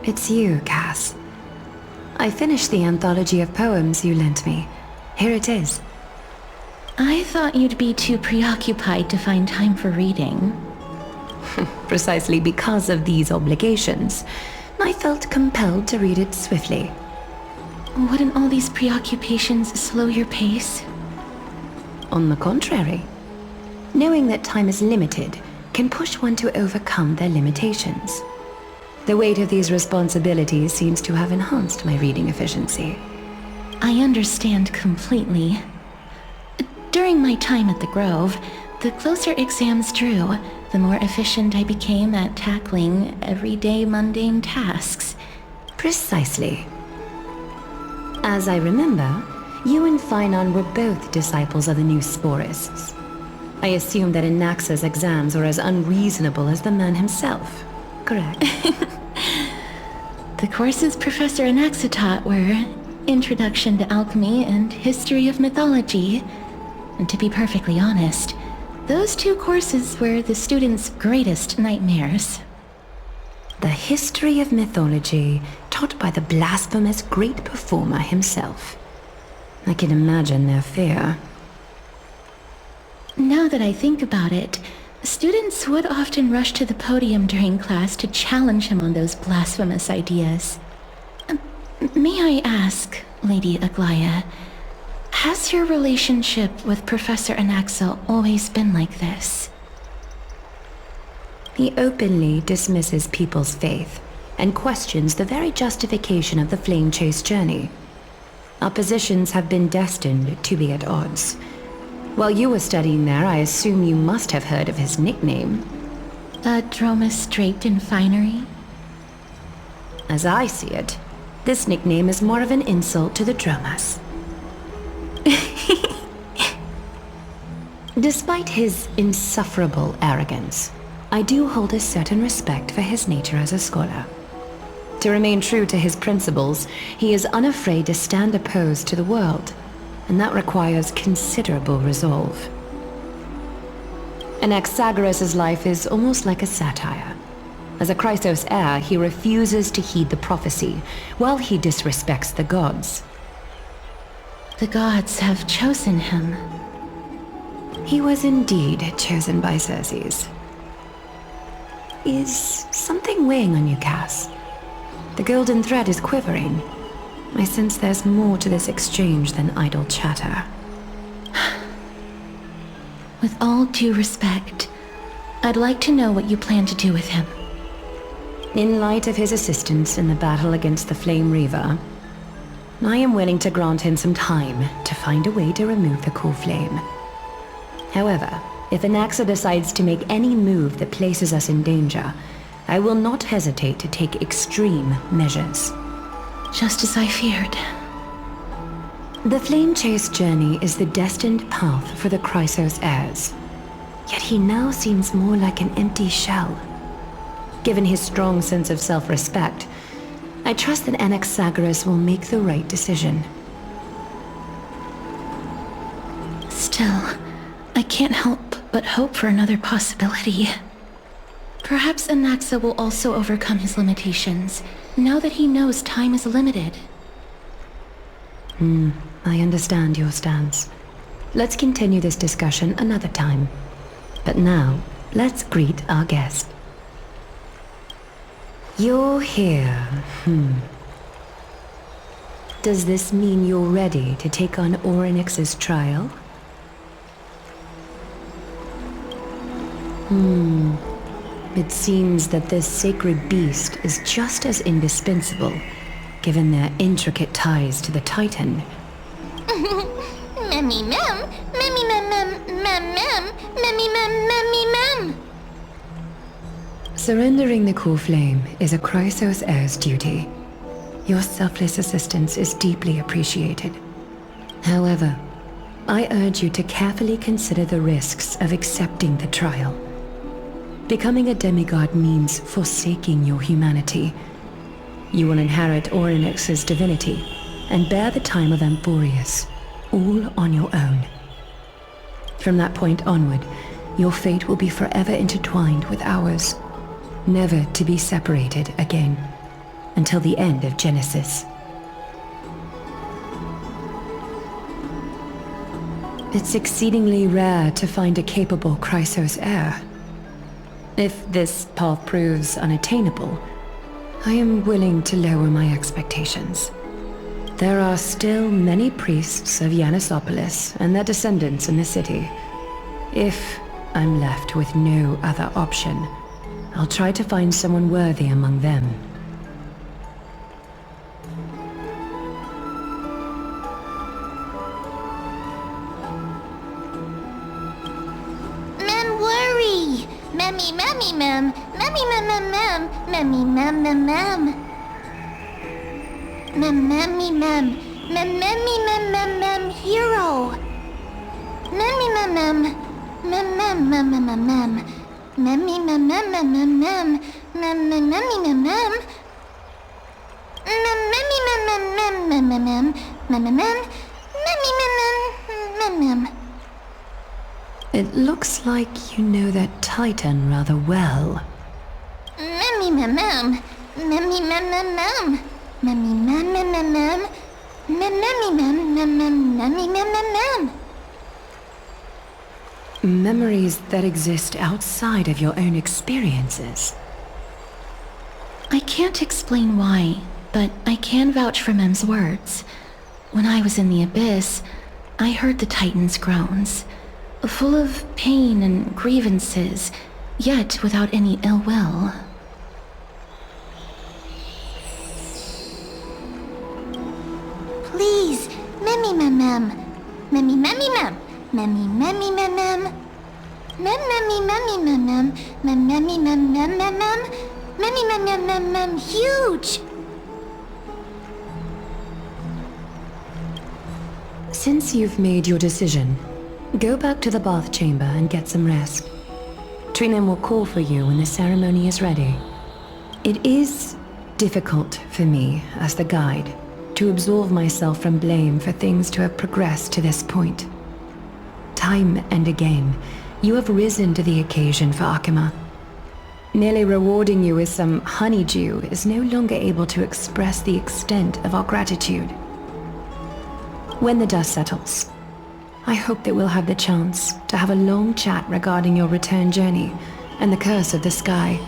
it's you, Cass. I finished the anthology of poems you lent me. Here it is. I thought you'd be too preoccupied to find time for reading. Precisely because of these obligations, I felt compelled to read it swiftly. Wouldn't all these preoccupations slow your pace? On the contrary, knowing that time is limited can push one to overcome their limitations. The weight of these responsibilities seems to have enhanced my reading efficiency. I understand completely. During my time at the Grove, the closer exams drew, the more efficient I became at tackling everyday mundane tasks. Precisely. As I remember, you and Finon were both disciples of the new Sporists. I assume that Anaxa's exams were as unreasonable as the man himself, correct? The courses Professor Anaxa taught were Introduction to Alchemy and History of Mythology. And to be perfectly honest, those two courses were the students' greatest nightmares. The history of mythology, taught by the blasphemous great performer himself. I can imagine their fear. Now that I think about it, students would often rush to the podium during class to challenge him on those blasphemous ideas. May I ask, Lady Aglaya, has your relationship with Professor Anaxa always been like this? He openly dismisses people's faith and questions the very justification of the flame chase journey. Our positions have been destined to be at odds. While you were studying there, I assume you must have heard of his nickname. A Dromus draped in finery? As I see it, this nickname is more of an insult to the Dromus. Despite his insufferable arrogance, I do hold a certain respect for his nature as a scholar. To remain true to his principles, he is unafraid to stand opposed to the world, and that requires considerable resolve. Anaxagoras' life is almost like a satire. As a Chrysos heir, he refuses to heed the prophecy, while he disrespects the gods. The gods have chosen him. He was indeed chosen by Circes. Is something weighing on you, Cass? The golden thread is quivering. I sense there's more to this exchange than idle chatter. With all due respect, I'd like to know what you plan to do with him. In light of his assistance in the battle against the Flame Reaver, I am willing to grant him some time to find a way to remove the cool flame. However, if Anaxa decides to make any move that places us in danger, I will not hesitate to take extreme measures. Just as I feared. The flame chase journey is the destined path for the Chrysos heirs. Yet he now seems more like an empty shell. Given his strong sense of self-respect, I trust that Anaxagoras will make the right decision. Still, I can't help but hope for another possibility. Perhaps Anaxa will also overcome his limitations, now that he knows time is limited. I understand your stance. Let's continue this discussion another time. But now, let's greet our guest. You're here. Does this mean you're ready to take on Oronix's trial? It seems that this sacred beast is just as indispensable, given their intricate ties to the Titan. Memmy mem, memmy mem mem mem mem, memmy mem memmy mem. Surrendering the cool flame is a Chrysos heir's duty. Your selfless assistance is deeply appreciated. However, I urge you to carefully consider the risks of accepting the trial. Becoming a demigod means forsaking your humanity. You will inherit Oronix's divinity and bear the time of Amborius, all on your own. From that point onward, your fate will be forever intertwined with ours, never to be separated again. until the end of Genesis. It's exceedingly rare to find a capable Chrysos heir. If this path proves unattainable, I am willing to lower my expectations. There are still many priests of Yanissopolis and their descendants in the city. If I'm left with no other option, I'll try to find someone worthy among them. Mem worry! Memmy, memmy, mem! Memmy, mem, mem, mem! Memmy, mem, mem, mem! Mem, memmy, mem! Mem, memmy, mem, mem, mem! Hero! Memmy, mem, mem! Mem, mem, mem, mem, mem, mem! Memmy, mem, mem, mem, mem, mem! Mem, mem, memmy, mem, mem! Mem, memmy, mem, mem, mem, mem, mem, mem! Mem, mem, mem! Memmy, mem, mem, mem, mem! It looks like you know that Titan rather well. Memmy, mem, mem! Memmy, mem, mem, mem! Memmy, mem, mem, mem, mem! Mem, memmy, mem, mem, mem, memmy, mem, mem, mem! Memories that exist outside of your own experiences. I can't explain why, but I can vouch for Mem's words. When I was in the abyss, I heard the Titan's groans, full of pain and grievances, yet without any ill will. Please, memmy, mem, mem! Memmy, memmy, mem! Memmy, memmy, mem, mem! Mem, memmy, memmy, mem, mem! Mem, memmy, mem, mem, mem, mem! Memmy, mem, mem, mem, mem! Huge! Since you've made your decision, go back to the bath chamber and get some rest. Trinem will call for you when the ceremony is ready. It is difficult for me, as the guide, to absolve myself from blame for things to have progressed to this point. Time and again, you have risen to the occasion for Akima. Merely rewarding you with some honeydew is no longer able to express the extent of our gratitude. When the dust settles, I hope that we'll have the chance to have a long chat regarding your return journey and the curse of the sky.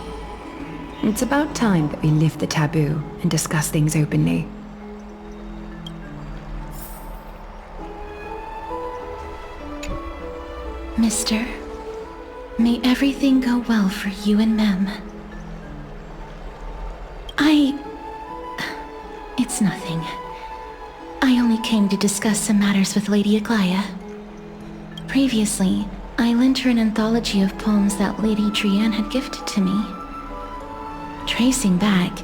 It's about time that we lift the taboo and discuss things openly. Mister, may everything go well for you and Mem. It's nothing. I only came to discuss some matters with Lady Aglaia. Previously, I lent her an anthology of poems that Lady Trianne had gifted to me. Tracing back,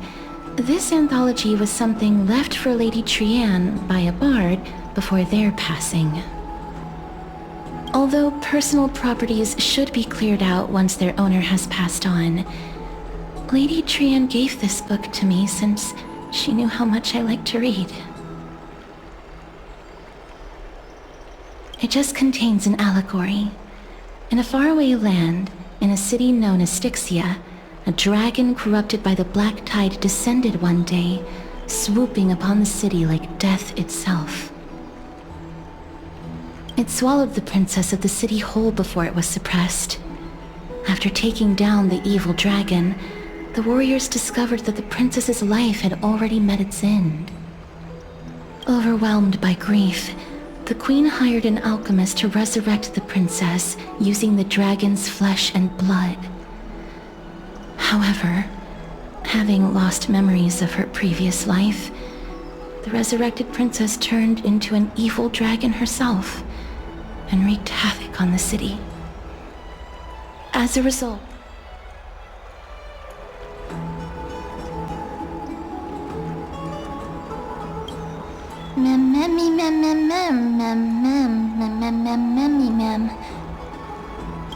this anthology was something left for Lady Trianne by a bard before their passing. Although personal properties should be cleared out once their owner has passed on, Lady Trianne gave this book to me since she knew how much I liked to read. It just contains an allegory. In a faraway land, in a city known as Styxia, a dragon corrupted by the black tide descended one day, swooping upon the city like death itself. It swallowed the princess of the city whole before it was suppressed. After taking down the evil dragon, the warriors discovered that the princess's life had already met its end. Overwhelmed by grief, the queen hired an alchemist to resurrect the princess using the dragon's flesh and blood. However, having lost memories of her previous life, the resurrected princess turned into an evil dragon herself and wreaked havoc on the city. As a result,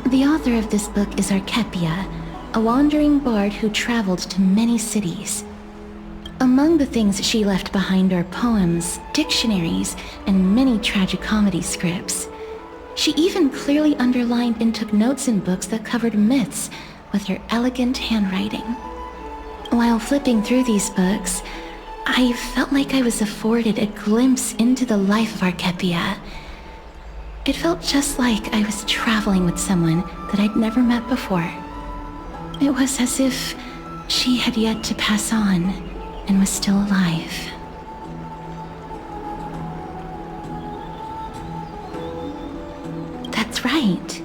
the author of this book is Archepia, a wandering bard who traveled to many cities. Among the things she left behind are poems, dictionaries, and many tragicomedy scripts. She even clearly underlined and took notes in books that covered myths with her elegant handwriting. While flipping through these books, I felt like I was afforded a glimpse into the life of Archepia. It felt just like I was traveling with someone that I'd never met before. It was as if she had yet to pass on and was still alive. That's right.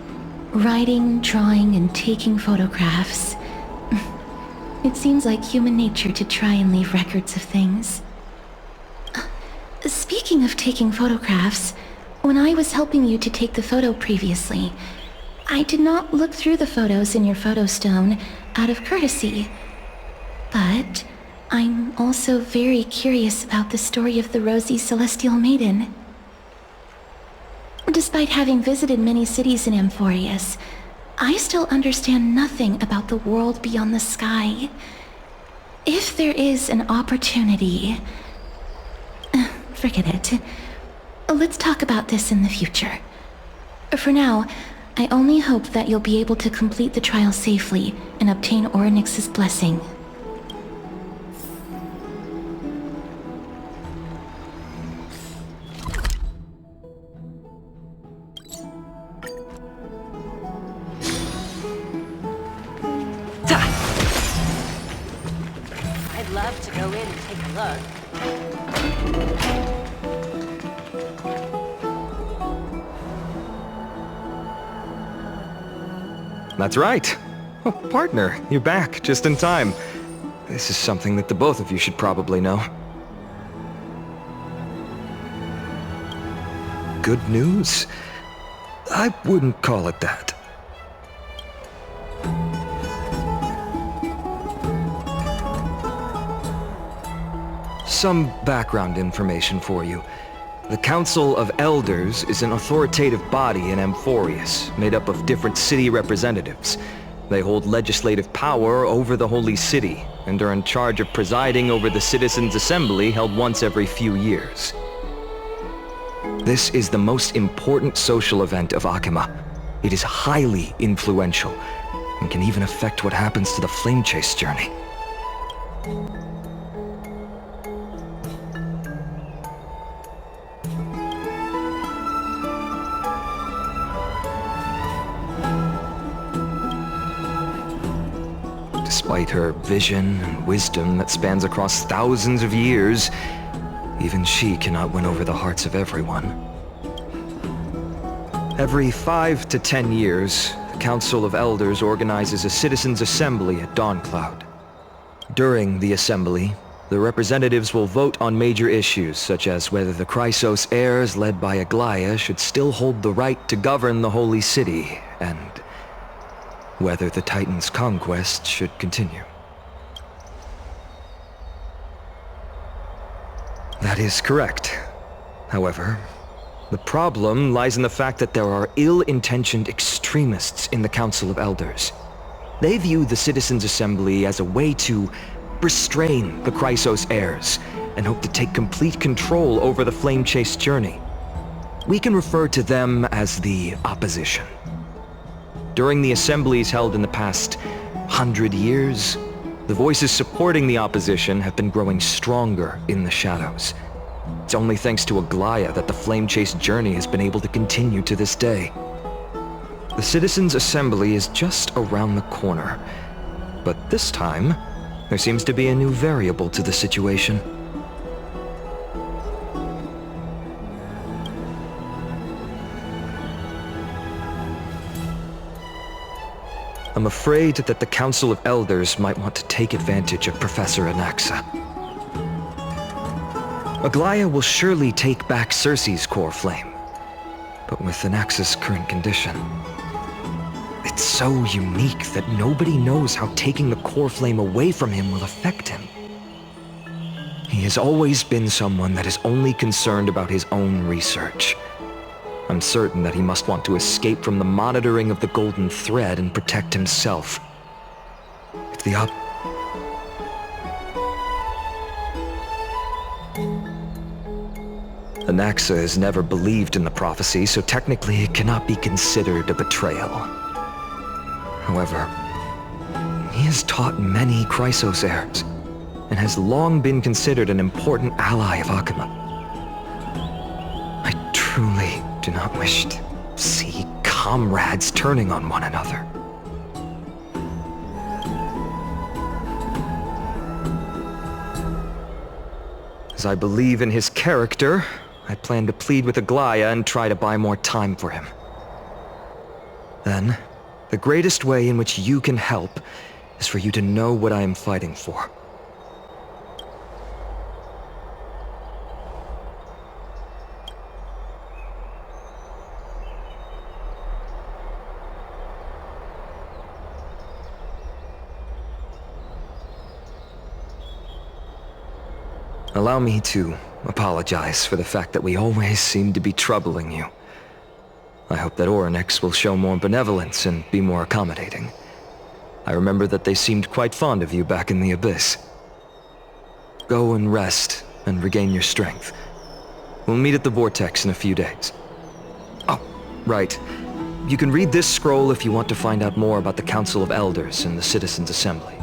Writing, drawing, and taking photographs. It seems like human nature to try and leave records of things. Speaking of taking photographs, when I was helping you to take the photo previously, I did not look through the photos in your photo stone out of courtesy. But I'm also very curious about the story of the rosy celestial maiden. Despite having visited many cities in Amphorius, I still understand nothing about the world beyond the sky. If there is an opportunity... forget it. Let's talk about this in the future. For now, I only hope that you'll be able to complete the trial safely and obtain Oronix's blessing. I'd love to go in and take a look. That's right. Oh, partner, you're back, just in time. This is something that the both of you should probably know. Good news? I wouldn't call it that. Some background information for you. The Council of Elders is an authoritative body in Amphorius, made up of different city representatives. They hold legislative power over the Holy City, and are in charge of presiding over the Citizens' Assembly held once every few years. This is the most important social event of Akima. It is highly influential, and can even affect what happens to the Flame Chase journey. Despite her vision and wisdom that spans across thousands of years, even she cannot win over the hearts of everyone. Every 5 to 10 years, the Council of Elders organizes a citizens' assembly at Dawncloud. During the assembly, the representatives will vote on major issues such as whether the Chrysos heirs led by Aglaia should still hold the right to govern the Holy City, and whether the Titan's conquest should continue. That is correct. However, the problem lies in the fact that there are ill-intentioned extremists in the Council of Elders. They view the Citizens' Assembly as a way to restrain the Chrysos heirs, and hope to take complete control over the Flame Chase journey. We can refer to them as the Opposition. During the assemblies held in the past 100 years, the voices supporting the opposition have been growing stronger in the shadows. It's only thanks to Aglaia that the Flame Chase journey has been able to continue to this day. The Citizens' Assembly is just around the corner, but this time, there seems to be a new variable to the situation. I'm afraid that the Council of Elders might want to take advantage of Professor Anaxa. Aglaia will surely take back Circe's core flame, but with Anaxa's current condition, it's so unique that nobody knows how taking the core flame away from him will affect him. He has always been someone that is only concerned about his own research. I'm certain that he must want to escape from the monitoring of the Golden Thread and protect himself. If the Anaxa has never believed in the prophecy, so technically it cannot be considered a betrayal. However, he has taught many Chrysos heirs, and has long been considered an important ally of Akuma. I truly do not wish to see comrades turning on one another. As I believe in his character, I plan to plead with Aglaya and try to buy more time for him. Then, the greatest way in which you can help is for you to know what I am fighting for. Allow me to apologize for the fact that we always seem to be troubling you. I hope that Oronix will show more benevolence and be more accommodating. I remember that they seemed quite fond of you back in the Abyss. Go and rest and regain your strength. We'll meet at the Vortex in a few days. Oh, right. You can read this scroll if you want to find out more about the Council of Elders and the Citizens' Assembly.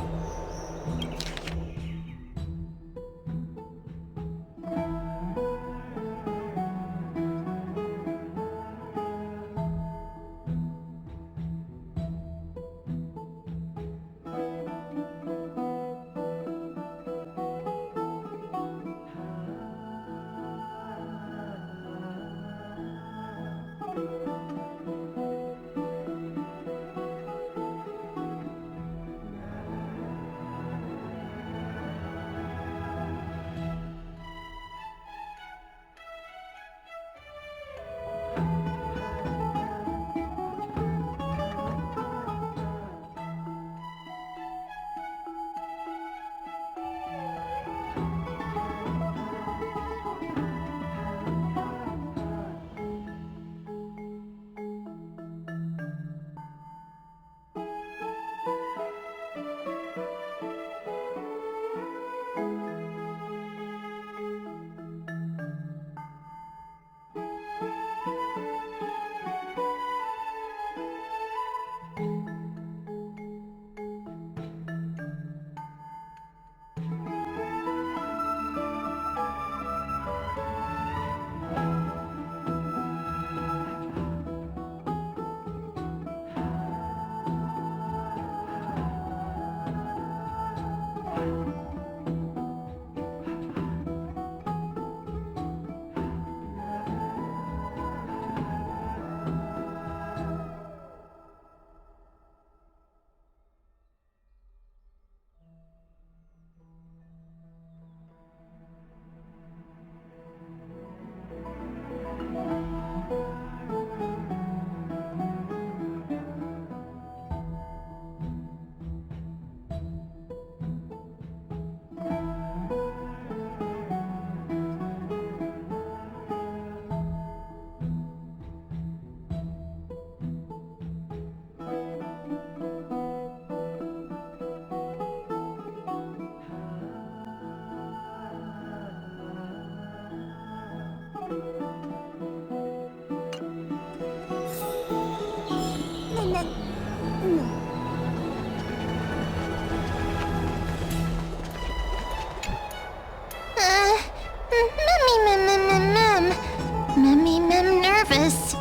Nervous.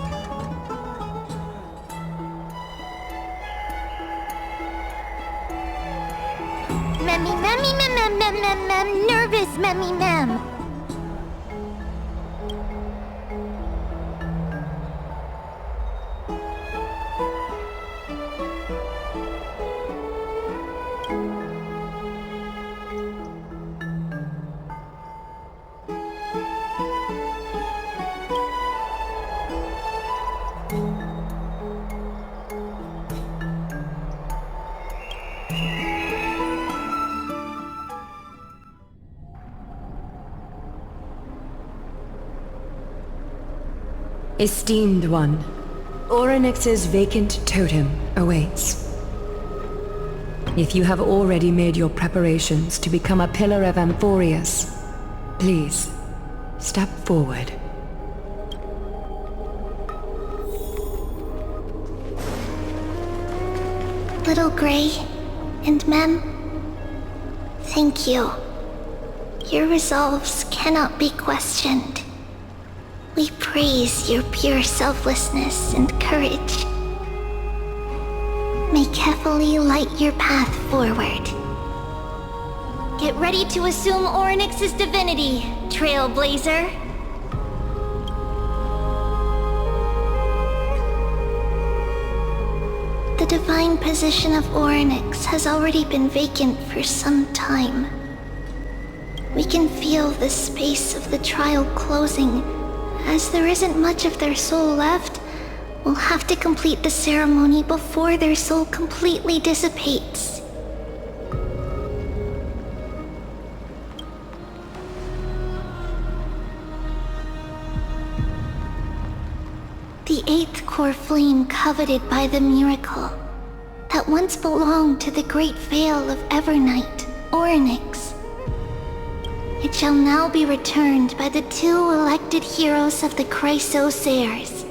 Nervous, mem. Esteemed one, Oronix's vacant totem awaits. If you have already made your preparations to become a pillar of Amphorius, please, step forward. Little Gray, And Mem, thank you. Your resolves cannot be questioned. We praise your pure selflessness and courage. May Kefali light your path forward. Get ready to assume Oronix's divinity, Trailblazer. The divine position of Oronix has already been vacant for some time. We can feel the space of the trial closing. As there isn't much of their soul left, we'll have to complete the ceremony before their soul completely dissipates. The 8th core flame coveted by the miracle that once belonged to the great veil of Evernight, Oronix. It shall now be returned by the 2 elected heroes of the Chrysos heirs.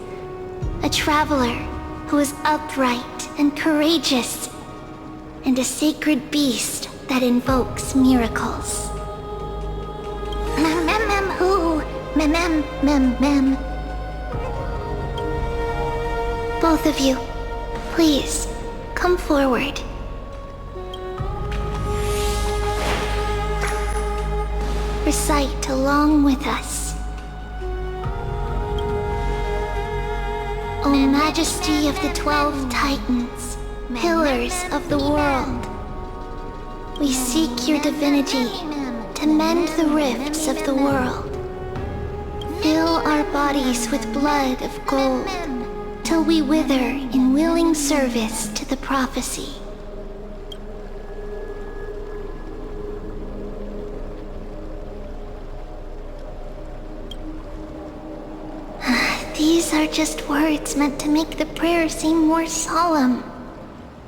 A traveler who is upright and courageous, and a sacred beast that invokes miracles. Who? Both of you, please, come forward. Recite along with us. O Majesty of the 12 Titans, pillars of the world, we seek your divinity to mend the rifts of the world. Fill our bodies with blood of gold, till we wither in willing service to the prophecy. These are just words meant to make the prayer seem more solemn.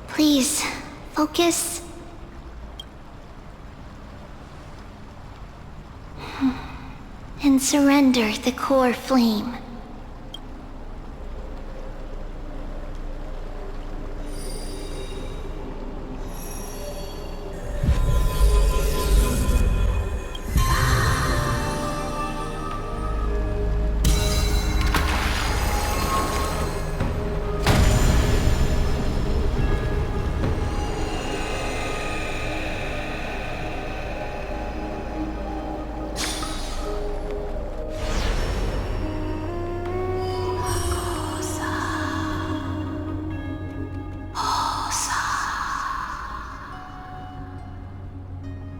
Please, focus. And surrender the core flame.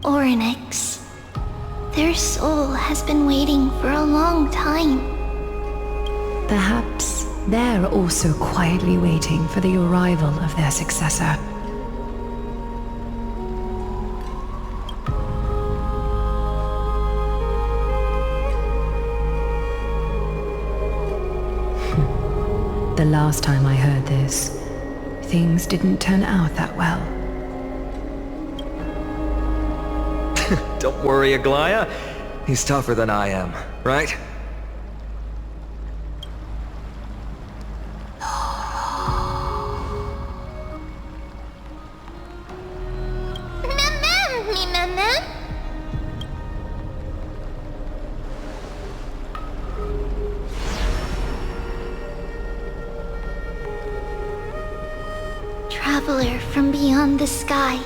Oronix. Their soul has been waiting for a long time. Perhaps they're also quietly waiting for the arrival of their successor. The last time I heard this, things didn't turn out that well. Don't worry, Aglaya. He's tougher than I am, right? Traveler from beyond the sky,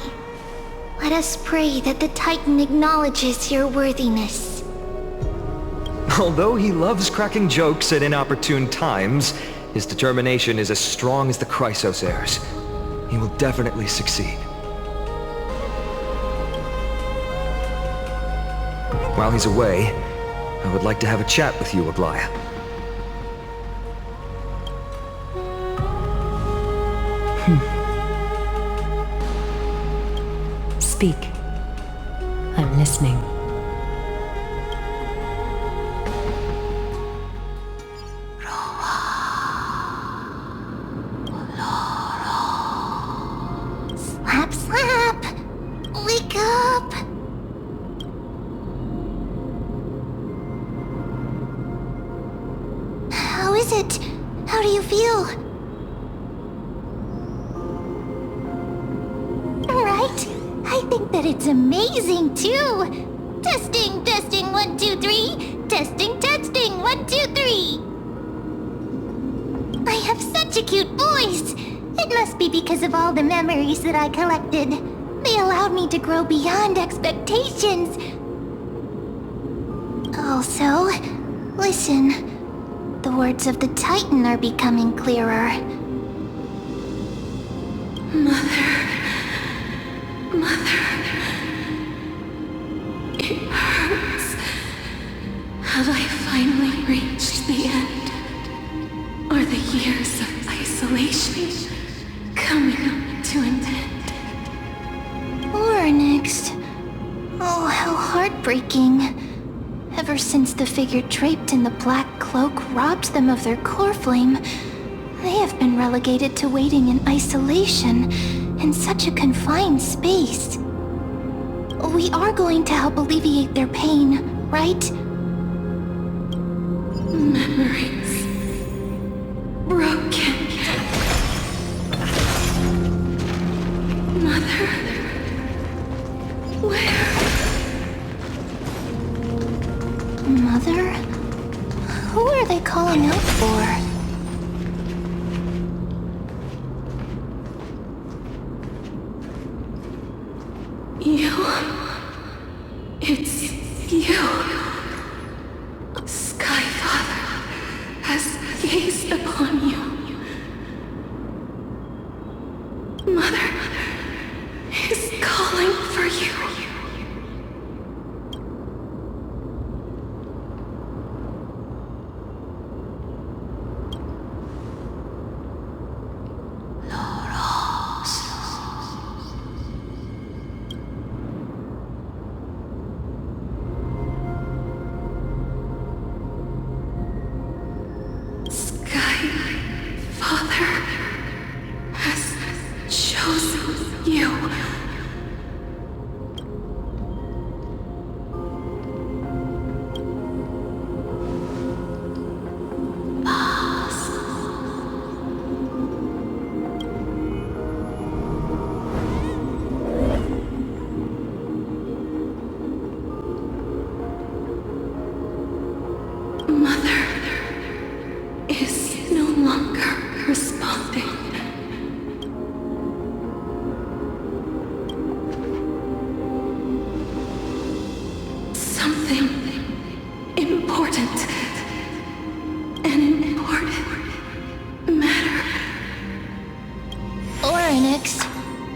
let us pray that the Titan acknowledges your worthiness. Although he loves cracking jokes at inopportune times, his determination is as strong as the Chrysos heirs. He will definitely succeed. While he's away, I would like to have a chat with you, Aglaya. Speak. I'm listening. Slap, slap! Wake up! How is it? How do you feel? Right? that it's amazing, too! Testing, testing, 1, 2, 3! Testing, testing, 1, 2, 3! I have such a cute voice! It must be because of all the memories that I collected. They allowed me to grow beyond expectations. Also, listen. The words of the Titan are becoming clearer. Mother. It hurts. Have I finally reached the end? Are the years of isolation coming to an end? Oronix. Oh, how heartbreaking. Ever since the figure draped in the black cloak robbed them of their core flame, they have been relegated to waiting in isolation in such a confined space. We are going to help alleviate their pain, right? Memories. Broken. Mother. Where? Mother? Who are they calling out for? You. It's you. Skyfather has gazed upon you. Mother is calling for you.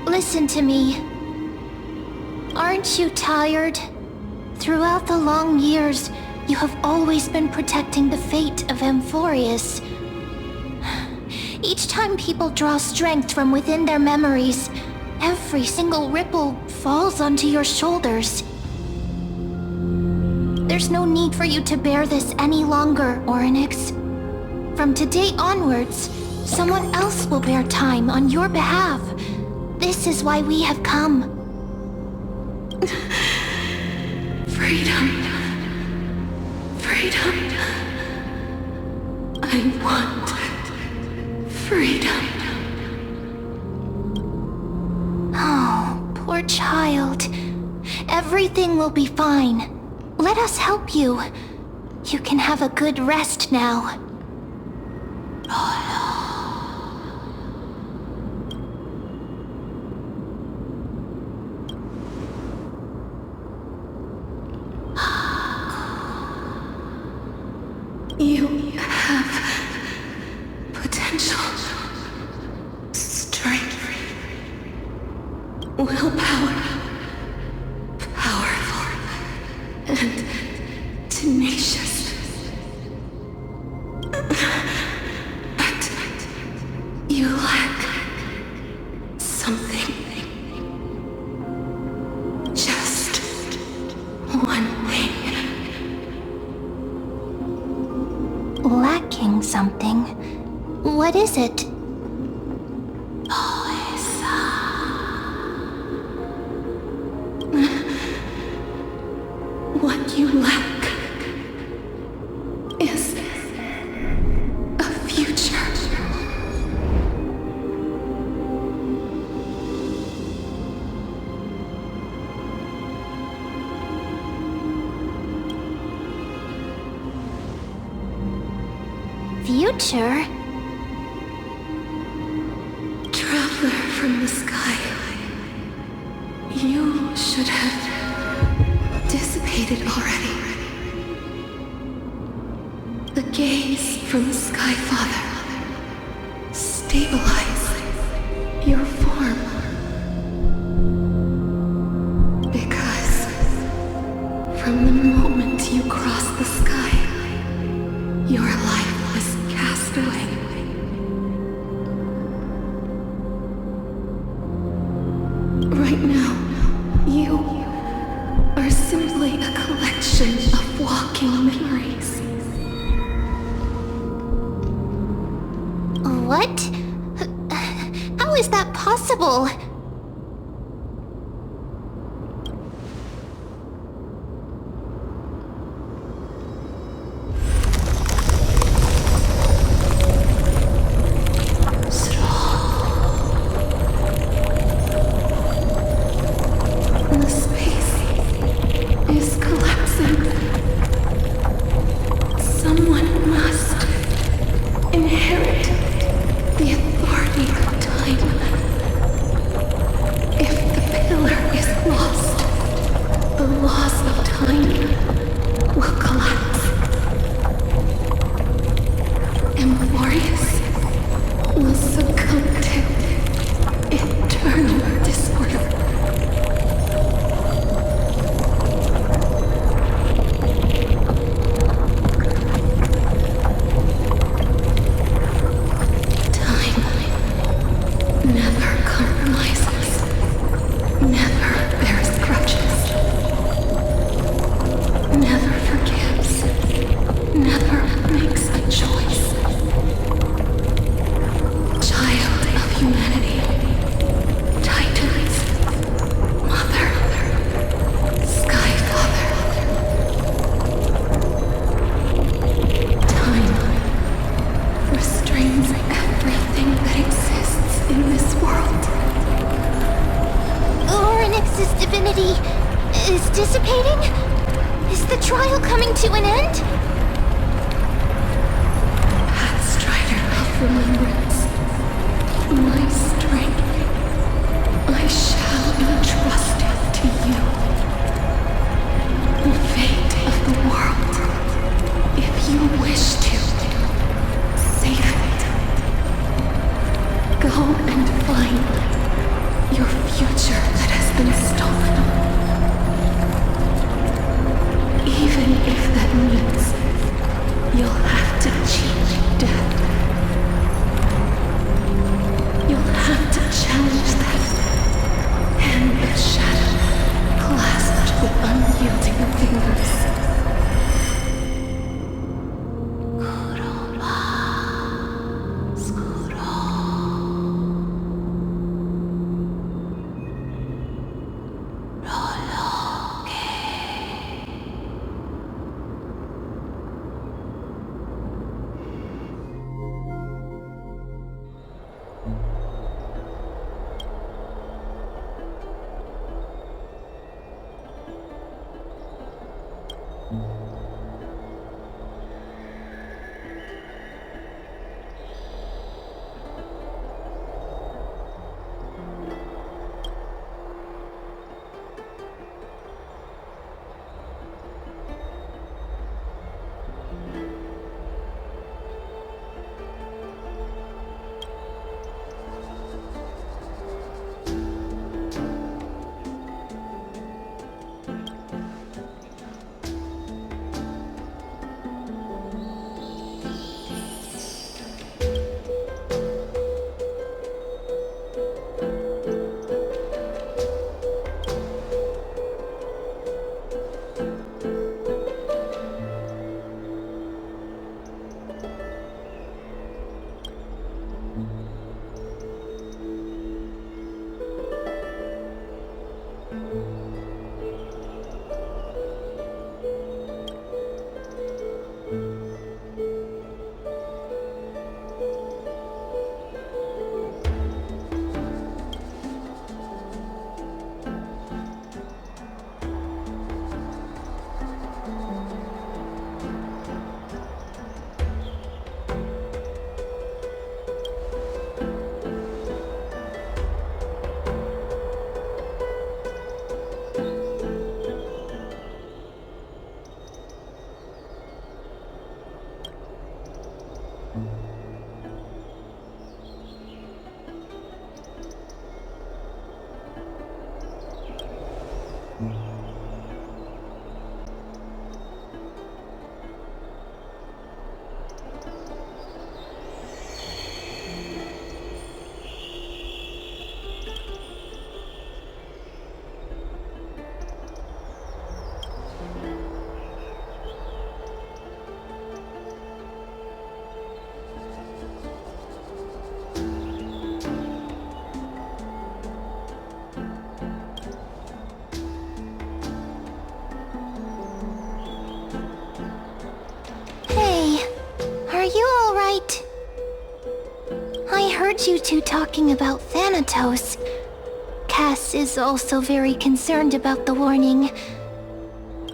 Listen to me. Aren't you tired? Throughout the long years, you have always been protecting the fate of Amphorius. Each time people draw strength from within their memories, every single ripple falls onto your shoulders. There's no need for you to bear this any longer, Oronix. From today onwards, someone else will bear time on your behalf. This is why we have come. Freedom. Freedom. I want freedom. Oh, poor child. Everything will be fine. Let us help you. You can have a good rest now. You have potential, strength, willpower, powerful, and tenacious. But you lack something. Just one thing. Lacking something? What is it? What you lack is a future. Future? Traveler from the sky. You should have dissipated already. The gaze from the Sky Father stabilized your form. Because from the moment you crossed the sky, your life was cast away. Right now, you are simply a collection of walking memories. What? How is that possible? The space is collapsing. Someone must inherit the authority of time. If the pillar is lost, the laws of time will collapse. Emborius will succumb to eternal disorder. Never compromises. Never bears grudges. Never forgives. Never makes a choice. Child of humanity. Titans. Mother. Sky Father. Time restrains everything that exists in this world. Oronix's divinity is dissipating? Is the trial coming to an end? Pathstrider of remembrance, my strength, I shall entrust it to you. The fate of the world, if you wish to, save it. Go and find your future that has been stolen. Even if that means you'll have to cheat death. You'll have to challenge that hand of shadow heard you two talking about Thanatos. Cass is also very concerned about the warning.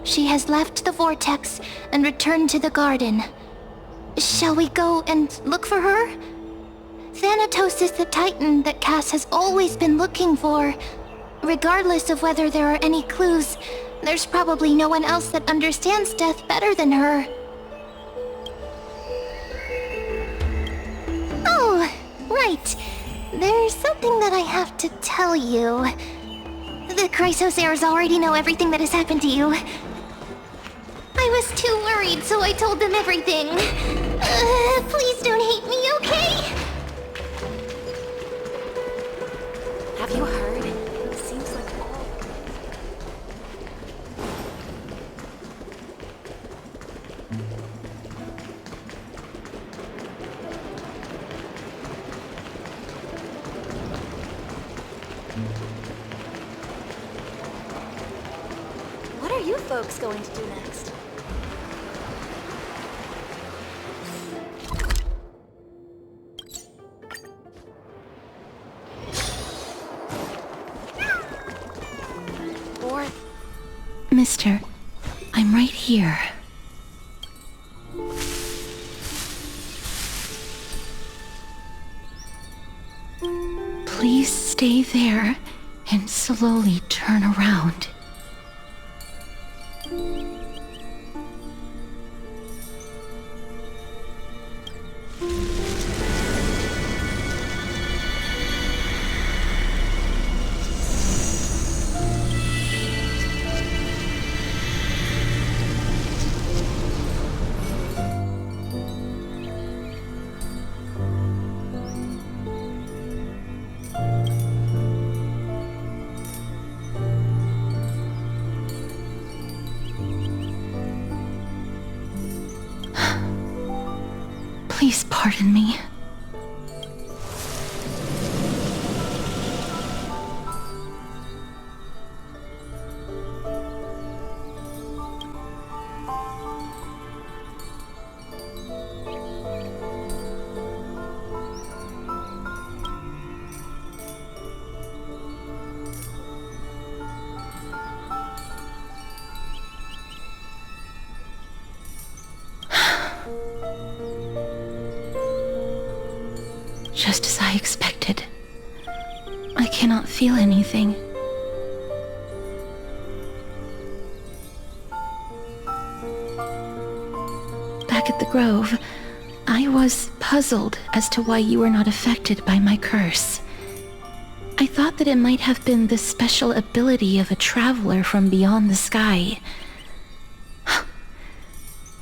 She has left the vortex and returned to the garden. Shall we go and look for her? Thanatos is the titan that Cass has always been looking for. Regardless of whether there are any clues, there's probably no one else that understands death better than her. Oh, right. There's something that I have to tell you. The Chrysosairs already know everything that has happened to you. I was too worried, so I told them everything. Please don't hate me, okay? Have you heard? It seems like all... What are you folks going to do next? Mister, I'm right here. Please stay there and slowly turn around. Please pardon me. Just as I expected. I cannot feel anything. Back at the grove, I was puzzled as to why you were not affected by my curse. I thought that it might have been the special ability of a traveler from beyond the sky.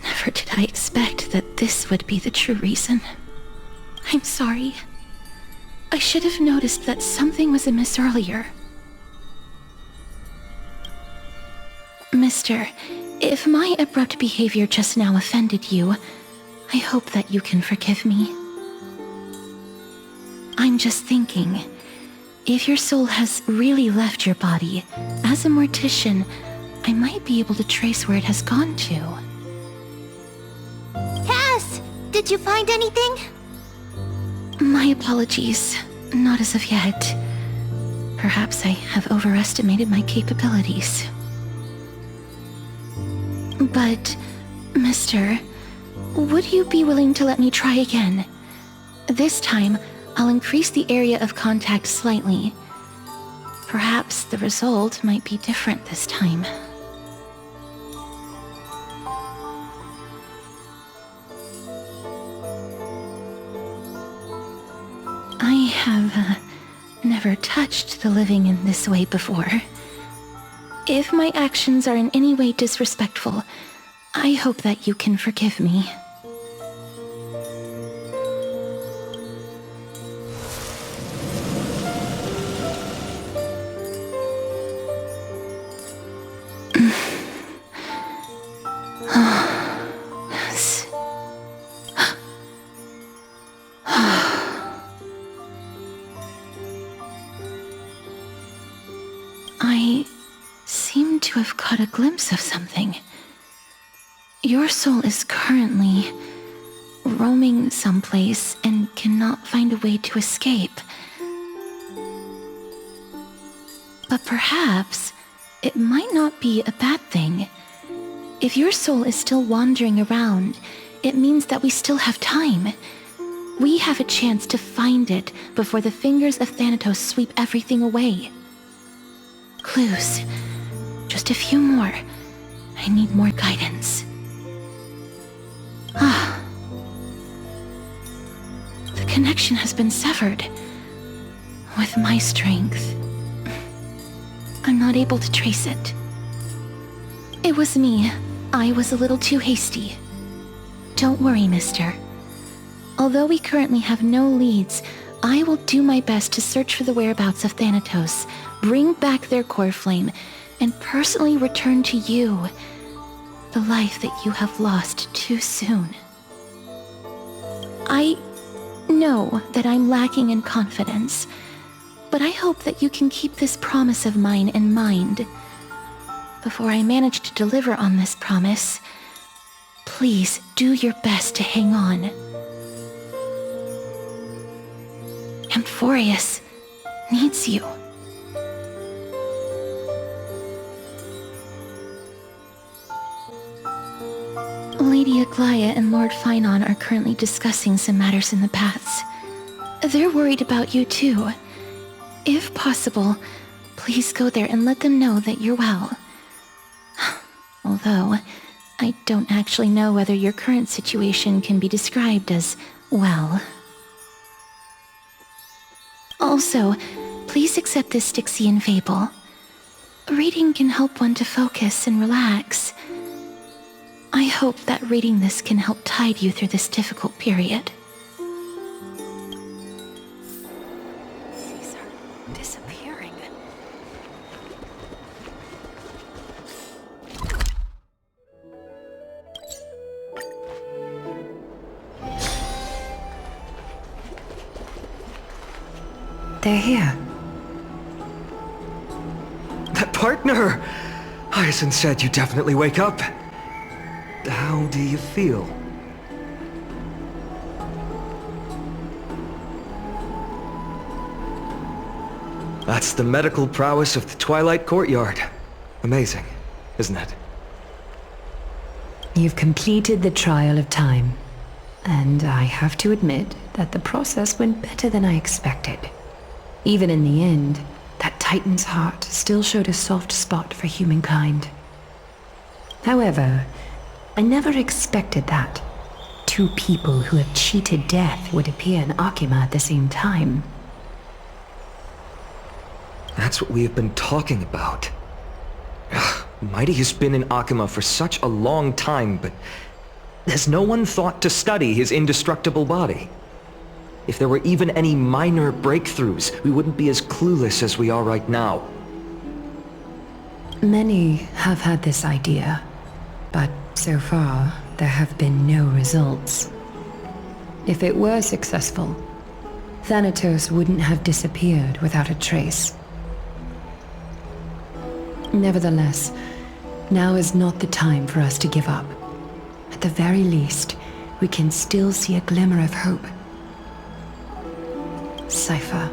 Never did I expect that this would be the true reason. I'm sorry. I should have noticed that something was amiss earlier. Mister, if my abrupt behavior just now offended you, I hope that you can forgive me. I'm just thinking, if your soul has really left your body, as a mortician, I might be able to trace where it has gone to. Cass! Did you find anything? My apologies. Not as of yet. Perhaps I have overestimated my capabilities. But, Mister, would you be willing to let me try again? This time, I'll increase the area of contact slightly. Perhaps the result might be different this time. I have never touched the living in this way before. If my actions are in any way disrespectful, I hope that you can forgive me. I seem to have caught a glimpse of something. Your soul is currently roaming someplace and cannot find a way to escape. But perhaps it might not be a bad thing. If your soul is still wandering around, it means that we still have time. We have a chance to find it before the fingers of Thanatos sweep everything away. Clues. Just a few more. I need more guidance. The connection has been severed. With my strength, I'm not able to trace it. It was me. I was a little too hasty. Don't worry, mister. Although we currently have no leads, I will do my best to search for the whereabouts of Thanatos, bring back their core flame, and personally return to you the life that you have lost too soon. I know that I'm lacking in confidence, but I hope that you can keep this promise of mine in mind. Before I manage to deliver on this promise, please do your best to hang on. Amphorius needs you. Lady Aglaia and Lord Finon are currently discussing some matters in the paths. They're worried about you too. If possible, please go there and let them know that you're well. Although, I don't actually know whether your current situation can be described as well. Also, please accept this Styxian fable. Reading can help one to focus and relax. I hope that reading this can help tide you through this difficult period. These are disappearing. They're here. That partner! Hyacinth said you definitely wake up. How do you feel? That's the medical prowess of the Twilight Courtyard. Amazing, isn't it? You've completed the trial of time, and I have to admit that the process went better than I expected. Even in the end, that Titan's heart still showed a soft spot for humankind. However, I never expected that two people who have cheated death would appear in Akima at the same time. That's what we have been talking about. Mighty has been in Akima for such a long time, but has no one thought to study his indestructible body? If there were even any minor breakthroughs, we wouldn't be as clueless as we are right now. Many have had this idea, but so far, there have been no results. If it were successful, Thanatos wouldn't have disappeared without a trace. Nevertheless, now is not the time for us to give up. At the very least, we can still see a glimmer of hope. Cypher.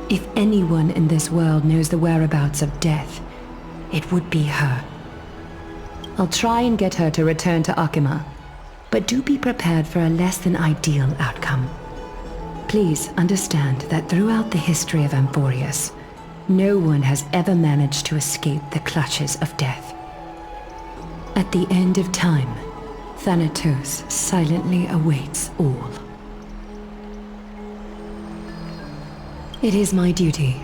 If anyone in this world knows the whereabouts of death, it would be her. I'll try and get her to return to Akima, but do be prepared for a less than ideal outcome. Please understand that throughout the history of Amphorius, no one has ever managed to escape the clutches of death. At the end of time, Thanatos silently awaits all. It is my duty.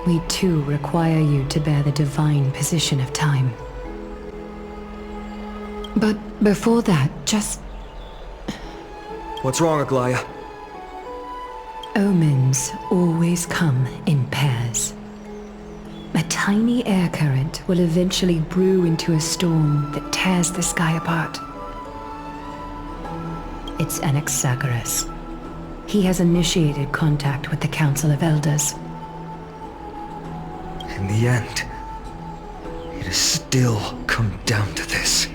We too require you to bear the divine position of time. But before that, just... What's wrong, Aglaia? Omens always come in pairs. A tiny air current will eventually brew into a storm that tears the sky apart. It's Anaxagoras. He has initiated contact with the Council of Elders. In the end, it has still come down to this.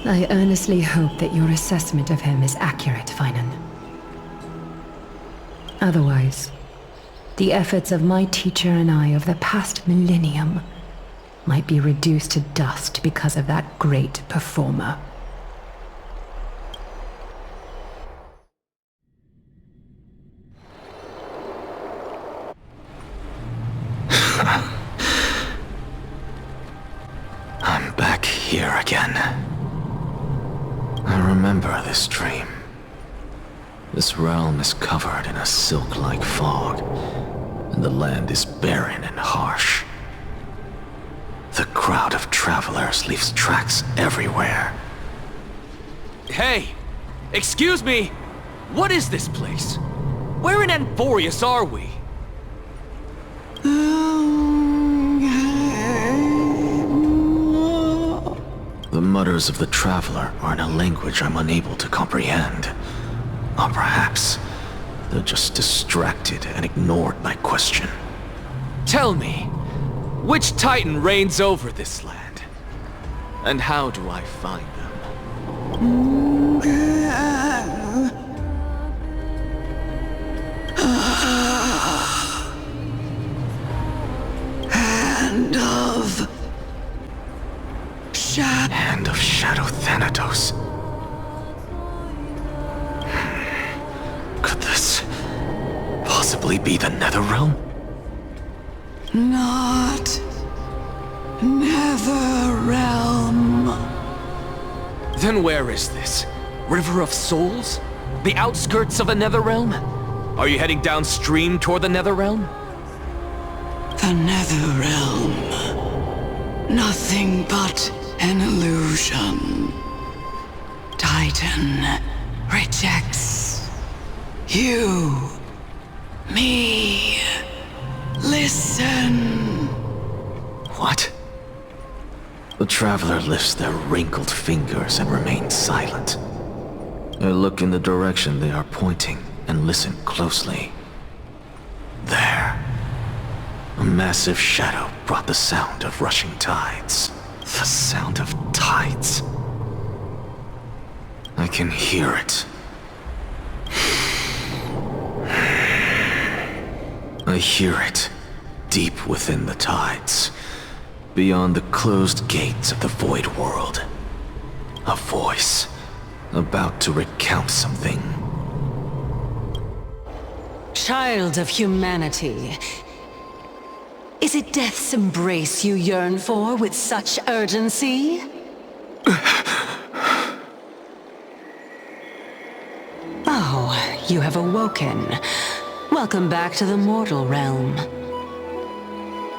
I earnestly hope that your assessment of him is accurate, Finan. Otherwise, the efforts of my teacher and I of the past millennium might be reduced to dust because of that great performer. I'm back here again. I remember this dream. This realm is covered in a silk-like fog, and the land is barren and harsh. The crowd of travelers leaves tracks everywhere. Hey! Excuse me! What is this place? Where in Anforius are we? The mutters of the traveler are in a language I'm unable to comprehend. Or perhaps they're just distracted and ignored my question. Tell me, which Titan reigns over this land? And how do I find them? Hand of Shadow Thanatos. Could this possibly be the Netherrealm? Not Netherrealm. Then where is this? River of Souls? The outskirts of a Netherrealm? Are you heading downstream toward the Netherrealm? The Netherrealm. Nothing but an illusion. Titan rejects you, me. Listen. What? The traveler lifts their wrinkled fingers and remains silent. I look in the direction they are pointing and listen closely. There. A massive shadow brought the sound of rushing tides. The sound of tides. I can hear it. I hear it, deep within the tides, beyond the closed gates of the void world. A voice, about to recount something. Child of humanity, is it death's embrace you yearn for with such urgency? Oh, you have awoken. Welcome back to the mortal realm.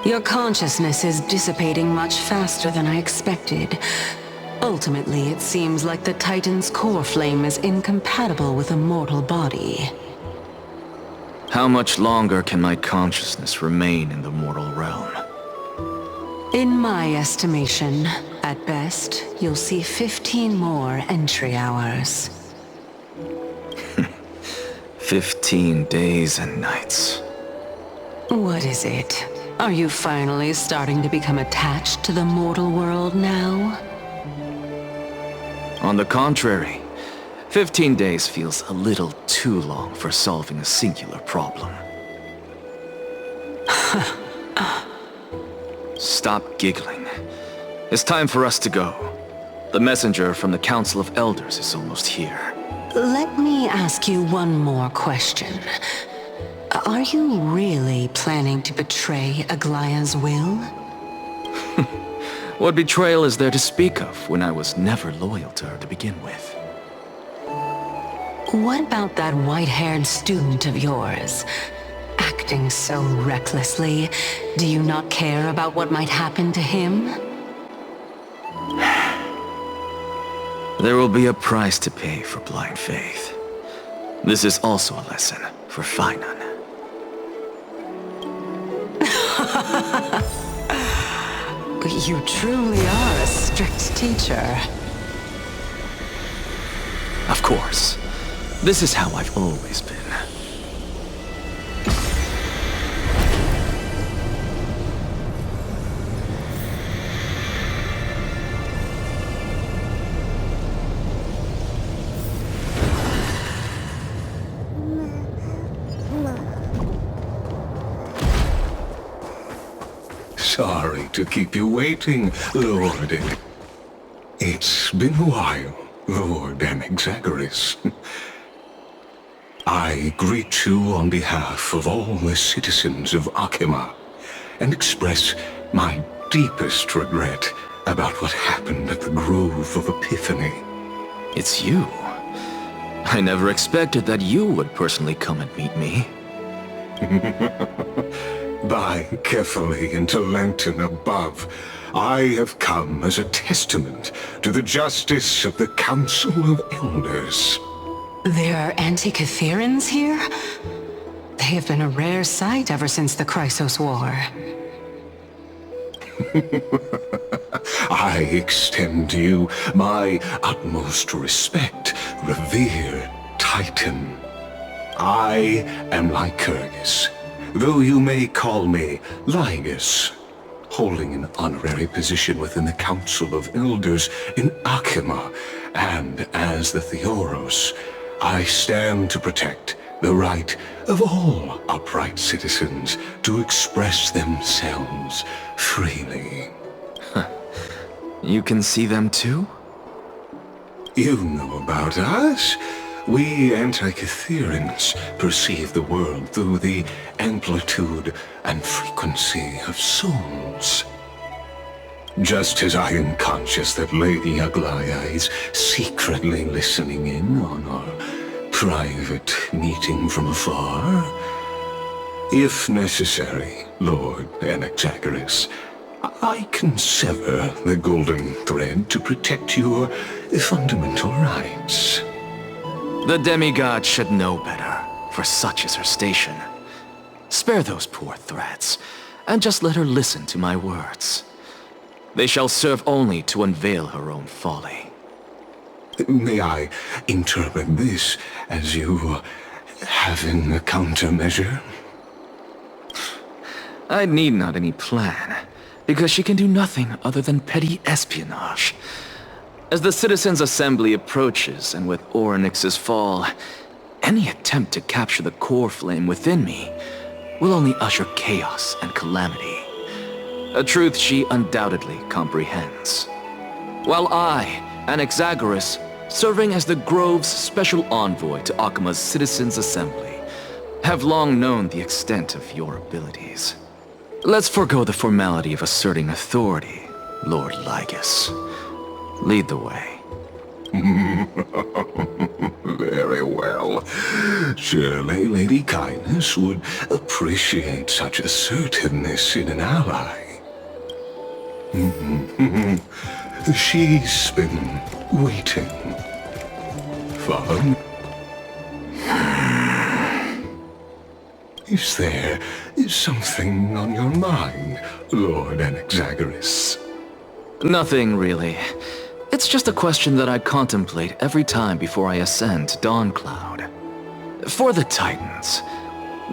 Your consciousness is dissipating much faster than I expected. Ultimately, it seems like the Titan's core flame is incompatible with a mortal body. How much longer can my consciousness remain in the mortal realm? In my estimation, at best, you'll see 15 more entry hours. 15 days and nights. What is it? Are you finally starting to become attached to the mortal world now? On the contrary, 15 days feels a little too long for solving a singular problem. Stop giggling. It's time for us to go. The messenger from the Council of Elders is almost here. Let me ask you one more question. Are you really planning to betray Aglaya's will? What betrayal is there to speak of when I was never loyal to her to begin with? What about that white-haired student of yours? Acting so recklessly, do you not care about what might happen to him? There will be a price to pay for blind faith. This is also a lesson for Finan. You truly are a strict teacher. Of course. This is how I've always been. to keep you waiting, Lord. It's been a while, Lord Anaxagoras. I greet you on behalf of all the citizens of Akima, and express my deepest regret about what happened at the Grove of Epiphany. It's you. I never expected that you would personally come and meet me. By carefully into Lantern above, I have come as a testament to the justice of the Council of Elders. There are Antikytherans here? They have been a rare sight ever since the Chrysos War. I extend to you my utmost respect, revered Titan. I am Lycurgus, though you may call me Ligus, holding an honorary position within the Council of Elders in Akima, and as the Theoros, I stand to protect the right of all upright citizens to express themselves freely. You can see them too? You know about us. We Antikytherans perceive the world through the amplitude and frequency of souls. Just as I am conscious that Lady Aglaya is secretly listening in on our private meeting from afar, if necessary, Lord Anaxagoras, I can sever the golden thread to protect your fundamental rights. The demigod should know better, for such is her station. Spare those poor threats, and just let her listen to my words. They shall serve only to unveil her own folly. May I interpret this as you having a countermeasure? I need not any plan, because she can do nothing other than petty espionage. As the Citizens' Assembly approaches, and with Oronix's fall, any attempt to capture the core flame within me will only usher chaos and calamity. A truth she undoubtedly comprehends. While I, Anaxagoras, serving as the Grove's special envoy to Akima's Citizens' Assembly, have long known the extent of your abilities. Let's forego the formality of asserting authority, Lord Ligus. Lead the way. Very well. Surely Lady Caenis would appreciate such assertiveness in an ally. She's been waiting. Fun? Is there something on your mind, Lord Anaxagoras? Nothing, really. It's just a question that I contemplate every time before I ascend to Dawncloud. For the Titans,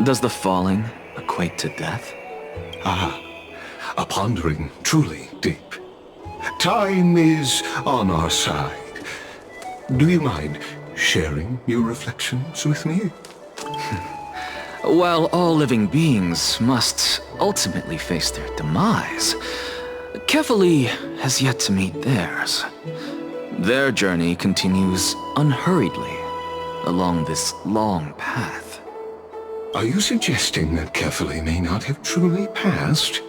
does the falling equate to death? Ah, a pondering truly deep. Time is on our side. Do you mind sharing your reflections with me? While all living beings must ultimately face their demise, Kefali has yet to meet theirs. Their journey continues unhurriedly along this long path. Are you suggesting that Kefali may not have truly passed?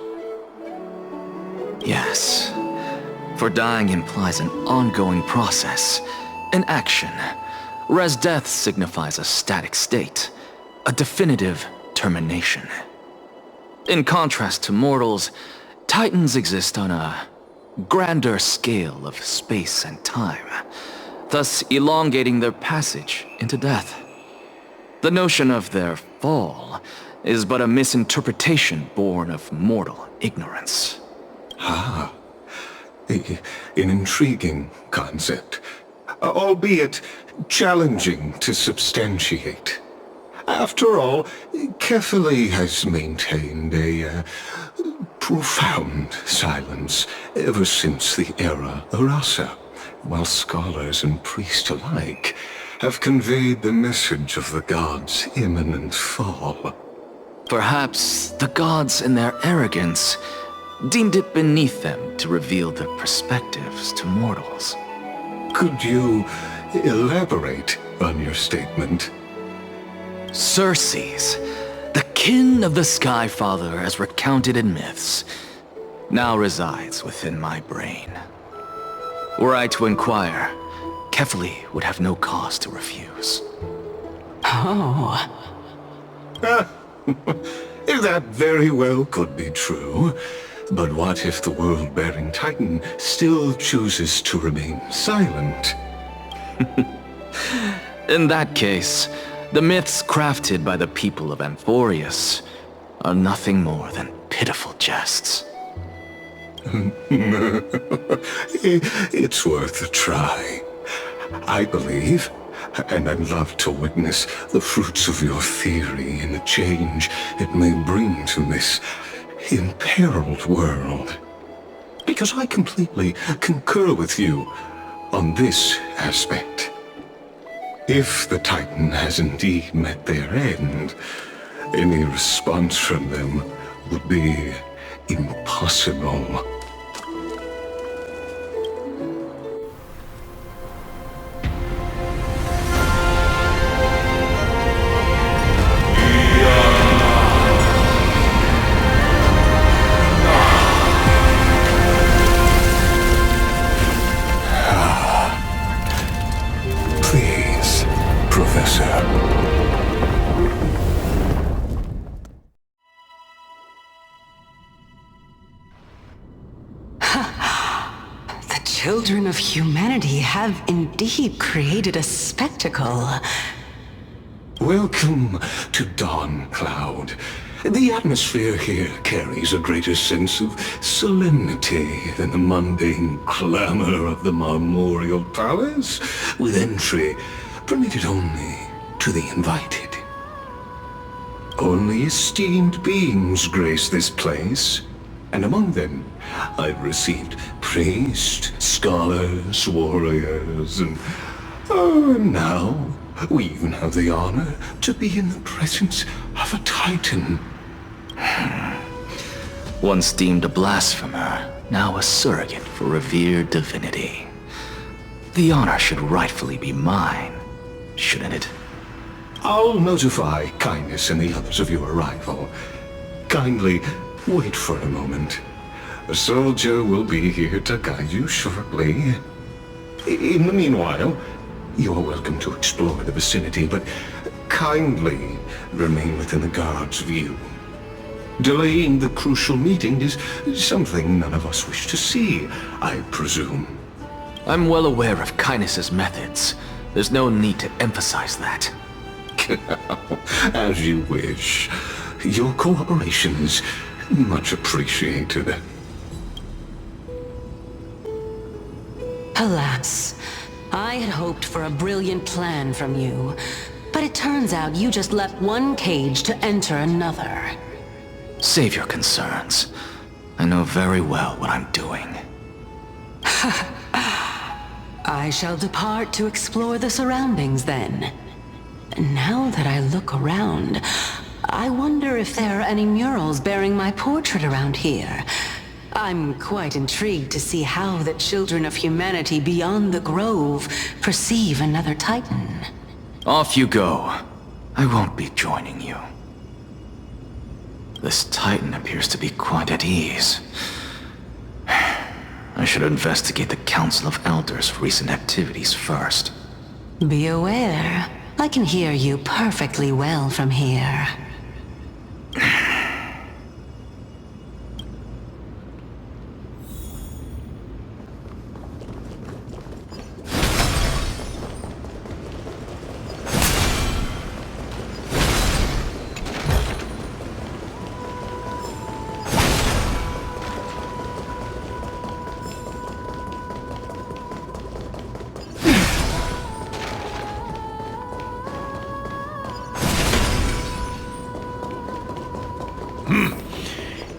Yes. For dying implies an ongoing process, an action, whereas death signifies a static state, a definitive termination. In contrast to mortals, Titans exist on a grander scale of space and time, thus elongating their passage into death. The notion of their fall is but a misinterpretation born of mortal ignorance. Ah, an intriguing concept, albeit challenging to substantiate. After all, Kefali has maintained a profound silence ever since the era Arasa, while scholars and priests alike have conveyed the message of the gods' imminent fall. Perhaps the gods in their arrogance deemed it beneath them to reveal their perspectives to mortals. Could you elaborate on your statement? Circes, the kin of the Sky Father as recounted in myths, now resides within my brain. Were I to inquire, Kefali would have no cause to refuse. Oh. That very well could be true. But what if the world-bearing Titan still chooses to remain silent? In that case, the myths crafted by the people of Amphorius are nothing more than pitiful jests. It's worth a try. I believe, and I'd love to witness the fruits of your theory and the change it may bring to this imperiled world. Because I completely concur with you on this aspect. If the Titan has indeed met their end, any response from them would be impossible. Children of humanity have indeed created a spectacle. Welcome to Dawn Cloud. The atmosphere here carries a greater sense of solemnity than the mundane clamor of the Marmorial Palace, with entry permitted only to the invited. Only esteemed beings grace this place, and among them I've received priests, scholars, warriors, and now we even have the honor to be in the presence of a Titan. Once deemed a blasphemer, now a surrogate for revered divinity. The honor should rightfully be mine, shouldn't it? I'll notify Caenis and the others of your arrival. Kindly wait for a moment. A soldier will be here to guide you shortly. In the meanwhile, you are welcome to explore the vicinity, but kindly remain within the guard's view. Delaying the crucial meeting is something none of us wish to see, I presume. I'm well aware of Caenis' methods. There's no need to emphasize that. As you wish. Your cooperation is much appreciated. Alas, I had hoped for a brilliant plan from you, but it turns out you just left one cage to enter another. Save your concerns. I know very well what I'm doing. I shall depart to explore the surroundings then. Now that I look around, I wonder if there are any murals bearing my portrait around here. I'm quite intrigued to see how the children of humanity beyond the grove perceive another Titan. Off you go. I won't be joining you. This Titan appears to be quite at ease. I should investigate the Council of Elders' recent activities first. Be aware, I can hear you perfectly well from here.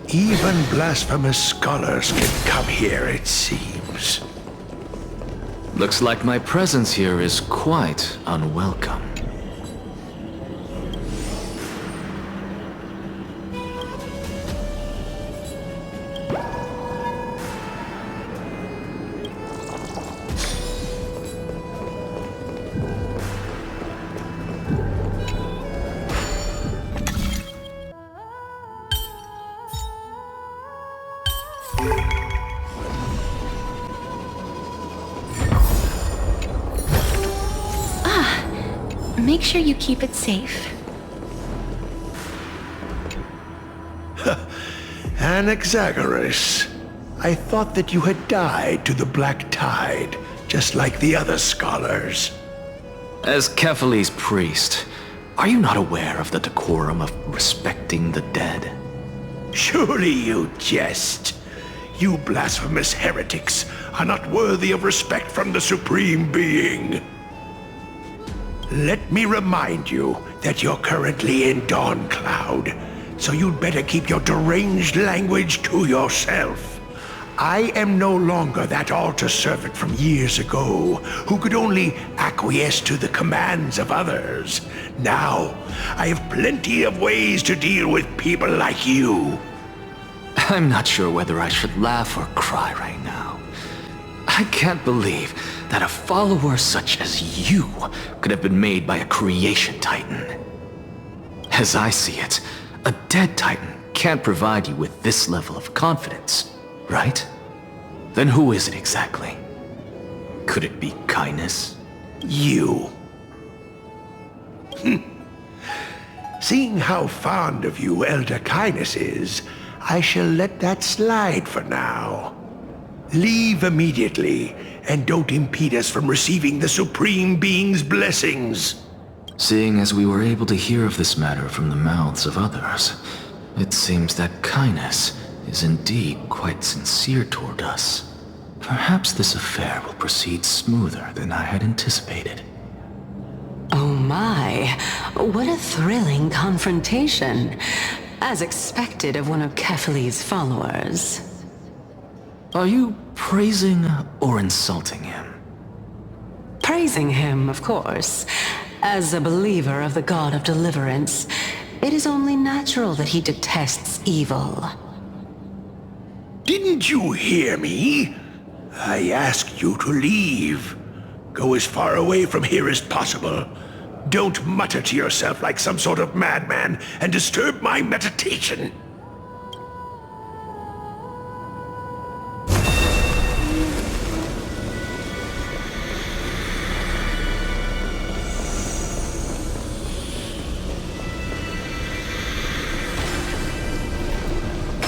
Even blasphemous scholars can come here, it seems. Looks like my presence here is quite unwelcome. Make sure you keep it safe. Anaxagoras. I thought that you had died to the Black Tide, just like the other scholars. As Kephales's priest, are you not aware of the decorum of respecting the dead? Surely you jest. You blasphemous heretics are not worthy of respect from the Supreme Being. Let me remind you that you're currently in Dawn Cloud, so you'd better keep your deranged language to yourself. I am no longer that altar servant from years ago, who could only acquiesce to the commands of others. Now, I have plenty of ways to deal with people like you. I'm not sure whether I should laugh or cry right now. I can't believe that a follower such as you could have been made by a creation titan. As I see it, a dead titan can't provide you with this level of confidence, right? Then who is it exactly? Could it be kindness? You. Seeing how fond of you Elder Caenis is, I shall let that slide for now. Leave immediately, and don't impede us from receiving the Supreme Being's blessings. Seeing as we were able to hear of this matter from the mouths of others, it seems that Caenis is indeed quite sincere toward us. Perhaps this affair will proceed smoother than I had anticipated. Oh my, what a thrilling confrontation. As expected of one of Kephales's followers. Are you praising or insulting him? Praising him, of course. As a believer of the God of Deliverance, it is only natural that he detests evil. Didn't you hear me? I asked you to leave. Go as far away from here as possible. Don't mutter to yourself like some sort of madman and disturb my meditation.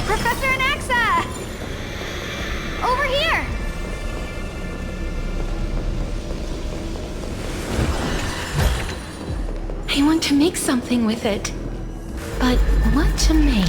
Professor Anaxa! Over here! I want to make something with it. But what to make?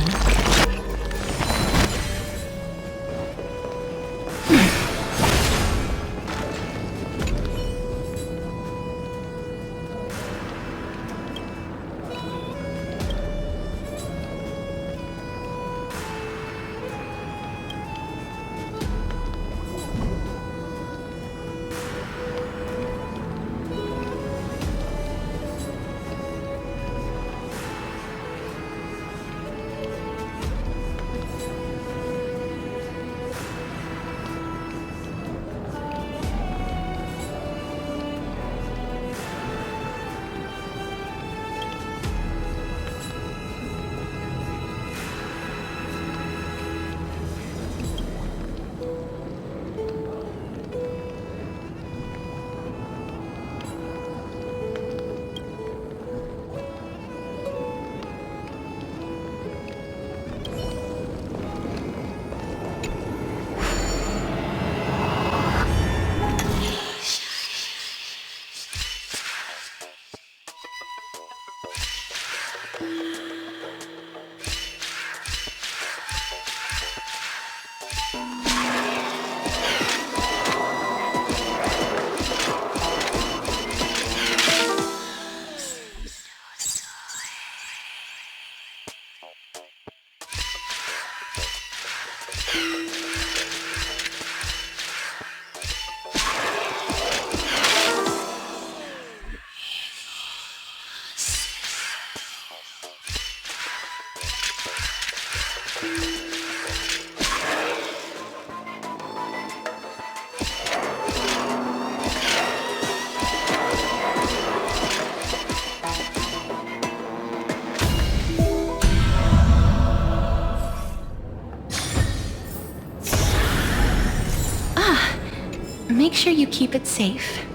Make sure you keep it safe.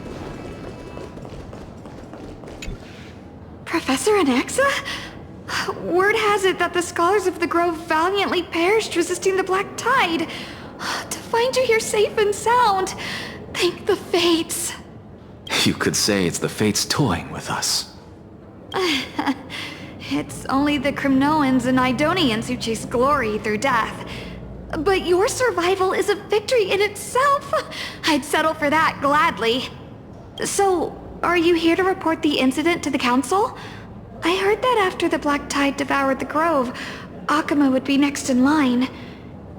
Professor Anaxa? Word has it that the scholars of the Grove valiantly perished resisting the Black Tide. To find you here safe and sound, thank the Fates. You could say it's the Fates toying with us. It's only the Cremnoans and Idonians who chase glory through death. But your survival is a victory in itself. I'd settle for that gladly. So, are you here to report the incident to the Council? I heard that after the Black Tide devoured the Grove, Akuma would be next in line,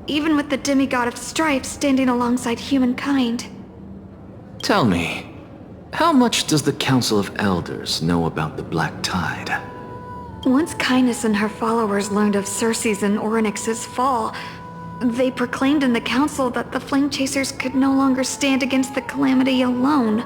even with the demigod of strife standing alongside humankind. Tell me, how much does the Council of Elders know about the Black Tide? Once Caenis and her followers learned of Circe's and Oronix's fall, they proclaimed in the Council that the Flame Chasers could no longer stand against the calamity alone.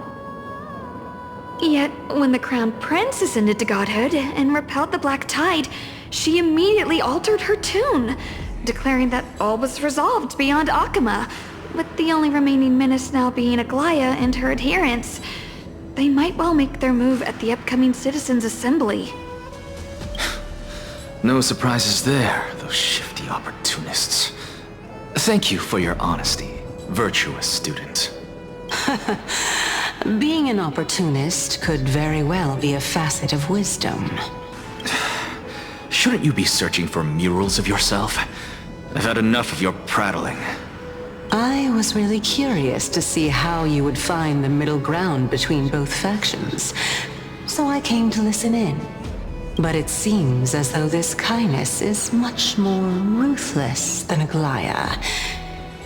Yet, when the Crown Prince ascended to godhood and repelled the Black Tide, she immediately altered her tune, declaring that all was resolved beyond Akuma, with the only remaining menace now being Aglaya and her adherents. They might well make their move at the upcoming Citizens' Assembly. No surprises there, those shifty opportunists. Thank you for your honesty, virtuous student. Being an opportunist could very well be a facet of wisdom. Shouldn't you be searching for murals of yourself? I've had enough of your prattling. I was really curious to see how you would find the middle ground between both factions, so I came to listen in. But it seems as though this Caenis is much more ruthless than Aglaya.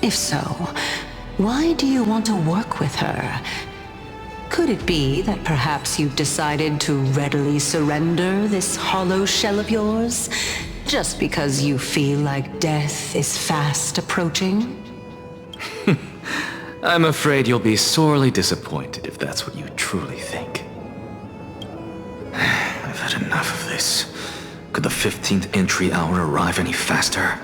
If so, why do you want to work with her? Could it be that perhaps you've decided to readily surrender this hollow shell of yours, just because you feel like death is fast approaching? I'm afraid you'll be sorely disappointed if that's what you truly think. I've had enough of this. Could the 15th entry hour arrive any faster?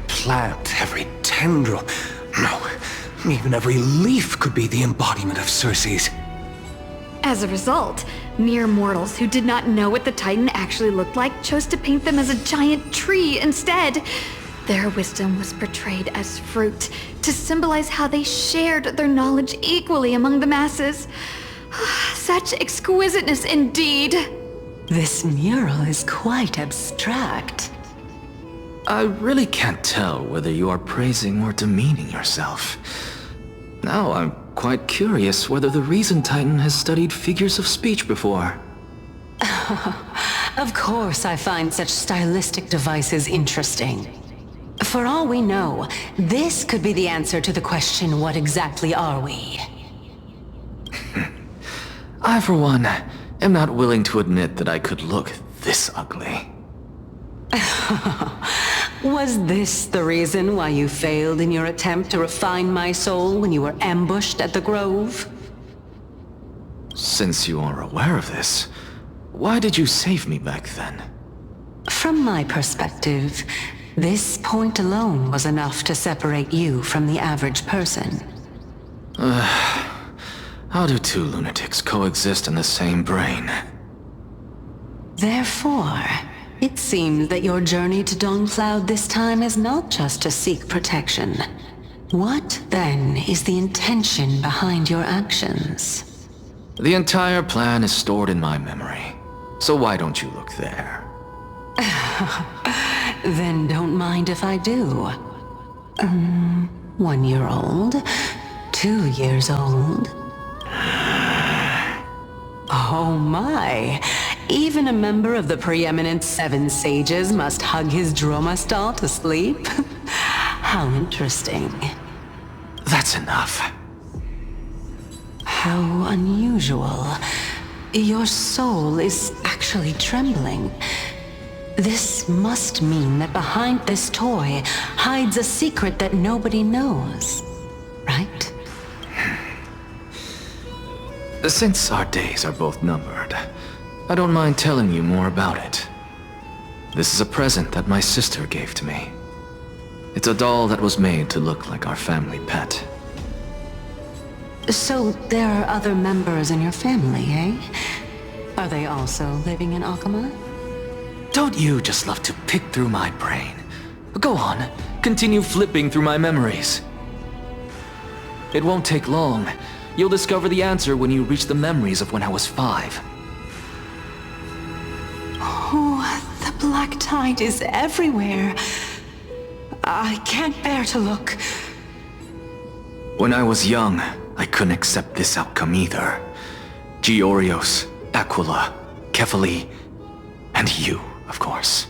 Plant, every tendril, no, even every leaf could be the embodiment of Circe's. As a result, mere mortals who did not know what the Titan actually looked like chose to paint them as a giant tree instead. Their wisdom was portrayed as fruit, to symbolize how they shared their knowledge equally among the masses. Such exquisiteness indeed. This mural is quite abstract. I really can't tell whether you are praising or demeaning yourself. Now I'm quite curious whether the Reason Titan has studied figures of speech before. Of course I find such stylistic devices interesting. For all we know, this could be the answer to the question, what exactly are we? I, for one, am not willing to admit that I could look this ugly. Was this the reason why you failed in your attempt to refine my soul when you were ambushed at the Grove? Since you are aware of this, why did you save me back then? From my perspective, this point alone was enough to separate you from the average person. How do two lunatics coexist in the same brain? Therefore, it seems that your journey to Dawncloud this time is not just to seek protection. What, then, is the intention behind your actions? The entire plan is stored in my memory, so why don't you look there? Then don't mind if I do. 1 year old? 2 years old? Oh my! Even a member of the preeminent Seven Sages must hug his droma stall to sleep? How interesting. That's enough. How unusual. Your soul is actually trembling. This must mean that behind this toy hides a secret that nobody knows, right? Since our days are both numbered, I don't mind telling you more about it. This is a present that my sister gave to me. It's a doll that was made to look like our family pet. So there are other members in your family, eh? Are they also living in Alchema? Don't you just love to pick through my brain? Go on, continue flipping through my memories. It won't take long. You'll discover the answer when you reach the memories of when I was 5. Oh, the black tide is everywhere. I can't bear to look. When I was young, I couldn't accept this outcome either. Georios, Aquila, Kefali, and you, of course.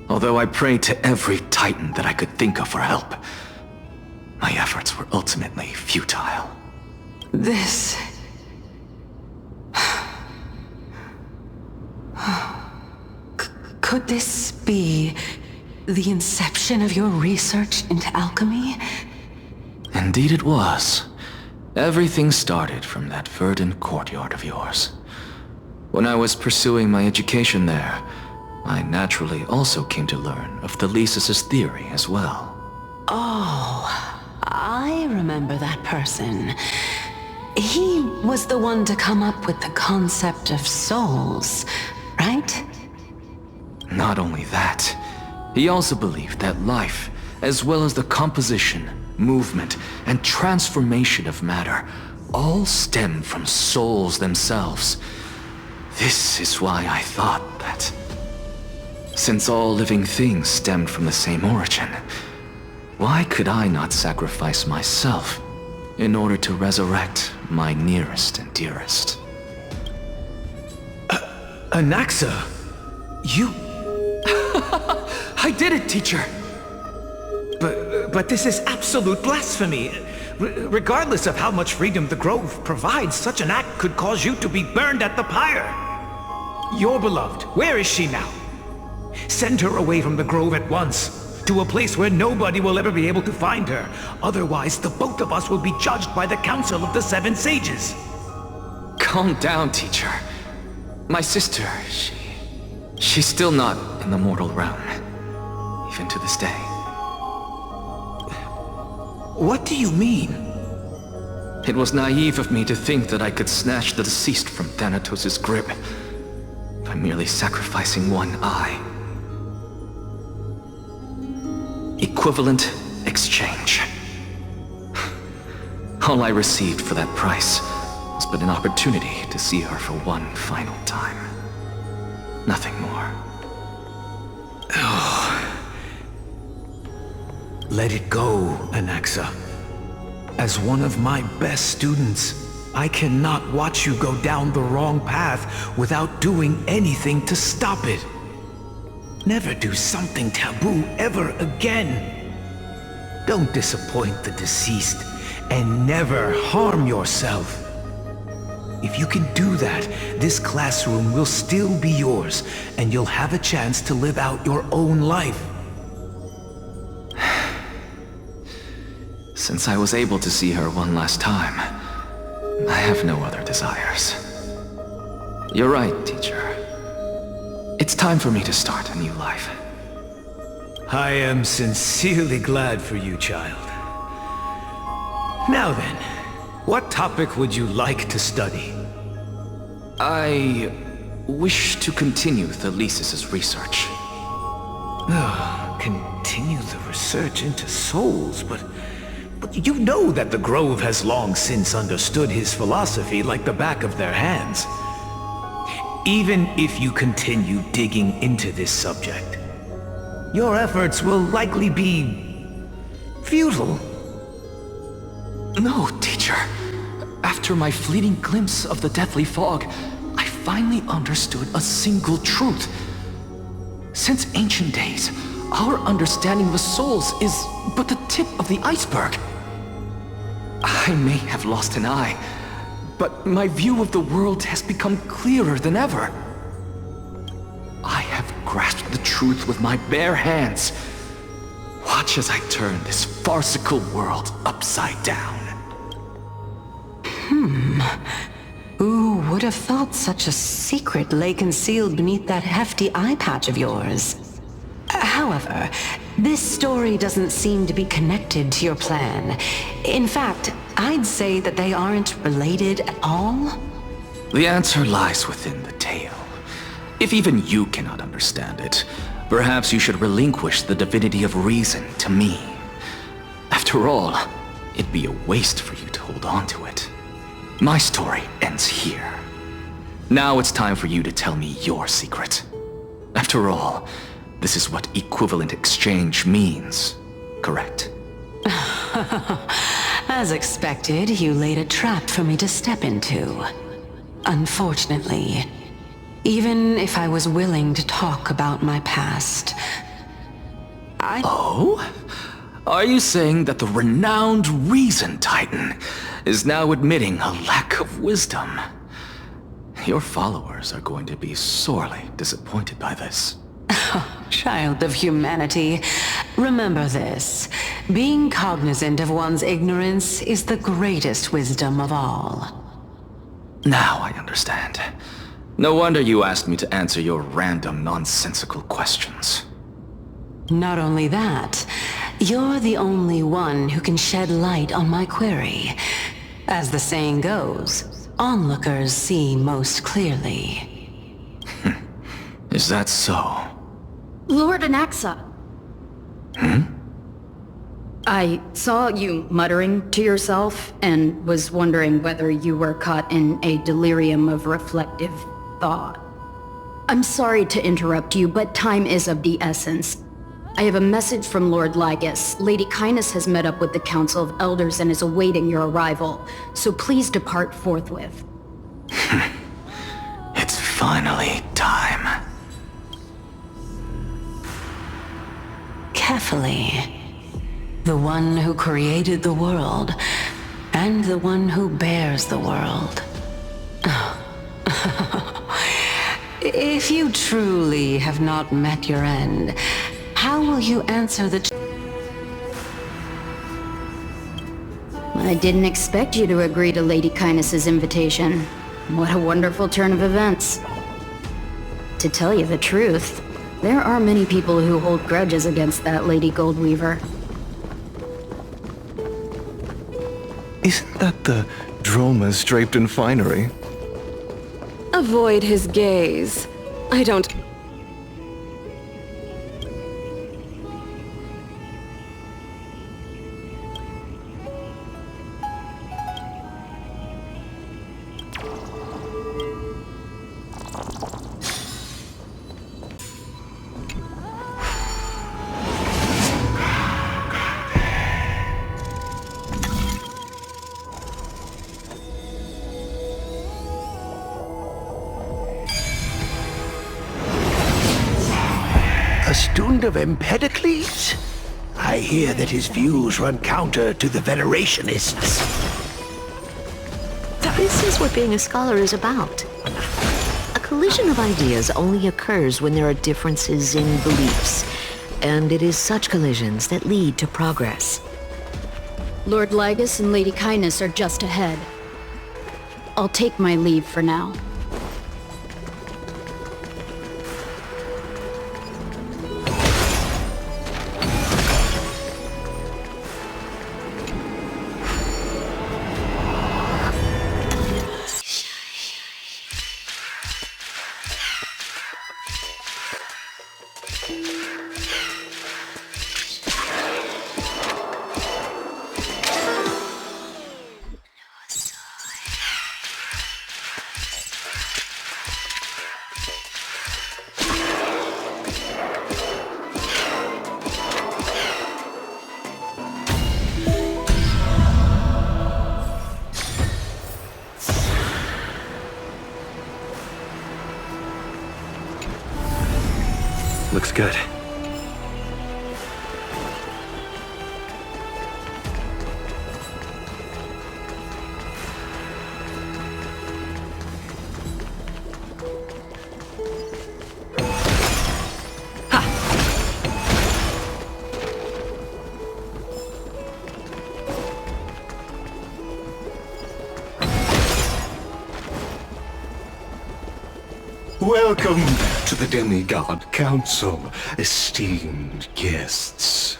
Although I prayed to every titan that I could think of for help, my efforts were ultimately futile. This... Could this be the inception of your research into alchemy? Indeed it was. Everything started from that verdant courtyard of yours. When I was pursuing my education there, I naturally also came to learn of Thelesis' theory as well. Oh, I remember that person. He was the one to come up with the concept of souls, right? Not only that, he also believed that life, as well as the composition, movement, and transformation of matter, all stem from souls themselves. This is why I thought that, since all living things stemmed from the same origin, why could I not sacrifice myself in order to resurrect my nearest and dearest? Anaxa, you... I did it, teacher! But this is absolute blasphemy. Regardless of how much freedom the Grove provides, such an act could cause you to be burned at the pyre. Your beloved, where is she now? Send her away from the Grove at once, to a place where nobody will ever be able to find her. Otherwise, the both of us will be judged by the Council of the Seven Sages. Calm down, teacher. My sister, she's still not in the mortal realm, even to this day. What do you mean? It was naive of me to think that I could snatch the deceased from Thanatos' grip by merely sacrificing one eye. Equivalent exchange. All I received for that price was but an opportunity to see her for one final time. Nothing more. Let it go, Anaxa. As one of my best students, I cannot watch you go down the wrong path without doing anything to stop it. Never do something taboo ever again. Don't disappoint the deceased, and never harm yourself. If you can do that, this classroom will still be yours, and you'll have a chance to live out your own life. Since I was able to see her one last time, I have no other desires. You're right, teacher. It's time for me to start a new life. I am sincerely glad for you, child. Now then, what topic would you like to study? I wish to continue Thalesis' research. Continue the research into souls, but you know that the Grove has long since understood his philosophy like the back of their hands. Even if you continue digging into this subject, your efforts will likely be futile. No, teacher. After my fleeting glimpse of the deathly fog, I finally understood a single truth. Since ancient days, our understanding of souls is but the tip of the iceberg. I may have lost an eye, but my view of the world has become clearer than ever. I have grasped the truth with my bare hands. Watch as I turn this farcical world upside down. Who would have thought such a secret lay concealed beneath that hefty eye patch of yours? However, this story doesn't seem to be connected to your plan. In fact, I'd say that they aren't related at all. The answer lies within the tale. If even you cannot understand it, perhaps you should relinquish the divinity of reason to me. After all, it'd be a waste for you to hold on to it. My story ends here. Now it's time for you to tell me your secret. After all, this is what equivalent exchange means, correct? As expected, you laid a trap for me to step into. Unfortunately, even if I was willing to talk about my past, Oh? Are you saying that the renowned Reason Titan is now admitting a lack of wisdom? Your followers are going to be sorely disappointed by this. Child of humanity, remember this. Being cognizant of one's ignorance is the greatest wisdom of all. Now I understand. No wonder you asked me to answer your random, nonsensical questions. Not only that, you're the only one who can shed light on my query. As the saying goes, onlookers see most clearly. Is that so? Lord Anaxa. I saw you muttering to yourself and was wondering whether you were caught in a delirium of reflective thought. I'm sorry to interrupt you, but time is of the essence. I have a message from Lord Ligus. Lady Caenis has met up with the Council of Elders and is awaiting your arrival, so please depart forthwith. It's finally time. Carefully. The one who created the world, and the one who bears the world. If you truly have not met your end, how will you answer the... I didn't expect you to agree to Lady Caenis' invitation. What a wonderful turn of events. To tell you the truth, there are many people who hold grudges against that Lady Goldweaver. Isn't that the dromas draped in finery? Avoid his gaze. I don't... A student of Empedocles? I hear that his views run counter to the Venerationists. This is what being a scholar is about. A collision of ideas only occurs when there are differences in beliefs, and it is such collisions that lead to progress. Lord Ligus and Lady Caenis are just ahead. I'll take my leave for now. Looks good. Welcome to the Demigod Council, esteemed guests.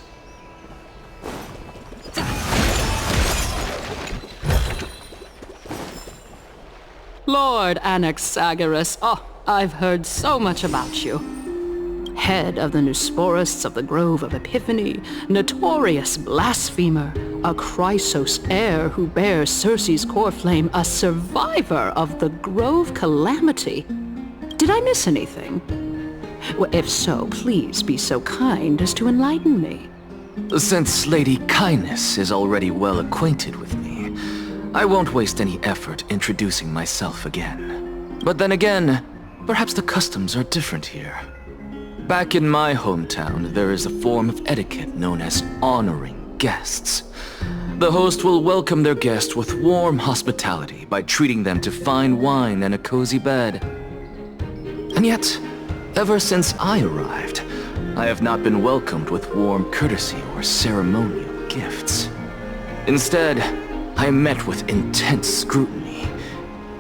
Lord Anaxagoras, I've heard so much about you. Head of the Nusporists of the Grove of Epiphany, notorious blasphemer, a Chrysos heir who bears Circe's core flame, a survivor of the Grove calamity. Did I miss anything? Well, if so, please be so kind as to enlighten me. Since Lady Caenis is already well acquainted with me, I won't waste any effort introducing myself again. But then again, perhaps the customs are different here. Back in my hometown, there is a form of etiquette known as honoring guests. The host will welcome their guest with warm hospitality by treating them to fine wine and a cozy bed. And yet, ever since I arrived, I have not been welcomed with warm courtesy or ceremonial gifts. Instead, I am met with intense scrutiny.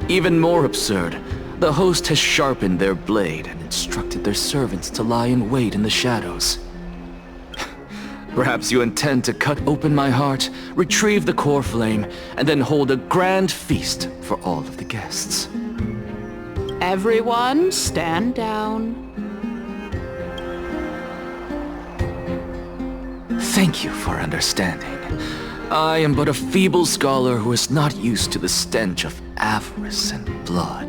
Even more absurd, the host has sharpened their blade and instructed their servants to lie in wait in the shadows. Perhaps you intend to cut open my heart, retrieve the core flame, and then hold a grand feast for all of the guests. Everyone, stand down. Thank you for understanding. I am but a feeble scholar who is not used to the stench of avarice and blood.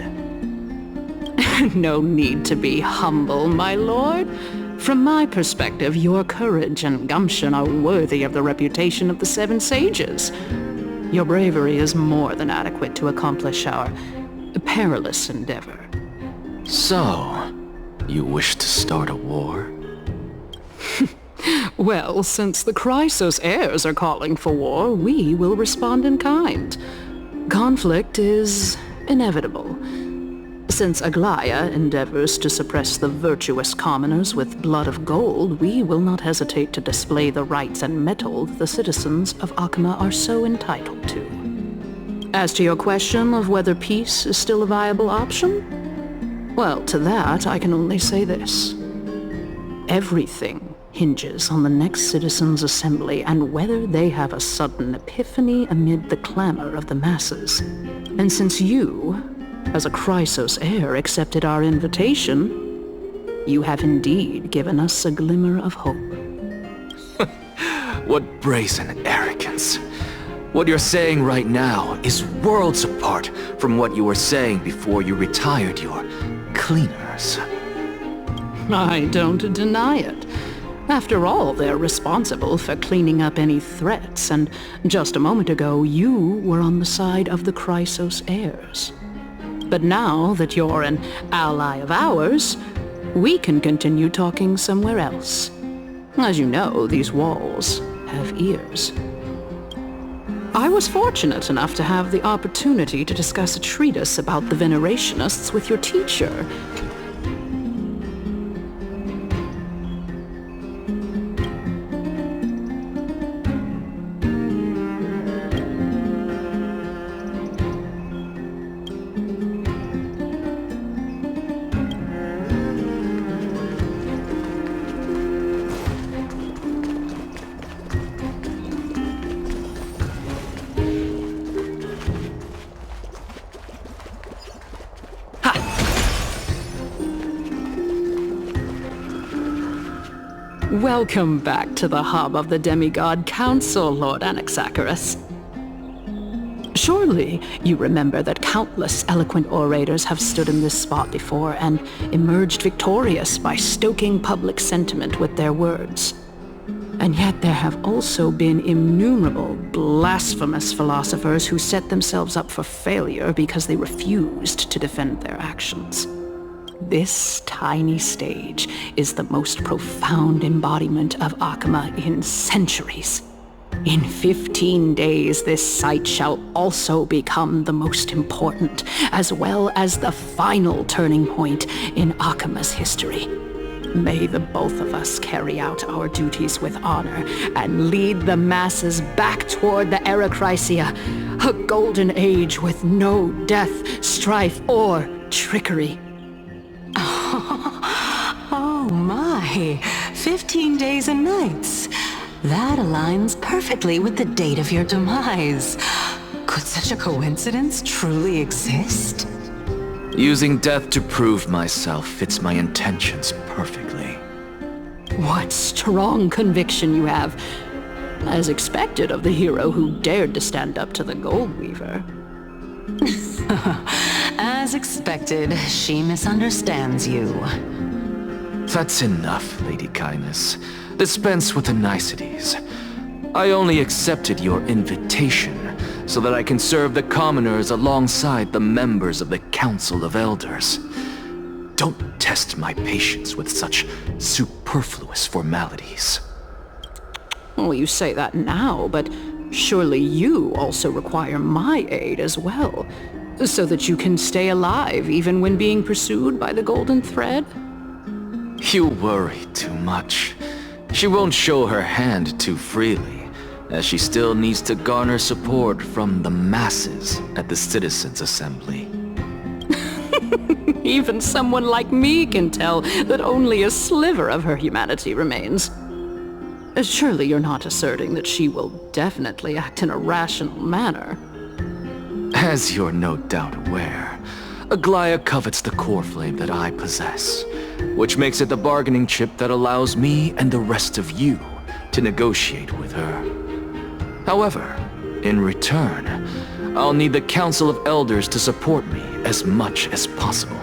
No need to be humble, my lord. From my perspective, your courage and gumption are worthy of the reputation of the Seven Sages. Your bravery is more than adequate to accomplish our perilous endeavor. So, you wish to start a war? Well, since the Chrysos heirs are calling for war, we will respond in kind. Conflict is inevitable. Since Aglaia endeavors to suppress the virtuous commoners with blood of gold, we will not hesitate to display the rights and metal the citizens of Akama are so entitled to. As to your question of whether peace is still a viable option, well, to that I can only say this. Everything hinges on the next citizens' assembly and whether they have a sudden epiphany amid the clamor of the masses. And since you, as a Chrysos heir, accepted our invitation, you have indeed given us a glimmer of hope. What brazen arrogance. What you're saying right now is worlds apart from what you were saying before you retired your cleaners. I don't deny it. After all, they're responsible for cleaning up any threats, and just a moment ago, you were on the side of the Chrysos heirs. But now that you're an ally of ours, we can continue talking somewhere else. As you know, these walls have ears. I was fortunate enough to have the opportunity to discuss a treatise about the Venerationists with your teacher. Welcome back to the hub of the Demigod Council, Lord Anaxagoras. Surely you remember that countless eloquent orators have stood in this spot before and emerged victorious by stoking public sentiment with their words. And yet there have also been innumerable blasphemous philosophers who set themselves up for failure because they refused to defend their actions. This tiny stage is the most profound embodiment of Akama in centuries. In 15 days, this site shall also become the most important, as well as the final turning point in Akama's history. May the both of us carry out our duties with honor and lead the masses back toward the Era Chrysia, a golden age with no death, strife, or trickery. Oh my, 15 days and nights. That aligns perfectly with the date of your demise. Could such a coincidence truly exist? Using death to prove myself fits my intentions perfectly. What strong conviction you have, as expected of the hero who dared to stand up to the Gold Weaver. As expected, she misunderstands you. That's enough, Lady Caenis. Dispense with the niceties. I only accepted your invitation so that I can serve the commoners alongside the members of the Council of Elders. Don't test my patience with such superfluous formalities. Well, you say that now, but surely you also require my aid as well, so that you can stay alive even when being pursued by the Golden Thread? You worry too much. She won't show her hand too freely, as she still needs to garner support from the masses at the Citizens' Assembly. Even someone like me can tell that only a sliver of her humanity remains. Surely you're not asserting that she will definitely act in a rational manner. As you're no doubt aware, Aglaya covets the core flame that I possess, which makes it the bargaining chip that allows me and the rest of you to negotiate with her. However, in return, I'll need the Council of Elders to support me as much as possible.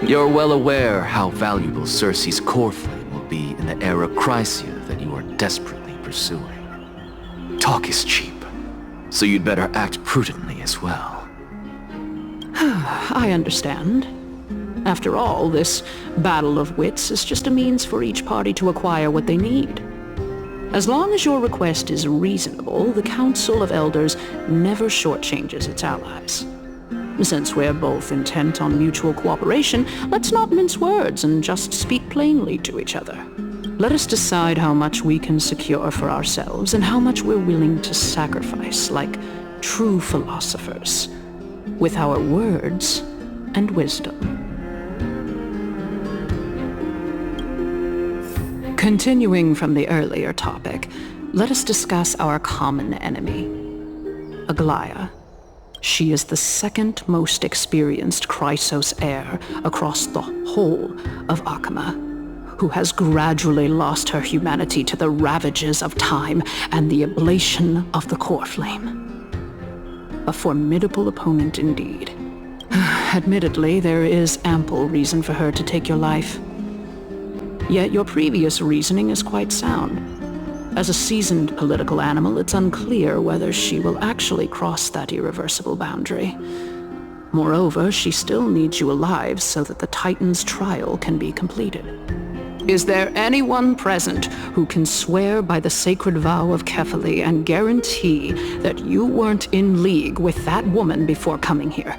You're well aware how valuable Circe's core flame will be in the Era Chrysia that you are desperately pursuing. Talk is cheap, so you'd better act prudently as well. I understand. After all, this battle of wits is just a means for each party to acquire what they need. As long as your request is reasonable, the Council of Elders never shortchanges its allies. Since we're both intent on mutual cooperation, let's not mince words and just speak plainly to each other. Let us decide how much we can secure for ourselves and how much we're willing to sacrifice, like true philosophers, with our words and wisdom. Continuing from the earlier topic, let us discuss our common enemy, Aglaya. She is the second most experienced Chrysos heir across the whole of Akama, who has gradually lost her humanity to the ravages of time and the ablation of the core flame. A formidable opponent indeed. Admittedly, there is ample reason for her to take your life. Yet your previous reasoning is quite sound. As a seasoned political animal, it's unclear whether she will actually cross that irreversible boundary. Moreover, she still needs you alive so that the Titan's trial can be completed. Is there anyone present who can swear by the sacred vow of Kefali and guarantee that you weren't in league with that woman before coming here?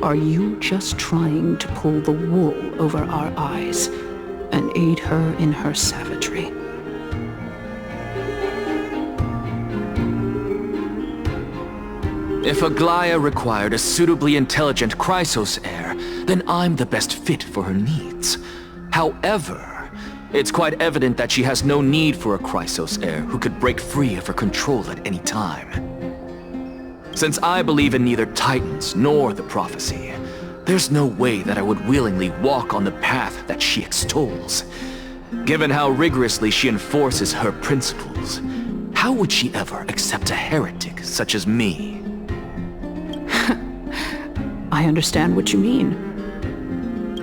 Are you just trying to pull the wool over our eyes and aid her in her savagery? If Aglaia required a suitably intelligent Chrysos heir, then I'm the best fit for her needs. However, it's quite evident that she has no need for a Chrysos heir who could break free of her control at any time. Since I believe in neither Titans nor the prophecy, there's no way that I would willingly walk on the path that she extols. Given how rigorously she enforces her principles, how would she ever accept a heretic such as me? I understand what you mean.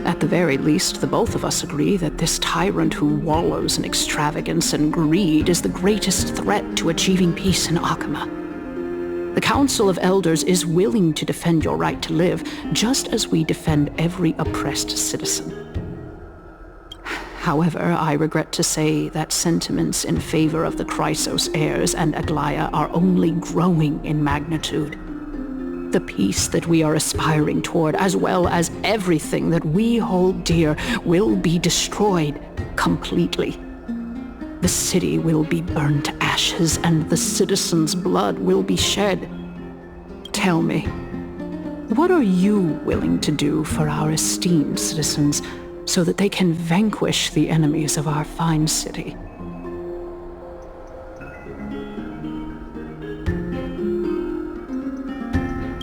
At the very least, the both of us agree that this tyrant who wallows in extravagance and greed is the greatest threat to achieving peace in Akama. The Council of Elders is willing to defend your right to live, just as we defend every oppressed citizen. However, I regret to say that sentiments in favor of the Chrysos heirs and Aglaia are only growing in magnitude. The peace that we are aspiring toward, as well as everything that we hold dear, will be destroyed completely. The city will be burned to ashes, and the citizens' blood will be shed. Tell me, what are you willing to do for our esteemed citizens so that they can vanquish the enemies of our fine city?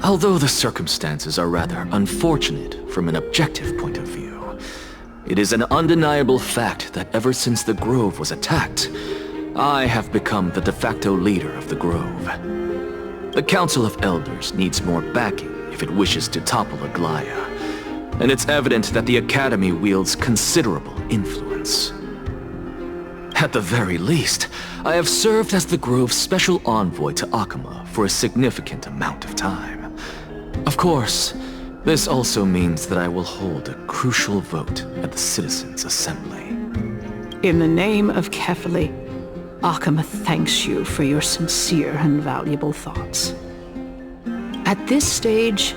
Although the circumstances are rather unfortunate from an objective point of view, it is an undeniable fact that ever since the Grove was attacked, I have become the de facto leader of the Grove. The Council of Elders needs more backing if it wishes to topple Aglaia, and it's evident that the Academy wields considerable influence. At the very least, I have served as the Grove's special envoy to Akama for a significant amount of time. Of course, this also means that I will hold a crucial vote at the Citizens' Assembly. In the name of Kefali, Akama thanks you for your sincere and valuable thoughts. At this stage,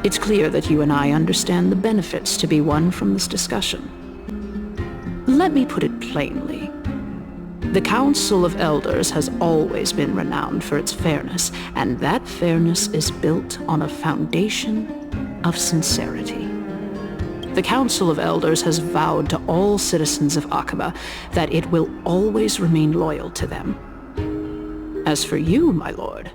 it's clear that you and I understand the benefits to be won from this discussion. Let me put it plainly. The Council of Elders has always been renowned for its fairness, and that fairness is built on a foundation of sincerity. The Council of Elders has vowed to all citizens of Akaba that it will always remain loyal to them. As for you, my lord,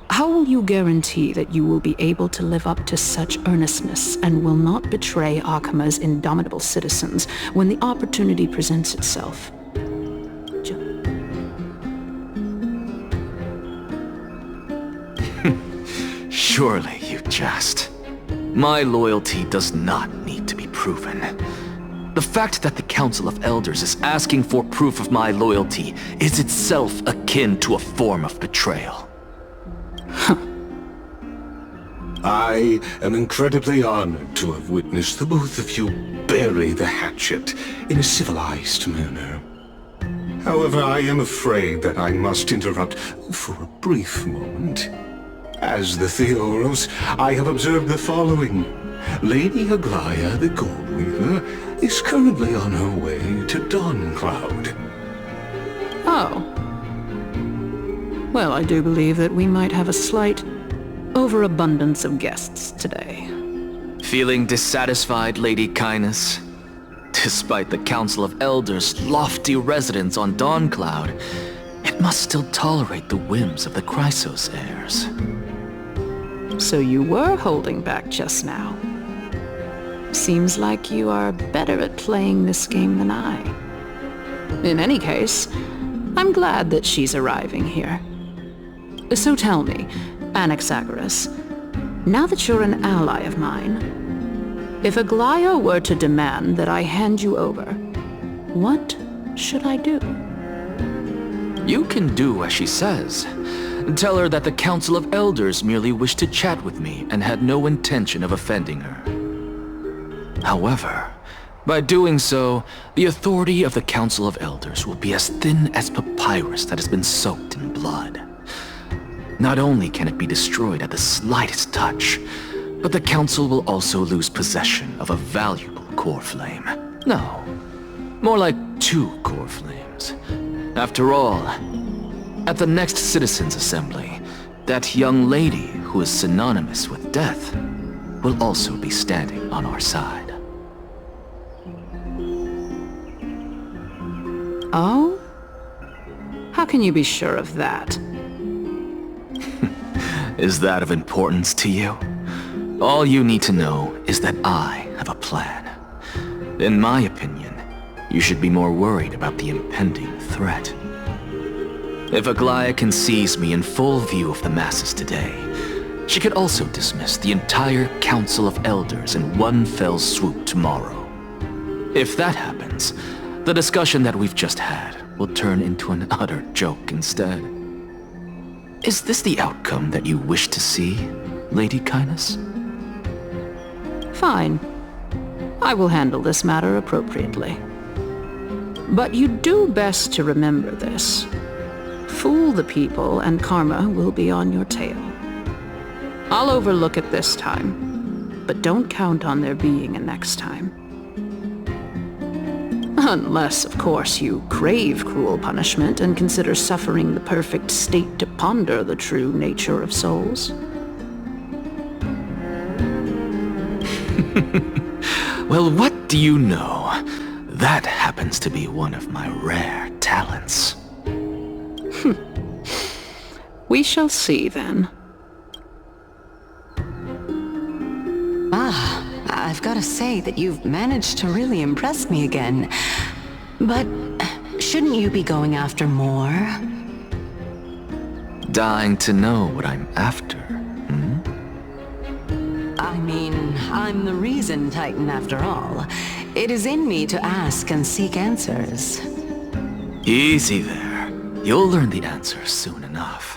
how will you guarantee that you will be able to live up to such earnestness and will not betray Akama's indomitable citizens when the opportunity presents itself? Surely you jest. My loyalty does not need to be proven. The fact that the Council of Elders is asking for proof of my loyalty is itself akin to a form of betrayal. I am incredibly honored to have witnessed the both of you bury the hatchet in a civilized manner. However, I am afraid that I must interrupt for a brief moment. As the Theoros, I have observed the following. Lady Aglaia, the Gold Weaver, is currently on her way to Dawncloud. Oh. Well, I do believe that we might have a slight overabundance of guests today. Feeling dissatisfied, Lady Caenis? Despite the Council of Elders' lofty residence on Dawncloud, it must still tolerate the whims of the Chrysos heirs. So you were holding back just now. Seems like you are better at playing this game than I. In any case, I'm glad that she's arriving here. So tell me, Anaxagoras, now that you're an ally of mine, if Aglaia were to demand that I hand you over, what should I do? You can do as she says. Tell her that the Council of Elders merely wished to chat with me and had no intention of offending her. However, By doing so, the authority of the Council of Elders will be as thin as papyrus that has been soaked in blood. Not only can it be destroyed at the slightest touch, but the Council will also lose possession of a valuable core flame. No, more like 2 core flames. After all, at the next Citizens' Assembly, that young lady who is synonymous with death will also be standing on our side. Oh? How can you be sure of that? Is that of importance to you? All you need to know is that I have a plan. In my opinion, you should be more worried about the impending threat. If Aglaia can seize me in full view of the masses today, she could also dismiss the entire Council of Elders in one fell swoop tomorrow. If that happens, the discussion that we've just had will turn into an utter joke instead. Is this the outcome that you wish to see, Lady Caenis? Fine. I will handle this matter appropriately. But you do best to remember this. Fool the people and karma will be on your tail. I'll overlook it this time, but don't count on there being a next time. Unless, of course, you crave cruel punishment and consider suffering the perfect state to ponder the true nature of souls. Well, what do you know? That happens to be one of my rare talents. We shall see, then. I've got to say that you've managed to really impress me again. But shouldn't you be going after more? Dying to know what I'm after, I mean, I'm the reason Titan after all. It is in me to ask and seek answers. Easy there. You'll learn the answers soon enough.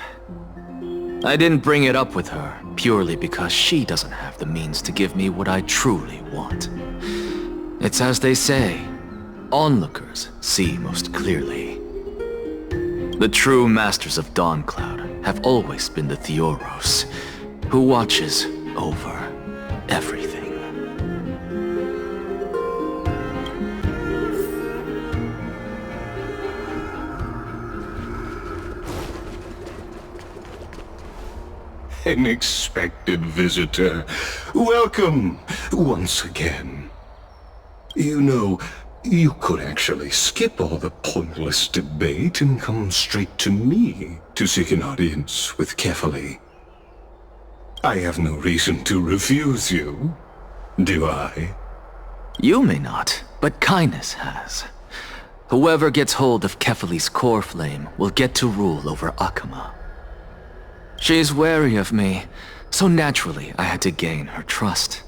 I didn't bring it up with her purely because she doesn't have the means to give me what I truly want. It's as they say, onlookers see most clearly. The true masters of Dawncloud have always been the Theoros, who watches over everything. An expected visitor. Welcome once again. You know, you could actually skip all the pointless debate and come straight to me to seek an audience with Kefali. I have no reason to refuse you, do I? You may not, but Caenis has. Whoever gets hold of Kefali's core flame will get to rule over Akama. She's wary of me, so naturally I had to gain her trust.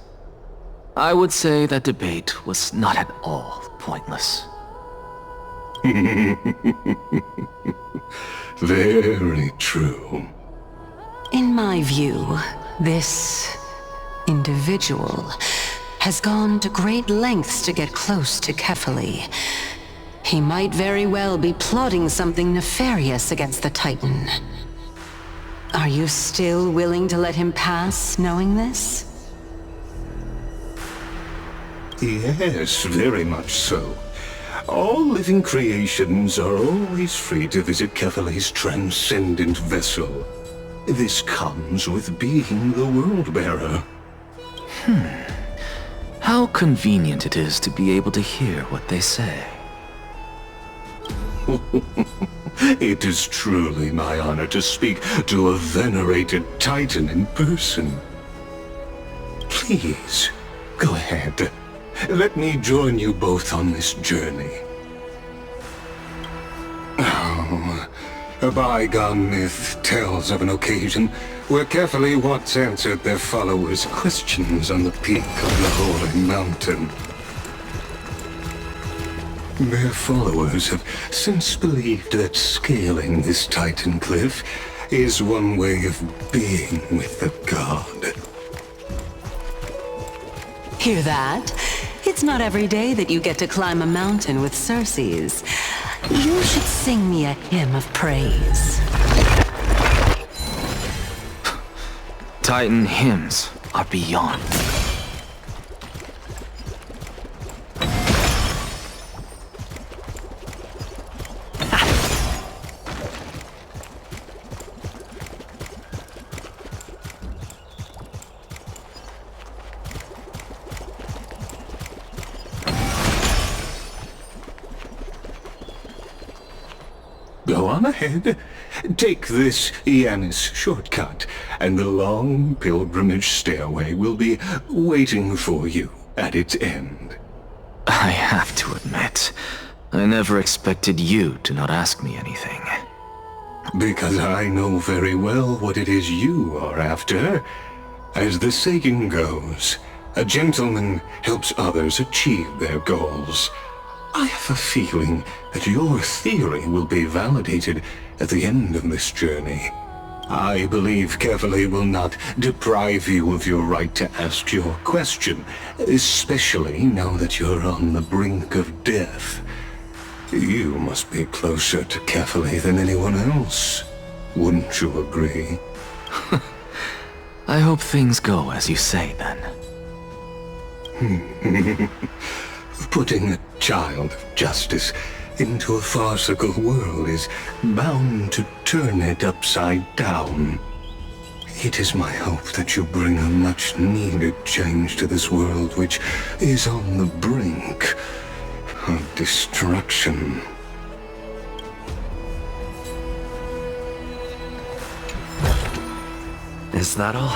I would say that debate was not at all pointless. Very true. In my view, this individual has gone to great lengths to get close to Kefali. He might very well be plotting something nefarious against the Titan. Are you still willing to let him pass, knowing this? Yes, very much so. All living creations are always free to visit Kefali's transcendent vessel. This comes with being the World-Bearer. How convenient it is to be able to hear what they say. It is truly my honor to speak to a venerated Titan in person. Please, go ahead. Let me join you both on this journey. Oh, a bygone myth tells of an occasion where Kefali once answered their followers' questions on the peak of the Holy Mountain. Their followers have since believed that scaling this Titan cliff is one way of being with the god. Hear that? It's It's not every day that you get to climb a mountain with Circes. You should sing me a hymn of praise. Titan hymns are beyond. Go on ahead. Take this Yanis shortcut, and the long pilgrimage stairway will be waiting for you at its end. I have to admit, I never expected you to not ask me anything. Because I know very well what it is you are after. As the saying goes, a gentleman helps others achieve their goals. I have a feeling that your theory will be validated at the end of this journey. I believe Kefali will not deprive you of your right to ask your question, especially now that you're on the brink of death. You must be closer to Kefali than anyone else. Wouldn't you agree? I hope things go as you say, then. Putting a child of justice into a farcical world is bound to turn it upside down. It is my hope that you bring a much-needed change to this world which is on the brink of destruction. Is that all?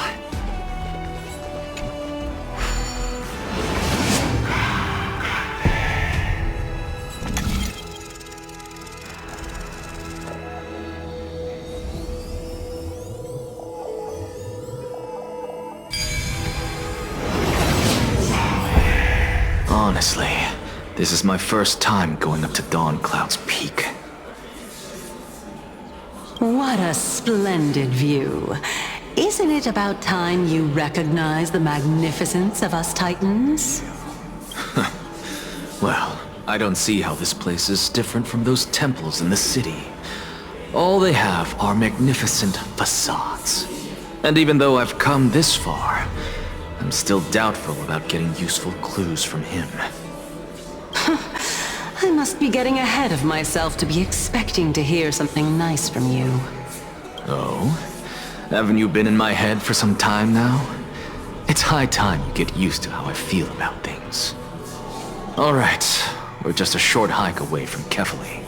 Honestly, this is my first time going up to Dawn Cloud's peak. What a splendid view. Isn't it about time you recognize the magnificence of us Titans? Well, I don't see how this place is different from those temples in the city. All they have are magnificent facades. And even though I've come this far, I'm still doubtful about getting useful clues from him. I must be getting ahead of myself to be expecting to hear something nice from you. Oh? Haven't you been in my head for some time now? It's high time you get used to how I feel about things. Alright, we're just a short hike away from Kefali.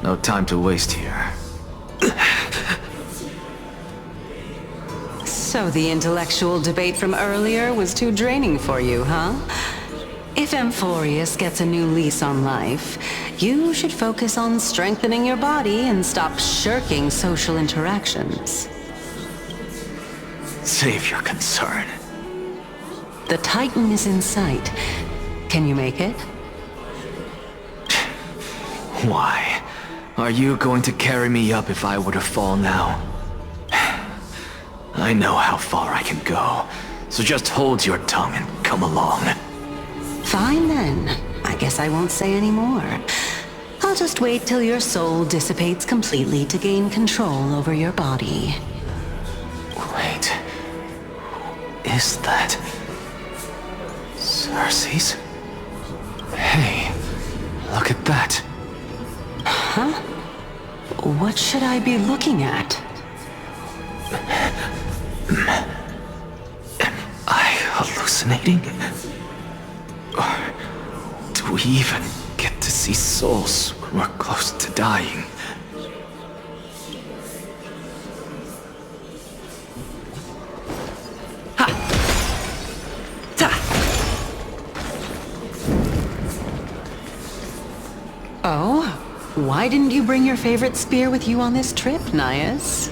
No time to waste here. So the intellectual debate from earlier was too draining for you, huh? If Amphorius gets a new lease on life, you should focus on strengthening your body and stop shirking social interactions. Save your concern. The Titan is in sight. Can you make it? Why? Are you going to carry me up if I were to fall now? I know how far I can go, so just hold your tongue and come along. Fine then. I guess I won't say any more. I'll just wait till your soul dissipates completely to gain control over your body. Wait. Who is that? Circes? Hey, look at that. Huh? What should I be looking at? Am I hallucinating? Or do we even get to see souls when we're close to dying? Ha! Ta! Oh? Why didn't you bring your favorite spear with you on this trip, Nias?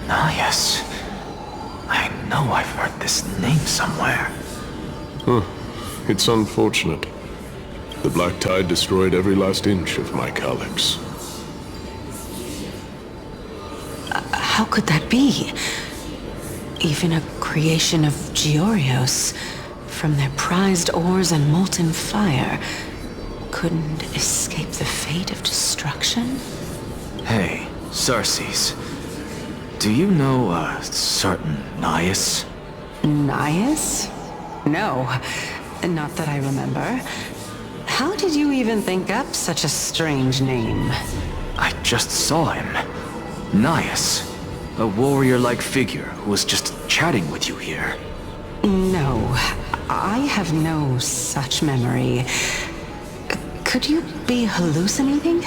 Nias? I know I've heard this name somewhere. It's unfortunate. The Black Tide destroyed every last inch of my calyx. How could that be? Even a creation of Georios. from their prized ores and molten fire, couldn't escape the fate of destruction? Hey, Xerxes. Do you know a certain Nias? Nias? No, not that I remember. How did you even think up such a strange name? I just saw him. Nias. A warrior-like figure who was just chatting with you here. No, I have no such memory. Could you be hallucinating?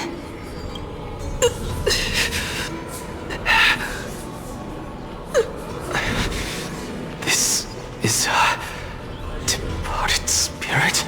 This is a departed spirit?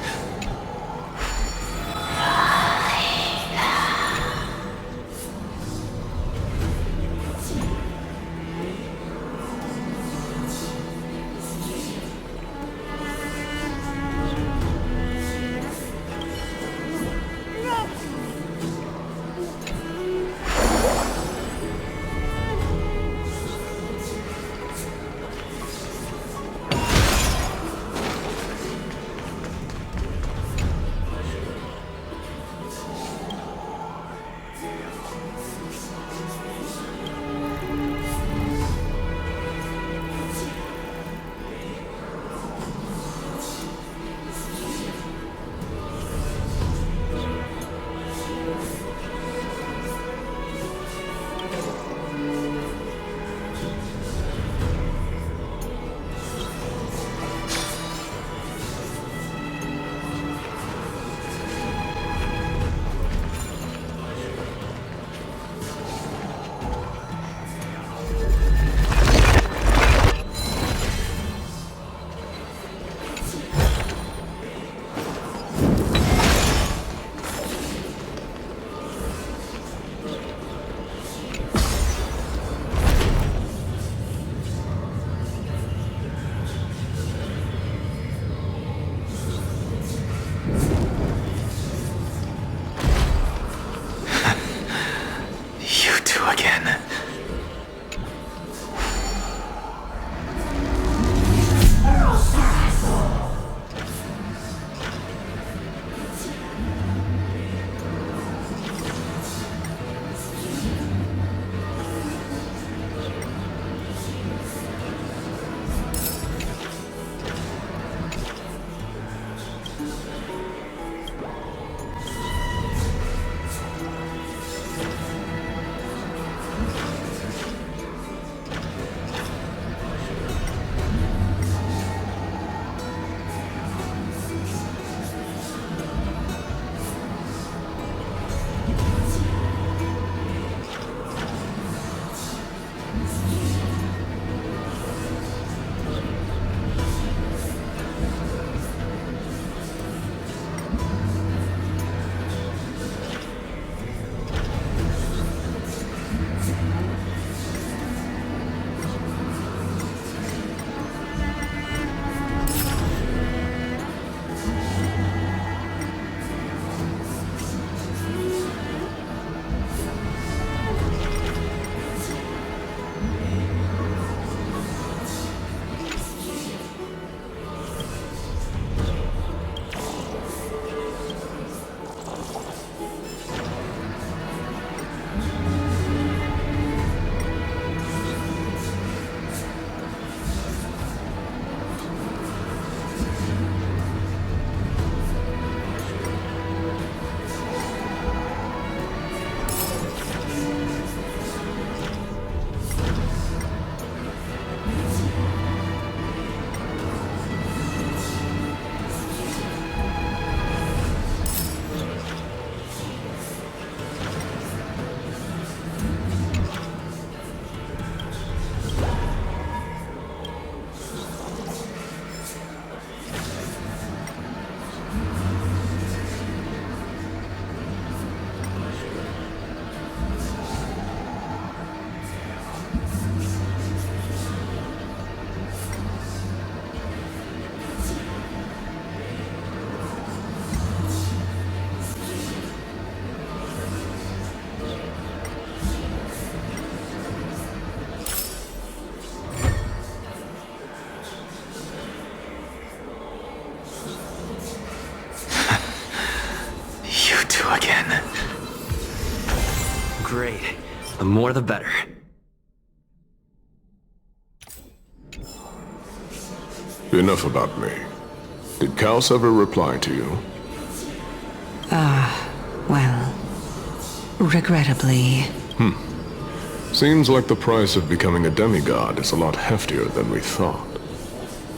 The more the better. Enough about me. Did Kaos ever reply to you? Well, regrettably. Seems like the price of becoming a demigod is a lot heftier than we thought.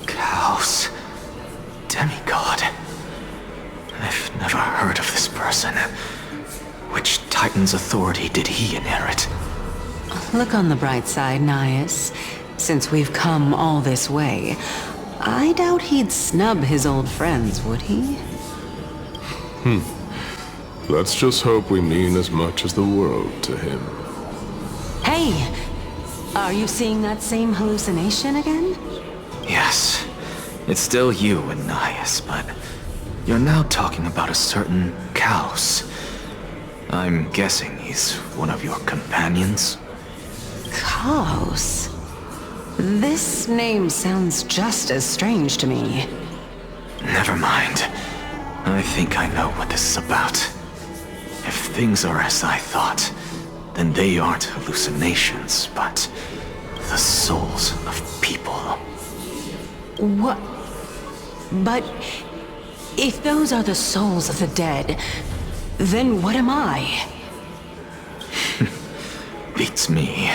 Kaos. Demigod. I've never heard of this person. Which Titan's authority did he inherit? Look on the bright side, Nias. Since we've come all this way, I doubt he'd snub his old friends, would he? Let's just hope we mean as much as the world to him. Hey! Are you seeing that same hallucination again? Yes. It's still you and Nias, but you're now talking about a certain Kaos. I'm guessing he's one of your companions? Kaos? This name sounds just as strange to me. Never mind. I think I know what this is about. If things are as I thought, then they aren't hallucinations, but the souls of people. What? But if those are the souls of the dead, then what am I? Beats me.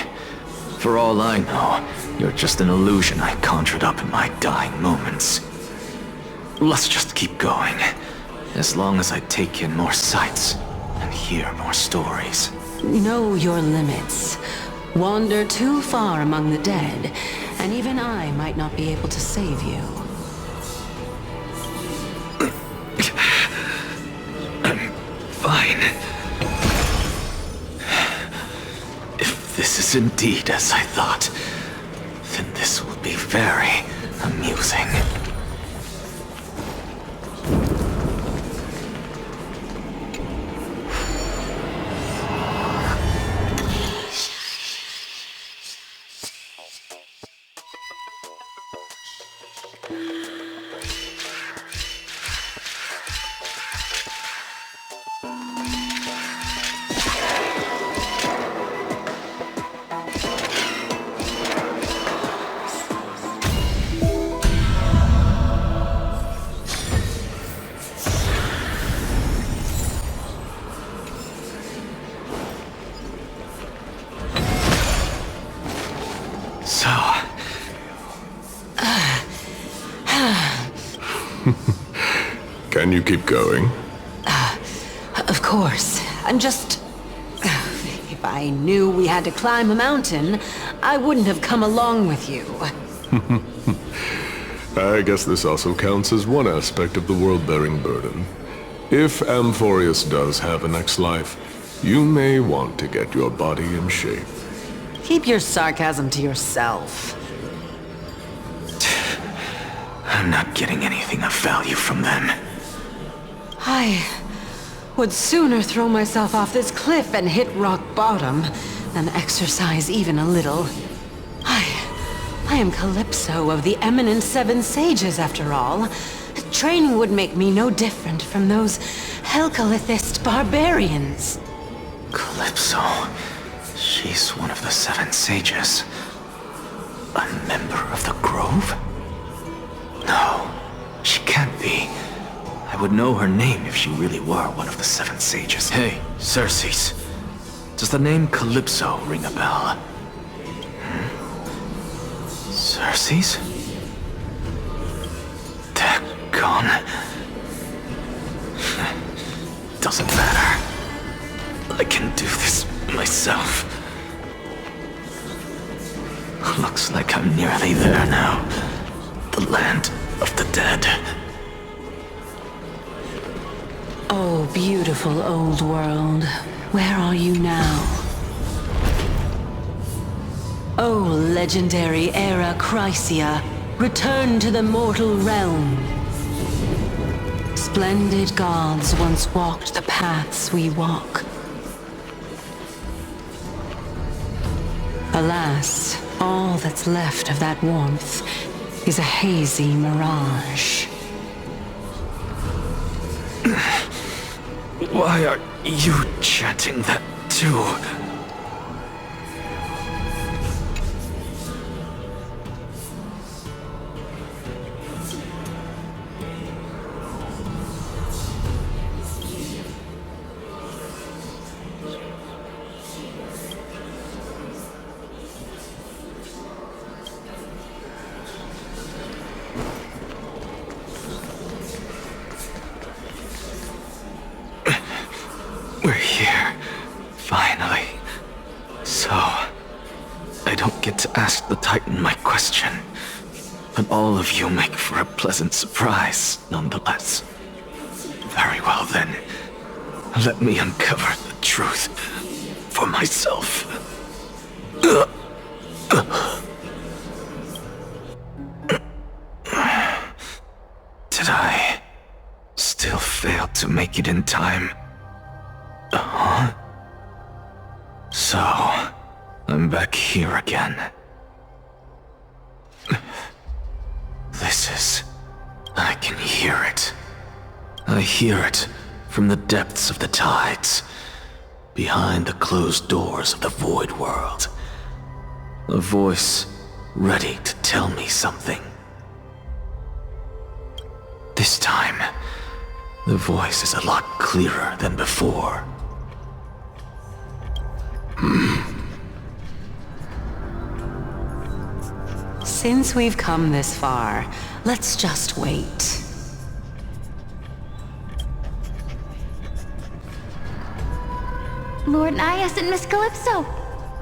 For all I know, you're just an illusion I conjured up in my dying moments. Let's just keep going. As long as I take in more sights and hear more stories. Know your limits. Wander too far among the dead, and even I might not be able to save you. I'm fine. If this is indeed as I thought, then this will be very amusing. Can you keep going? Of course. I'm just... If I knew we had to climb a mountain, I wouldn't have come along with you. I guess this also counts as one aspect of the world-bearing burden. If Amphorius does have a next life, you may want to get your body in shape. Keep your sarcasm to yourself. I'm not getting anything of value from them. I would sooner throw myself off this cliff and hit rock bottom than exercise even a little. I am Calypso of the eminent Seven Sages, after all. Training would make me no different from those Helcalithist barbarians. Calypso. She's one of the Seven Sages. A member of the Grove? No, she can't be. I would know her name if she really were one of the Seven Sages. Hey, Circes. Does the name Calypso ring a bell? Circes? Daggone. Doesn't matter. I can do this myself. Looks like I'm nearly there now. The land of the dead. Oh, beautiful old world. Where are you now? Oh, legendary era Chrysia, return to the mortal realm. Splendid gods once walked the paths we walk. Alas, all that's left of that warmth is a hazy mirage. Why are you chanting that too? We're here. Finally. So, I don't get to ask the Titan my question, but all of you make for a pleasant surprise, nonetheless. Very well then. Let me uncover the truth for myself. Did I still fail to make it in time? So, I'm back here again. I can hear it. I hear it from the depths of the tides, behind the closed doors of the void world. A voice ready to tell me something. This time, the voice is a lot clearer than before. Since we've come this far, let's just wait. Lord Nias and Miss Calypso,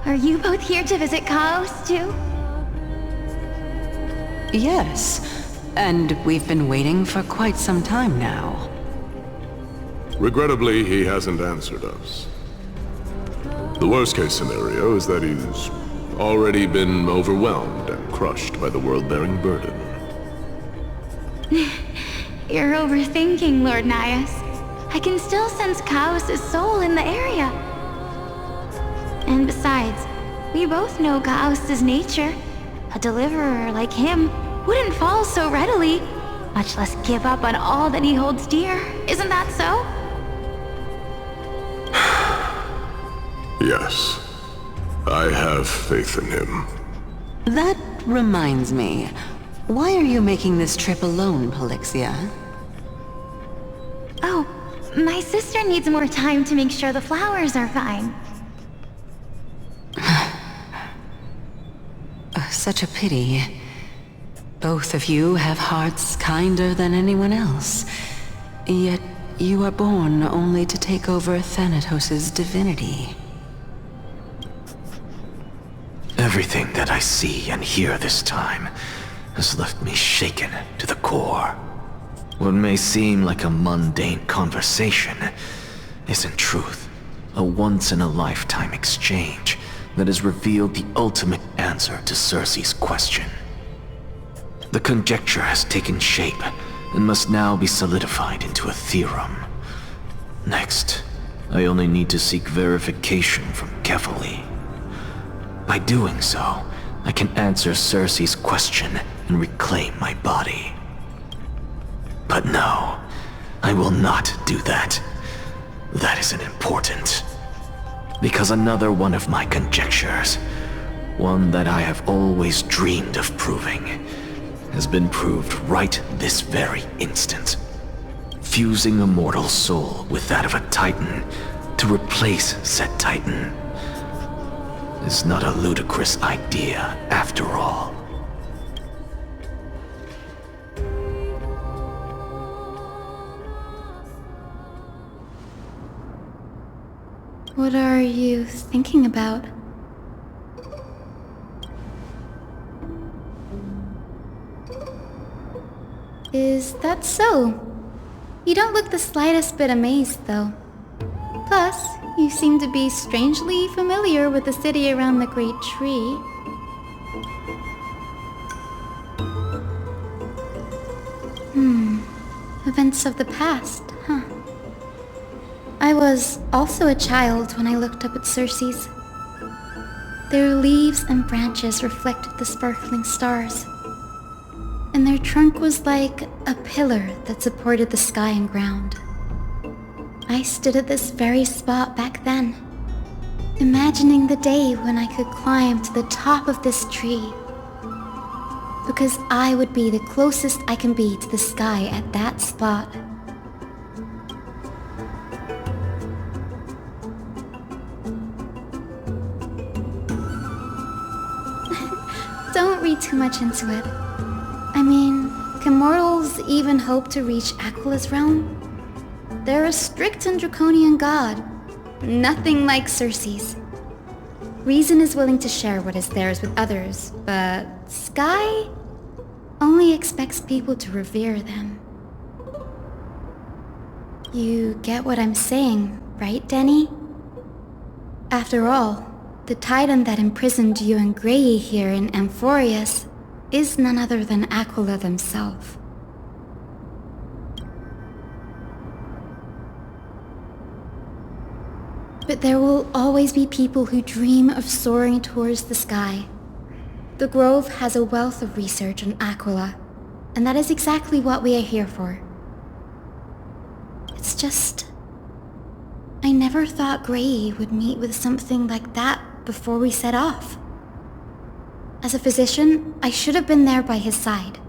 are you both here to visit Chaos too? Yes, and we've been waiting for quite some time now. Regrettably, he hasn't answered us. The worst-case scenario is that he's already been overwhelmed and crushed by the world-bearing burden. You're overthinking, Lord Nias. I can still sense Chaos' soul in the area. And besides, we both know Chaos' nature. A deliverer like him wouldn't fall so readily, much less give up on all that he holds dear. Isn't that so? Yes. I have faith in him. That reminds me. Why are you making this trip alone, Polixia? Oh, my sister needs more time to make sure the flowers are fine. Such a pity. Both of you have hearts kinder than anyone else. Yet you are born only to take over Thanatos' divinity. Everything that I see and hear this time has left me shaken to the core. What may seem like a mundane conversation is in truth a once-in-a-lifetime exchange that has revealed the ultimate answer to Circe's question. The conjecture has taken shape and must now be solidified into a theorem. Next, I only need to seek verification from Kefali. By doing so, I can answer Circe's question and reclaim my body. But no, I will not do that. That isn't important. Because another one of my conjectures, one that I have always dreamed of proving, has been proved right this very instant. Fusing a mortal soul with that of a Titan to replace said Titan is not a ludicrous idea after all. What are you thinking about? Is that so? You don't look the slightest bit amazed, though. Plus, you seem to be strangely familiar with the city around the Great Tree. Events of the past, huh? I was also a child when I looked up at Circe's. Their leaves and branches reflected the sparkling stars, and their trunk was like a pillar that supported the sky and ground. I stood at this very spot back then, imagining the day when I could climb to the top of this tree, because I would be the closest I can be to the sky at that spot. Don't read too much into it. I mean, can mortals even hope to reach Aquila's realm? They're a strict and draconian god, Nothing like Circe's. Reason is willing to share what is theirs with others, but Sky only expects people to revere them. You get what I'm saying, right, Denny? After all, the titan that imprisoned you and Grey here in Amphorius is none other than Aquila themselves. But there will always be people who dream of soaring towards the sky. The Grove has a wealth of research on Aquila, and that is exactly what we are here for. It's just... I never thought Grey would meet with something like that before we set off. As a physician, I should have been there by his side.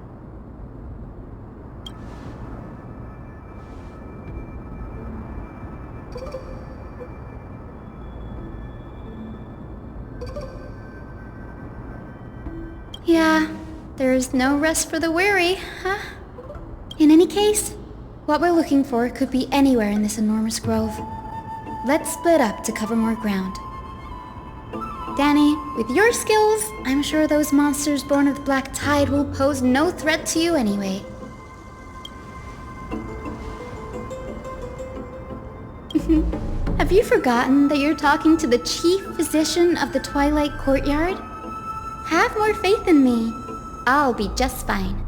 Yeah, there's no rest for the weary, huh? In any case, what we're looking for could be anywhere in this enormous grove. Let's split up to cover more ground. Danny, with your skills, I'm sure those monsters born of the Black Tide will pose no threat to you anyway. Have you forgotten that you're talking to the chief physician of the Twilight Courtyard? Have more faith in me. I'll be just fine.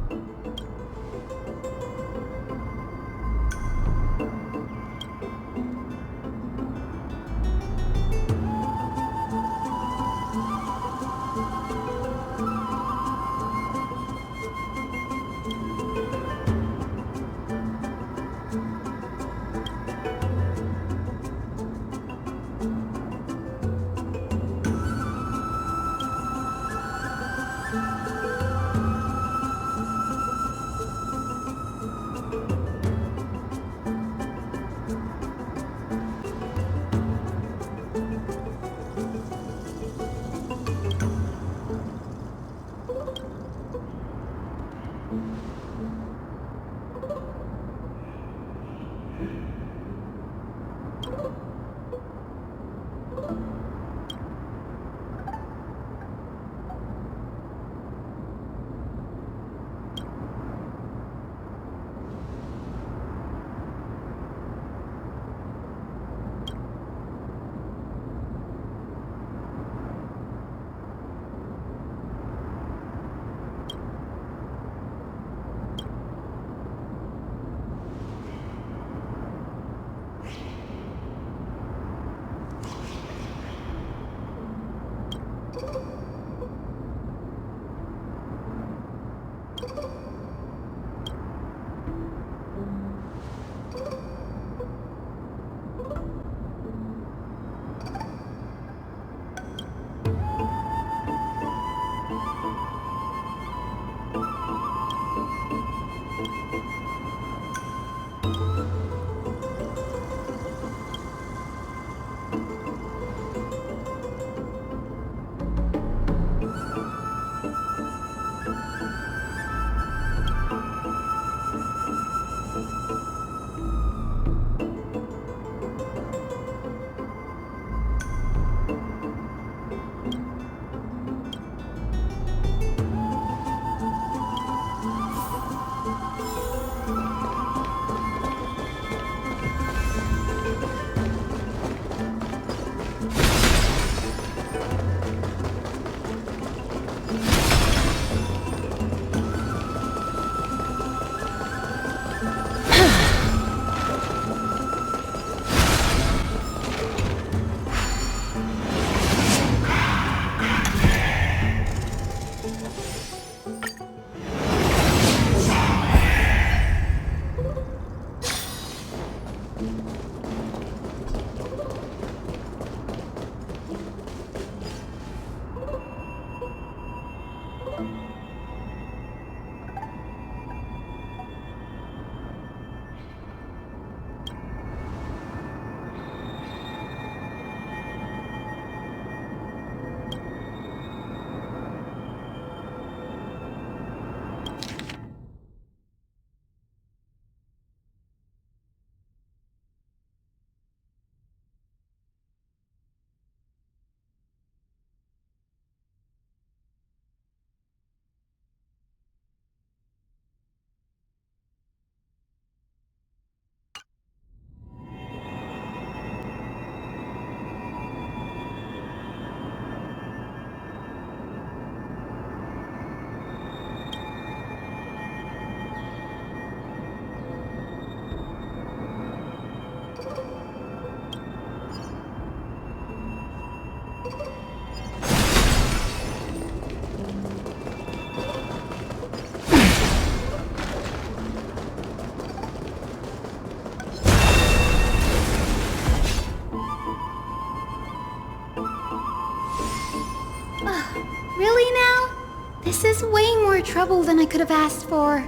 trouble than I could have asked for.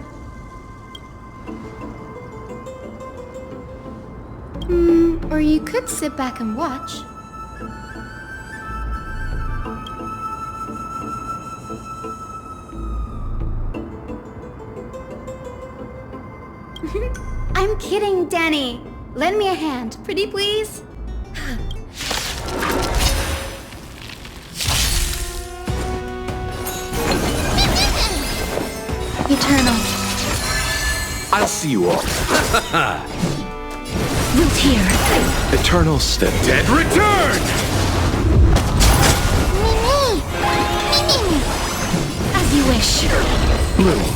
Or you could sit back and watch. I'm kidding, Danny. Lend me a hand, pretty please. Eternal. I'll see you all. Root here. Eternal step. Dead return! As you wish. Bloom.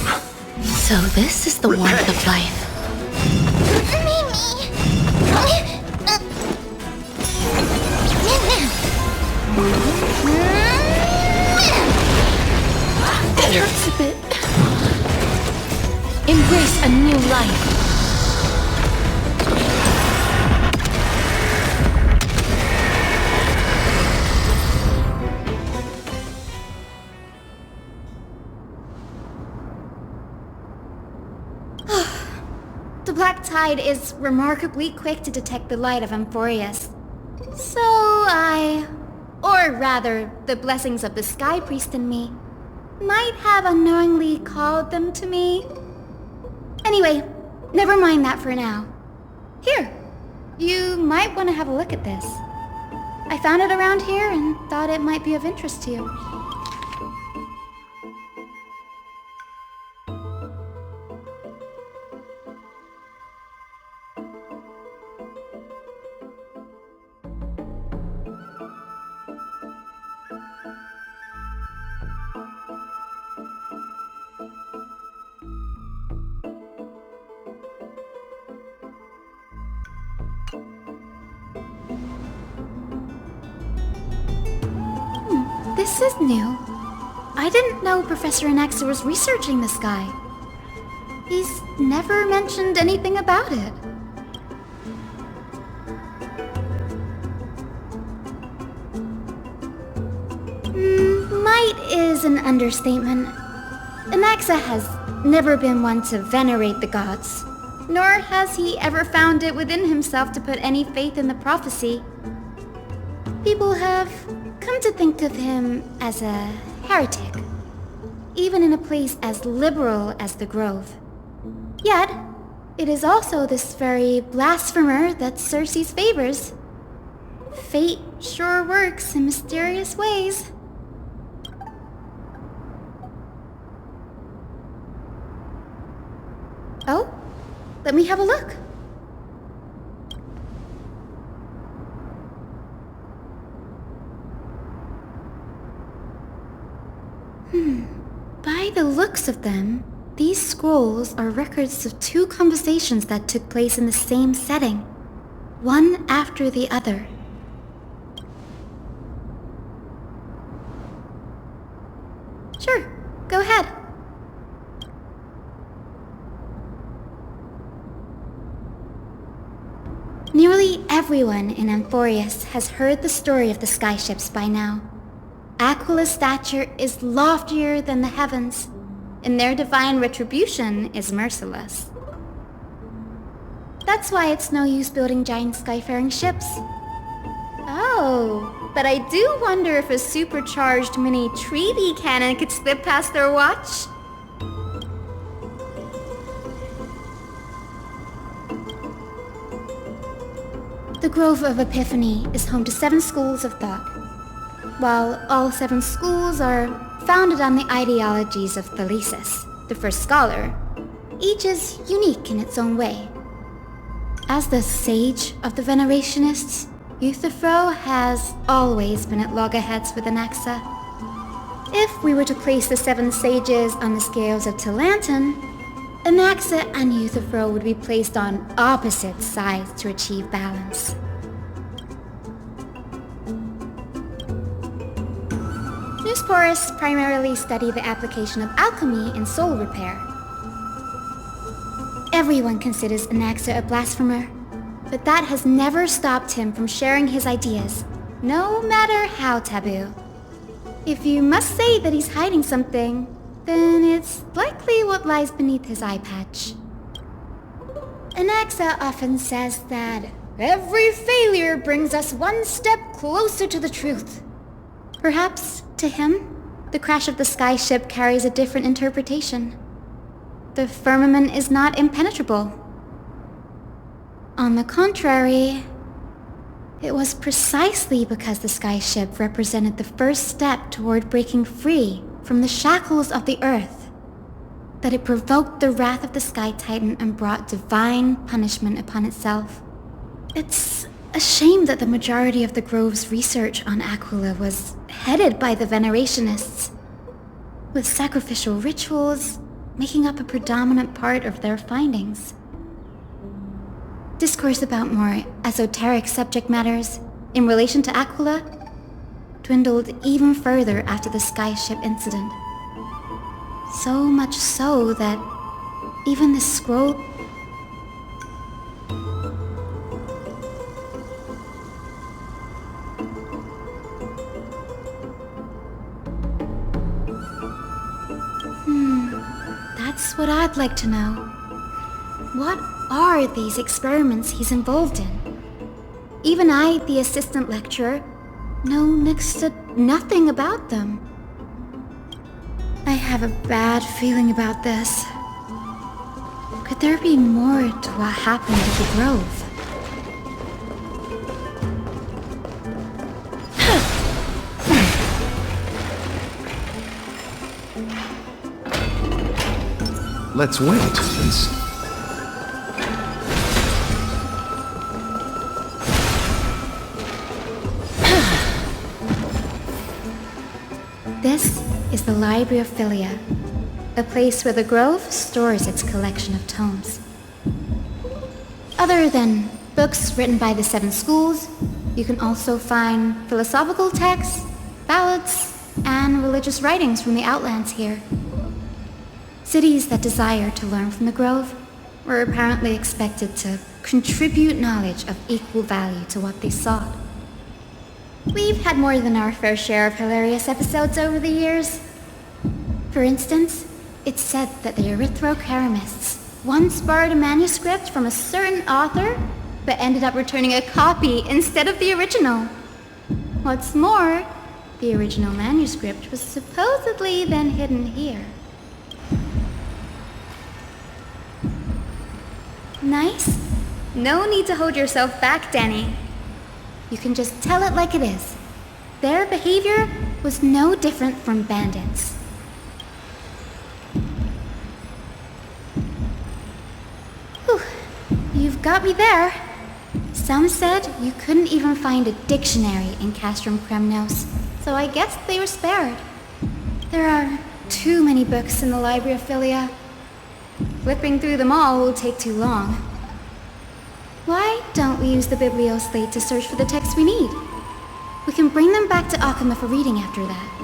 So this is the warmth of life. It hurts a bit. Embrace a new life. The Black Tide is remarkably quick to detect the light of Amphorius. So or rather, the blessings of the Sky Priest in me, might have unknowingly called them to me. Anyway, never mind that for now. Here, you might want to have a look at this. I found it around here and thought it might be of interest to you. This is new. I didn't know Professor Anaxa was researching the sky. He's never mentioned anything about it. Might is an understatement. Anaxa has never been one to venerate the gods, nor has he ever found it within himself to put any faith in the prophecy. People have come to think of him as a heretic, even in a place as liberal as the Grove. Yet, it is also this very blasphemer that Circe's favors. Fate sure works in mysterious ways. Oh, let me have a look. By the looks of them, these scrolls are records of two conversations that took place in the same setting, one after the other. Sure, go ahead. Nearly everyone in Amphorius has heard the story of the skyships by now. Aquila's stature is loftier than the heavens, and their divine retribution is merciless. That's why it's no use building giant skyfaring ships. Oh, but I do wonder if a supercharged mini treaty cannon could slip past their watch. The Grove of Epiphany is home to 7 schools of thought. While all 7 schools are founded on the ideologies of Thalesis, the first scholar, each is unique in its own way. As the sage of the Venerationists, Euthyphro has always been at loggerheads with Anaxa. If we were to place the 7 sages on the scales of Talanton, Anaxa and Euthyphro would be placed on opposite sides to achieve balance. Newsporus primarily study the application of alchemy in soul repair. Everyone considers Anaxa a blasphemer, but that has never stopped him from sharing his ideas, no matter how taboo. If you must say that he's hiding something, then it's likely what lies beneath his eye patch. Anaxa often says that every failure brings us one step closer to the truth. Perhaps, to him, the crash of the skyship carries a different interpretation. The firmament is not impenetrable. On the contrary, it was precisely because the skyship represented the first step toward breaking free from the shackles of the earth that it provoked the wrath of the Sky Titan and brought divine punishment upon itself. It's a shame that the majority of the Grove's research on Aquila was headed by the Venerationists, with sacrificial rituals making up a predominant part of their findings. Discourse about more esoteric subject matters in relation to Aquila dwindled even further after the skyship incident. So much so that even the scroll... That's what I'd like to know. What are these experiments he's involved in? Even I, the assistant lecturer, know next to nothing about them. I have a bad feeling about this. Could there be more to what happened at the Grove? Let's wait and see. This is the Library of Philia, a place where the Grove stores its collection of tomes. Other than books written by the 7 schools, you can also find philosophical texts, ballads, and religious writings from the Outlands here. Cities that desire to learn from the Grove were apparently expected to contribute knowledge of equal value to what they sought. We've had more than our fair share of hilarious episodes over the years. For instance, it's said that the Erythrocheramists once borrowed a manuscript from a certain author, but ended up returning a copy instead of the original. What's more, the original manuscript was supposedly then hidden here. Nice? No need to hold yourself back, Danny. You can just tell it like it is. Their behavior was no different from bandits. Whew. You've got me there. Some said you couldn't even find a dictionary in Castrum Kremnos, so I guess they were spared. There are too many books in the Library of Philia. Flipping through them all will take too long. Why don't we use the biblioslate to search for the texts we need? We can bring them back to Akama for reading after that.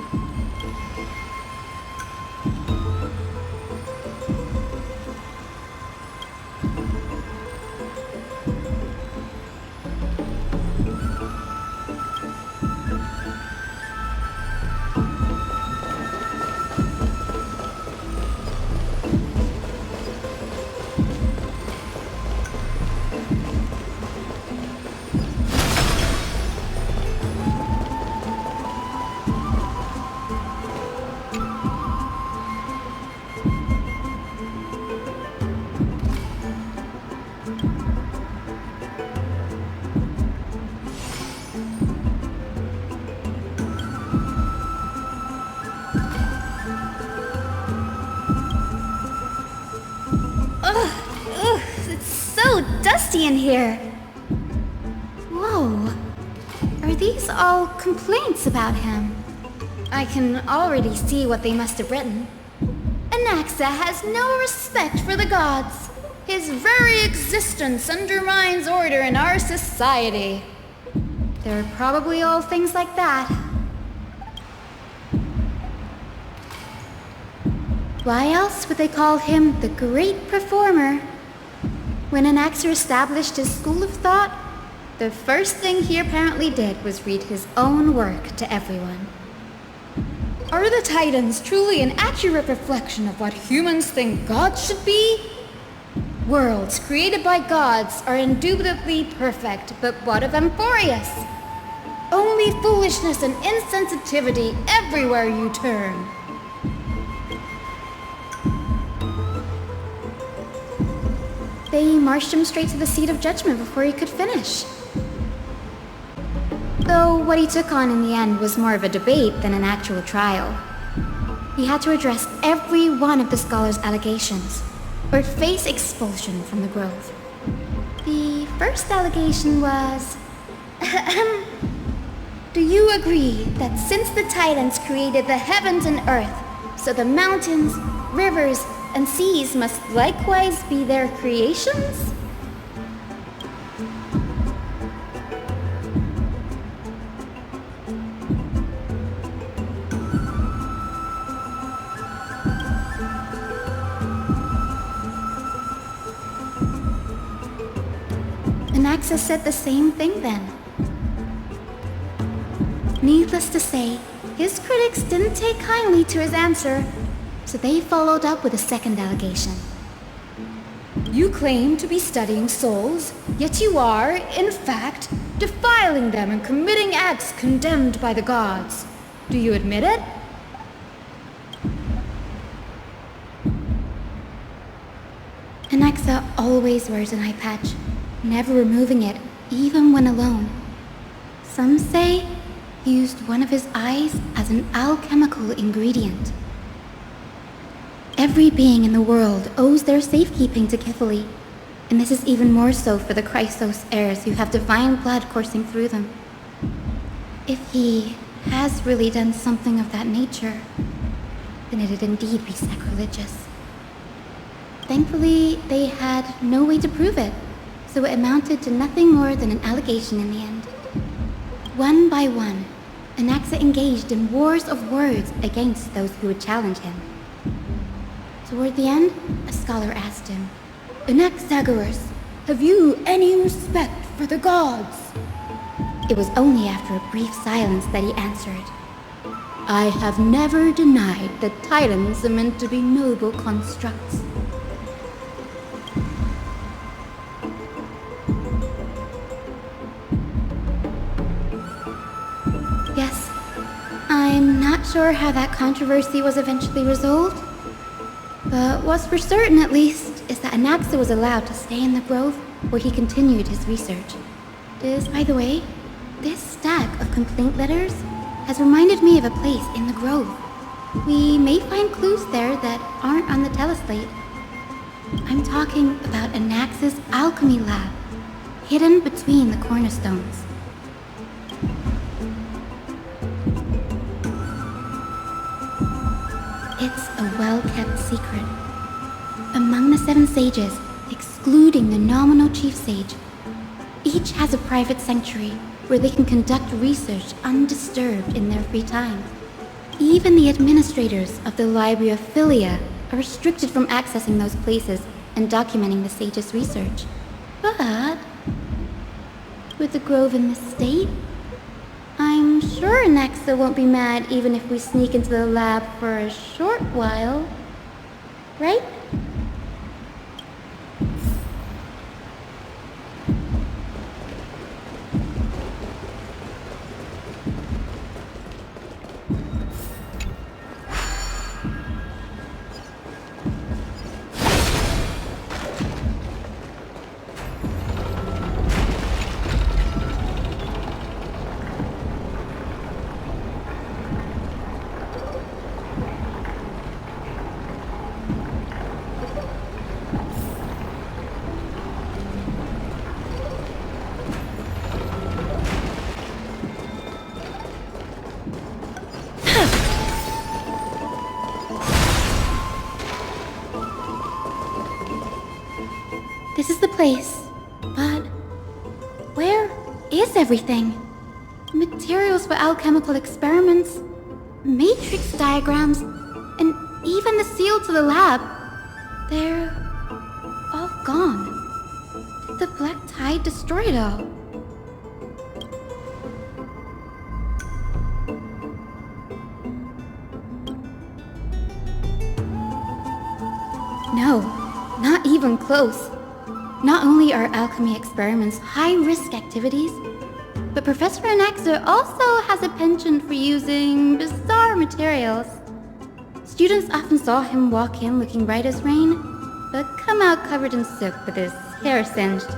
In here. Whoa. Are these all complaints about him? I can already see what they must have written. Anaxa has no respect for the gods. His very existence undermines order in our society. They're probably all things like that. Why else would they call him the Great Performer? When Anaxa established his school of thought, the first thing he apparently did was read his own work to everyone. Are the Titans truly an accurate reflection of what humans think gods should be? Worlds created by gods are indubitably perfect, but what of Amphorius? Only foolishness and insensitivity everywhere you turn. They marched him straight to the seat of judgment before he could finish. Though what he took on in the end was more of a debate than an actual trial. He had to address every one of the scholar's allegations, or face expulsion from the grove. The first allegation was... Do you agree that since the Titans created the heavens and earth, so the mountains, rivers, and seas must likewise be their creations? Anaxa said the same thing then. Needless to say, his critics didn't take kindly to his answer, so they followed up with a second allegation. You claim to be studying souls, yet you are, in fact, defiling them and committing acts condemned by the gods. Do you admit it? Anaxa always wears an eye patch, never removing it, even when alone. Some say he used one of his eyes as an alchemical ingredient. Every being in the world owes their safekeeping to Kithily, and this is even more so for the Chrysos heirs who have divine blood coursing through them. If he has really done something of that nature, then it'd indeed be sacrilegious. Thankfully, they had no way to prove it, so it amounted to nothing more than an allegation in the end. One by one, Anaxa engaged in wars of words against those who would challenge him. Toward the end, a scholar asked him, Anaxagoras, have you any respect for the gods? It was only after a brief silence that he answered, I have never denied that Titans are meant to be noble constructs. Yes, I'm not sure how that controversy was eventually resolved, but what's for certain at least is that Anaxa was allowed to stay in the grove where he continued his research. By the way, this stack of complaint letters has reminded me of a place in the grove. We may find clues there that aren't on the teleslate. I'm talking about Anaxa's alchemy lab, hidden between the cornerstones. It's a well-kept secret. Among the 7 sages, excluding the nominal chief sage, each has a private sanctuary where they can conduct research undisturbed in their free time. Even the administrators of the Library of Philia are restricted from accessing those places and documenting the sage's research. But with the grove in this state, I'm sure Anaxa won't be mad even if we sneak into the lab for a short while, right? This is the place, but where is everything? Materials for alchemical experiments, matrix diagrams, and even the seal to the lab. They're all gone. Did the black tide destroy it all? No, not even close. Not only are alchemy experiments high-risk activities, but Professor Anaxa also has a penchant for using bizarre materials. Students often saw him walk in looking bright as rain, but come out covered in soot with his hair singed.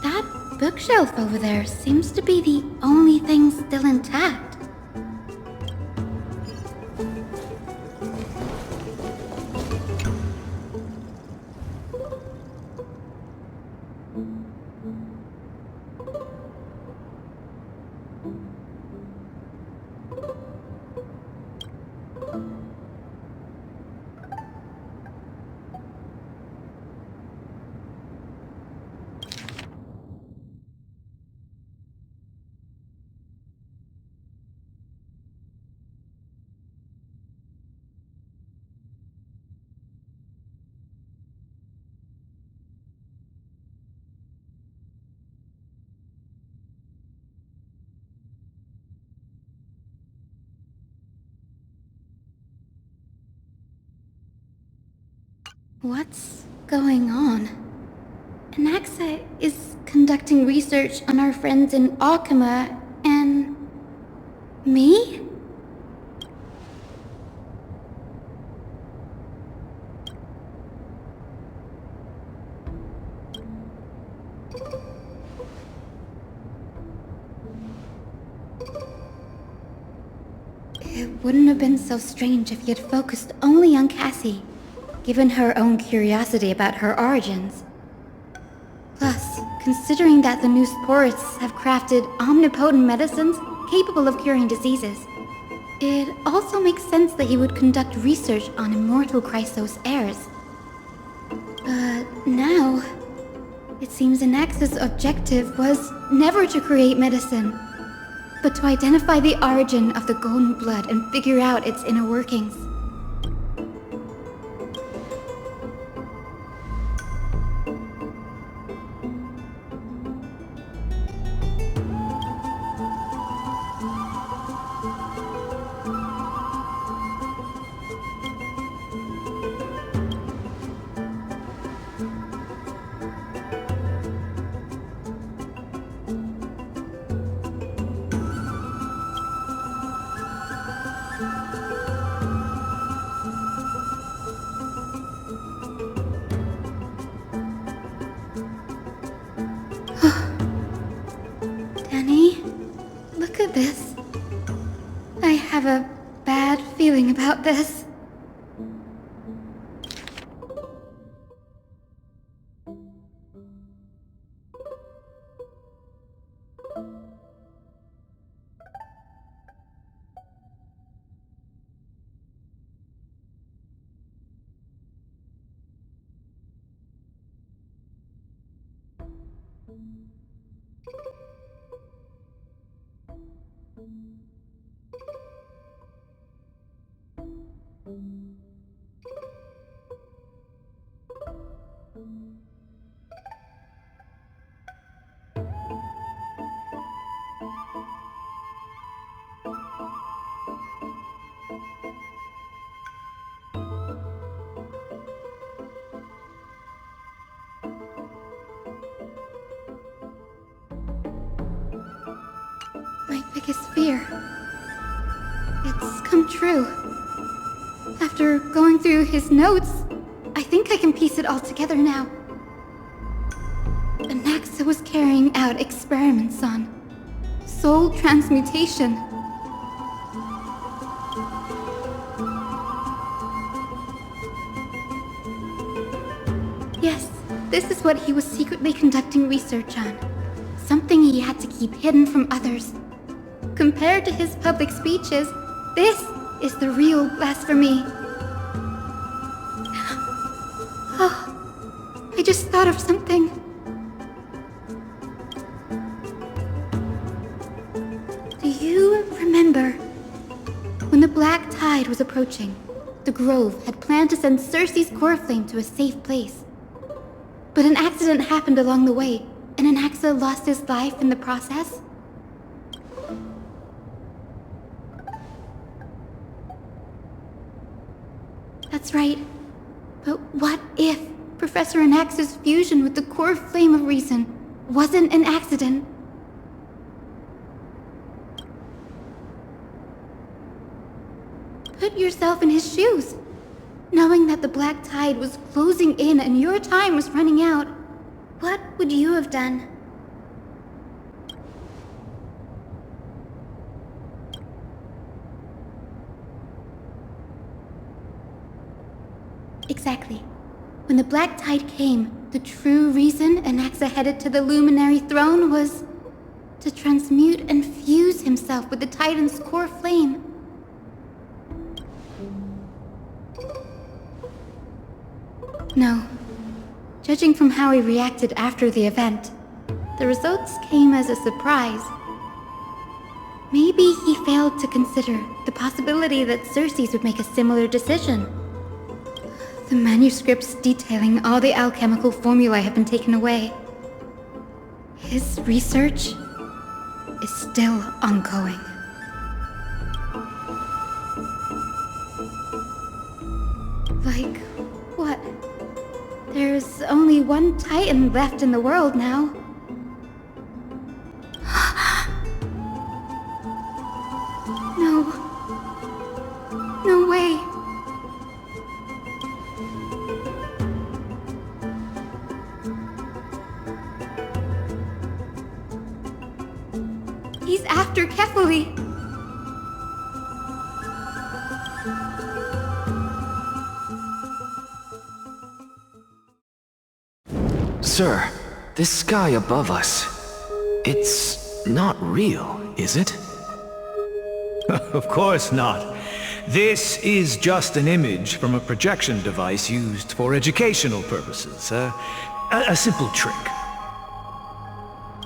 That bookshelf over there seems to be the only thing still intact. What's going on? Anaxa is conducting research on our friends in Alchema and... me? It wouldn't have been so strange if he had focused only on Cassie, given her own curiosity about her origins. Plus, considering that the new sporists have crafted omnipotent medicines capable of curing diseases, it also makes sense that he would conduct research on immortal Chrysos heirs. But now, it seems Anaxa's objective was never to create medicine, but to identify the origin of the golden blood and figure out its inner workings. This. I have a bad feeling about this. My biggest fear. It's come true. After going through his notes, I think I can piece it all together now. Anaxa was carrying out experiments on soul transmutation. Yes, this is what he was secretly conducting research on. Something he had to keep hidden from others. Compared to his public speeches, this is the real blasphemy. Oh, I just thought of something. Do you remember when the Black Tide was approaching? The Grove had planned to send Circe's core flame to a safe place. But an accident happened along the way, and Anaxa lost his life in the process? That's right. But what if Professor Anaxa's fusion with the core flame of reason wasn't an accident? Put yourself in his shoes. Knowing that the black tide was closing in and your time was running out, what would you have done? Exactly. When the black tide came, the true reason Anaxa headed to the luminary throne was to transmute and fuse himself with the Titan's core flame. No. Judging from how he reacted after the event, the results came as a surprise. Maybe he failed to consider the possibility that Xerxes would make a similar decision. The manuscripts detailing all the alchemical formulae have been taken away. His research is still ongoing. Like, what? There's only one Titan left in the world now. No. No way. He's after Kefali. Sir, this sky above us, it's not real, is it? Of course not. This is just an image from a projection device used for educational purposes. A simple trick.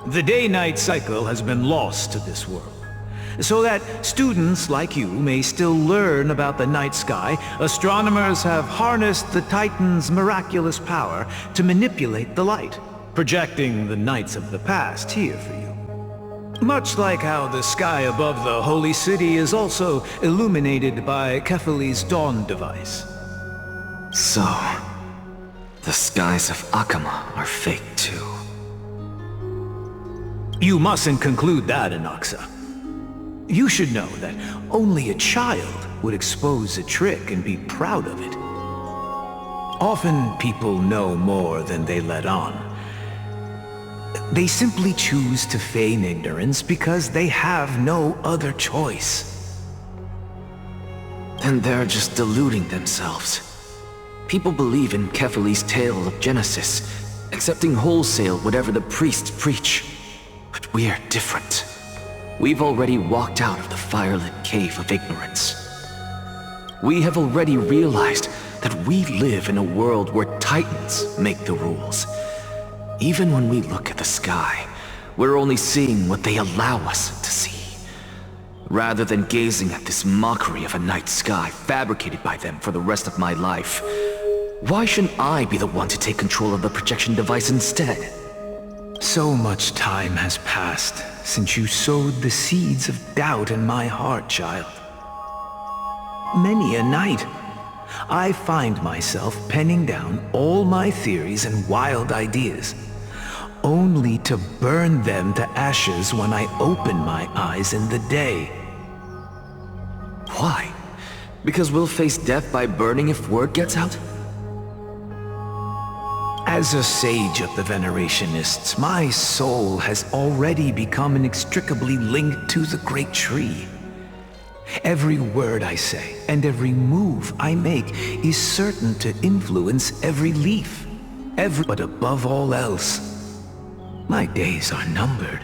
The day-night cycle has been lost to this world. So that students like you may still learn about the night sky, astronomers have harnessed the Titan's miraculous power to manipulate the light, projecting the nights of the past here for you. Much like how the sky above the Holy City is also illuminated by Kefali's dawn device. So, the skies of Akama are fake too. You mustn't conclude that, Anaxa. You should know that only a child would expose a trick and be proud of it. Often people know more than they let on. They simply choose to feign ignorance because they have no other choice. Then they're just deluding themselves. People believe in Kefali's tale of Genesis, accepting wholesale whatever the priests preach. But we're different. We've already walked out of the firelit cave of ignorance. We have already realized that we live in a world where Titans make the rules. Even when we look at the sky, we're only seeing what they allow us to see. Rather than gazing at this mockery of a night sky fabricated by them for the rest of my life, why shouldn't I be the one to take control of the projection device instead? So much time has passed since you sowed the seeds of doubt in my heart, child. Many a night, I find myself penning down all my theories and wild ideas, only to burn them to ashes when I open my eyes in the day. Why? Because we'll face death by burning if word gets out? As a sage of the Venerationists, my soul has already become inextricably linked to the great tree. Every word I say and every move I make is certain to influence every leaf, but above all else, my days are numbered.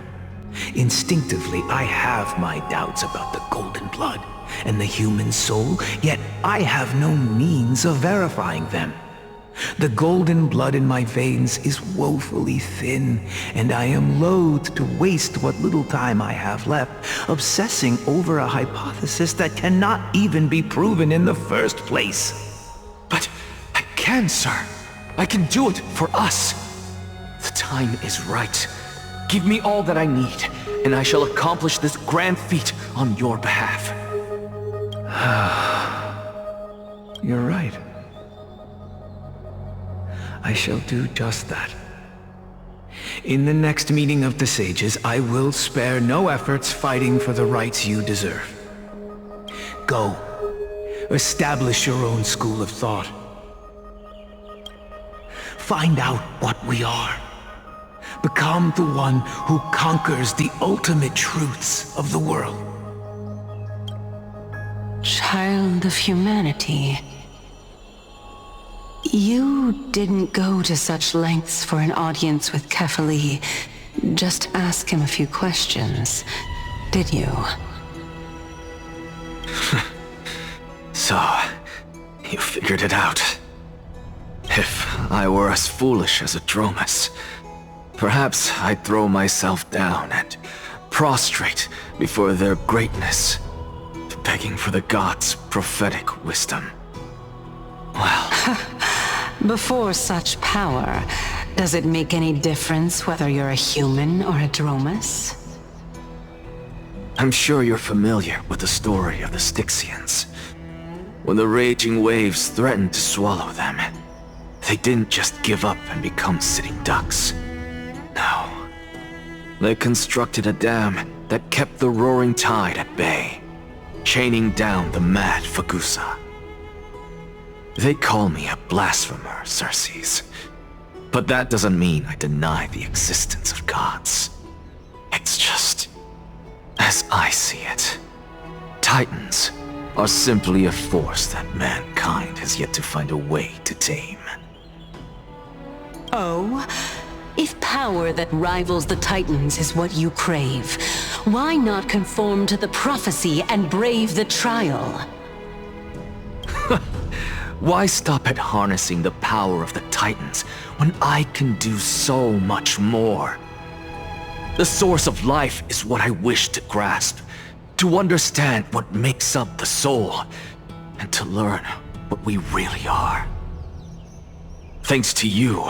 Instinctively, I have my doubts about the golden blood and the human soul, yet I have no means of verifying them. The golden blood in my veins is woefully thin, and I am loath to waste what little time I have left obsessing over a hypothesis that cannot even be proven in the first place. But I can, sir. I can do it for us. The time is right. Give me all that I need, and I shall accomplish this grand feat on your behalf. You're right. I shall do just that. In the next meeting of the sages, I will spare no efforts fighting for the rights you deserve. Go. Establish your own school of thought. Find out what we are. Become the one who conquers the ultimate truths of the world. Child of humanity. You didn't go to such lengths for an audience with Kefali. Just ask him a few questions, did you? So, you figured it out. If I were as foolish as a Dromus, perhaps I'd throw myself down and prostrate before their greatness, begging for the gods' prophetic wisdom. Well... Before such power, does it make any difference whether you're a human or a Dromus? I'm sure you're familiar with the story of the Styxians. When the raging waves threatened to swallow them, they didn't just give up and become sitting ducks. No. They constructed a dam that kept the roaring tide at bay, chaining down the mad Fagusa. They call me a blasphemer, Xerxes. But that doesn't mean I deny the existence of gods. It's just... as I see it, Titans are simply a force that mankind has yet to find a way to tame. Oh? If power that rivals the Titans is what you crave, why not conform to the prophecy and brave the trial? Why stop at harnessing the power of the Titans when I can do so much more? The source of life is what I wish to grasp, to understand what makes up the soul, and to learn what we really are. Thanks to you,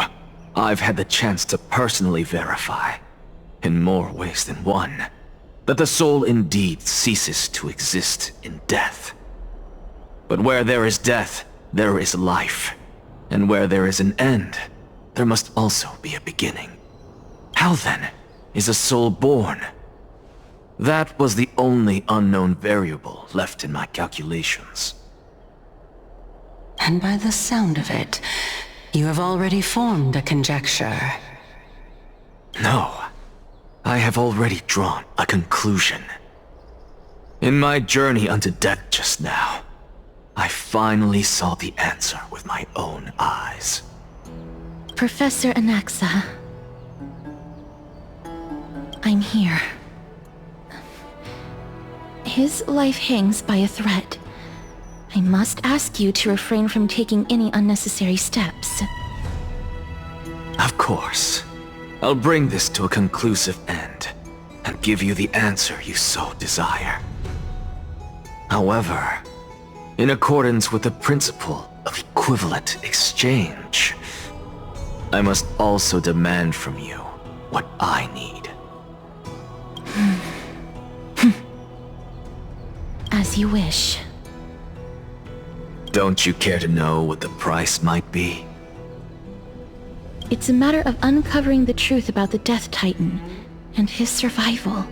I've had the chance to personally verify, in more ways than one, that the soul indeed ceases to exist in death. But where there is death, there is life. And where there is an end, there must also be a beginning. How then is a soul born? That was the only unknown variable left in my calculations. And by the sound of it, you have already formed a conjecture. No, I have already drawn a conclusion. In my journey unto death just now, I finally saw the answer with my own eyes. Professor Anaxa, I'm here. His life hangs by a thread. I must ask you to refrain from taking any unnecessary steps. Of course. I'll bring this to a conclusive end, and give you the answer you so desire. However, in accordance with the principle of equivalent exchange, I must also demand from you what I need. As you wish. Don't you care to know what the price might be? It's a matter of uncovering the truth about the Death Titan and his survival.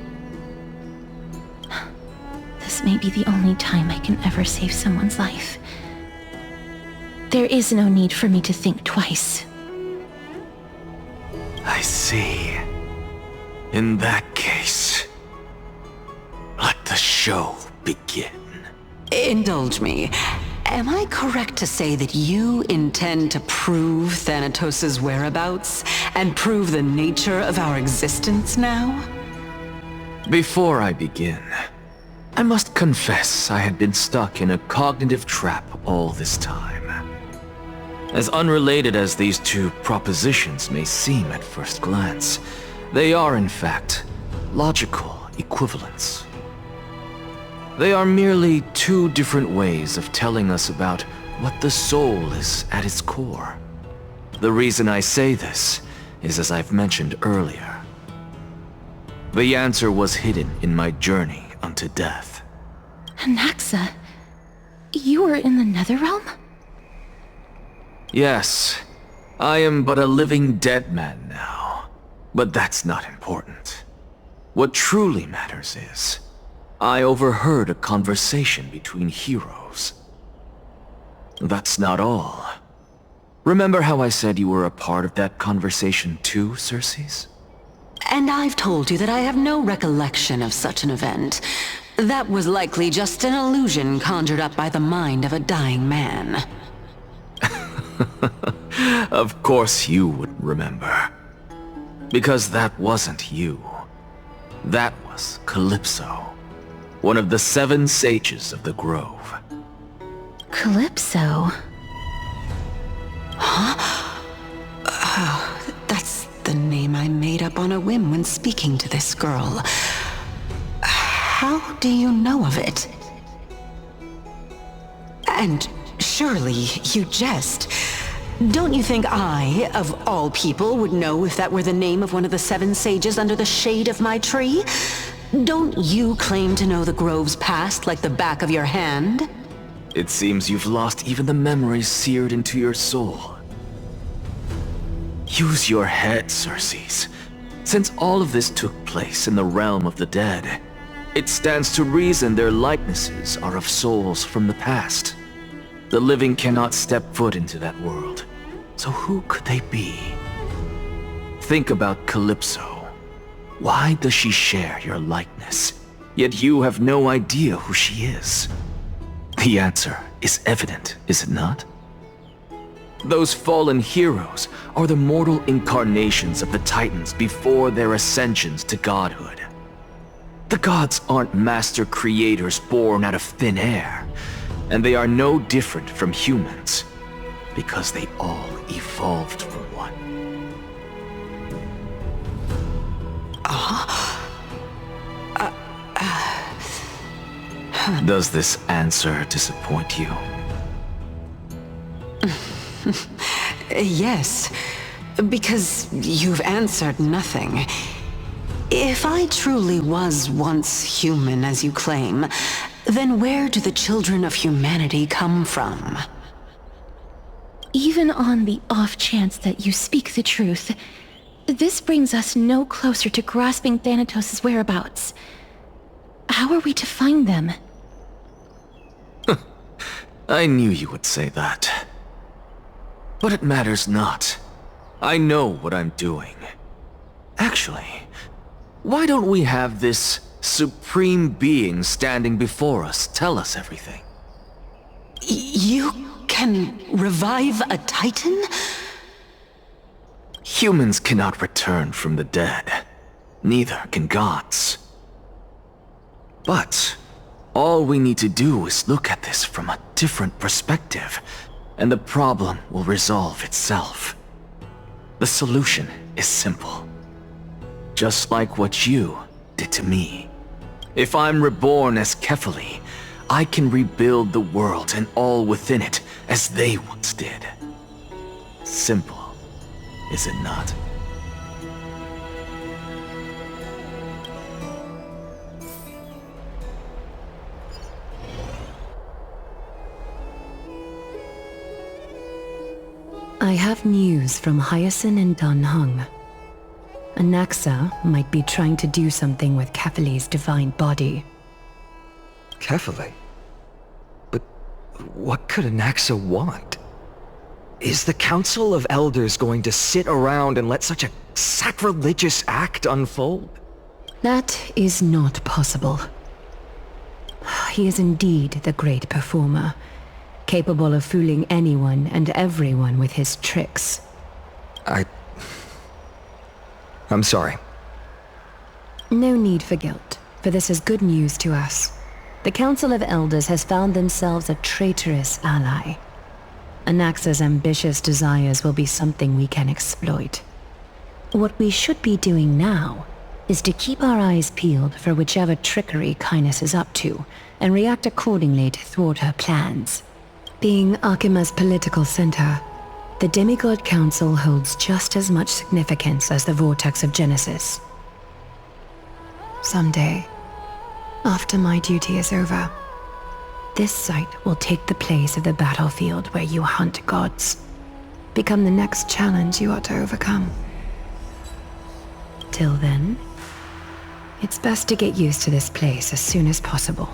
This may be the only time I can ever save someone's life. There is no need for me to think twice. I see. In that case, let the show begin. Indulge me. Am I correct to say that you intend to prove Thanatos' whereabouts and prove the nature of our existence now? Before I begin, I must confess I had been stuck in a cognitive trap all this time. As unrelated as these two propositions may seem at first glance, they are in fact logical equivalents. They are merely two different ways of telling us about what the soul is at its core. The reason I say this is as I've mentioned earlier. The answer was hidden in my journey unto death. Anaxa, you were in the Netherrealm? Yes, I am but a living dead man now, but that's not important. What truly matters is, I overheard a conversation between heroes. That's not all. Remember how I said you were a part of that conversation too, Circes? And I've told you that I have no recollection of such an event. That was likely just an illusion conjured up by the mind of a dying man. Of course you would remember. Because that wasn't you. That was Calypso, one of the 7 sages of the Grove. Calypso? Huh? Oh, that's the name I made up on a whim when speaking to this girl. How do you know of it? And surely you jest. Don't you think I, of all people, would know if that were the name of one of the 7 sages under the shade of my tree? Don't you claim to know the Grove's past like the back of your hand? It seems you've lost even the memories seared into your soul. Use your head, Circes. Since all of this took place in the realm of the dead, it stands to reason their likenesses are of souls from the past. The living cannot step foot into that world, so who could they be? Think about Calypso. Why does she share your likeness, yet you have no idea who she is? The answer is evident, is it not? Those fallen heroes are the mortal incarnations of the Titans before their ascensions to godhood. The gods aren't master creators born out of thin air, and they are no different from humans, because they all evolved from one. Does this answer disappoint you? Yes, because you've answered nothing. If I truly was once human, as you claim, then where do the children of humanity come from? Even on the off chance that you speak the truth, this brings us no closer to grasping Thanatos' whereabouts. How are we to find them? I knew you would say that. But it matters not. I know what I'm doing. Actually, why don't we have this supreme being standing before us tell us everything? You can revive a Titan? Humans cannot return from the dead. Neither can gods. But all we need to do is look at this from a different perspective, and the problem will resolve itself. The solution is simple. Just like what you did to me. If I'm reborn as Kefali, I can rebuild the world and all within it as they once did. Simple, is it not? I have news from Hyacinth and Dan Heng. Anaxa might be trying to do something with Kefali's divine body. Kefali? But what could Anaxa want? Is the Council of Elders going to sit around and let such a sacrilegious act unfold? That is not possible. He is indeed the great performer, capable of fooling anyone and everyone with his tricks. I'm sorry. No need for guilt, for this is good news to us. The Council of Elders has found themselves a traitorous ally. Anaxa's ambitious desires will be something we can exploit. What we should be doing now is to keep our eyes peeled for whichever trickery Caenis is up to, and react accordingly to thwart her plans. Being Akima's political center, the Demigod Council holds just as much significance as the Vortex of Genesis. Someday, after my duty is over, this site will take the place of the battlefield where you hunt gods. become the next challenge you ought to overcome. Till then, it's best to get used to this place as soon as possible.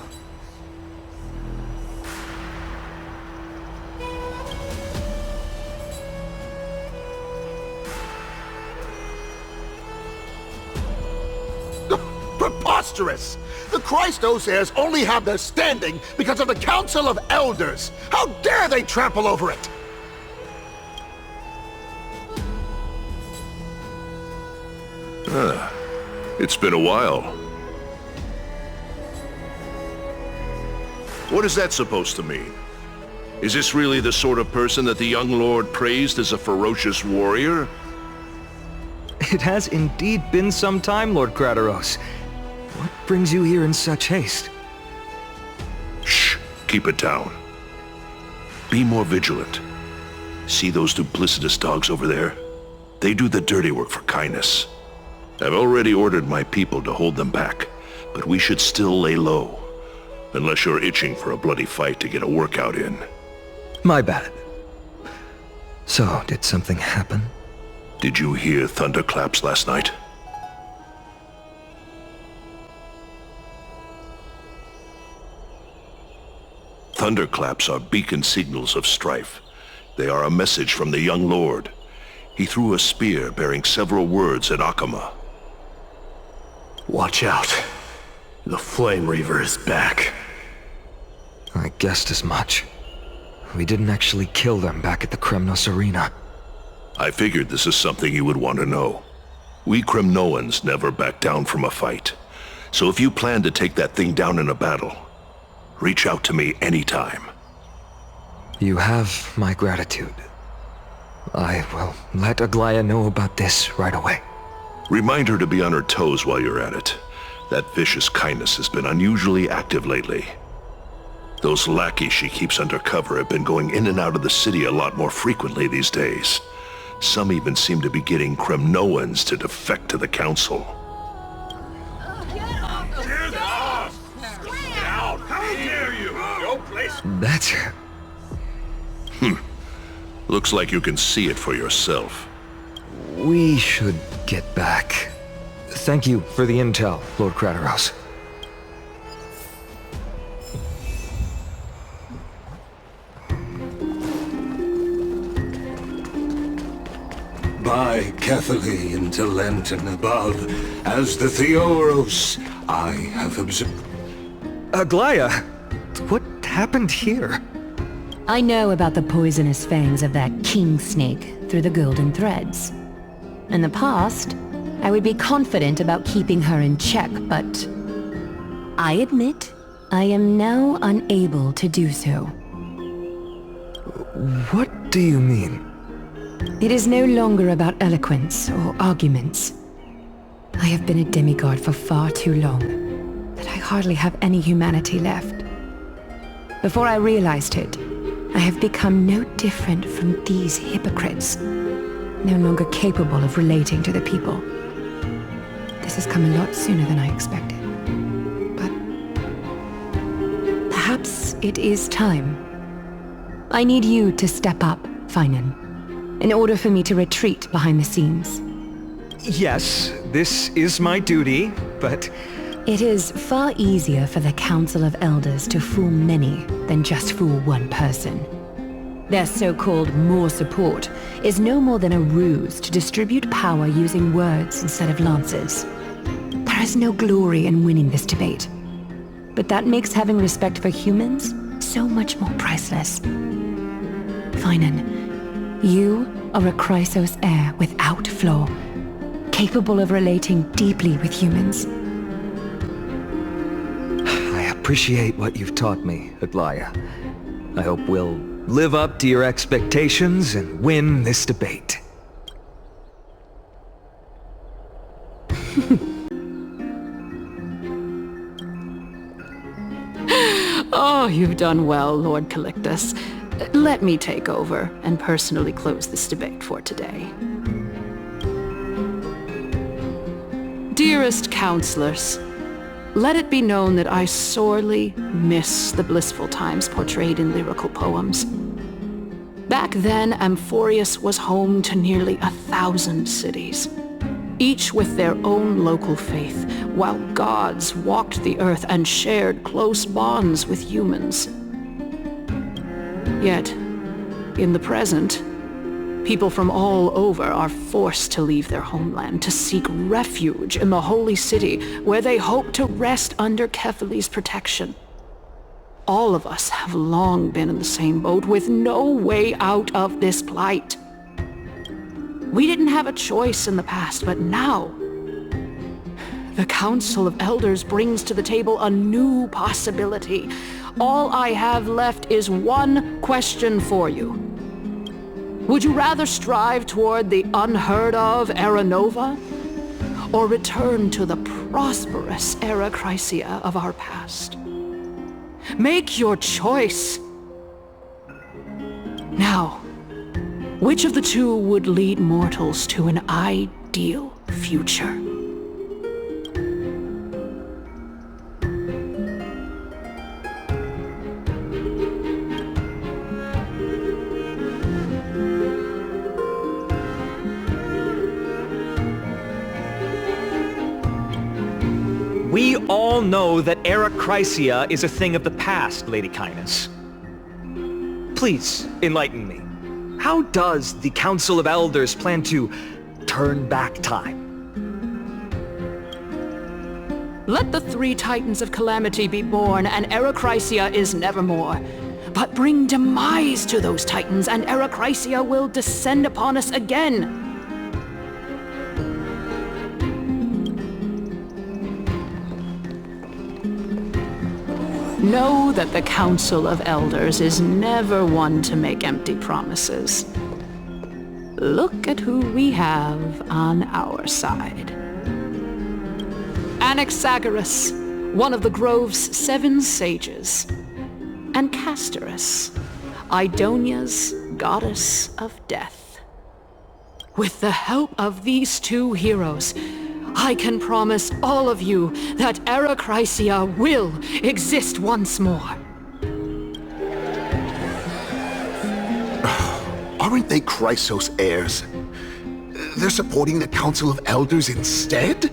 Preposterous! The Christos heirs only have their standing because of the Council of Elders! How dare they trample over it! It's been a while. What is that supposed to mean? Is this really the sort of person that the young lord praised as a ferocious warrior? It has indeed been some time, Lord Crateros. What brings you here in such haste? Shh! Keep it down. Be more vigilant. See those duplicitous dogs over there? They do the dirty work for kindness. I've already ordered my people to hold them back, but we should still lay low. Unless you're itching for a bloody fight to get a workout in. My bad. So, did something happen? Did you hear thunderclaps last night? Thunderclaps are beacon signals of strife. They are a message from the young lord. He threw a spear bearing several words in Akama. Watch out. The Flame Reaver is back. I guessed as much. We didn't actually kill them back at the Kremnos Arena. I figured this is something you would want to know. We Kremnoans never back down from a fight. So if you plan to take that thing down in a battle, reach out to me anytime. You have my gratitude. I will let Aglaya know about this right away. Remind her to be on her toes while you're at it. That vicious kindness has been unusually active lately. Those lackeys she keeps under cover have been going in and out of the city a lot more frequently these days. Some even seem to be getting Kremnoans to defect to the council. That's... Looks like you can see it for yourself. We should get back. Thank you for the intel, Lord Crateros. By Cathaly into Lenten above, as the Theoros, I have observed... Aglaya, what happened here? I know about the poisonous fangs of that king snake through the golden threads. In the past, I would be confident about keeping her in check, but I admit I am now unable to do so. What do you mean? It is no longer about eloquence or arguments. I have been a demigod for far too long that I hardly have any humanity left. Before I realized it, I have become no different from these hypocrites, no longer capable of relating to the people. This has come a lot sooner than I expected. But perhaps it is time. I need you to step up, Finan, in order for me to retreat behind the scenes. Yes, this is my duty, but... It is far easier for the Council of Elders to fool many than just fool one person. Their so-called more support is no more than a ruse to distribute power using words instead of lances. There is no glory in winning this debate, but that makes having respect for humans so much more priceless. Finan, you are a Chrysos heir without flaw, capable of relating deeply with humans. I appreciate what you've taught me, Aglaya. I hope we'll live up to your expectations and win this debate. Oh, you've done well, Lord Calictus. Let me take over and personally close this debate for today. Dearest counselors, let it be known that I sorely miss the blissful times portrayed in lyrical poems. Back then, Amphorius was home to nearly 1,000 cities, each with their own local faith, while gods walked the earth and shared close bonds with humans. Yet, in the present, people from all over are forced to leave their homeland to seek refuge in the holy city, where they hope to rest under Kephales's protection. All of us have long been in the same boat, with no way out of this plight. We didn't have a choice in the past, but now, the Council of Elders brings to the table a new possibility. All I have left is one question for you. Would you rather strive toward the unheard-of Era Nova, or return to the prosperous Era Chrysia of our past? Make your choice. Now, which of the two would lead mortals to an ideal future? We all know that Era Chrysia is a thing of the past, Lady Caenis. Please, enlighten me. How does the Council of Elders plan to turn back time? Let the 3 Titans of Calamity be born, and Era Chrysia is nevermore. But bring demise to those Titans, and Era Chrysia will descend upon us again. Know that the Council of Elders is never one to make empty promises. Look at who we have on our side. Anaxagoras, one of the Grove's 7 sages, and Castorus, Idonia's goddess of death. With the help of these 2 heroes, I can promise all of you that Era Chrysia will exist once more. Aren't they Chrysos heirs? They're supporting the Council of Elders instead?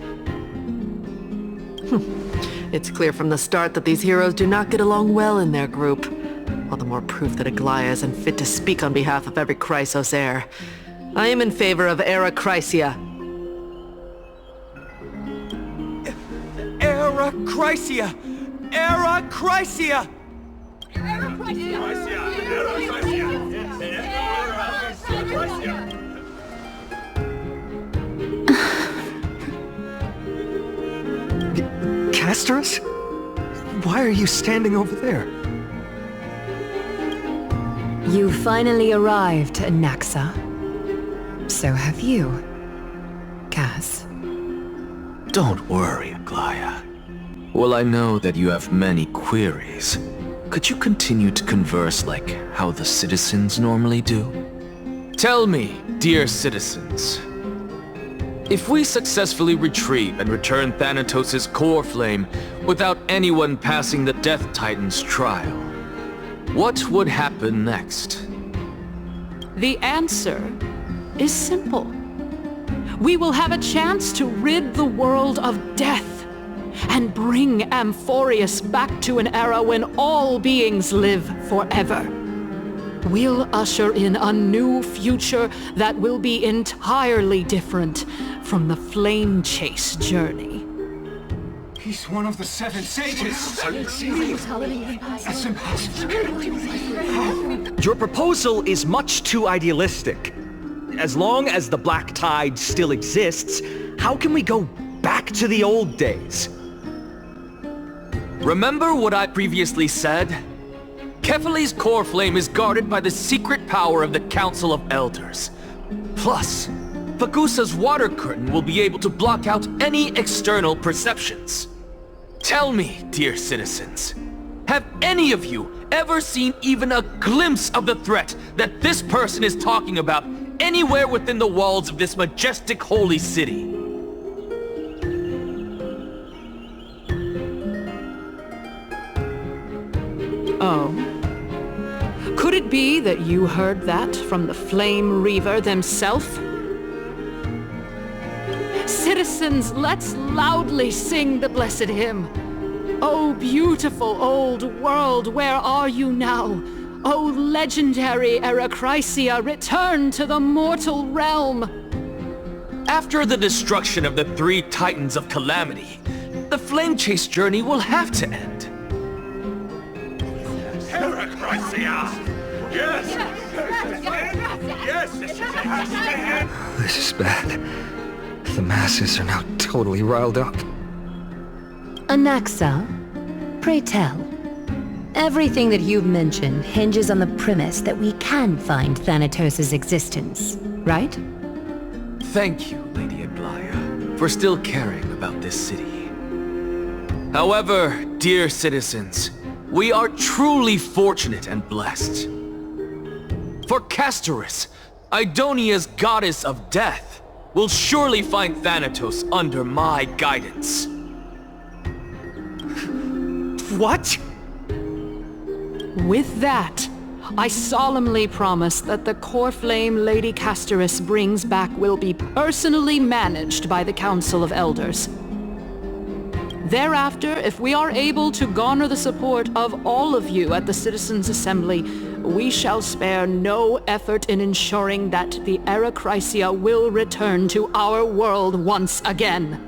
It's clear from the start that these heroes do not get along well in their group. All the more proof that Aglaia isn't fit to speak on behalf of every Chrysos heir. I am in favor of Era Chrysia. Era Chrysia! Era Chrysia! Castorus? Why are you standing over there? You finally arrived, Anaxa. So have you, Cass. Don't worry, Aglaia. Well, I know that you have many queries. Could you continue to converse like how the citizens normally do? Tell me, dear citizens, if we successfully retrieve and return Thanatos' core flame without anyone passing the Death Titan's trial, what would happen next? The answer is simple. We will have a chance to rid the world of death and bring Amphorius back to an era when all beings live forever. We'll usher in a new future that will be entirely different from the flame chase journey. He's one of the 7 sages! That's impossible. Your proposal is much too idealistic. As long as the Black Tide still exists, how can we go back to the old days? Remember what I previously said? Kephales's core flame is guarded by the secret power of the Council of Elders. Plus, Fagusa's water curtain will be able to block out any external perceptions. Tell me, dear citizens, have any of you ever seen even a glimpse of the threat that this person is talking about anywhere within the walls of this majestic holy city? Oh. Could it be that you heard that from the Flame Reaver themselves? Citizens, let's loudly sing the blessed hymn. Oh, beautiful old world, where are you now? Oh, legendary Erechrysia, return to the mortal realm! After the destruction of the 3 Titans of Calamity, the Flame Chase journey will have to end. Erechrysia! Yes! Yes! This is bad. The masses are now totally riled up. Anaxa, pray tell. Everything that you've mentioned hinges on the premise that we can find Thanatos' existence, right? Thank you, Lady Aglaya, for still caring about this city. However, dear citizens, we are truly fortunate and blessed. For Castorus, Idonia's goddess of death, will surely find Thanatos under my guidance. What? With that, I solemnly promise that the core flame Lady Castorus brings back will be personally managed by the Council of Elders. Thereafter, if we are able to garner the support of all of you at the Citizens' Assembly, we shall spare no effort in ensuring that the Erechrysia will return to our world once again.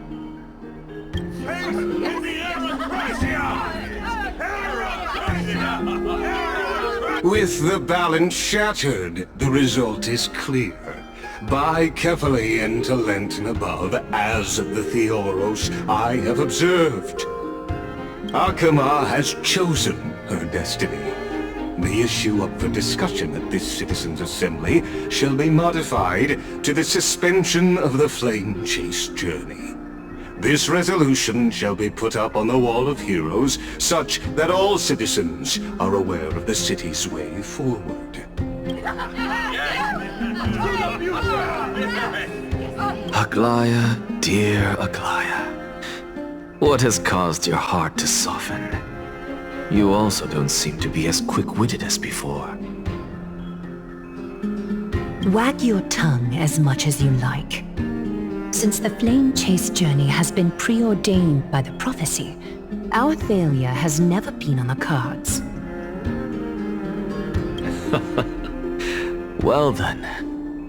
With the balance shattered, the result is clear. Buy carefully into Lent and above, as the Theoros I have observed. Akama has chosen her destiny. The issue up for discussion at this Citizens' Assembly shall be modified to the suspension of the Flame Chase journey. This resolution shall be put up on the Wall of Heroes, such that all citizens are aware of the city's way forward. Aglaya, dear Aglaya. What has caused your heart to soften? You also don't seem to be as quick-witted as before. Wag your tongue as much as you like. Since the Flame Chase journey has been preordained by the prophecy, our failure has never been on the cards. Well then,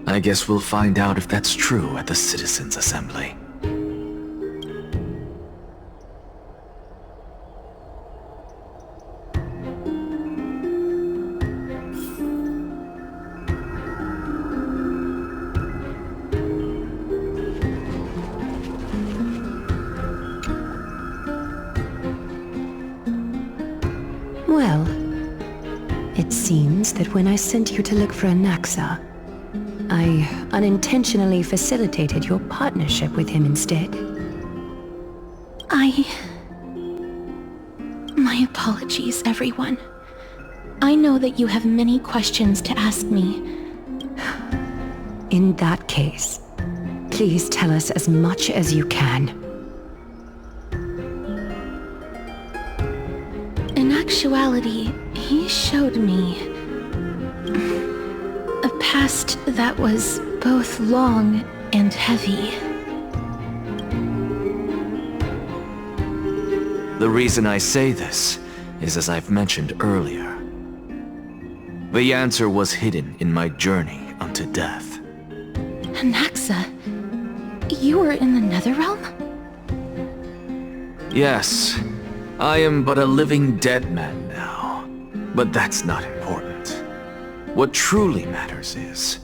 I guess we'll find out if that's true at the Citizens' Assembly. Well, it seems that when I sent you to look for Anaxa, I unintentionally facilitated your partnership with him instead. My apologies, everyone. I know that you have many questions to ask me. In that case, please tell us as much as you can. In actuality, he showed me a past that was both long and heavy. The reason I say this is as I've mentioned earlier. The answer was hidden in my journey unto death. Anaxa, you were in the Netherrealm? Yes, I am but a living dead man now, but that's not important. What truly matters is,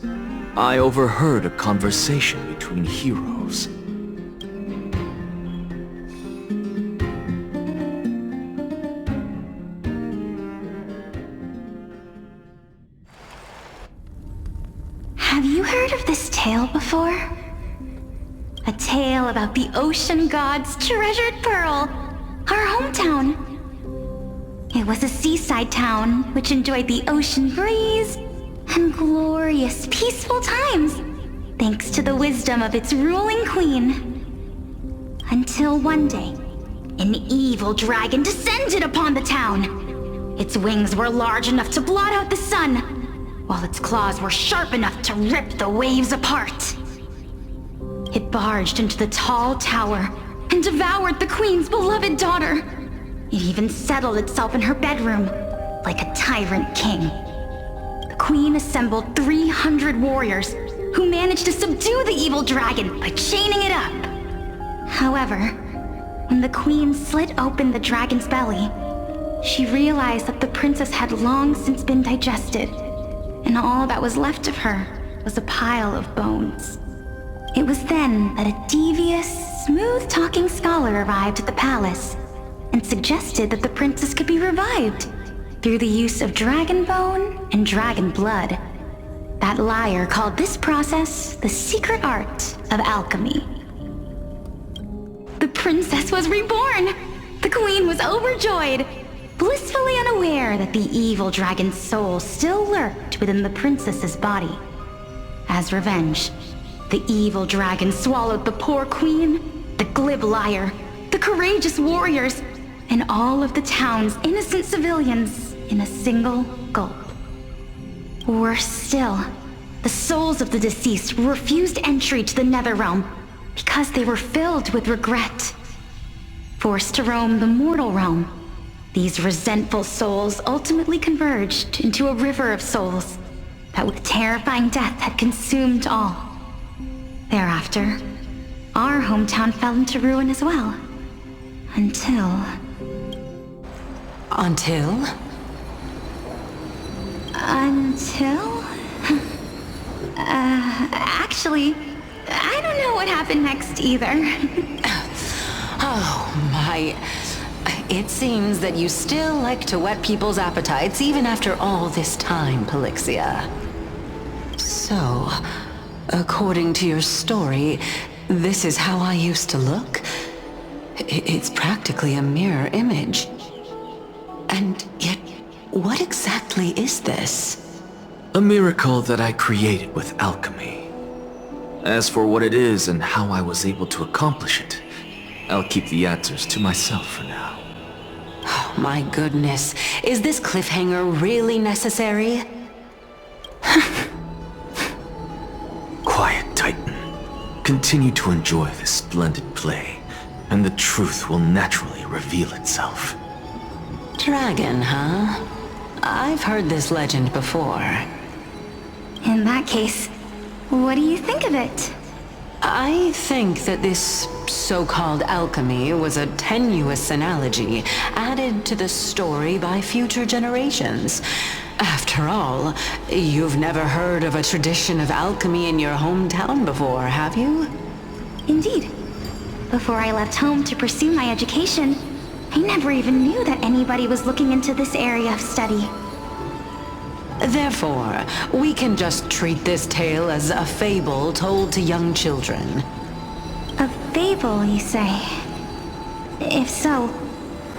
I overheard a conversation between heroes. Have you heard of this tale before? A tale about the ocean god's treasured pearl, our hometown. It was a seaside town which enjoyed the ocean breeze and glorious, peaceful times, thanks to the wisdom of its ruling queen. Until one day, an evil dragon descended upon the town. Its wings were large enough to blot out the sun, while its claws were sharp enough to rip the waves apart. It barged into the tall tower and devoured the Queen's beloved daughter. It even settled itself in her bedroom, like a tyrant king. The Queen assembled 300 warriors who managed to subdue the evil dragon by chaining it up. However, when the Queen slit open the dragon's belly, she realized that the princess had long since been digested, and all that was left of her was a pile of bones. It was then that a devious, smooth-talking scholar arrived at the palace and suggested that the princess could be revived through the use of dragon bone and dragon blood. That liar called this process the secret art of alchemy. The princess was reborn! The Queen was overjoyed, blissfully unaware that the evil dragon's soul still lurked within the princess's body. As revenge, the evil dragon swallowed the poor Queen, the glib liar, the courageous warriors, and all of the town's innocent civilians in a single gulp. Worse still, the souls of the deceased refused entry to the Netherrealm because they were filled with regret. Forced to roam the mortal realm, these resentful souls ultimately converged into a river of souls that with terrifying death had consumed all. Thereafter, our hometown fell into ruin as well. Until... Until? Actually, I don't know what happened next either. Oh my... It seems that you still like to whet people's appetites even after all this time, Pelixia. So, according to your story, this is how I used to look? It's practically a mirror image. And yet, what exactly is this? A miracle that I created with alchemy. As for what it is and how I was able to accomplish it, I'll keep the answers to myself for now. Oh my goodness, is this cliffhanger really necessary? Quiet, Titan. Continue to enjoy this splendid play, and the truth will naturally reveal itself. Dragon, huh? I've heard this legend before. In that case, what do you think of it? I think that this so-called alchemy was a tenuous analogy added to the story by future generations. After all, you've never heard of a tradition of alchemy in your hometown before, have you? Indeed. Before I left home to pursue my education, I never even knew that anybody was looking into this area of study. Therefore, we can just treat this tale as a fable told to young children. A fable, you say? If so,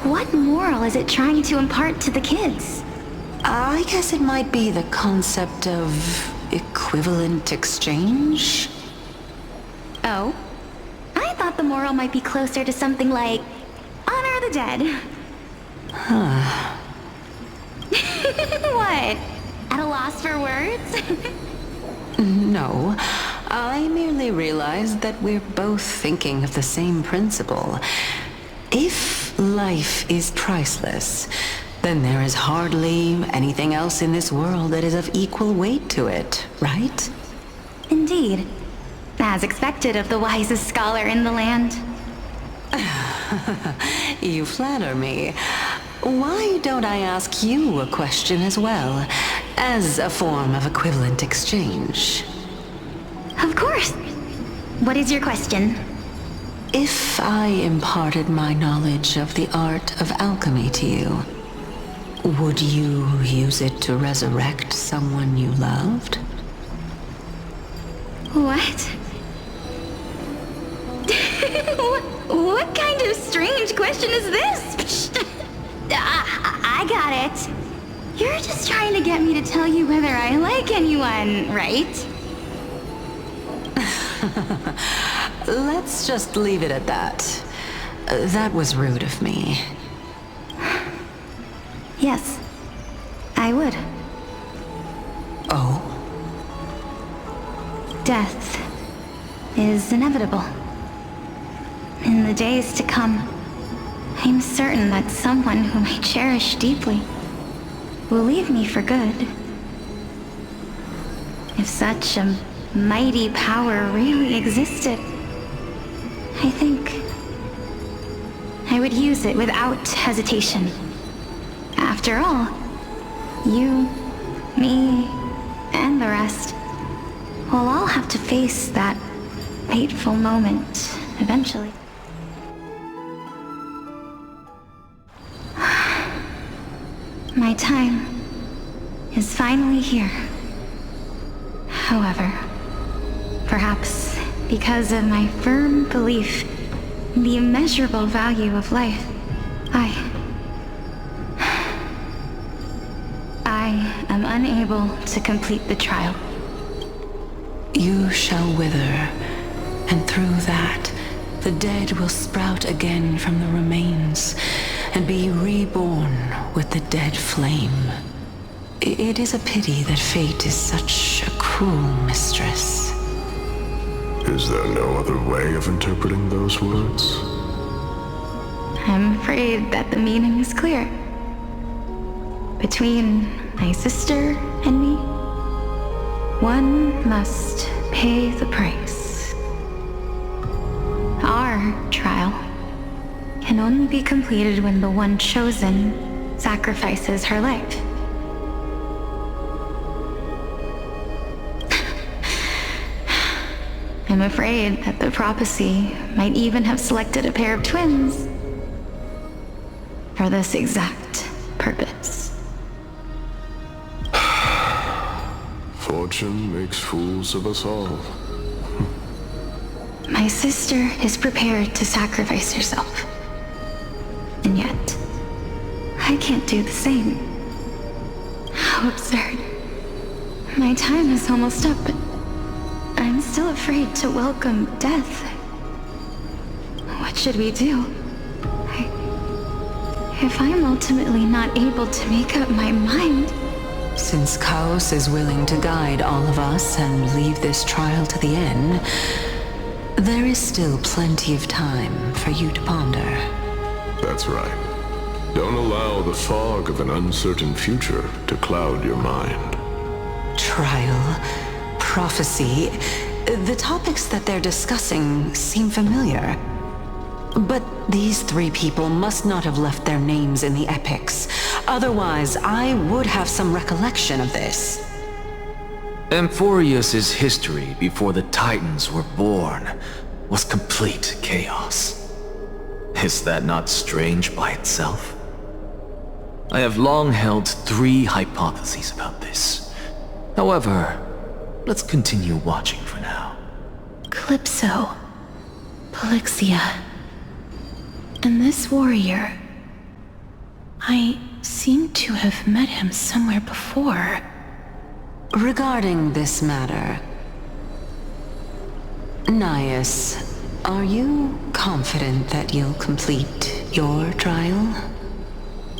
what moral is it trying to impart to the kids? I guess it might be the concept of equivalent exchange? Oh? I thought the moral might be closer to something like honor the dead. Huh. What? At a loss for words? No, I merely realized that we're both thinking of the same principle. If life is priceless, then there is hardly anything else in this world that is of equal weight to it, right? Indeed. As expected of the wisest scholar in the land. You flatter me. Why don't I ask you a question as well, as a form of equivalent exchange? Of course. What is your question? If I imparted my knowledge of the art of alchemy to you, would you use it to resurrect someone you loved? What? What kind of strange question is this? I got it. You're just trying to get me to tell you whether I like anyone, right? Let's just leave it at that. That was rude of me. Yes, I would. Oh? death is inevitable. In the days to come, I'm certain that someone whom I cherish deeply will leave me for good. If such a mighty power really existed, I think I would use it without hesitation. After all, you, me, and the rest will all have to face that fateful moment eventually. My time is finally here. However, perhaps because of my firm belief in the immeasurable value of life, I am unable to complete the trial. You shall wither, and through that, the dead will sprout again from the remains, and be reborn with the dead flame. It is a pity that fate is such a cruel mistress. Is there no other way of interpreting those words? I'm afraid that the meaning is clear. Between my sister and me, one must pay the price. Our trial can only be completed when the one chosen sacrifices her life. I'm afraid that the prophecy might even have selected a pair of twins for this exact purpose. Fortune makes fools of us all. My sister is prepared to sacrifice herself. And yet, I can't do the same. How absurd. My time is almost up, but I'm still afraid to welcome death. What should we do? If I'm ultimately not able to make up my mind... Since Chaos is willing to guide all of us and leave this trial to the end, there is still plenty of time for you to ponder. That's right. Don't allow the fog of an uncertain future to cloud your mind. Trial, prophecy, the topics that they're discussing seem familiar. But these three people must not have left their names in the epics. Otherwise, I would have some recollection of this. Amphorius's history before the Titans were born was complete chaos. Is that not strange by itself? I have long held three hypotheses about this. However, let's continue watching for now. Calypso, Polixia, and this warrior. I seem to have met him somewhere before. Regarding this matter, Nias, are you confident that you'll complete your trial?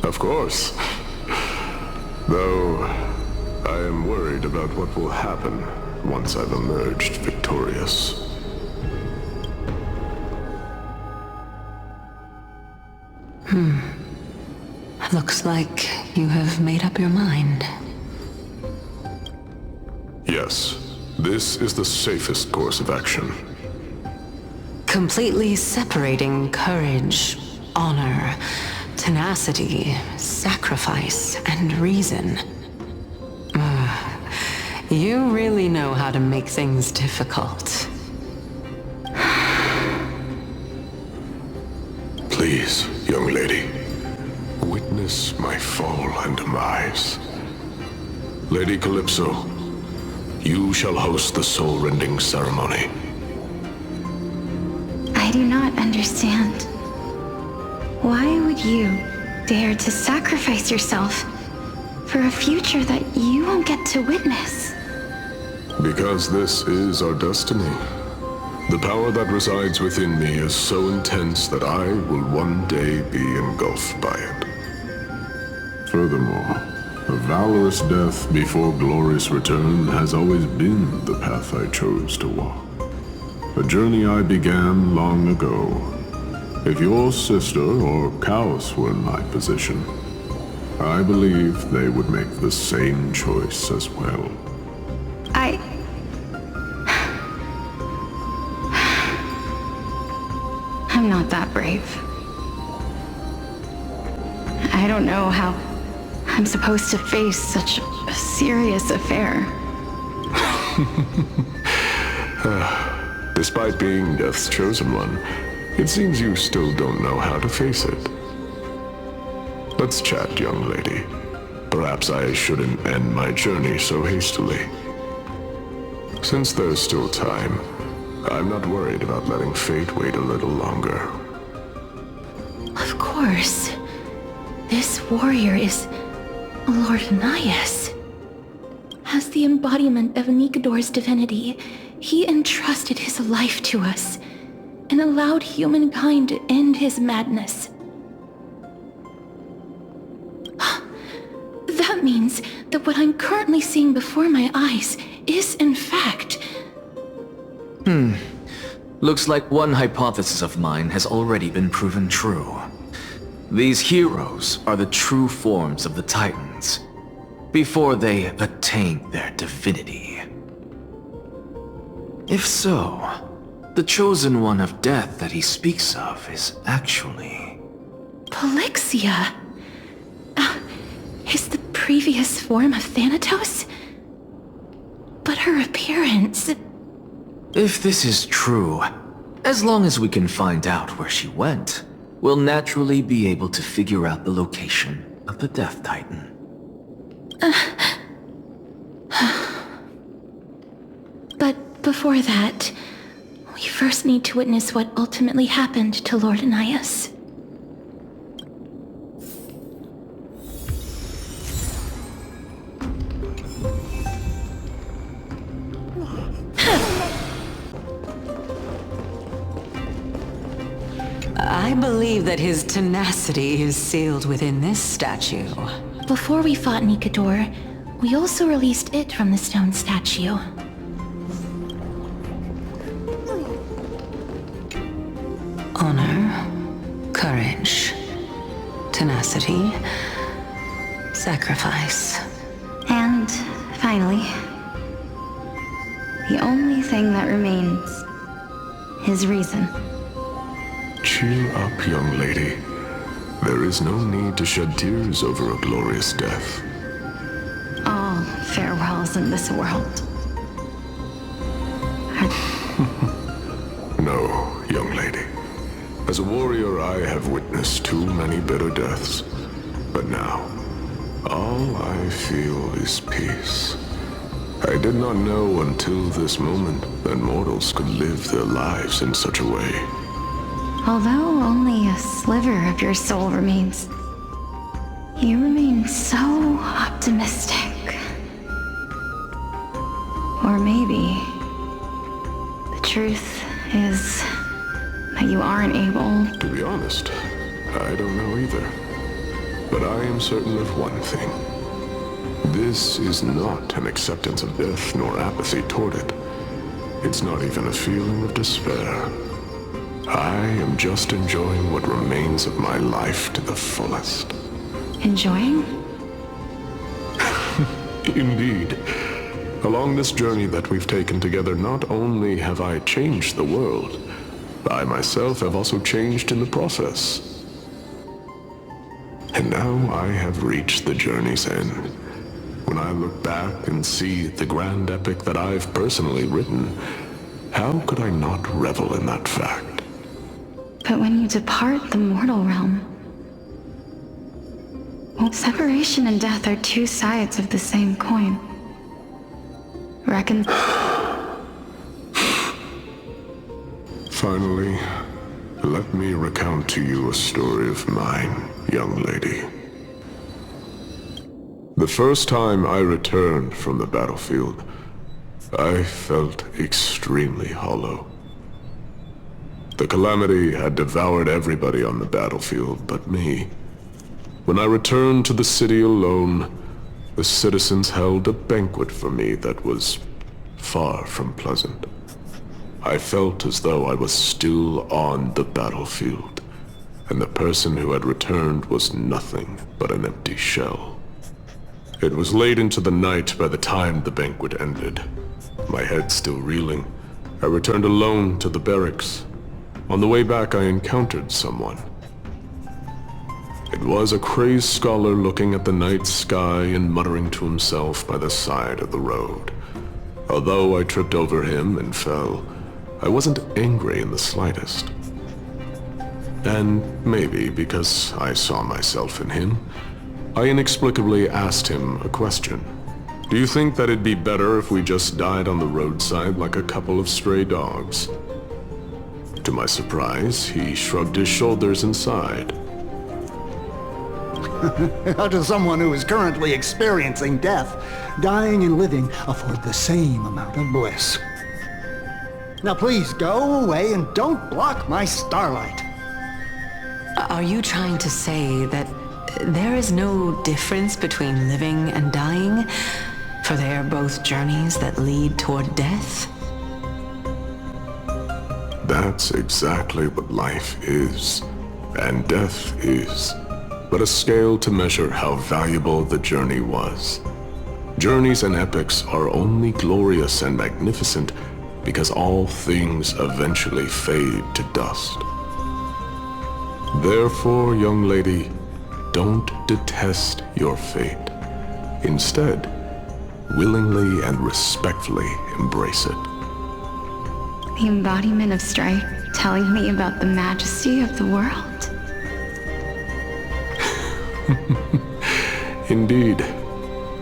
Of course. Though, I am worried about what will happen once I've emerged victorious. Looks like you have made up your mind. Yes, this is the safest course of action. Completely separating courage, honor, tenacity, sacrifice, and reason. You really know how to make things difficult. Please, young lady, witness my fall and demise. Lady Calypso, you shall host the soul-rending ceremony. I do not understand. Why would you dare to sacrifice yourself for a future that you won't get to witness? Because this is our destiny. The power that resides within me is so intense that I will one day be engulfed by it. Furthermore, A valorous death before glorious return has always been the path I chose to walk. A journey I began long ago. If your sister or Chaos were in my position, I believe they would make the same choice as well. I'm not that brave. I don't know how I'm supposed to face such a serious affair. Despite being Death's chosen one, it seems you still don't know how to face it. Let's chat, young lady. Perhaps I shouldn't end my journey so hastily. Since there's still time, I'm not worried about letting fate wait a little longer. Of course. This warrior is Lord Anias. As the embodiment of Nikador's divinity, he entrusted his life to us and allowed humankind to end his madness. That means that what I'm currently seeing before my eyes is, in fact... Looks like one hypothesis of mine has already been proven true. These heroes are the true forms of the Titans, before they attained their divinity. If so, the chosen one of death that he speaks of is actually... Polixia? Is the previous form of Thanatos? But her appearance... If this is true, as long as we can find out where she went, we'll naturally be able to figure out the location of the Death Titan. But before that, we first need to witness what ultimately happened to Lord Anias. I believe that his tenacity is sealed within this statue. Before we fought Nikador, we also released it from the stone statue. Honor, courage, tenacity, sacrifice. And, finally, the only thing that remains is reason. Cheer up, young lady. There is no need to shed tears over a glorious death. All farewells in this world. No, young lady. As a warrior, I have witnessed too many bitter deaths. But now, all I feel is peace. I did not know until this moment that mortals could live their lives in such a way. Although only a sliver of your soul remains, you remain so optimistic. Or maybe the truth is that you aren't able... To be honest, I don't know either. But I am certain of one thing. This is not an acceptance of death nor apathy toward it. It's not even a feeling of despair. I am just enjoying what remains of my life to the fullest. Enjoying? Indeed. Along this journey that we've taken together, not only have I changed the world, I myself have also changed in the process. And now I have reached the journey's end. When I look back and see the grand epic that I've personally written, how could I not revel in that fact? But when you depart the mortal realm, well, separation and death are two sides of the same coin. Finally, let me recount to you a story of mine, young lady. The first time I returned from the battlefield, I felt extremely hollow. The calamity had devoured everybody on the battlefield but me. When I returned to the city alone, the citizens held a banquet for me that was far from pleasant. I felt as though I was still on the battlefield, and the person who had returned was nothing but an empty shell. It was late into the night by the time the banquet ended. My head still reeling, I returned alone to the barracks. On the way back, I encountered someone. It was a crazed scholar looking at the night sky and muttering to himself by the side of the road. Although I tripped over him and fell, I wasn't angry in the slightest. And maybe because I saw myself in him, I inexplicably asked him a question. Do you think that it'd be better if we just died on the roadside like a couple of stray dogs? To my surprise, he shrugged his shoulders and sighed. How does someone who is currently experiencing death, dying and living, afford the same amount of bliss? Now please go away and don't block my starlight. Are you trying to say that there is no difference between living and dying? For they are both journeys that lead toward death? That's exactly what life is, and death is, but a scale to measure how valuable the journey was. Journeys and epics are only glorious and magnificent because all things eventually fade to dust. Therefore, young lady, don't detest your fate. Instead, willingly and respectfully embrace it. The embodiment of strife, telling me about the majesty of the world. Indeed.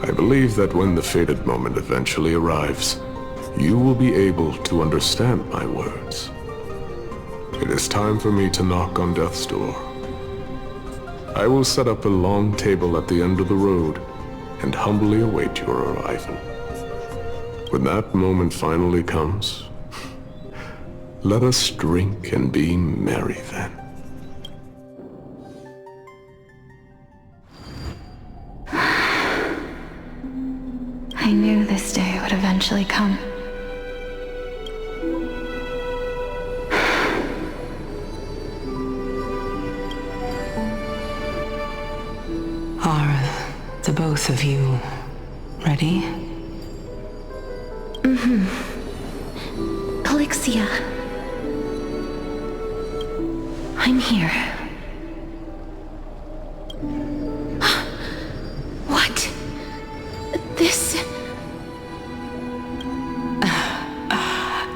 I believe that when the fated moment eventually arrives, you will be able to understand my words. It is time for me to knock on death's door. I will set up a long table at the end of the road and humbly await your arrival. When that moment finally comes, let us drink and be merry then. I knew this day would eventually come. Are the both of you ready? Mm-hmm. Polixia. I'm here. What? This...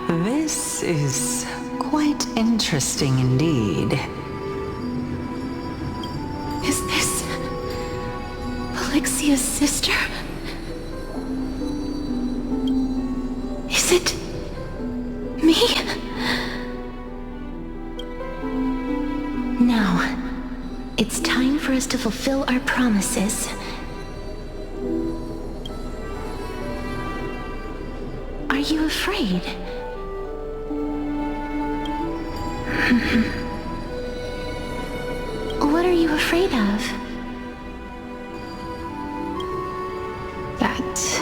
This is quite interesting indeed. Is this... Polixia's sister? Is it... me? Now, it's time for us to fulfill our promises. Are you afraid? What are you afraid of? That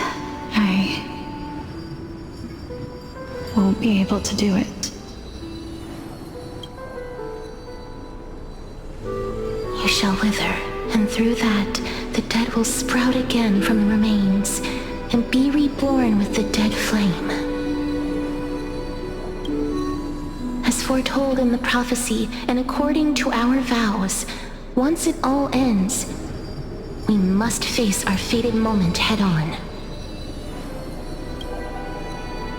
I won't be able to do it. You shall wither, and through that, the dead will sprout again from the remains, and be reborn with the dead flame. As foretold in the prophecy, and according to our vows, once it all ends, we must face our fated moment head-on.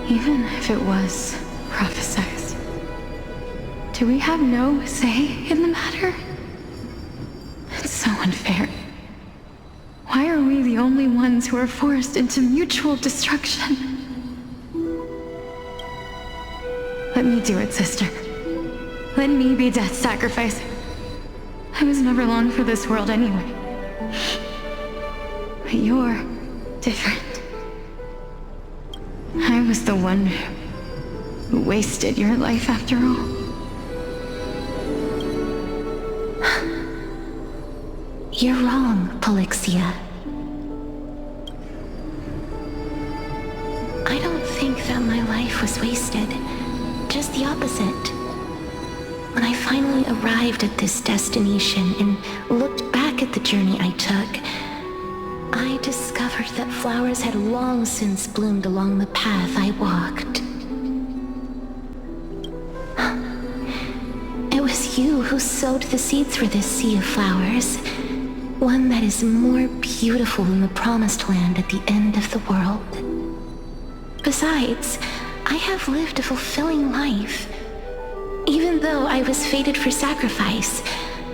Even if it was prophesized, do we have no say in the matter? It's so unfair. Why are we the only ones who are forced into mutual destruction? Let me do it, sister. Let me be death's sacrifice. I was never long for this world anyway. But you're different. I was the one who wasted your life after all. You're wrong, Polixia. life was wasted. Just the opposite. When I finally arrived at this destination and looked back at the journey I took, I discovered that flowers had long since bloomed along the path I walked. It was you who sowed the seeds for this sea of flowers, one that is more beautiful than the promised land at the end of the world. Besides, I have lived a fulfilling life. Even though I was fated for sacrifice,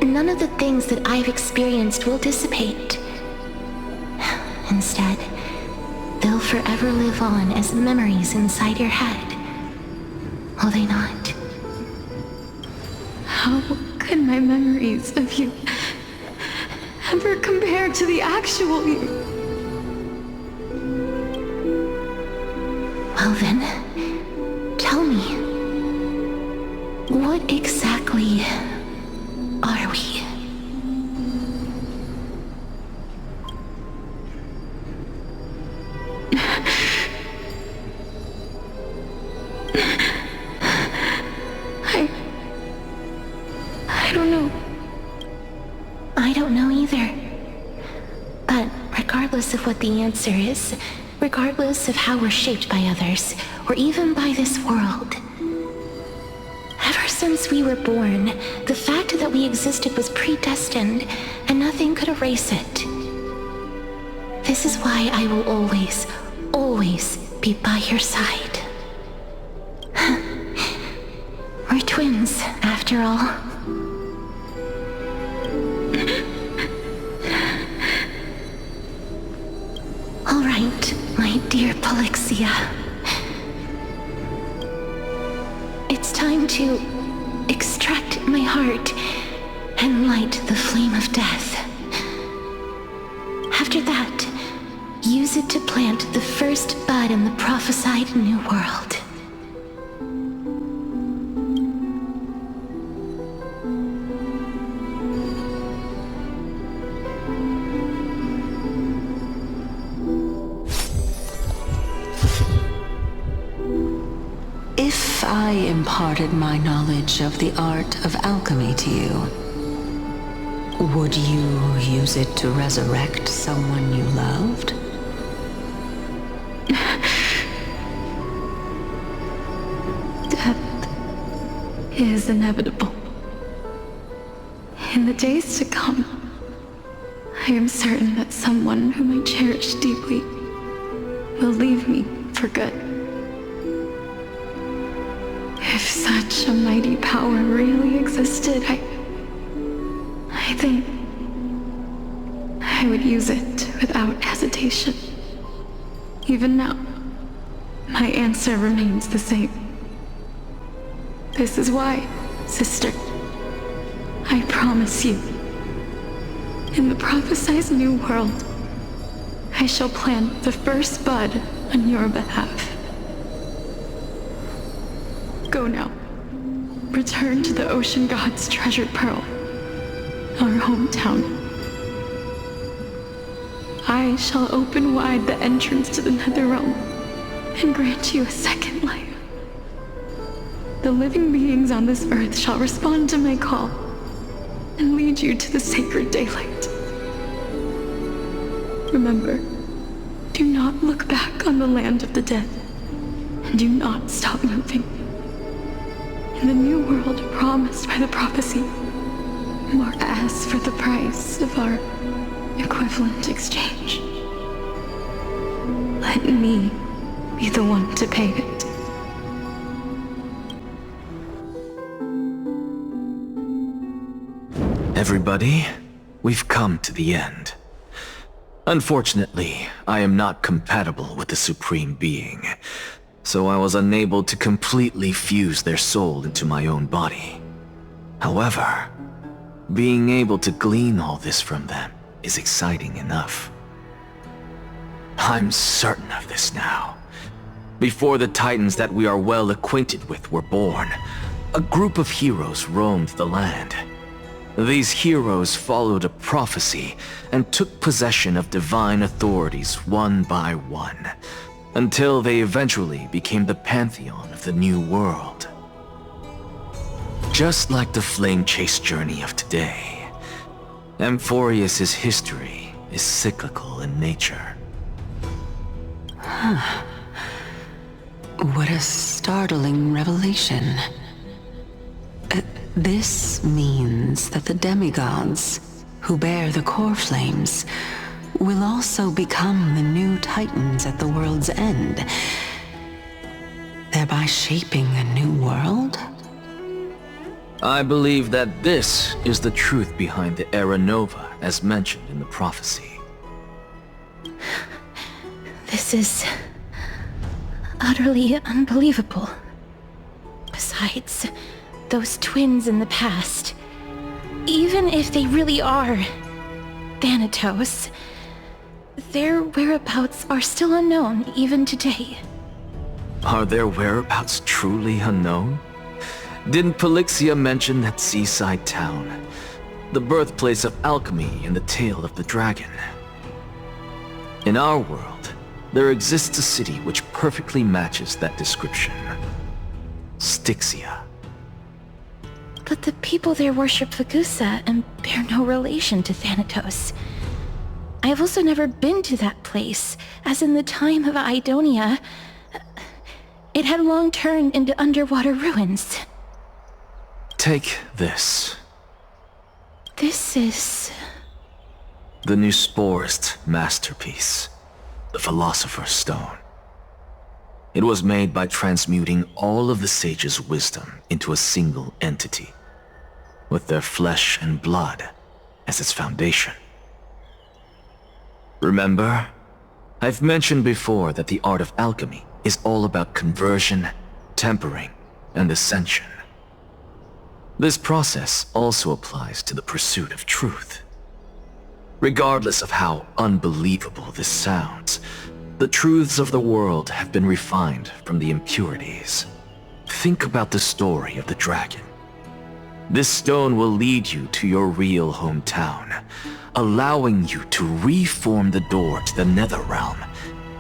none of the things that I've experienced will dissipate. Instead, they'll forever live on as memories inside your head. Will they not? How could my memories of you ever compare to the actual you? Well then, tell me, what exactly are we? I don't know. I don't know either. But regardless of what the answer is, regardless of how we're shaped by others, or even by this world, ever since we were born, the fact that we existed was predestined, and nothing could erase it. This is why I will always, always be by your side. We're twins, after all. All right, my dear Polixia. It's time to extract my heart and light the flame of death. After that, use it to plant the first bud in the prophesied new world. If I imparted my knowledge of the art of alchemy to you, would you use it to resurrect someone you loved? Death is inevitable. In the days to come, I am certain that someone whom I cherish deeply will leave me for good. If such a mighty power really existed, I think I would use it without hesitation. Even now, my answer remains the same. This is why, sister, I promise you, in the prophesied new world, I shall plant the first bud on your behalf. Go now. Return to the ocean god's treasured pearl, our hometown. I shall open wide the entrance to the nether realm and grant you a second life. The living beings on this earth shall respond to my call and lead you to the sacred daylight. Remember, do not look back on the land of the dead, and do not stop moving. In the new world promised by the prophecy, more ask for the price of our equivalent exchange. Let me be the one to pay it. Everybody, we've come to the end. Unfortunately, I am not compatible with the Supreme Being, so I was unable to completely fuse their soul into my own body. However, being able to glean all this from them is exciting enough. I'm certain of this now. Before the titans that we are well acquainted with were born, a group of heroes roamed the land. These heroes followed a prophecy and took possession of divine authorities one by one. until they eventually became the pantheon of the New World. Just like the flame chase journey of today, Amphorius's history is cyclical in nature. Huh. What a startling revelation. This means that the demigods, who bear the core flames, will also become the new titans at the world's end, thereby shaping a new world? I believe that this is the truth behind the Era Nova, as mentioned in the prophecy. This is utterly unbelievable. Besides, those twins in the past, even if they really are Thanatos, their whereabouts are still unknown even today. Are their whereabouts truly unknown? Didn't Polixia mention that seaside town, the birthplace of alchemy and the tale of the dragon? In our world, there exists a city which perfectly matches that description. Styxia. But the people there worship Fagusa and bear no relation to Thanatos. I have also never been to that place, as in the time of Idonia, it had long turned into underwater ruins. Take this. This is... the Nuspor's masterpiece, the Philosopher's Stone. It was made by transmuting all of the sages' wisdom into a single entity, with their flesh and blood as its foundation. Remember, I've mentioned before that the art of alchemy is all about conversion, tempering, and ascension. This process also applies to the pursuit of truth. Regardless of how unbelievable this sounds, the truths of the world have been refined from the impurities. Think about the story of the dragon. This stone will lead you to your real hometown, allowing you to reform the door to the Netherrealm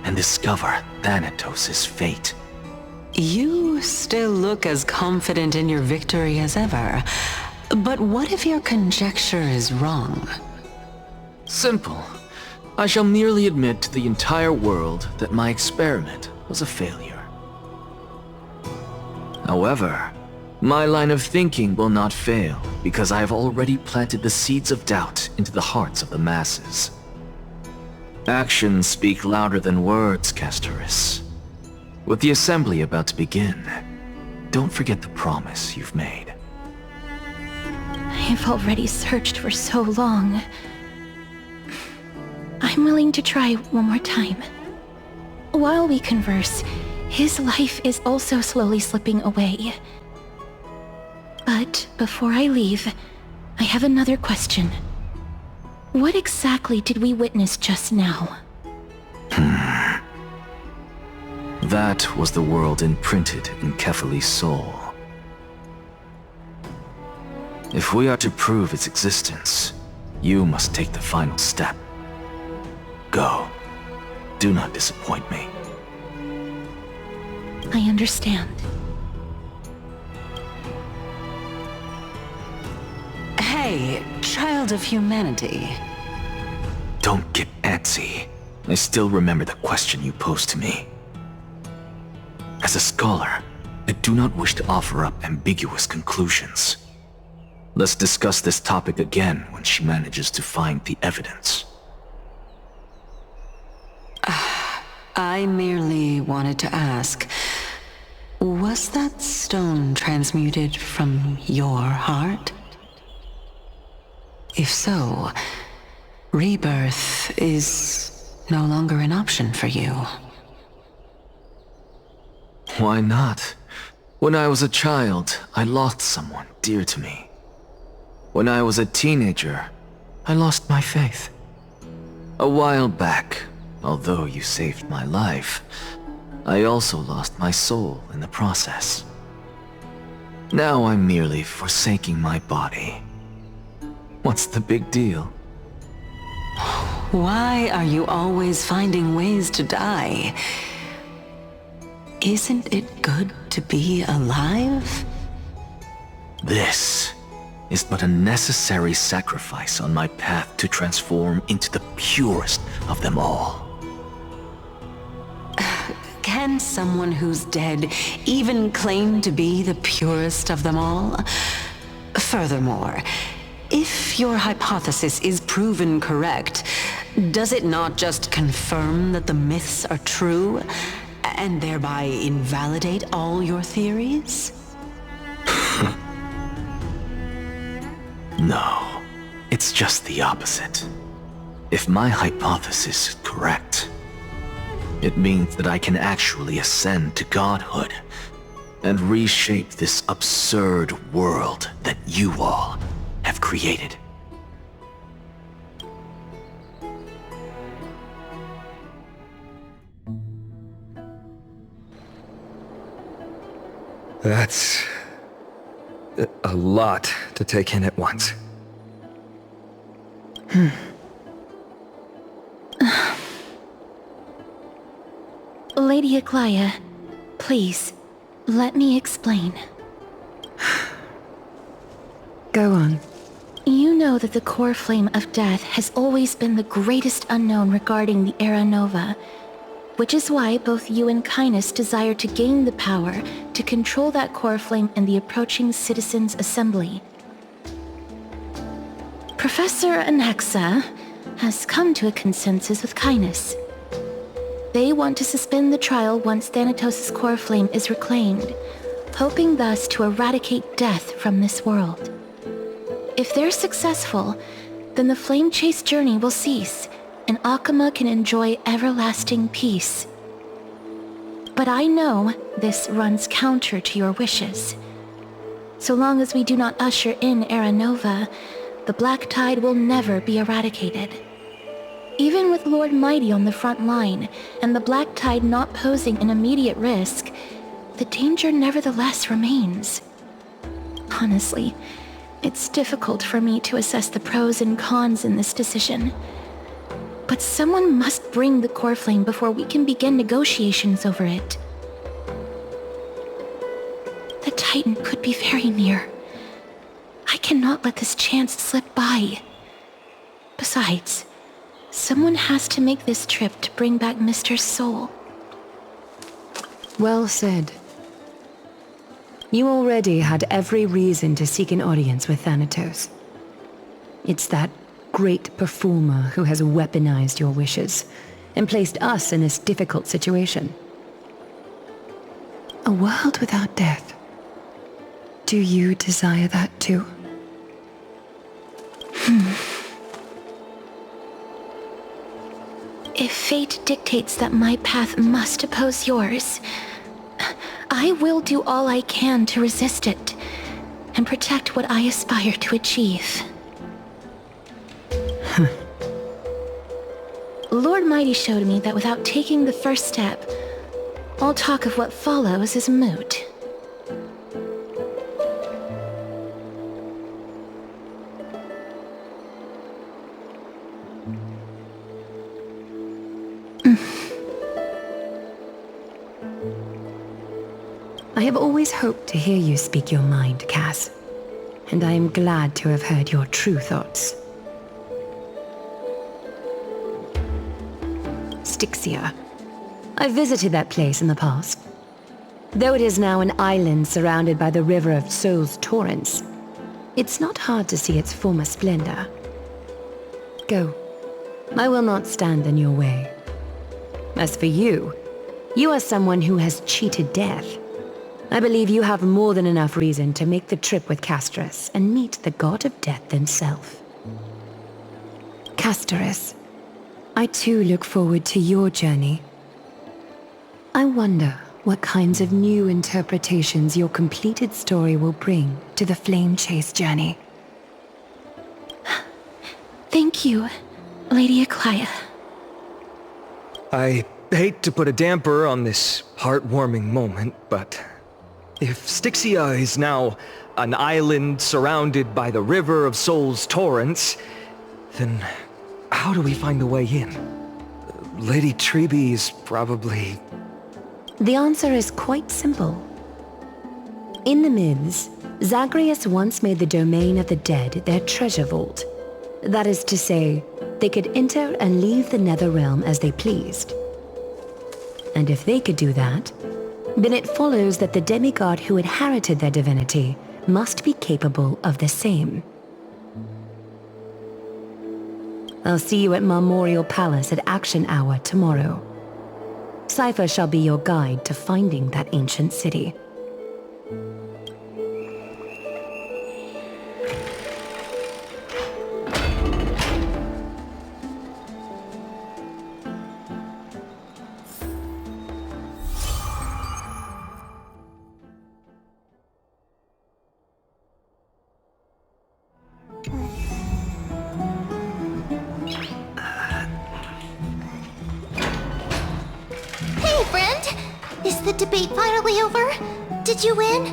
and discover Thanatos' fate. You still look as confident in your victory as ever, but what if your conjecture is wrong? Simple. I shall merely admit to the entire world that my experiment was a failure. However, my line of thinking will not fail because I have already planted the seeds of doubt into the hearts of the masses. Actions speak louder than words, Castoris. With the assembly about to begin, don't forget the promise you've made. I've already searched for so long. I'm willing to try one more time. While we converse, his life is also slowly slipping away. But before I leave, I have another question. What exactly did we witness just now? That was the world imprinted in Kefali's soul. If we are to prove its existence, you must take the final step. Go. Do not disappoint me. I understand. Hey, child of humanity. Don't get antsy. I still remember the question you posed to me. As a scholar, I do not wish to offer up ambiguous conclusions. Let's discuss this topic again when she manages to find the evidence. I merely wanted to ask, was that stone transmuted from your heart? If so, rebirth is no longer an option for you. Why not? When I was a child, I lost someone dear to me. When I was a teenager, I lost my faith. A while back, although you saved my life, I also lost my soul in the process. Now I'm merely forsaking my body. What's the big deal? Why are you always finding ways to die? Isn't it good to be alive? This is but a necessary sacrifice on my path to transform into the purest of them all. Can someone who's dead even claim to be the purest of them all? Furthermore, if your hypothesis is proven correct, does it not just confirm that the myths are true, and thereby invalidate all your theories? No, it's just the opposite. If my hypothesis is correct, it means that I can actually ascend to godhood and reshape this absurd world that you all have created. That's a lot to take in at once. Lady Aglaia, please, let me explain. Go on. You know that the core flame of death has always been the greatest unknown regarding the Era Nova, which is why both you and Caenis desire to gain the power to control that core flame in the approaching Citizens' Assembly. Professor Anaxa has come to a consensus with Caenis. They want to suspend the trial once Thanatos' core flame is reclaimed, hoping thus to eradicate death from this world. If they're successful, then the flame chase journey will cease, and Akama can enjoy everlasting peace. But I know this runs counter to your wishes. So long as we do not usher in Era Nova, the Black Tide will never be eradicated. Even with Lord Mighty on the front line, and the Black Tide not posing an immediate risk, the danger nevertheless remains. Honestly, it's difficult for me to assess the pros and cons in this decision. But someone must bring the core flame before we can begin negotiations over it. The Titan could be very near. I cannot let this chance slip by. Besides, someone has to make this trip to bring back Mr. Soul. Well said. You already had every reason to seek an audience with Thanatos. It's that great performer who has weaponized your wishes and placed us in this difficult situation. A world without death. Do you desire that too? If fate dictates that my path must oppose yours, I will do all I can to resist it and protect what I aspire to achieve. Lord Mighty showed me that without taking the first step, all talk of what follows is moot. I have always hoped to hear you speak your mind, Cass, and I am glad to have heard your true thoughts. Styxia. I visited that place in the past. Though it is now an island surrounded by the river of Soul's torrents, it's not hard to see its former splendor. Go. I will not stand in your way. As for you, you are someone who has cheated death. I believe you have more than enough reason to make the trip with Casterus and meet the god of death himself. Casterus, I too look forward to your journey. I wonder what kinds of new interpretations your completed story will bring to the Flame Chase journey. Thank you, Lady Aglaia. I hate to put a damper on this heartwarming moment, but if Styxia is now an island surrounded by the river of Soul's torrents, then how do we find a way in? Lady Trebe is probably... The answer is quite simple. In the myths, Zagreus once made the domain of the dead their treasure vault. That is to say, they could enter and leave the nether realm as they pleased. And if they could do that, then it follows that the demigod who inherited their divinity must be capable of the same. I'll see you at Marmorial Palace at Action Hour tomorrow. Cypher shall be your guide to finding that ancient city. Is the debate finally over? Did you win?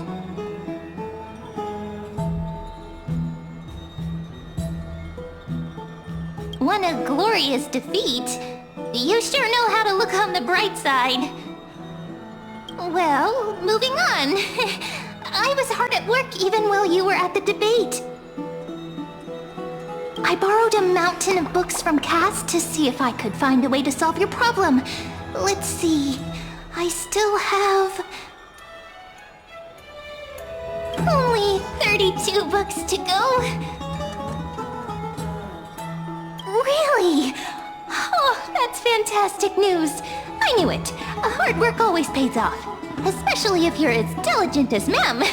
What a glorious defeat. You sure know how to look on the bright side. Well, moving on. I was hard at work even while you were at the debate. I borrowed a mountain of books from Cass to see if I could find a way to solve your problem. Let's see. I still have... only 32 books to go. Really? Oh, that's fantastic news. I knew it. Hard work always pays off. Especially if you're as diligent as Ma'am.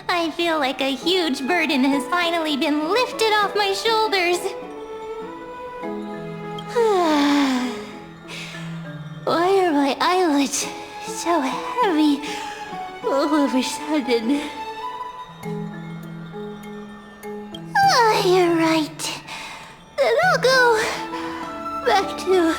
I feel like a huge burden has finally been lifted off my shoulders. Why are my eyelids so heavy all of a sudden? Oh, you're right. Then I'll go back to...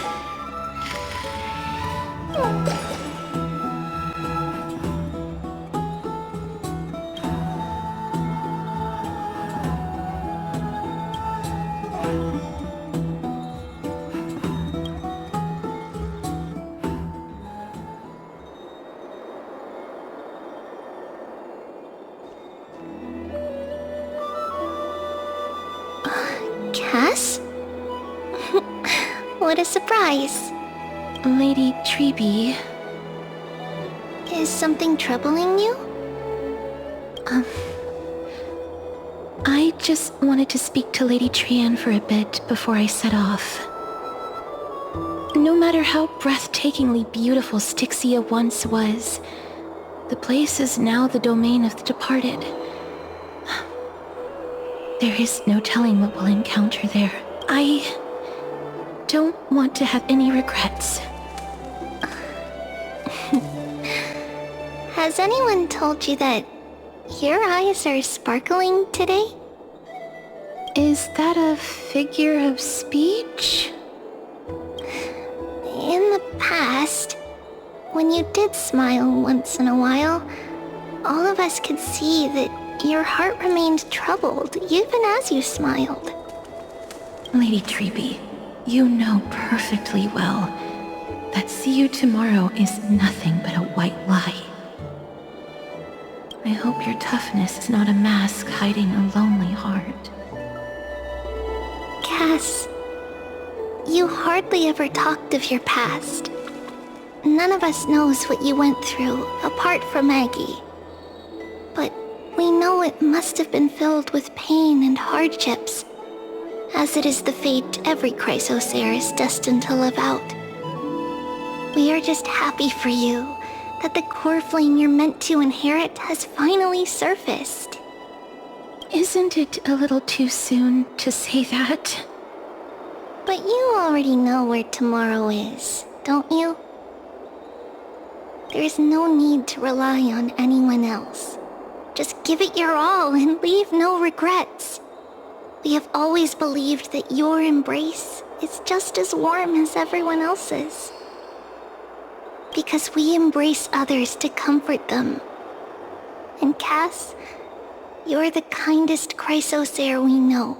Cass? What a surprise. Lady Treby. Is something troubling you? I just wanted to speak to Lady Trian for a bit before I set off. No matter how breathtakingly beautiful Styxia once was, the place is now the domain of the departed. There is no telling what we'll encounter there. I don't want to have any regrets. Has anyone told you that your eyes are sparkling today? Is that a figure of speech? In the past, when you did smile once in a while, all of us could see that your heart remained troubled, even as you smiled. Lady Treby, you know perfectly well that see you tomorrow is nothing but a white lie. I hope your toughness is not a mask hiding a lonely heart. Cass, you hardly ever talked of your past. None of us knows what you went through, apart from Maggie. But we know it must have been filled with pain and hardships, as it is the fate every Chrysos heir is destined to live out. We are just happy for you that the core flame you're meant to inherit has finally surfaced. Isn't it a little too soon to say that? But you already know where tomorrow is, don't you? There is no need to rely on anyone else. Just give it your all and leave no regrets. We have always believed that your embrace is just as warm as everyone else's. Because we embrace others to comfort them. And Cass, you're the kindest Chrysos heir we know.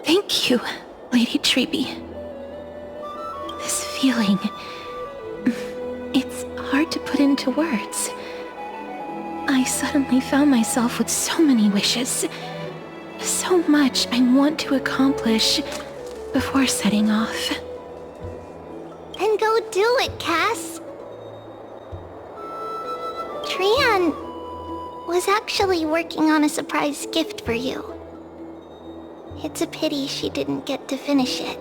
Thank you, Lady Treby. This feeling... it's hard to put into words. I suddenly found myself with so many wishes. So much I want to accomplish before setting off. Then go do it, Cass. Trian was actually working on a surprise gift for you. It's a pity she didn't get to finish it.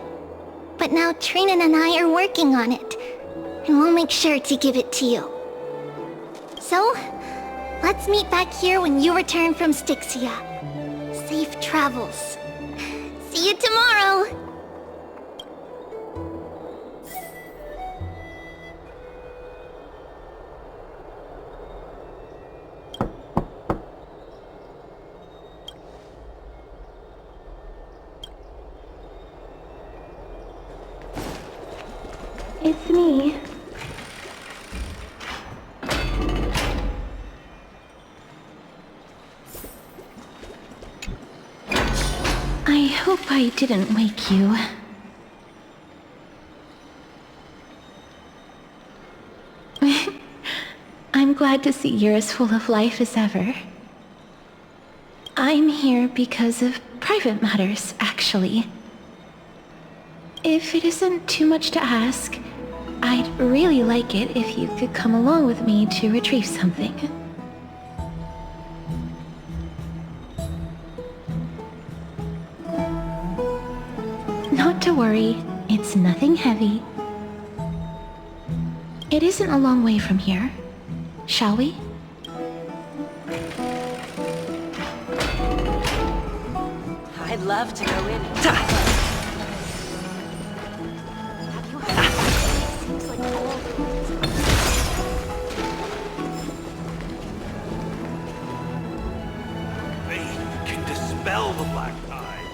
But now Trinan and I are working on it, and we'll make sure to give it to you. So, let's meet back here when you return from Styxia. Safe travels. See you tomorrow! It's me. I hope I didn't wake you. I'm glad to see you're as full of life as ever. I'm here because of private matters, actually. If it isn't too much to ask, I'd really like it if you could come along with me to retrieve something. Not to worry, it's nothing heavy. It isn't a long way from here. Shall we? I'd love to go in. Dispel the black tide.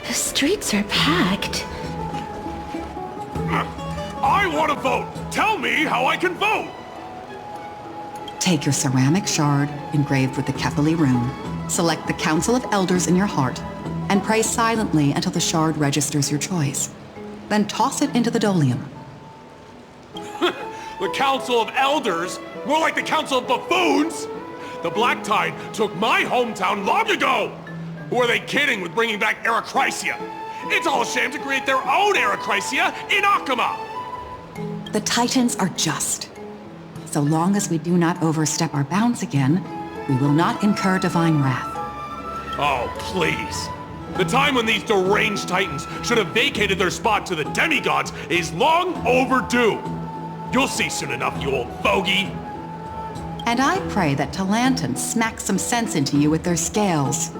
The streets are packed. I want to vote! Tell me how I can vote! Take your ceramic shard engraved with the Kefali rune, select the Council of Elders in your heart, and pray silently until the shard registers your choice. Then toss it into the Dolium. The Council of Elders? More like the Council of Buffoons! The Black Tide took my hometown long ago! Who are they kidding with bringing back Erechrysia? It's all a sham to create their own Erechrysia in Akama! The Titans are just. So long as we do not overstep our bounds again, we will not incur divine wrath. Oh, please. The time when these deranged Titans should have vacated their spot to the demigods is long overdue. You'll see soon enough, you old fogey. And I pray that Talanton smacks some sense into you with their scales.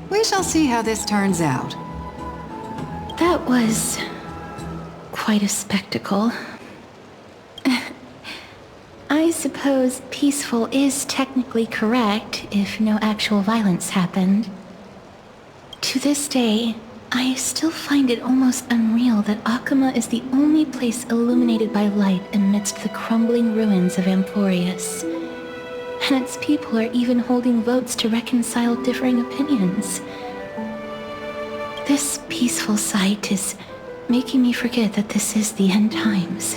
We shall see how this turns out. That was... quite a spectacle. I suppose peaceful is technically correct if no actual violence happened. To this day, I still find it almost unreal that Akama is the only place illuminated by light amidst the crumbling ruins of Emporius. And its people are even holding votes to reconcile differing opinions. This peaceful sight is making me forget that this is the end times.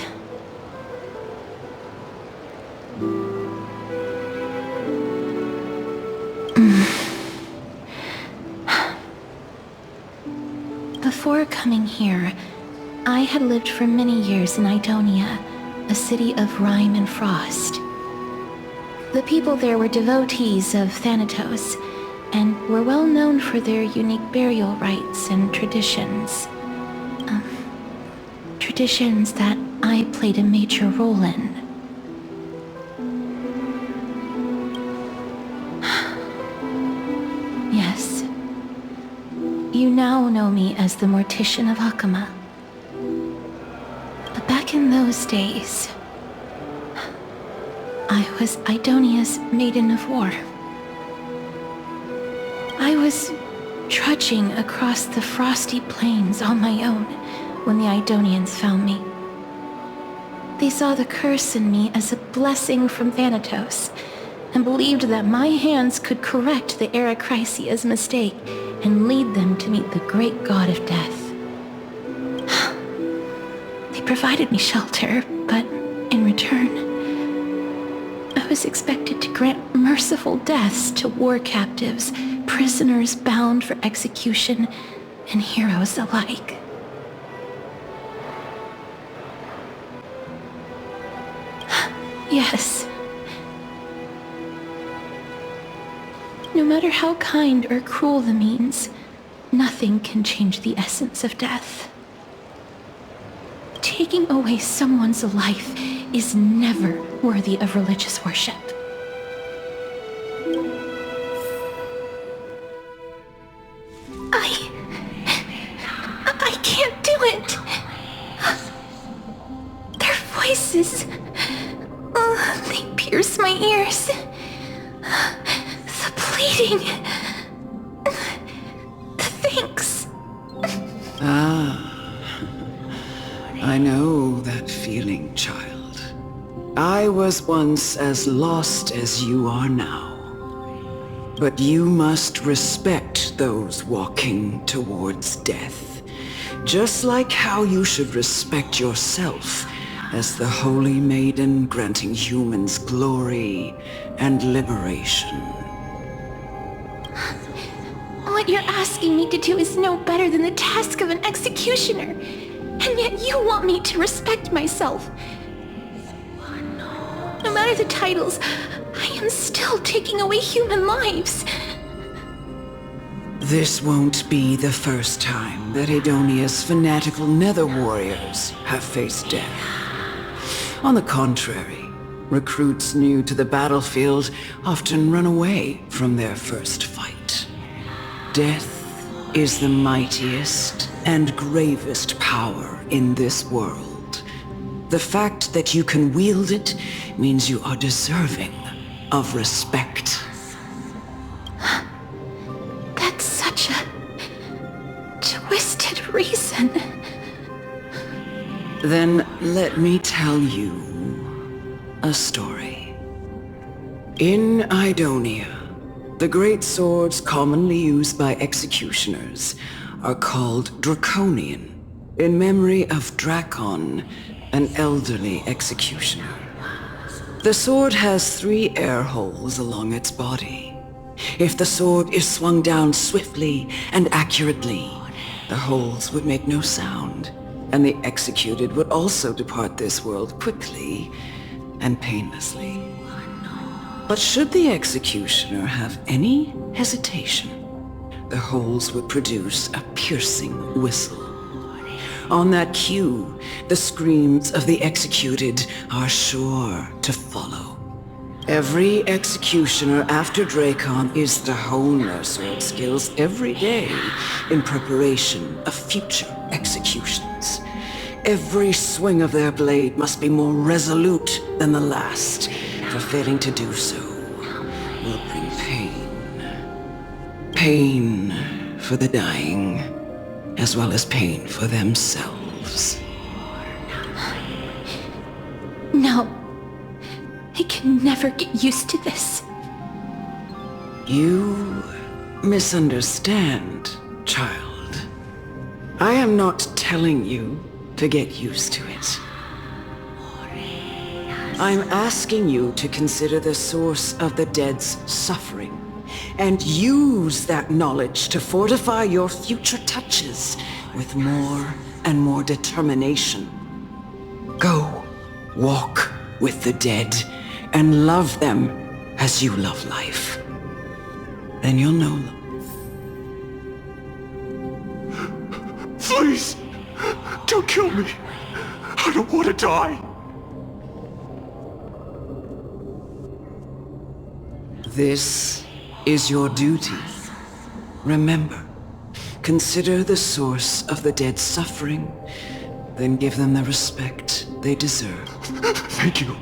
Before coming here, I had lived for many years in Idonia, a city of rime and frost. The people there were devotees of Thanatos, and were well known for their unique burial rites and traditions. Traditions that I played a major role in. Yes. You now know me as the Mortician of Akama. But back in those days, I was Idonia's Maiden of War. I was trudging across the frosty plains on my own when the Idonians found me. They saw the curse in me as a blessing from Thanatos, and believed that my hands could correct the Erechrysia's mistake and lead them to meet the great god of death. provided me shelter, but in return, I was expected to grant merciful deaths to war captives, prisoners bound for execution, and heroes alike. Yes. No matter how kind or cruel the means, nothing can change the essence of death. Taking away someone's life is never worthy of religious worship. I can't do it. Their voices, they pierce my ears. The pleading, the thanks. I know that feeling, child. I was once as lost as you are now. But you must respect those walking towards death, just like how you should respect yourself as the Holy Maiden granting humans glory and liberation. What you're asking me to do is no better than the task of an executioner. And yet you want me to respect myself. No matter the titles, I am still taking away human lives. This won't be the first time that Edonia's fanatical nether warriors have faced death. On the contrary, recruits new to the battlefield often run away from their first fight. Death is the mightiest and gravest power in this world. The fact that you can wield it means you are deserving of respect. That's such a twisted reason. Then let me tell you a story. In Idonia, the great swords commonly used by executioners are called Draconian, in memory of Dracon, an elderly executioner. The sword has 3 air holes along its body. If the sword is swung down swiftly and accurately, the holes would make no sound, and the executed would also depart this world quickly and painlessly. But should the executioner have any hesitation, the holes would produce a piercing whistle. On that cue, the screams of the executed are sure to follow. Every executioner after Dracon is to hone their sword skills every day in preparation of future executions. Every swing of their blade must be more resolute than the last, for failing to do so will bring pain. Pain for the dying, as well as pain for themselves. No. I can never get used to this. You misunderstand, child. I am not telling you to get used to it. I'm asking you to consider the source of the dead's suffering and use that knowledge to fortify your future touches with more and more determination. Go, walk with the dead and love them as you love life. Then you'll know them. Please, don't kill me. I don't want to die. This is your duty. Remember, consider the source of the dead's suffering, then give them the respect they deserve. Thank you.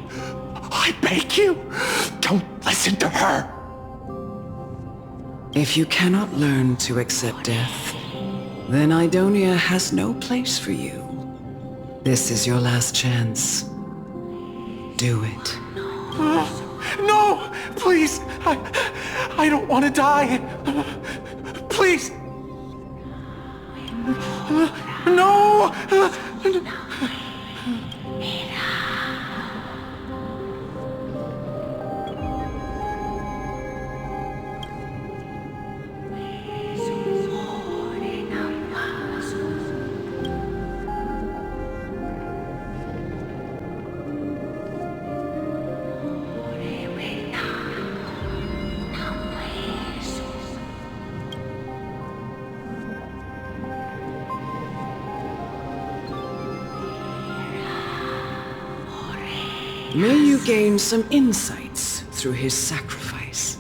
I beg you, don't listen to her. If you cannot learn to accept death, then Idonia has no place for you. This is your last chance. Do it. No, please. I don't want to die. Please. No. May you gain some insights through his sacrifice.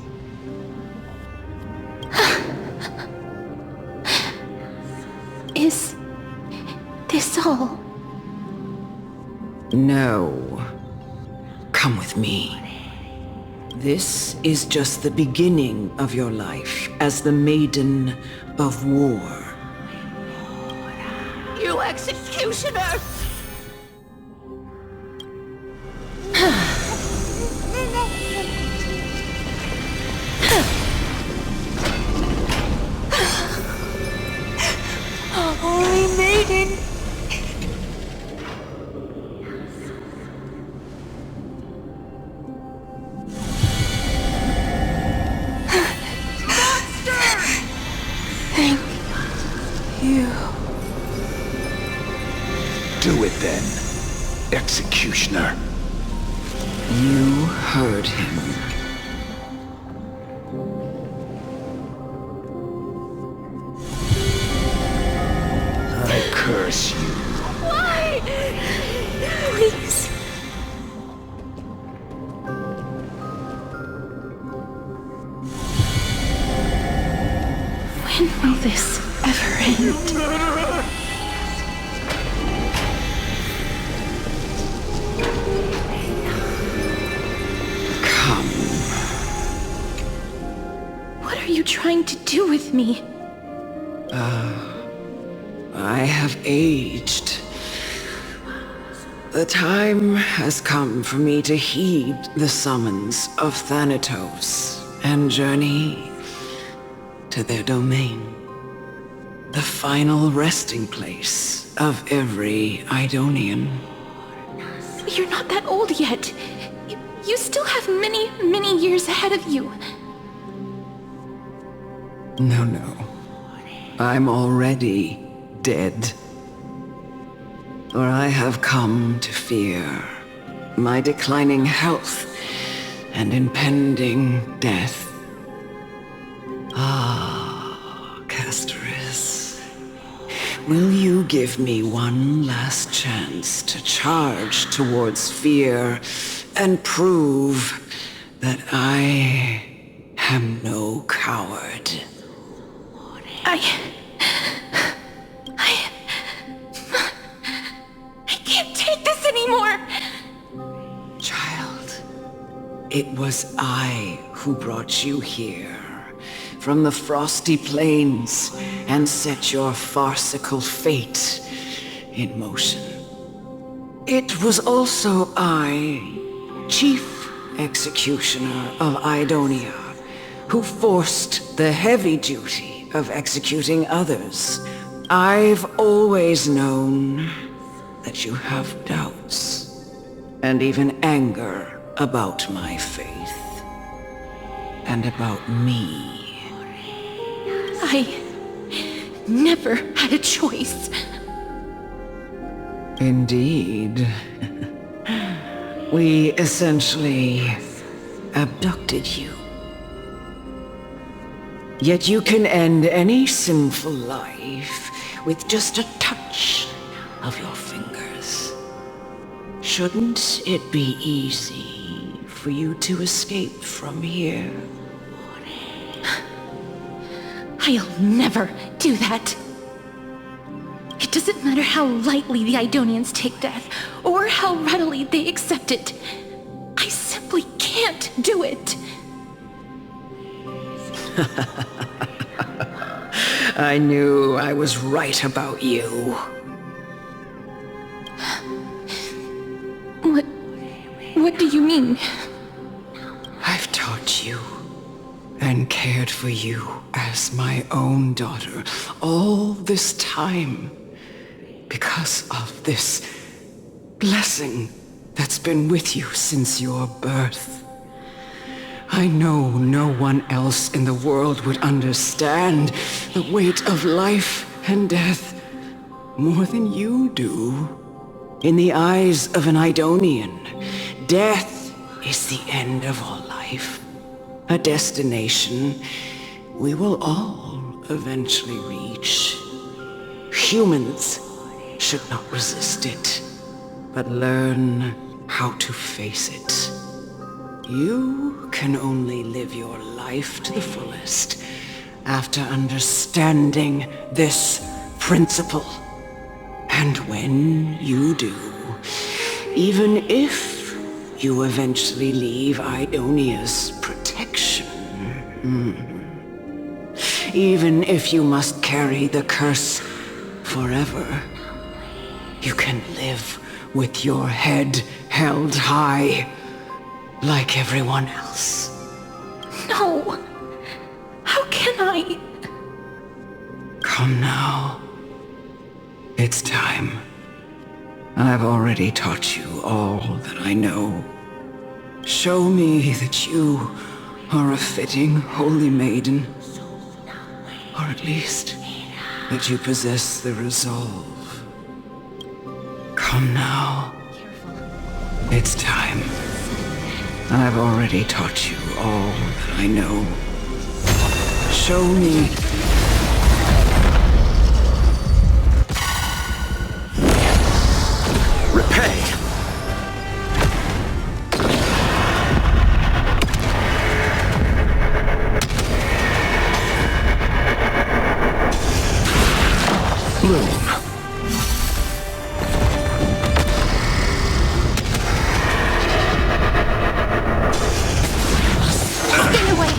Is this all? No. Come with me. This is just the beginning of your life as the Maiden of War. You executioner! Holy Maiden! Thank you. Do it then, executioner. You heard him. I curse you. Why? Please. When will this ever end? What are you trying to do with me? I have aged. The time has come for me to heed the summons of Thanatos and journey to their domain. The final resting place of every Idonian. You're not that old yet. You still have many, many years ahead of you. No. I'm already dead. For I have come to fear my declining health and impending death. Ah, Castoris. Will you give me one last chance to charge towards fear and prove that I am no coward? I can't take this anymore! Child, it was I who brought you here from the frosty plains and set your farcical fate in motion. It was also I, Chief Executioner of Idonia, who forced the heavy duty of executing others. I've always known that you have doubts and even anger about my faith and about me. I never had a choice. Indeed. We essentially abducted you. Yet you can end any sinful life with just a touch of your fingers. Shouldn't it be easy for you to escape from here? I'll never do that. It doesn't matter how lightly the Idonians take death, or how readily they accept it. I simply can't do it. I knew I was right about you. What do you mean? I've taught you and cared for you as my own daughter all this time because of this blessing that's been with you since your birth. I know no one else in the world would understand the weight of life and death more than you do. In the eyes of an Idonian, death is the end of all life. A destination we will all eventually reach. Humans should not resist it, but learn how to face it. You can only live your life to the fullest after understanding this principle. And when you do, even if you eventually leave Idonia's protection, even if you must carry the curse forever, you can live with your head held high, like everyone else. No! How can I? Come now. It's time. I've already taught you all that I know. Show me that you are a fitting holy maiden. Or at least, that you possess the resolve. Come now. It's time. I've already taught you all that I know. Show me. Repay! Bloom. Stay away!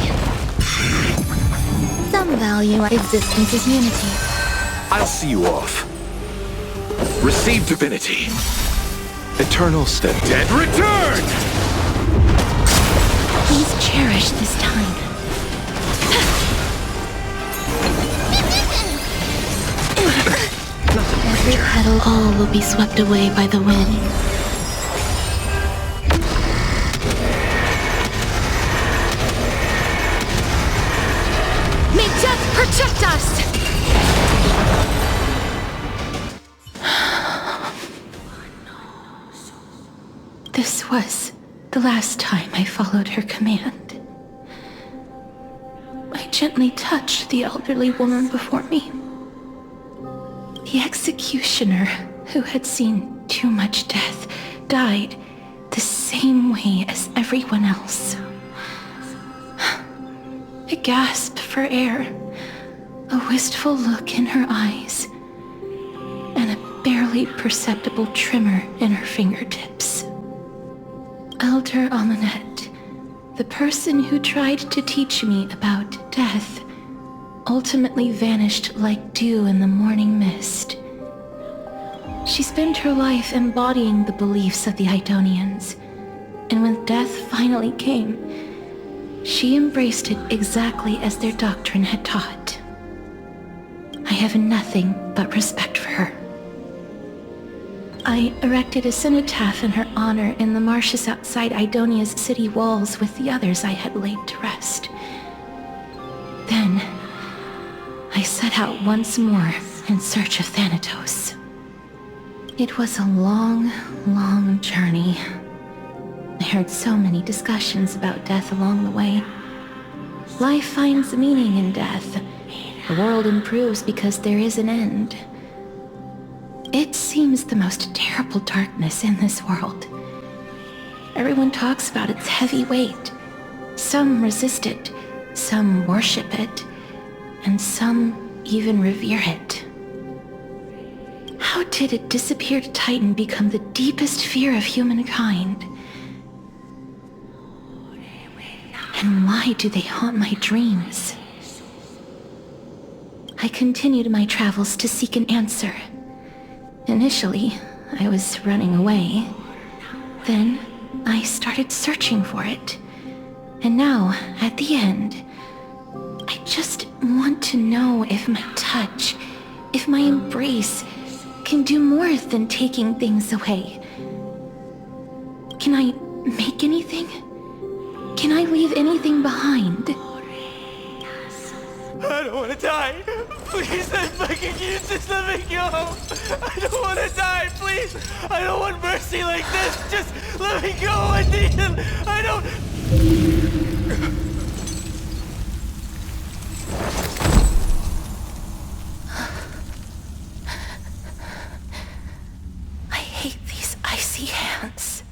Some value our existence is unity. I'll see you off. Receive divinity. Eternal step. Dead return! Please cherish this time. Every petal, all will be swept away by the wind. May death protect us! This was the last time I followed her command. I gently touched the elderly woman before me. The executioner, who had seen too much death, died the same way as everyone else. A gasp for air, a wistful look in her eyes, and a barely perceptible tremor in her fingertips. Elder Amunet, the person who tried to teach me about death, ultimately vanished like dew in the morning mist. She spent her life embodying the beliefs of the Idonians, and when death finally came, she embraced it exactly as their doctrine had taught. I have nothing but respect for her. I erected a cenotaph in her honor in the marshes outside Idonia's city walls with the others I had laid to rest. Then, I set out once more in search of Thanatos. It was a long, long journey. I heard so many discussions about death along the way. Life finds meaning in death. The world improves because there is an end. It seems the most terrible darkness in this world. Everyone talks about its heavy weight. Some resist it, some worship it, and some even revere it. How did a disappeared titan become the deepest fear of humankind? And why do they haunt my dreams? I continued my travels to seek an answer. Initially, I was running away. Then, I started searching for it. And now, at the end, I just want to know if my touch, if my embrace, can do more than taking things away. Can I make anything? Can I leave anything behind? I don't want to die. Please, I'm begging you, just let me go. I don't want to die, please. I don't want mercy like this. Just let me go. I need it. I don't... I hate these icy hands.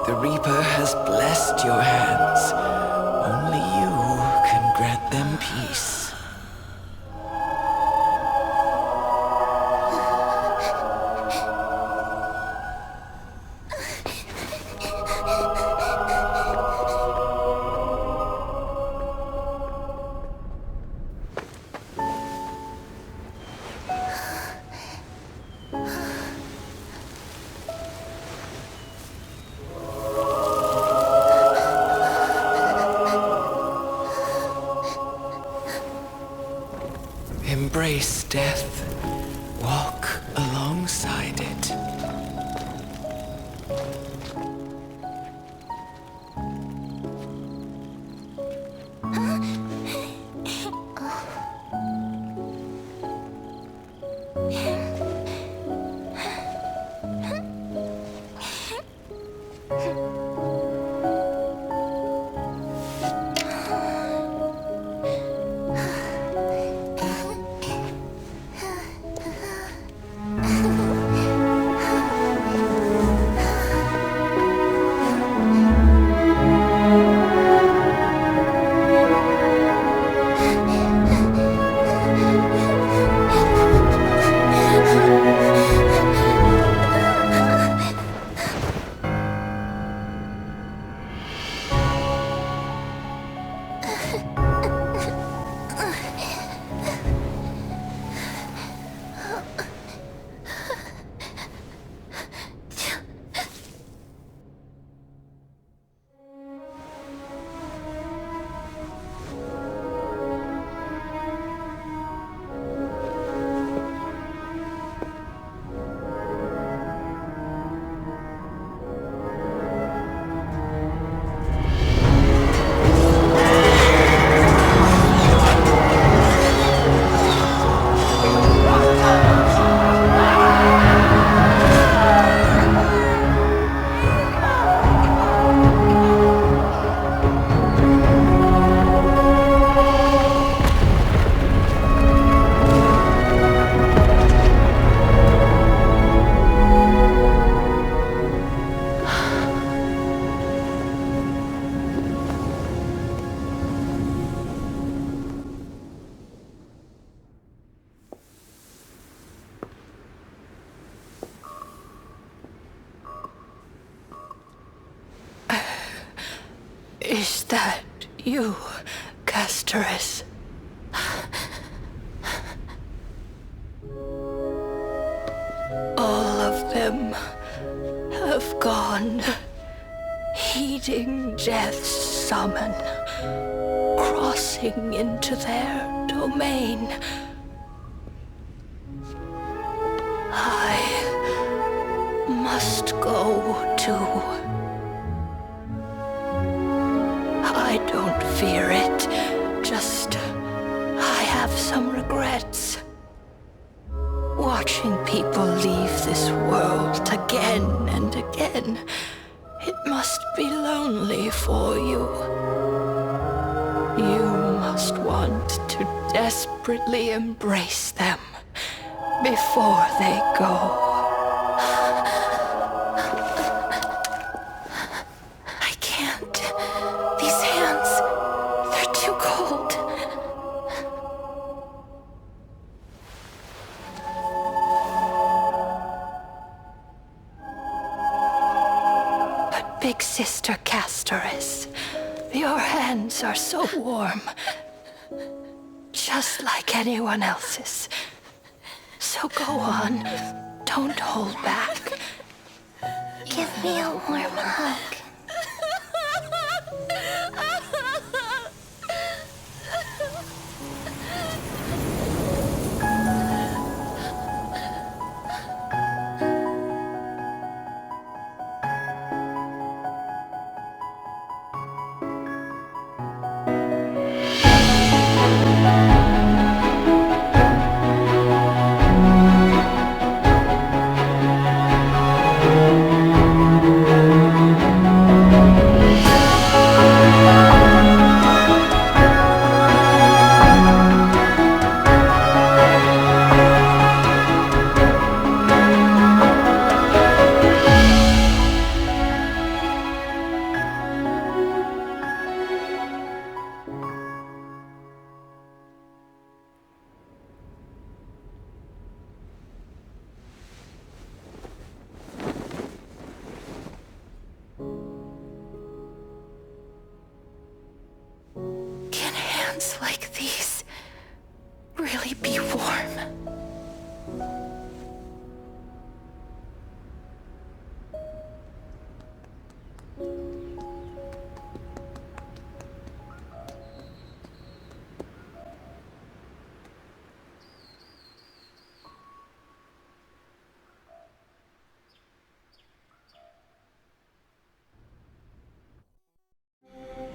The Reaper has blessed your hands. Only you can grant them peace. Embrace death. Walk alongside it. Is that you, Casterus? All of them have gone, heeding death's summon, crossing into their domain. I must go too. I don't fear it, just regrets. Watching people leave this world again and again, it must be lonely for you. You must want to desperately embrace them before they go. I can't. These hands, they're too cold. But Big Sister Castoris, your hands are so warm. Just like anyone else's. So go on. Don't hold back. Give me a warm hug. Like these really be warm?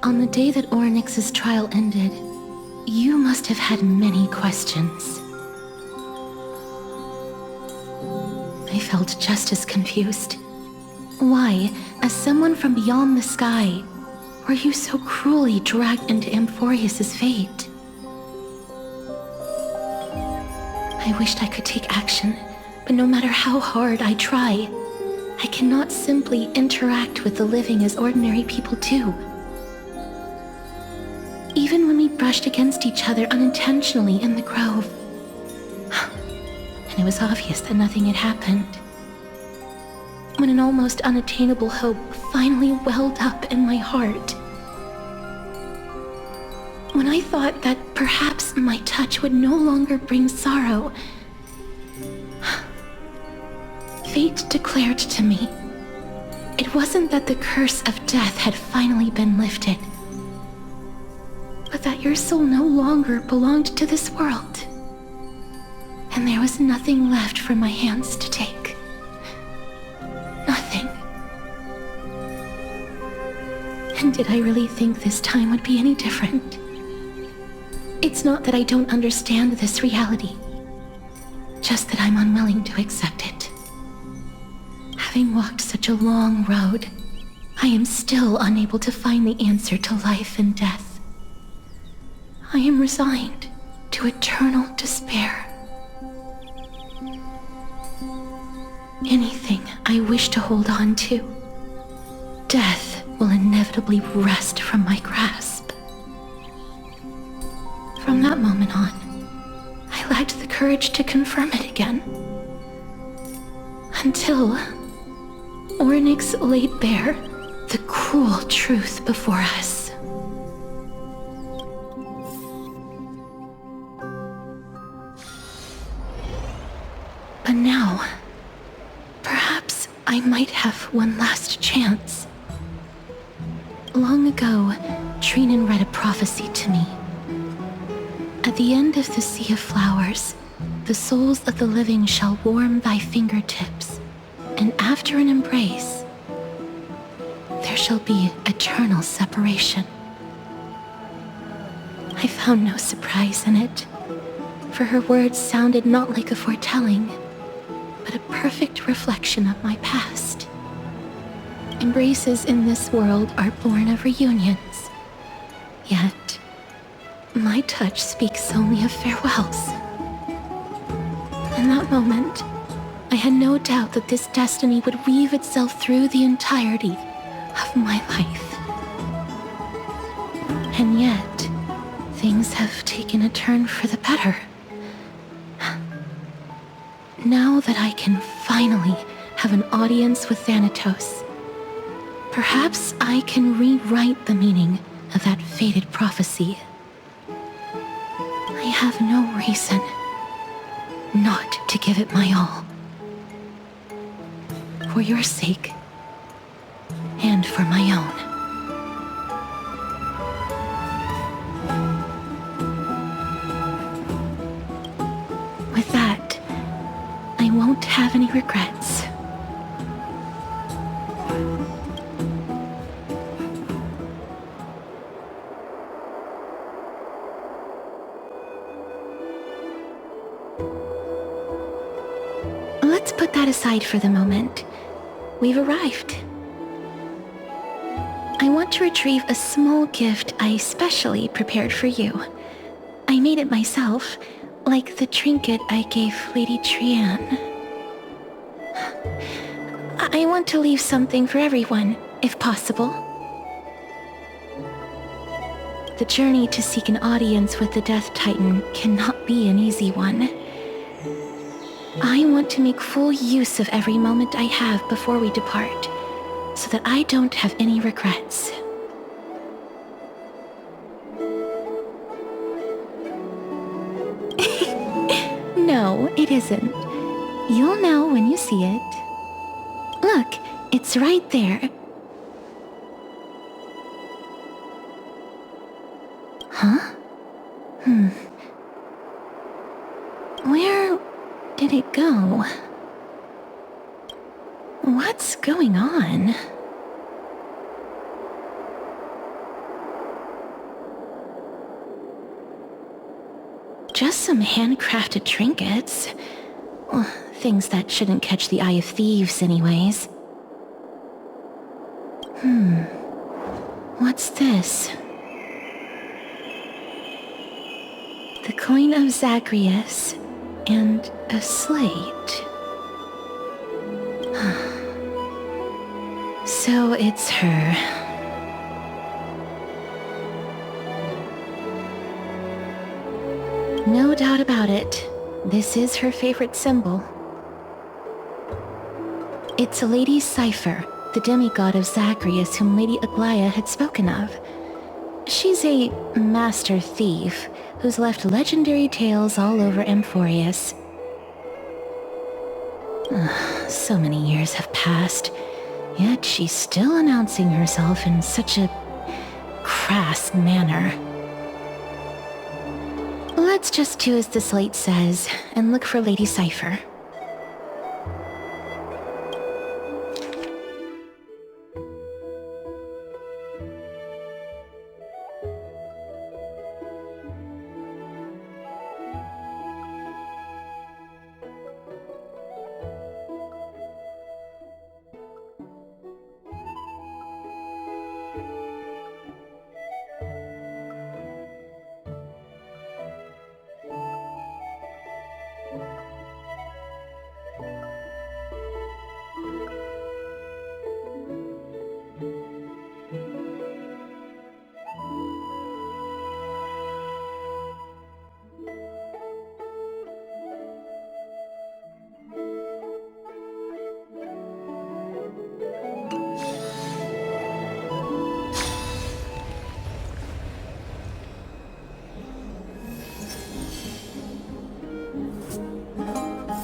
On the day that Oronix's trial ended, you must have had many questions. I felt just as confused. Why, as someone from beyond the sky, were you so cruelly dragged into Amphorius's fate? I wished I could take action, but no matter how hard I try, I cannot simply interact with the living as ordinary people do. Even when we brushed against each other unintentionally in the grove. And it was obvious that nothing had happened. When an almost unattainable hope finally welled up in my heart. When I thought that perhaps my touch would no longer bring sorrow, fate declared to me, it wasn't that the curse of death had finally been lifted, but that your soul no longer belonged to this world. And there was nothing left for my hands to take. Nothing. And did I really think this time would be any different? It's not that I don't understand this reality, just that I'm unwilling to accept it. Having walked such a long road, I am still unable to find the answer to life and death. I am resigned to eternal despair. Anything I wish to hold on to, death will inevitably wrest from my grasp. From that moment on, I lacked the courage to confirm it again. Until Oronix laid bare the cruel truth before us. But now, perhaps I might have one last chance. Long ago, Trinan read a prophecy to me. At the end of the Sea of Flowers, the souls of the living shall warm thy fingertips, and after an embrace, there shall be eternal separation. I found no surprise in it. for her words sounded not like a foretelling, but a perfect reflection of my past. Embraces in this world are born of reunions, yet my touch speaks only of farewells. In that moment, I had no doubt that this destiny would weave itself through the entirety of my life. And yet, things have taken a turn for the better. Now that I can finally have an audience with Thanatos, perhaps I can rewrite the meaning of that fated prophecy. I have no reason not to give it my all. For your sake, and for my own. With that, I won't have any regrets. Let's put that aside for the moment. We've arrived. I want to retrieve a small gift I specially prepared for you. I made it myself, like the trinket I gave Lady Trianne. I want to leave something for everyone, if possible. The journey to seek an audience with the Death Titan cannot be an easy one. I want to make full use of every moment I have before we depart, so that I don't have any regrets. No, it isn't. You'll know when you see it. Look, it's right there. Huh? Where did it go? What's going on? Just some handcrafted trinkets. Well, things that shouldn't catch the eye of thieves anyways. What's this? The coin of Zagreus and a slate. So it's her. No doubt about it. This is her favorite symbol. It's a lady's cipher, the demigod of Zagreus whom Lady Aglaia had spoken of. She's a master thief who's left legendary tales all over Amphorius. So many years have passed, yet she's still announcing herself in such a crass manner. Let's just do as the slate says and look for Lady Cipher.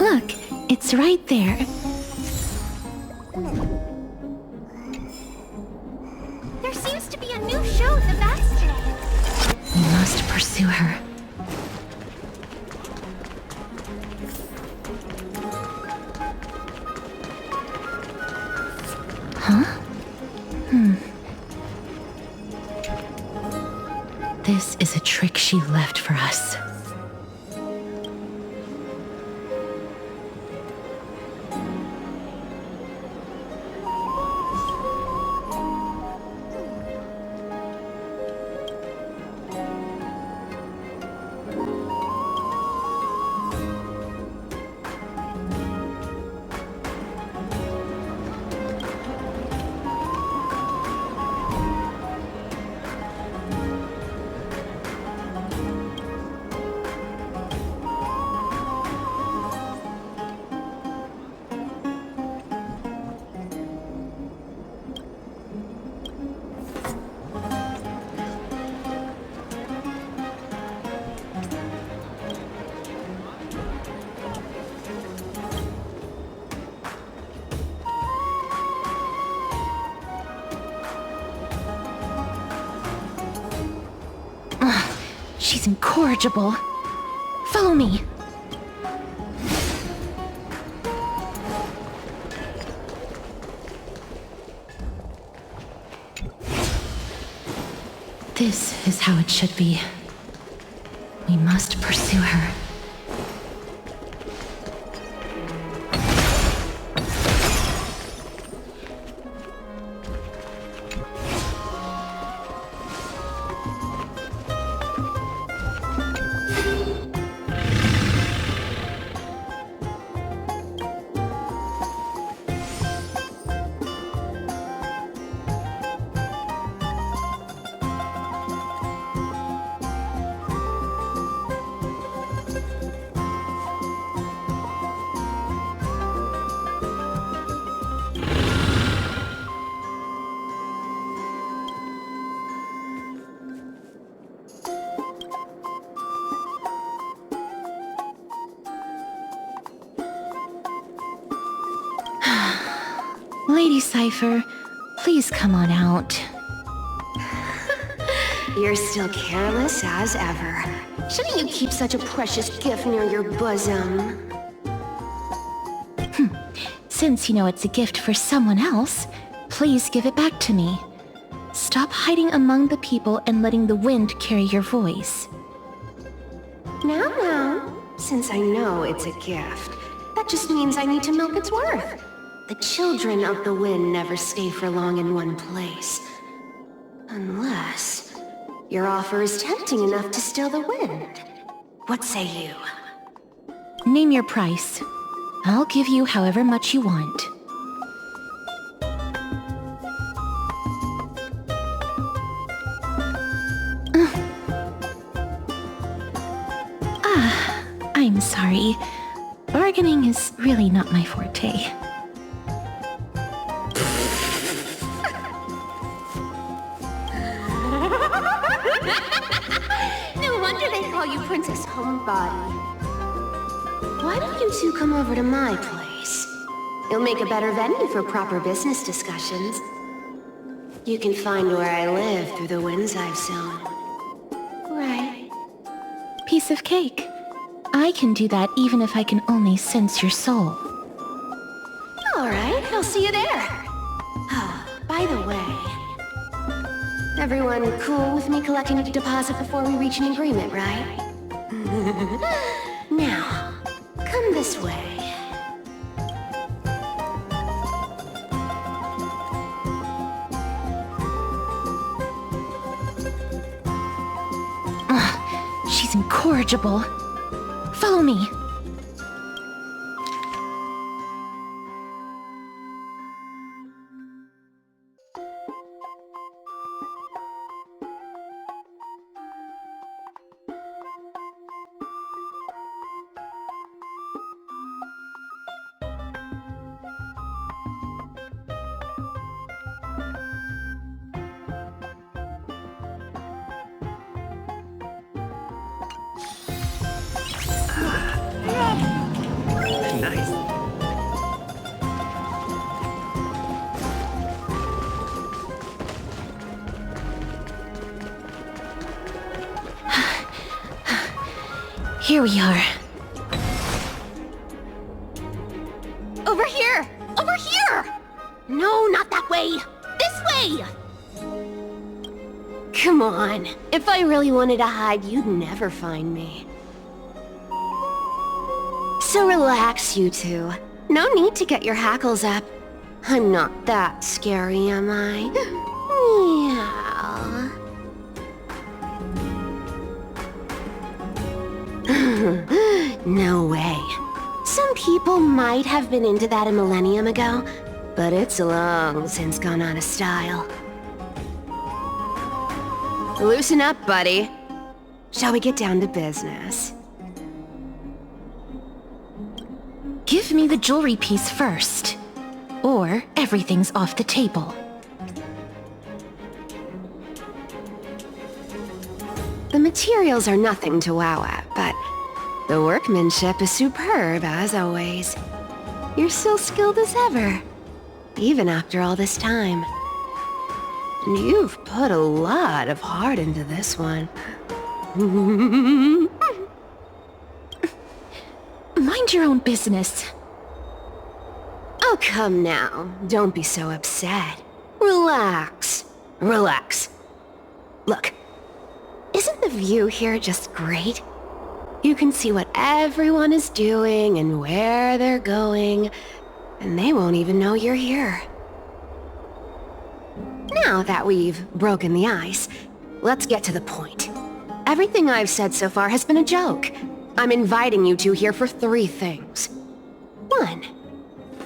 Look, it's right there. There seems to be a new show at the backs today. We must pursue her. Huh? This is a trick she left for us. She's incorrigible. Follow me. This is how it should be. We must pursue her. Lady Cypher, please come on out. You're still careless as ever. Shouldn't you keep such a precious gift near your bosom? Since you know it's a gift for someone else, please give it back to me. Stop hiding among the people and letting the wind carry your voice. Now, since I know it's a gift, that just means I need to milk its worth. The children of the wind never stay for long in one place. Unless your offer is tempting enough to still the wind. What say you? Name your price. I'll give you however much you want. I'm sorry. Bargaining is really not my forte. No wonder they call you Princess Homebody. Why don't you two come over to my place? It'll make a better venue for proper business discussions. You can find where I live through the winds I've sown. Right. Piece of cake. I can do that even if I can only sense your soul. Alright, I'll see you there. Oh, by the way, everyone cool with me collecting a deposit before we reach an agreement, right? Now, come this way. She's incorrigible. Follow me. Nice. Here we are. Over here! Over here! No, not that way! This way! Come on. If I really wanted to hide, you'd never find me. So relax, you two. No need to get your hackles up. I'm not that scary, am I? Meow. No way. Some people might have been into that a millennium ago, but it's long since gone out of style. Loosen up, buddy. Shall we get down to business? Give me the jewelry piece first, or everything's off the table. The materials are nothing to wow at, but the workmanship is superb as always. You're still skilled as ever, even after all this time. And you've put a lot of heart into this one. Mind your own business. Oh, come now. Don't be so upset. Relax. Relax. Look, isn't the view here just great? You can see what everyone is doing and where they're going, and they won't even know you're here. Now that we've broken the ice, let's get to the point. Everything I've said so far has been a joke. I'm inviting you two here for 3 things. 1.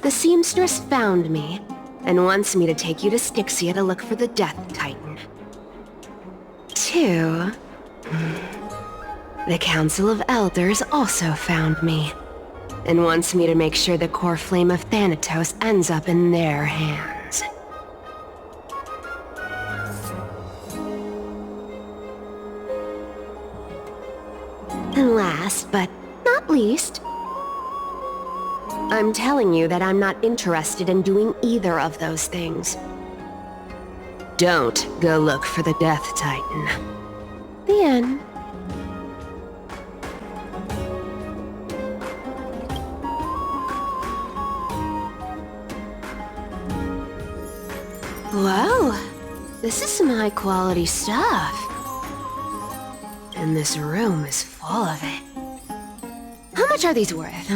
The seamstress found me and wants me to take you to Styxia to look for the Death Titan. 2. The Council of Elders also found me and wants me to make sure the core flame of Thanatos ends up in their hands. And last but not least, I'm telling you that I'm not interested in doing either of those things. Don't go look for the Death Titan. The end. Well, this is some high-quality stuff. And this room is full of it. How much are these worth,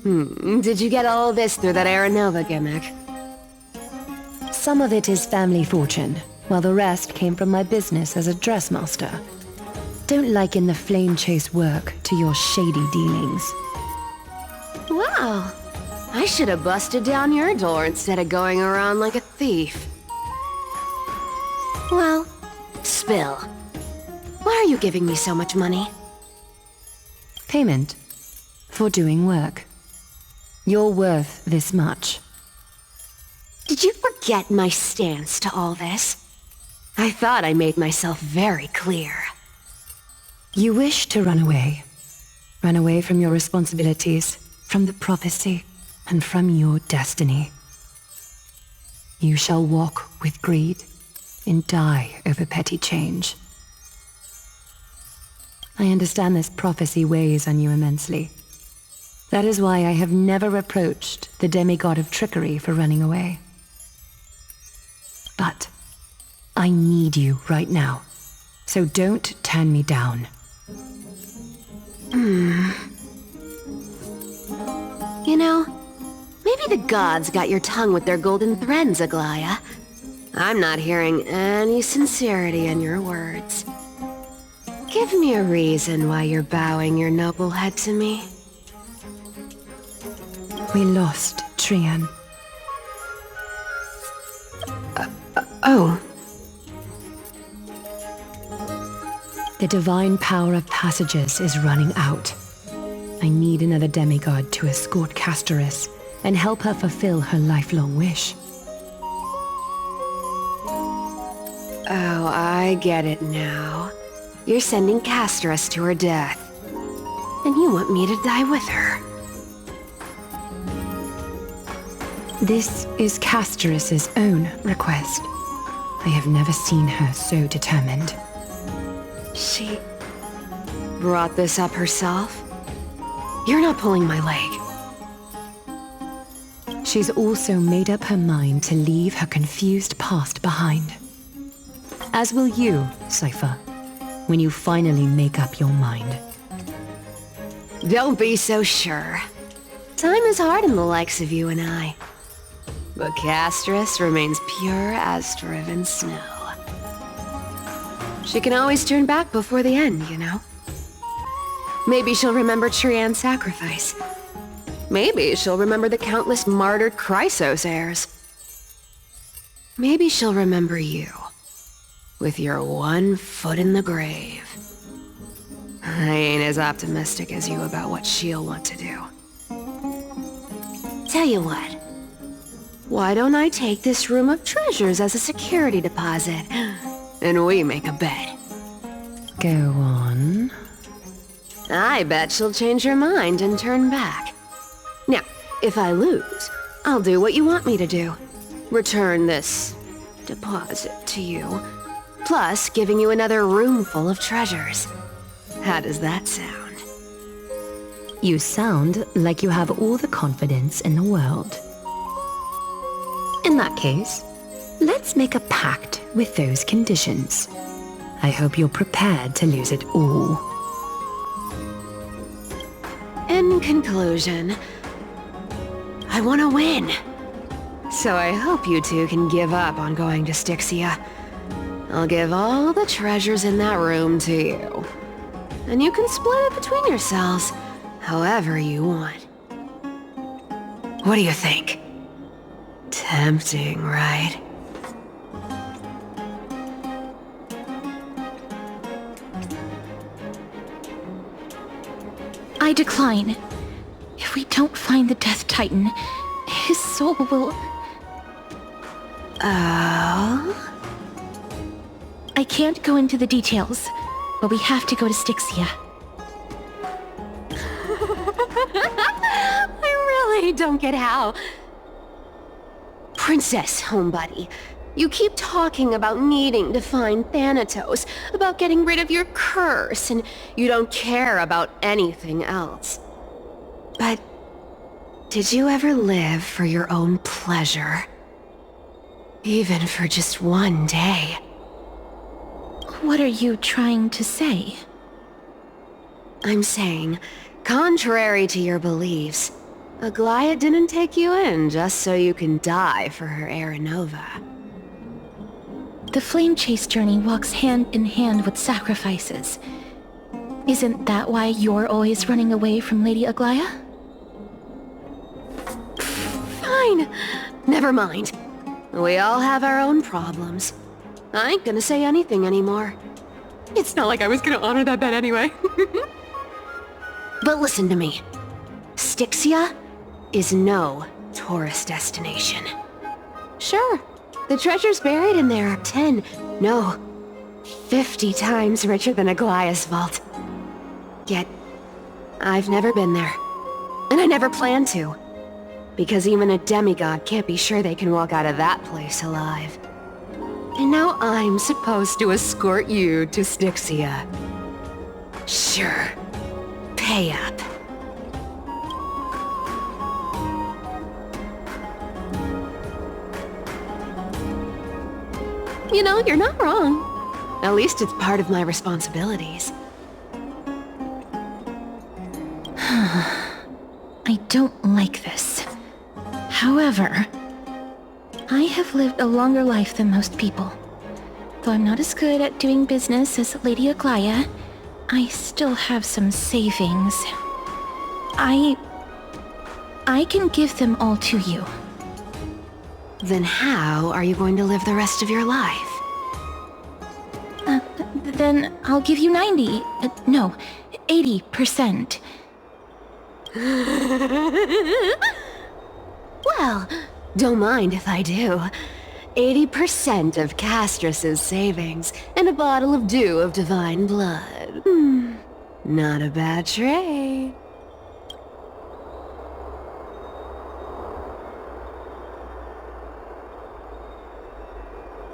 Did you get all this through that Aranova gimmick? Some of it is family fortune, while the rest came from my business as a dressmaster. Don't liken the flame chase work to your shady dealings. Wow. I should have busted down your door instead of going around like a thief. Well, spill. Why are you giving me so much money? Payment for doing work. You're worth this much. Did you forget my stance to all this? I thought I made myself very clear. You wish to run away. Run away from your responsibilities, from the prophecy, and from your destiny. You shall walk with greed and die over petty change. I understand this prophecy weighs on you immensely. That is why I have never reproached the demigod of trickery for running away. But I need you right now, so don't turn me down. You know, maybe the gods got your tongue with their golden threads, Aglaya. I'm not hearing any sincerity in your words. Give me a reason why you're bowing your noble head to me. We lost Trian. Oh. The divine power of passages is running out. I need another demigod to escort Castoris and help her fulfill her lifelong wish. Oh, I get it now. You're sending Castoris to her death. And you want me to die with her. This is Castoris' own request. I have never seen her so determined. She brought this up herself? You're not pulling my leg. She's also made up her mind to leave her confused past behind. As will you, Cypher, when you finally make up your mind. Don't be so sure. Time is hard in the likes of you and I. But Castoris remains pure as driven snow. She can always turn back before the end, you know? Maybe she'll remember Trian's sacrifice. Maybe she'll remember the countless martyred Chrysos heirs. Maybe she'll remember you, with your one foot in the grave. I ain't as optimistic as you about what she'll want to do. Tell you what, why don't I take this room of treasures as a security deposit, and we make a bet? Go on. I bet she'll change her mind and turn back. Now, if I lose, I'll do what you want me to do. Return this deposit to you, plus giving you another room full of treasures. How does that sound? You sound like you have all the confidence in the world. In that case, let's make a pact with those conditions. I hope you're prepared to lose it all. In conclusion, I want to win. So I hope you two can give up on going to Styxia. I'll give all the treasures in that room to you. And you can split it between yourselves, however you want. What do you think? Tempting, right? I decline. If we don't find the Death Titan, his soul will... Oh? I can't go into the details, but we have to go to Styxia. I really don't get how. Princess, homebuddy, you keep talking about needing to find Thanatos, about getting rid of your curse, and you don't care about anything else. But did you ever live for your own pleasure? Even for just one day? What are you trying to say? I'm saying, contrary to your beliefs, Aglaia didn't take you in just so you can die for her heir Nova. The flame chase journey walks hand in hand with sacrifices. Isn't that why you're always running away from Lady Aglaia? Fine. Never mind. We all have our own problems. I ain't gonna say anything anymore. It's not like I was gonna honor that bet anyway. But listen to me. Styxia is no tourist destination. Sure, the treasures buried in there are 10, no, 50 times richer than Aglaia's vault. Yet, I've never been there. And I never plan to. Because even a demigod can't be sure they can walk out of that place alive. And now I'm supposed to escort you to Styxia. Sure. Pay up. You know, you're not wrong. At least it's part of my responsibilities. I don't like this. However, I have lived a longer life than most people. Though I'm not as good at doing business as Lady Aglaia, I still have some savings. I can give them all to you. Then how are you going to live the rest of your life? Then I'll give you 80%. Well, don't mind if I do. 80% of Castrus's savings and a bottle of dew of divine blood. Not a bad trade.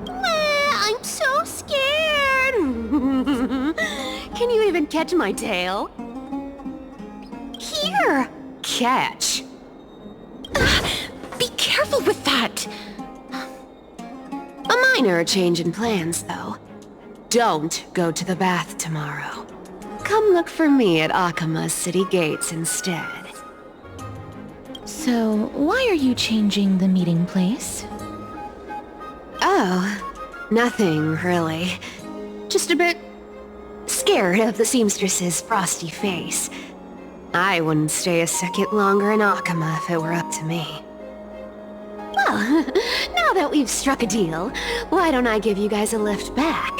I'm so scared! Can you even catch my tail? Here! Catch! Be careful with that! A minor change in plans, though. Don't go to the bath tomorrow. Come look for me at Akima's city gates instead. So, why are you changing the meeting place? Oh, nothing really. Just a bit scared of the seamstress's frosty face. I wouldn't stay a second longer in Akama if it were up to me. Well, now that we've struck a deal, why don't I give you guys a lift back?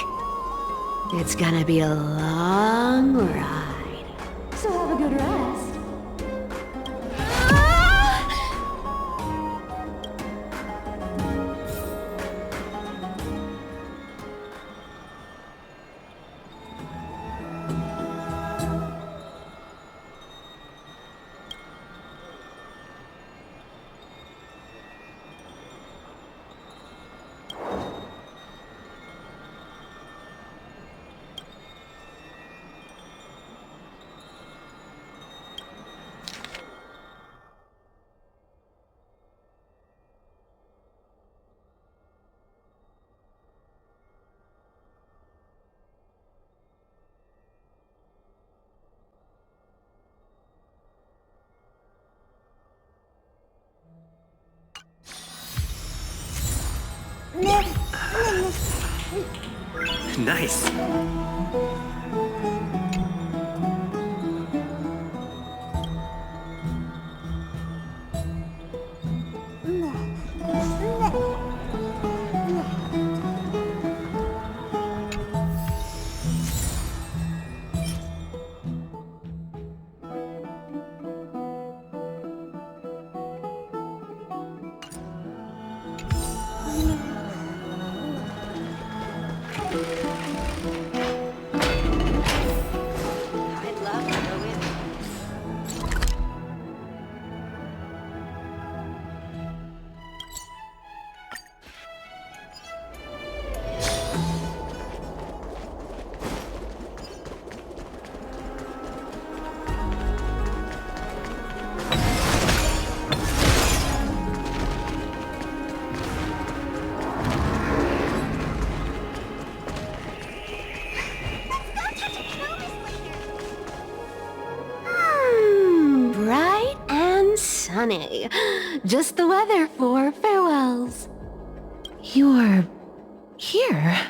It's gonna be a long ride. So have a good rest. Nice. Sunny. Just the weather for farewells. You're... here?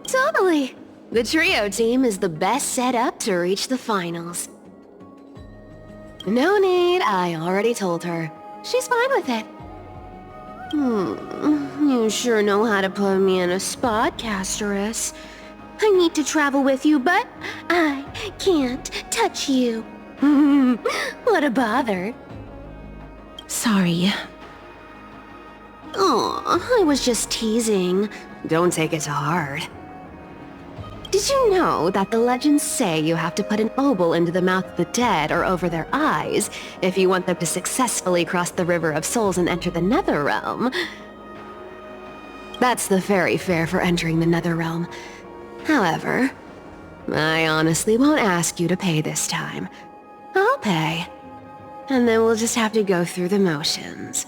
Totally. The trio team is the best set up to reach the finals. No need, I already told her. She's fine with it. You sure know how to put me in a spot, Casterus. I need to travel with you, but I can't touch you. What a bother. Sorry. Aw, I was just teasing. Don't take it to heart. Did you know that the legends say you have to put an obol into the mouth of the dead or over their eyes if you want them to successfully cross the River of Souls and enter the Netherrealm? That's the fairy fare for entering the Netherrealm. However, I honestly won't ask you to pay this time. I'll pay. And then we'll just have to go through the motions.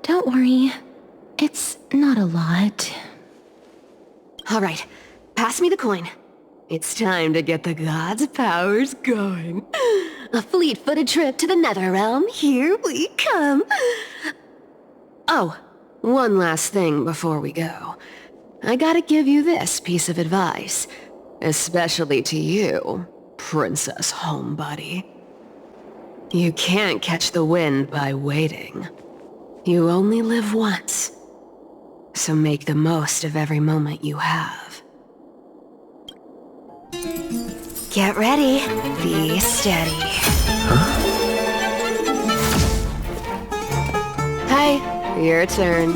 Don't worry. It's not a lot. All right, pass me the coin. It's time to get the gods' powers going. A fleet-footed trip to the Netherrealm. Here we come. Oh, one last thing before we go. I gotta give you this piece of advice. Especially to you, Princess Homebody. You can't catch the wind by waiting. You only live once. So make the most of every moment you have. Get ready. Be steady. Hi, your turn.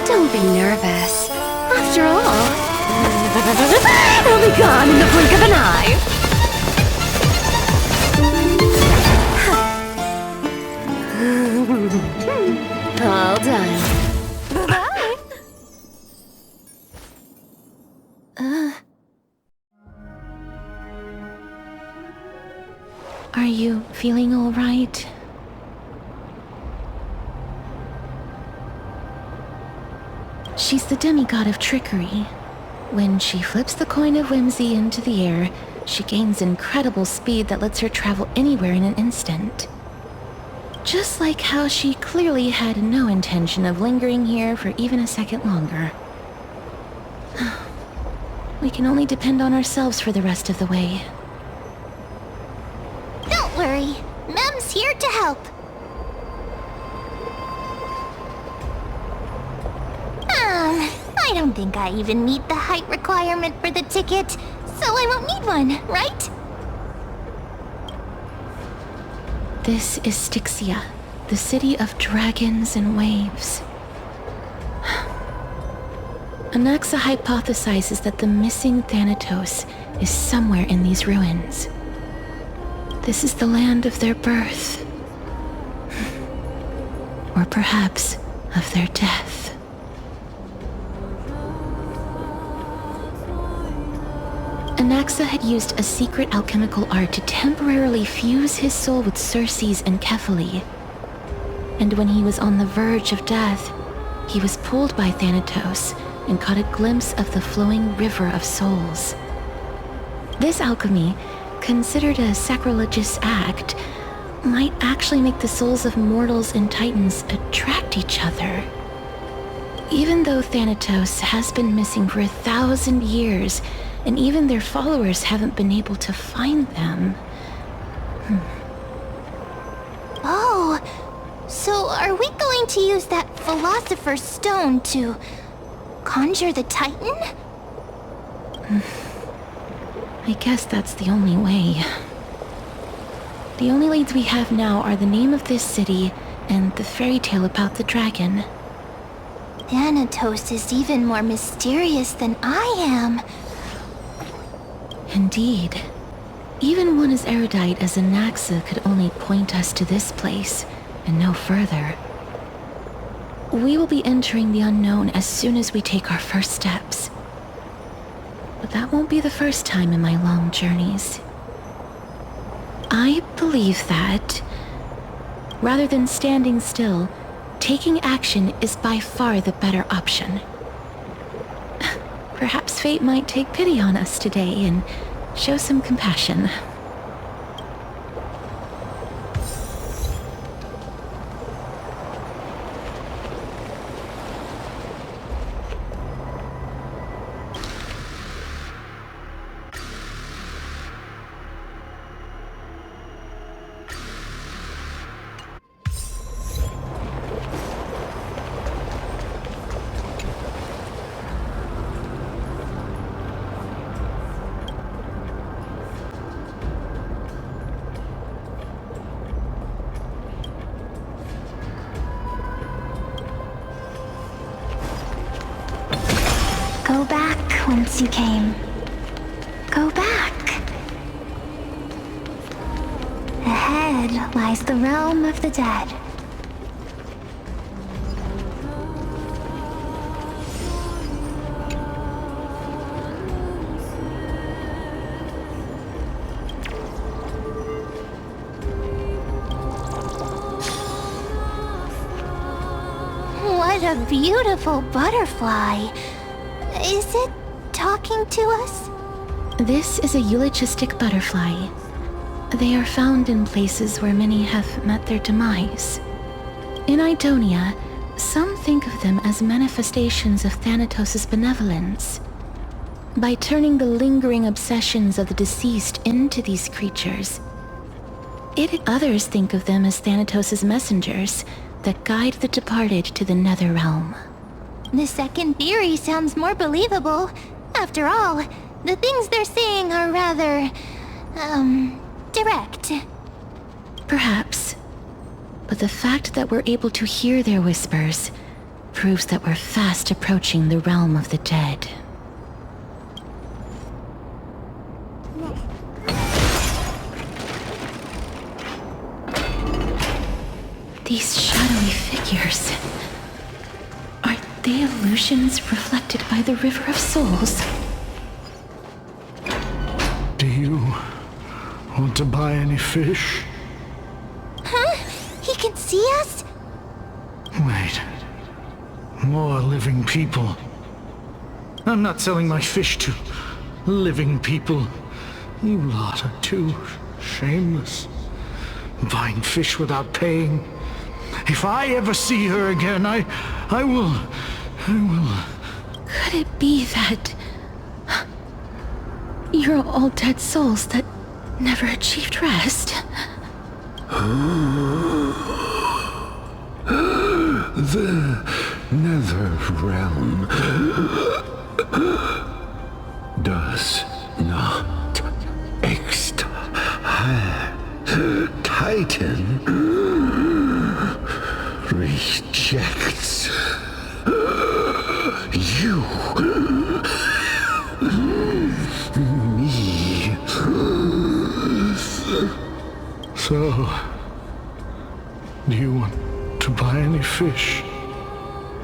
Don't be nervous. After all, he'll be gone in the blink of an eye. All done. Are you feeling all right? She's the demigod of trickery. When she flips the coin of whimsy into the air, she gains incredible speed that lets her travel anywhere in an instant. Just like how she clearly had no intention of lingering here for even a second longer. We can only depend on ourselves for the rest of the way. Don't worry, Mem's here to help. I don't think I even meet the height requirement for the ticket, so I won't need one, right? This is Styxia, the city of dragons and waves. Anaxa hypothesizes that the missing Thanatos is somewhere in these ruins. This is the land of their birth. Or perhaps of their death. Anaxa had used a secret alchemical art to temporarily fuse his soul with Circe's and Kephae. And when he was on the verge of death, he was pulled by Thanatos and caught a glimpse of the flowing river of souls. This alchemy, considered a sacrilegious act, might actually make the souls of mortals and titans attract each other. Even though Thanatos has been missing for 1,000 years, and even their followers haven't been able to find them. Oh, so are we going to use that Philosopher's Stone to conjure the Titan? I guess that's the only way. The only leads we have now are the name of this city and the fairy tale about the dragon. Thanatos is even more mysterious than I am. Indeed. Even one as erudite as Anaxa could only point us to this place, and no further. We will be entering the unknown as soon as we take our first steps. But that won't be the first time in my long journeys. I believe that, rather than standing still, taking action is by far the better option. Perhaps fate might take pity on us today and show some compassion. Go back whence you came. Go back. Ahead lies the realm of the dead. What a beautiful butterfly. Is it talking to us? This is a eulogistic butterfly. They are found in places where many have met their demise. In Idonia, some think of them as manifestations of Thanatos' benevolence. By turning the lingering obsessions of the deceased into these creatures, others think of them as Thanatos' messengers that guide the departed to the nether realm. The second theory sounds more believable. After all, the things they're saying are rather, direct. Perhaps. But the fact that we're able to hear their whispers proves that we're fast approaching the realm of the dead. These shadowy figures... are they illusions reflected by the River of Souls? Do you want to buy any fish? Huh? He can see us? Wait. More living people. I'm not selling my fish to living people. You lot are too shameless. Buying fish without paying. If I ever see her again, I will... Could it be that... you're all dead souls that never achieved rest? The nether realm does not exist. Titan rejects you. Me. So, do you want to buy any fish?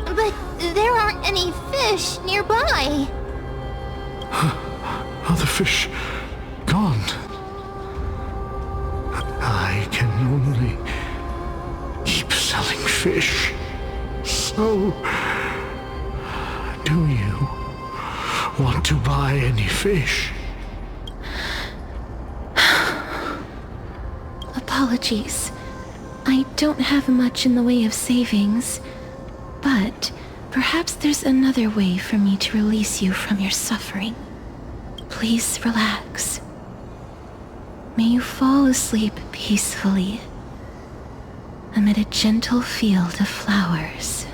But there aren't any fish nearby. Are the fish gone? I can only keep selling fish. So, do you want to buy any fish? Apologies. I don't have much in the way of savings, but perhaps there's another way for me to release you from your suffering. Please relax. May you fall asleep peacefully amid a gentle field of flowers.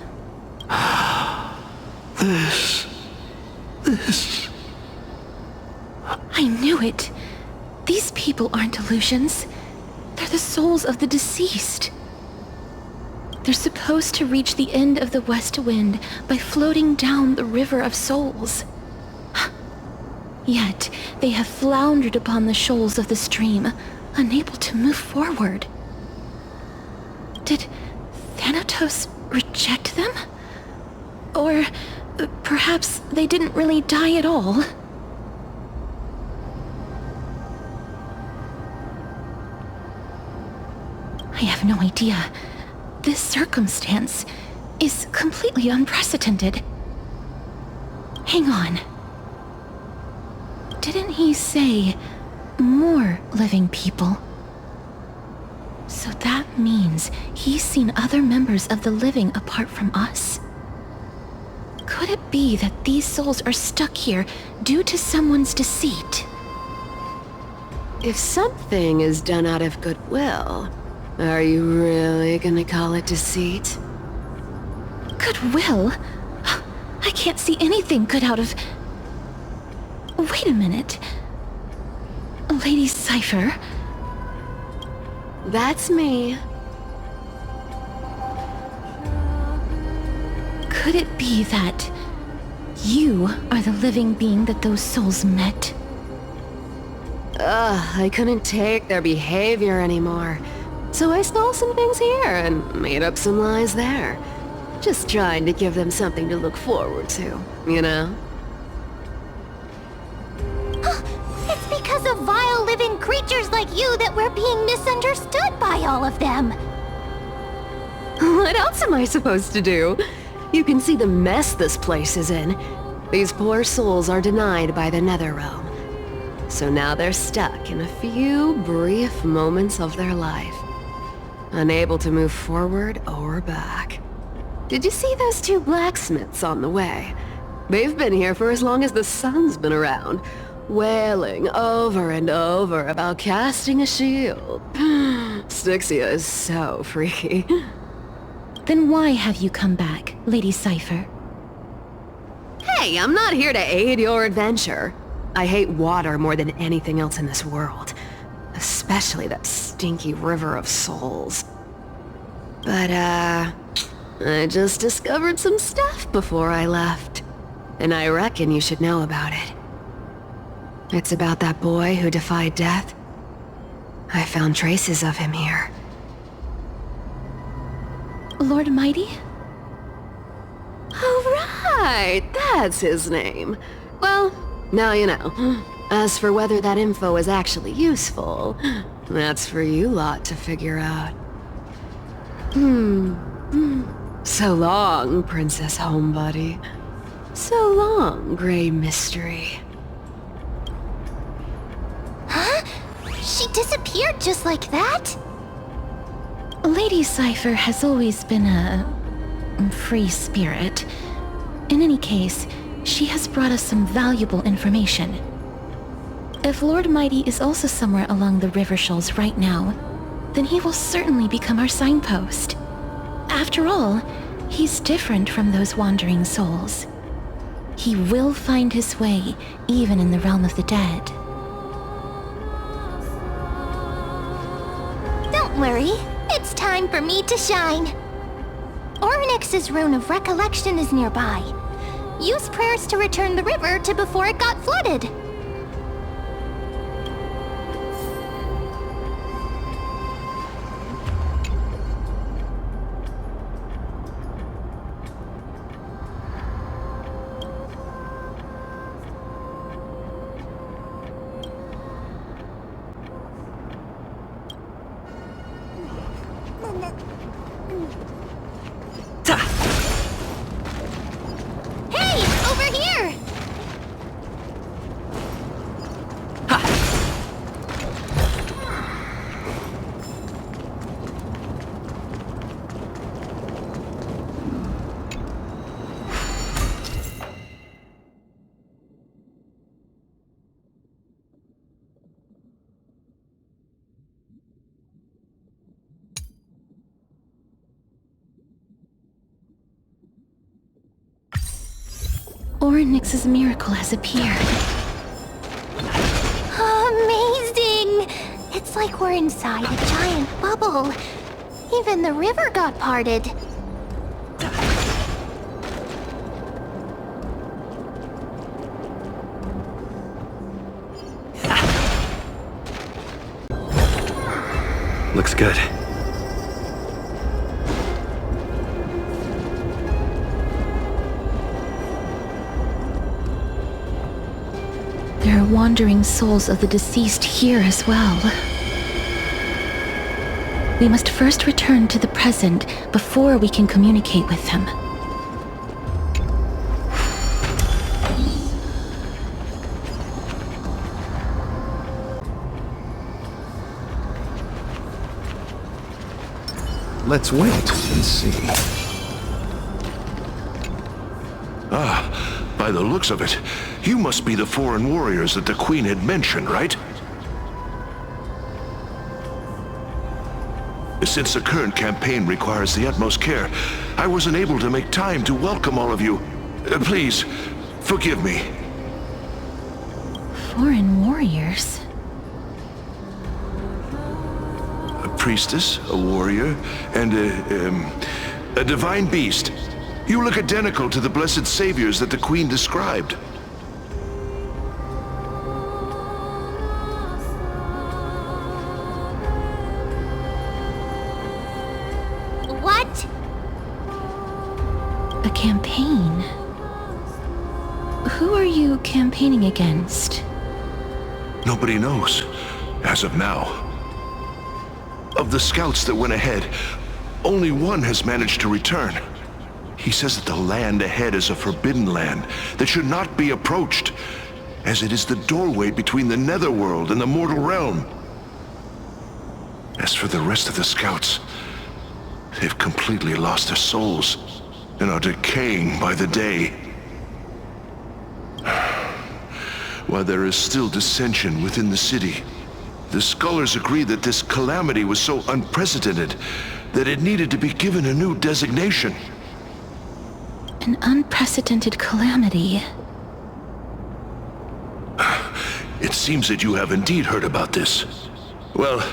This... I knew it! These people aren't illusions. They're the souls of the deceased. They're supposed to reach the end of the west wind by floating down the river of souls. Yet, they have floundered upon the shoals of the stream, unable to move forward. Did Thanatos reject them? Or perhaps they didn't really die at all? I have no idea. This circumstance is completely unprecedented. Hang on. Didn't he say more living people? So that means he's seen other members of the living apart from us? Could it be that these souls are stuck here due to someone's deceit? If something is done out of goodwill, are you really gonna call it deceit? Goodwill? I can't see anything good out of... Wait a minute. Lady Cypher? That's me. Could it be that you are the living being that those souls met? I couldn't take their behavior anymore. So I stole some things here and made up some lies there. Just trying to give them something to look forward to, you know? It's because of vile living creatures like you that we're being misunderstood by all of them. What else am I supposed to do? You can see the mess this place is in. These poor souls are denied by the nether realm. So now they're stuck in a few brief moments of their life. Unable to move forward or back. Did you see those two blacksmiths on the way? They've been here for as long as the sun's been around, wailing over and over about casting a shield. Styxia is so freaky. Then why have you come back, Lady Cypher? Hey, I'm not here to aid your adventure. I hate water more than anything else in this world. Especially that stinky river of souls. But, I just discovered some stuff before I left. And I reckon you should know about it. It's about that boy who defied death. I found traces of him here. Lord Mighty? Oh, right! That's his name. Well, now you know. As for whether that info is actually useful, that's for you lot to figure out. So long, Princess Homebody. So long, Grey Mystery. Huh? She disappeared just like that? Lady Cypher has always been a free spirit. In any case, she has brought us some valuable information. If Lord Mighty is also somewhere along the river shoals right now, then he will certainly become our signpost. After all, he's different from those wandering souls. He will find his way, even in the realm of the dead. Don't worry, it's time for me to shine. Oronix's rune of recollection is nearby. Use prayers to return the river to before it got flooded. Oronix's miracle has appeared. Amazing! It's like we're inside a giant bubble. Even the river got parted. Looks good. There are wandering souls of the deceased here as well. We must first return to the present before we can communicate with them. Let's wait and see. Ah, by the looks of it, you must be the foreign warriors that the Queen had mentioned, right? Since the current campaign requires the utmost care, I wasn't able to make time to welcome all of you. Please, forgive me. Foreign warriors? A priestess, a warrior, and a divine beast. You look identical to the blessed saviors that the Queen described. What? A campaign? Who are you campaigning against? Nobody knows, as of now. Of the scouts that went ahead, only one has managed to return. He says that the land ahead is a forbidden land that should not be approached, as it is the doorway between the netherworld and the mortal realm. As for the rest of the scouts, they've completely lost their souls and are decaying by the day. While there is still dissension within the city, the scholars agree that this calamity was so unprecedented that it needed to be given a new designation. An unprecedented calamity. It seems that you have indeed heard about this. Well,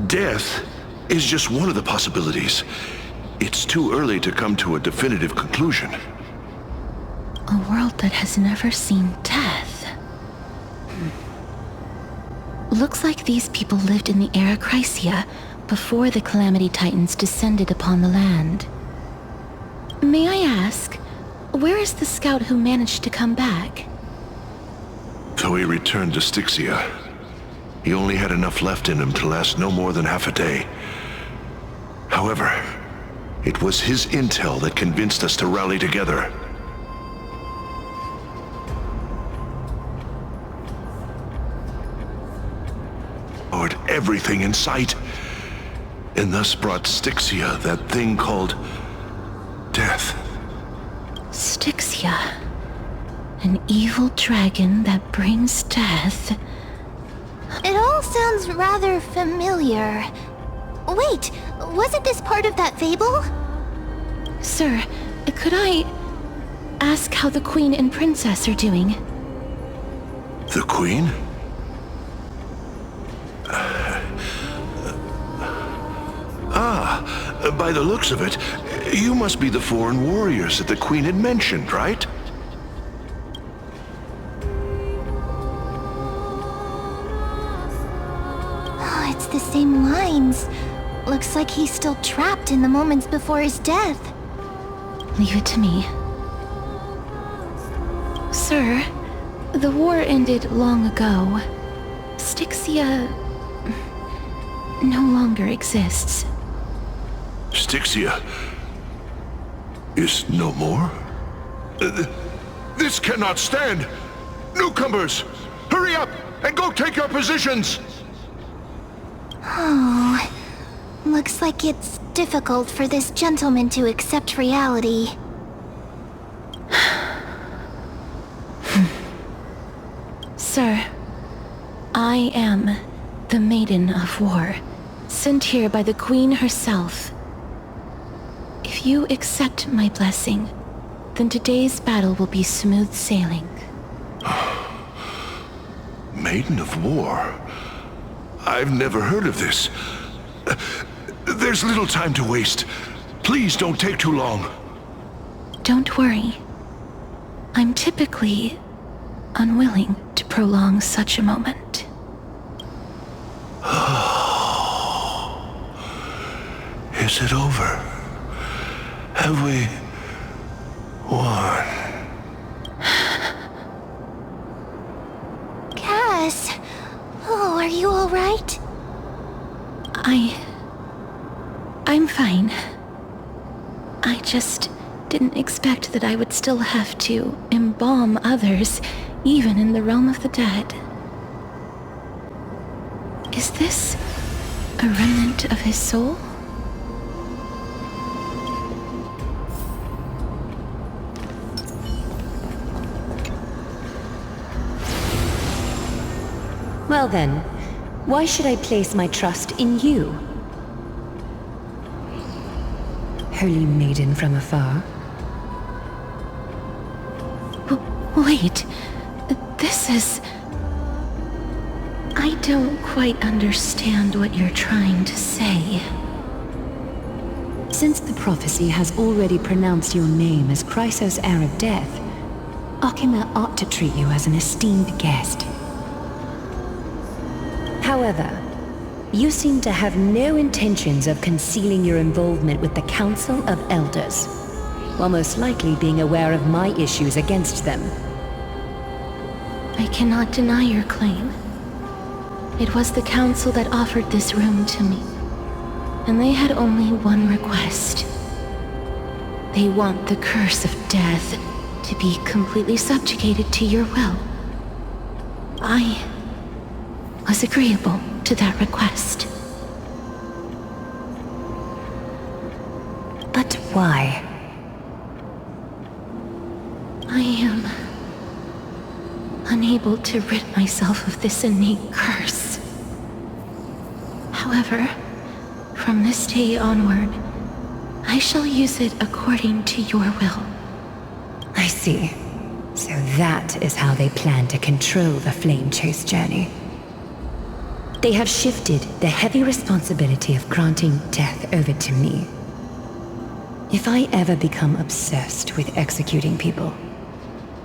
death is just one of the possibilities. It's too early to come to a definitive conclusion. A world that has never seen death. Looks like these people lived in the era Chrysia before the Calamity Titans descended upon the land. May I ask, where is the scout who managed to come back? So he returned to Styxia. He only had enough left in him to last no more than half a day. However, it was his intel that convinced us to rally together. devoured everything in sight, and thus brought Styxia that thing called death. Styxia? An evil dragon that brings death? It all sounds rather familiar. Wait, wasn't this part of that fable? Sir, could I ask how the Queen and Princess are doing? The Queen? By the looks of it, you must be the foreign warriors that the Queen had mentioned, right? Oh, it's the same lines. Looks like he's still trapped in the moments before his death. Leave it to me. Sir, the war ended long ago. Styxia no longer exists. Styxia is no more? This cannot stand! Newcomers, hurry up and go take your positions! Oh, looks like it's difficult for this gentleman to accept reality. Sir, I am the Maiden of War, sent here by the Queen herself. If you accept my blessing, then today's battle will be smooth sailing. Maiden of War? I've never heard of this. There's little time to waste. Please don't take too long. Don't worry. I'm typically unwilling to prolong such a moment. Is it over? Have we won? Cass! Oh, are you alright? I'm fine. I just didn't expect that I would still have to embalm others, even in the realm of the dead. Is this a remnant of his soul? Well then, why should I place my trust in you? Holy maiden from afar. Wait, this is... I don't quite understand what you're trying to say. Since the prophecy has already pronounced your name as Chrysos, heir of death, Akima ought to treat you as an esteemed guest. However, you seem to have no intentions of concealing your involvement with the Council of Elders, while most likely being aware of my issues against them. I cannot deny your claim. It was the Council that offered this room to me, and they had only one request. They want the curse of death to be completely subjugated to your will. I was agreeable to that request. But why? I am unable to rid myself of this innate curse. However, from this day onward, I shall use it according to your will. I see. So that is how they plan to control the Flame Chase journey. They have shifted the heavy responsibility of granting death over to me. If I ever become obsessed with executing people,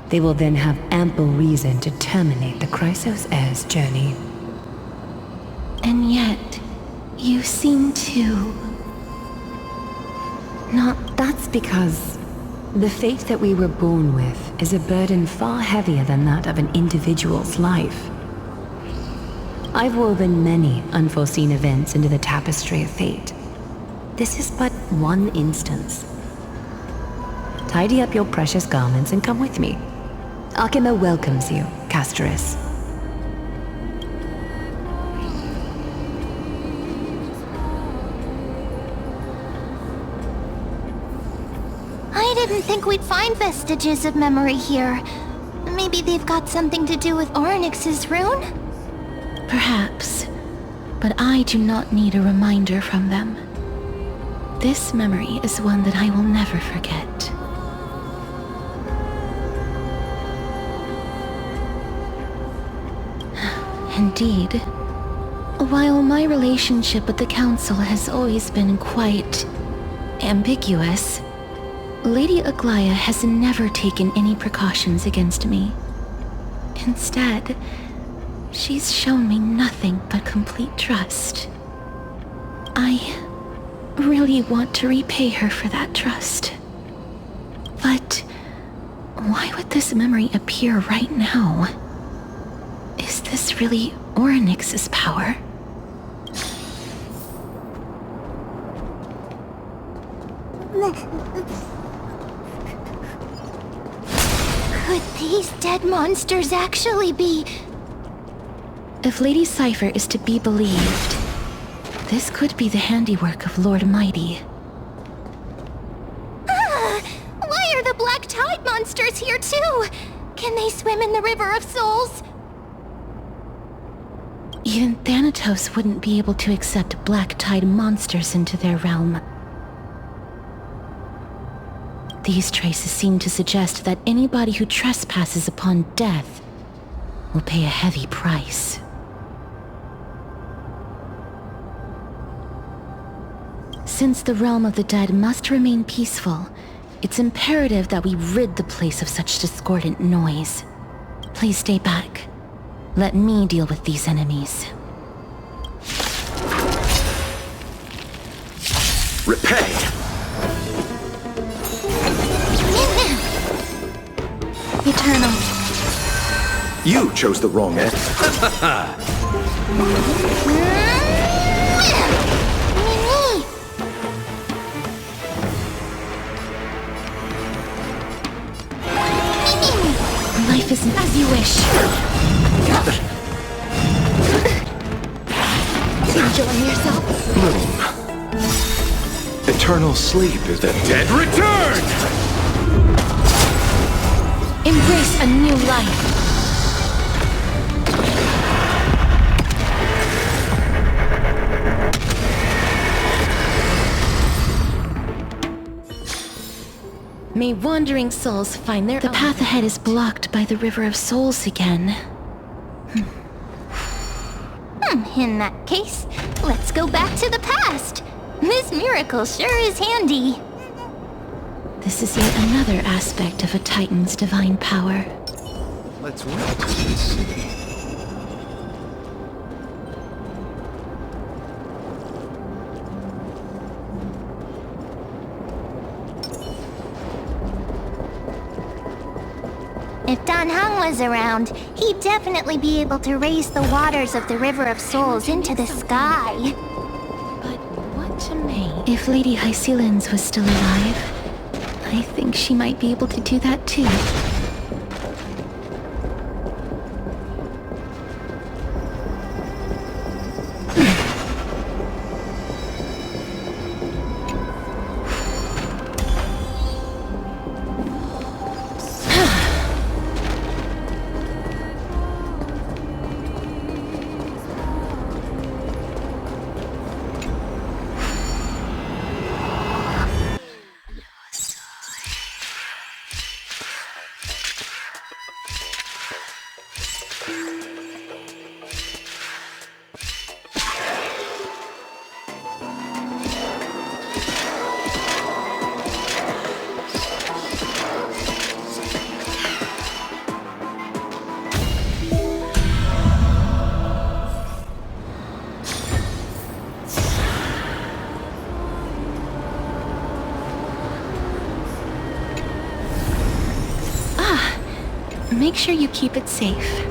they will then have ample reason to terminate the Chrysos heir's journey. And yet, you seem to... That's because the fate that we were born with is a burden far heavier than that of an individual's life. I've woven many unforeseen events into the tapestry of fate. This is but one instance. Tidy up your precious garments and come with me. Akima welcomes you, Castoris. didn't think we'd find vestiges of memory here. Maybe they've got something to do with Oronix's rune? Perhaps, but I do not need a reminder from them. This memory is one that I will never forget. Indeed. While my relationship with the Council has always been quite ambiguous, Lady Aglaya has never taken any precautions against me. Instead, she's shown me nothing but complete trust. I really want to repay her for that trust. But why would this memory appear right now? Is this really Oronix's power? Could these dead monsters actually be... If Lady Cypher is to be believed, this could be the handiwork of Lord Mighty. Ah! Why are the Black Tide monsters here too? Can they swim in the River of Souls? Even Thanatos wouldn't be able to accept Black Tide monsters into their realm. These traces seem to suggest that anybody who trespasses upon death will pay a heavy price. Since the realm of the dead must remain peaceful, it's imperative that we rid the place of such discordant noise. Please stay back. Let me deal with these enemies. Repay! Eternal. You chose the wrong end. Life isn't as you wish. Enjoying yourself? Bloom. Eternal sleep is the dead return! Embrace a new life. May wandering souls find their... The path ahead is blocked by the River of Souls again. In that case, let's go back to the past. This miracle sure is handy. This is yet another aspect of a Titan's divine power. Let's wait and see. If Dan Heng was around, he'd definitely be able to raise the waters of the River of Souls into the sky. But what to make? If Lady Hycelens was still alive, I think she might be able to do that too. Make sure you keep it safe.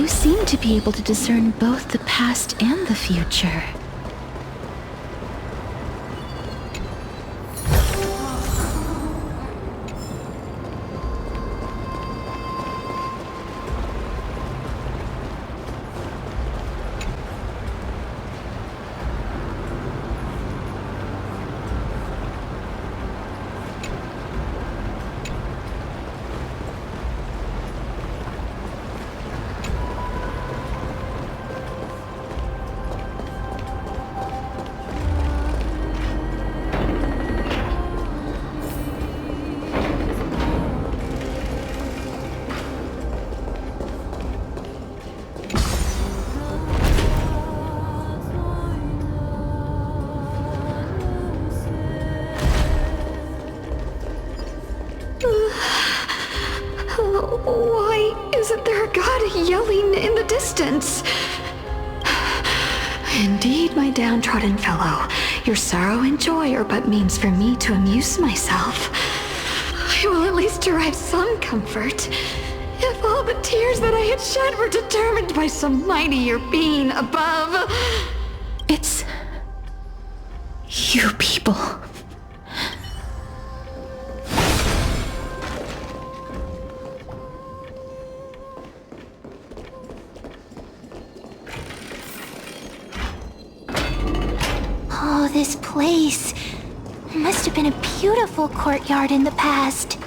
You seem to be able to discern both the past and the future. Why isn't there a god yelling in the distance? Indeed, my downtrodden fellow, your sorrow and joy are but means for me to amuse myself. I will at least derive some comfort, if all the tears that I had shed were determined by some mightier being above. It's... you people. Oh, this place must have been a beautiful courtyard in the past.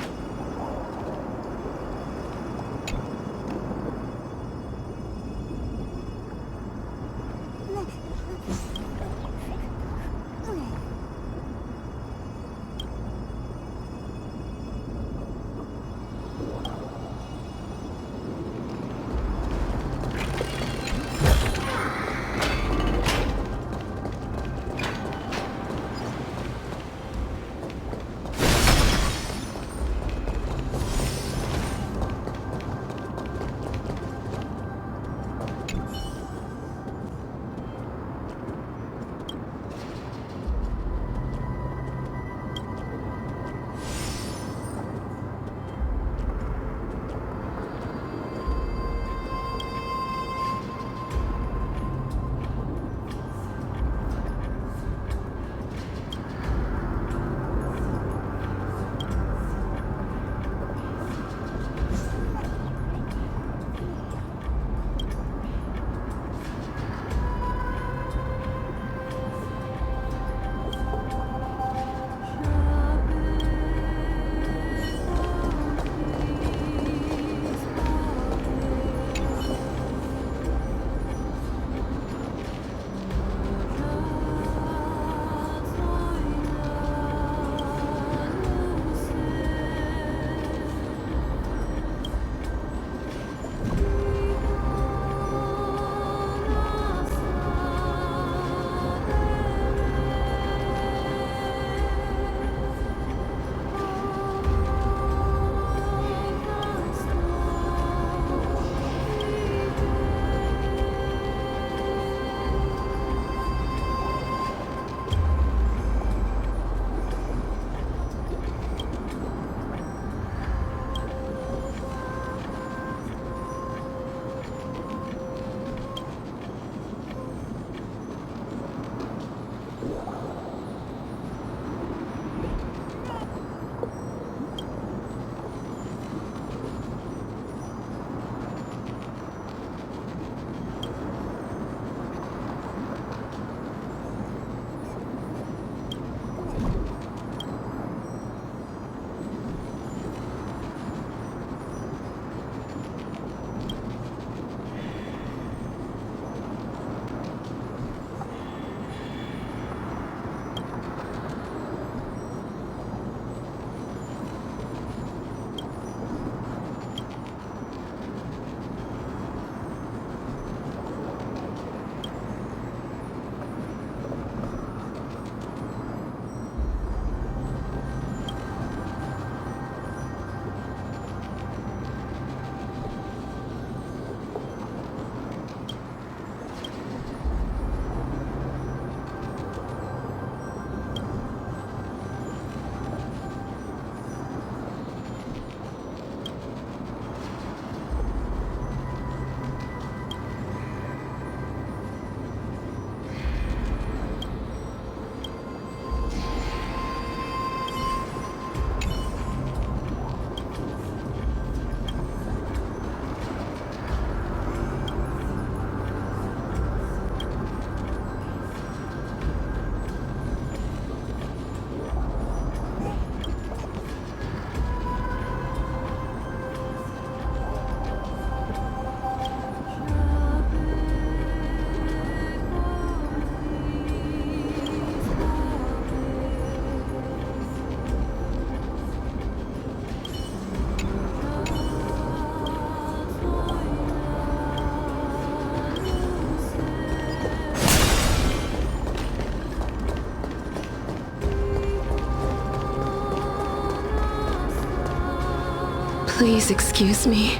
Please excuse me.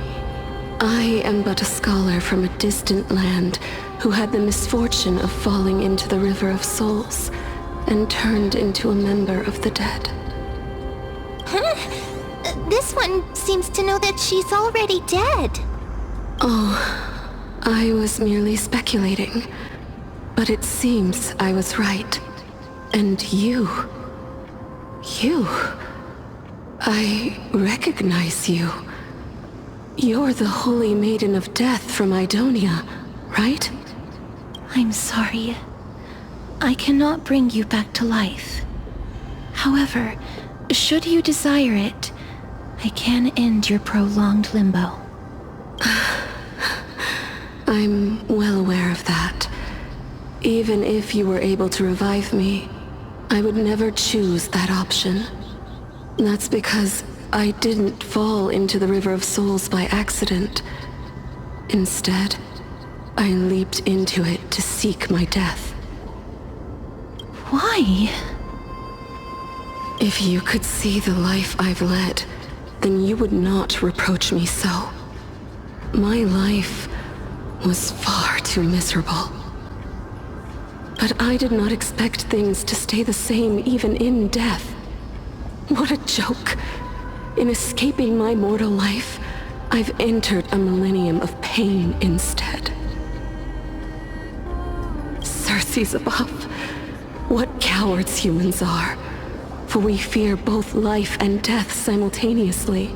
I am but a scholar from a distant land who had the misfortune of falling into the River of Souls and turned into a member of the dead. Huh? This one seems to know that she's already dead. Oh, I was merely speculating. But it seems I was right. And you... I recognize you. You're the Holy Maiden of Death from Idonia, right? I'm sorry. I cannot bring you back to life. However, should you desire it, I can end your prolonged limbo. I'm well aware of that. Even if you were able to revive me, I would never choose that option. That's because I didn't fall into the River of Souls by accident. Instead, I leaped into it to seek my death. Why? If you could see the life I've led, then you would not reproach me so. My life was far too miserable. But I did not expect things to stay the same even in death. What a joke. In escaping my mortal life, I've entered a millennium of pain instead. Circe's above. What cowards humans are. For we fear both life and death simultaneously.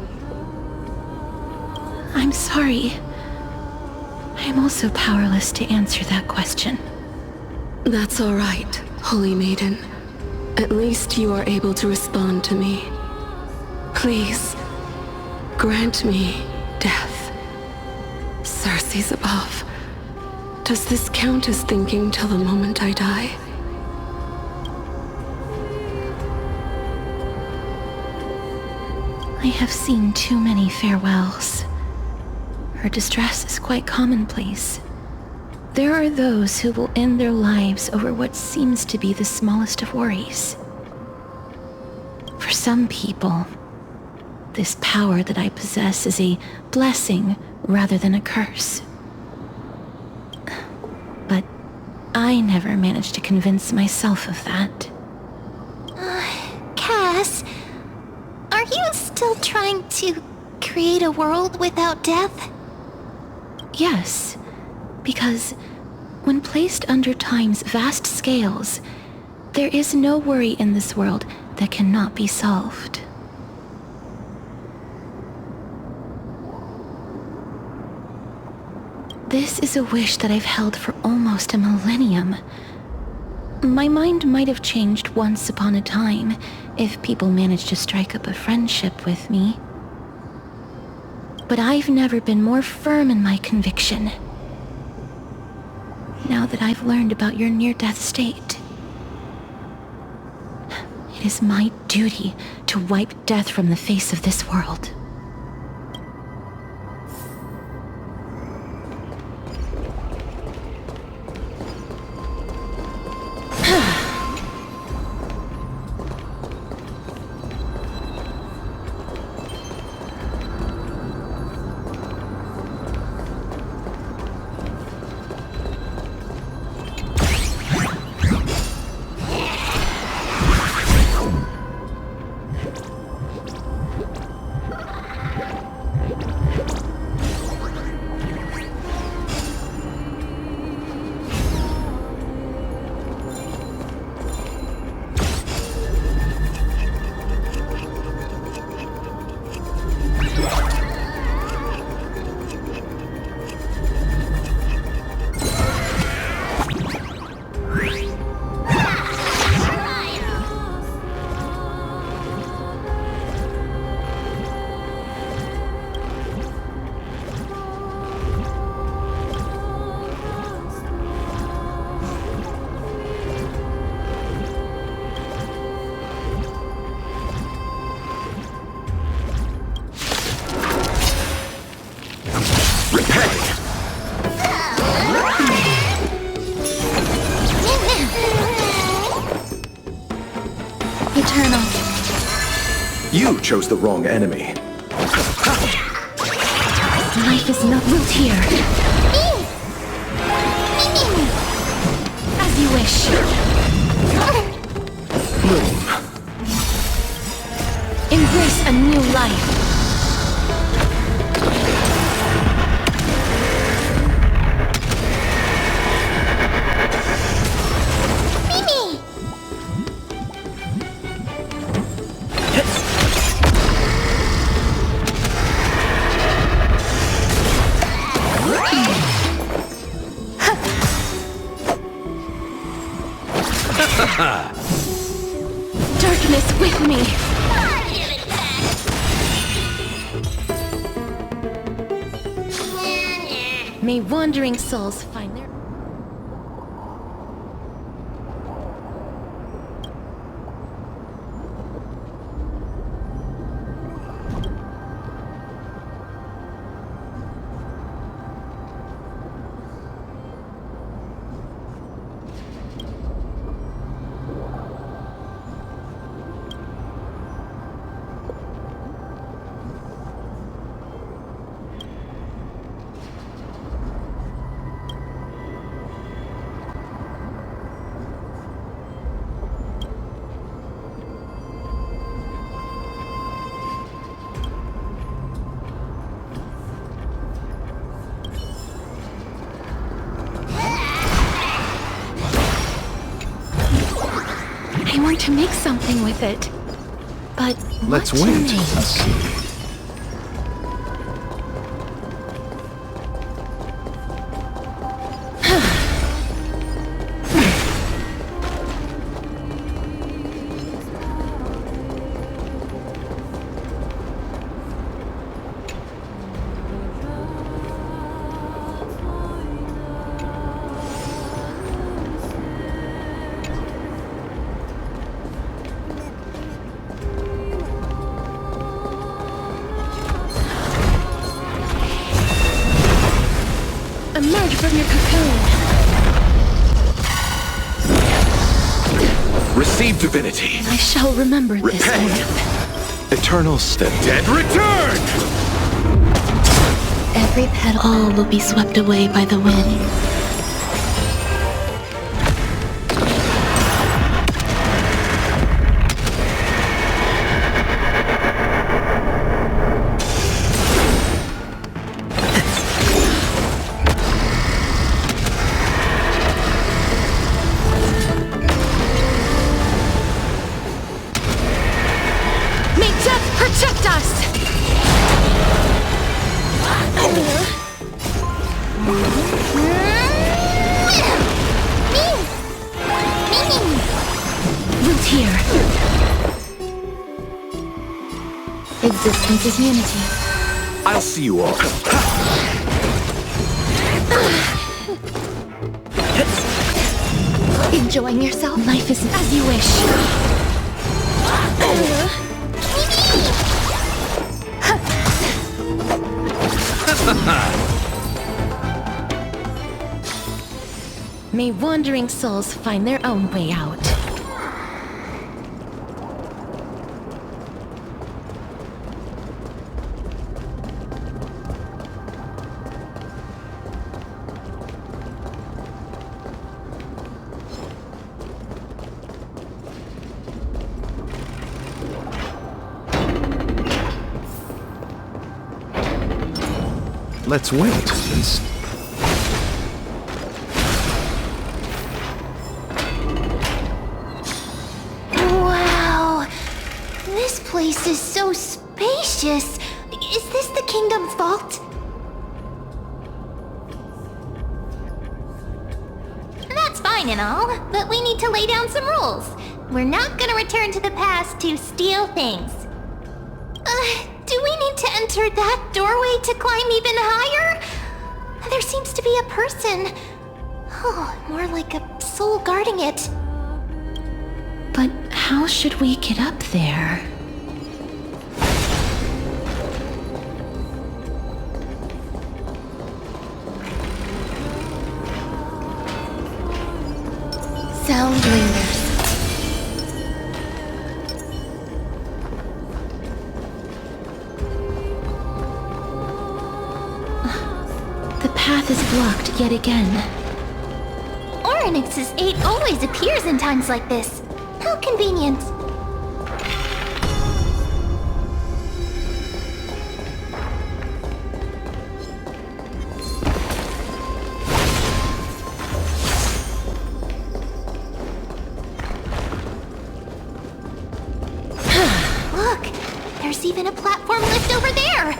I'm sorry. I am also powerless to answer that question. That's all right, Holy Maiden. At least you are able to respond to me. Please, grant me death. Circe's above. Does this count as thinking till the moment I die? I have seen too many farewells. Her distress is quite commonplace. There are those who will end their lives over what seems to be the smallest of worries. For some people, this power that I possess is a blessing rather than a curse. But I never managed to convince myself of that. Cass, are you still trying to create a world without death? Yes, because when placed under time's vast scales, there is no worry in this world that cannot be solved. This is a wish that I've held for almost a millennium. My mind might have changed once upon a time if people managed to strike up a friendship with me. But I've never been more firm in my conviction. Now that I've learned about your near-death state, it is my duty to wipe death from the face of this world. You chose the wrong enemy. Life is not built here. As you wish. Embrace a new life. Darkness with me. May wandering souls find their... I want to make something with it, but let's what to wait make? and see. Emerge from your cocoon. Receive divinity. I shall remember this Repay. oath. Eternals, the dead return! Every petal. All will be swept away by the wind. Protect us! Root here. Existence is unity. I'll see you all. Enjoying yourself? Life is as you wish. May wandering souls find their own way out. Let's wait and see. Wow! This place is so spacious. Is this the kingdom's vault? That's fine and all, but we need to lay down some rules. We're not gonna return to the past to steal things. Do we need to enter that doorway to climb even higher? There seems to be a person. Oh, more like a soul guarding it. But how should we get up there? Sound lingers. is blocked yet again. Oronix's 8 always appears in times like this. How convenient. Look! There's even a platform lift over there!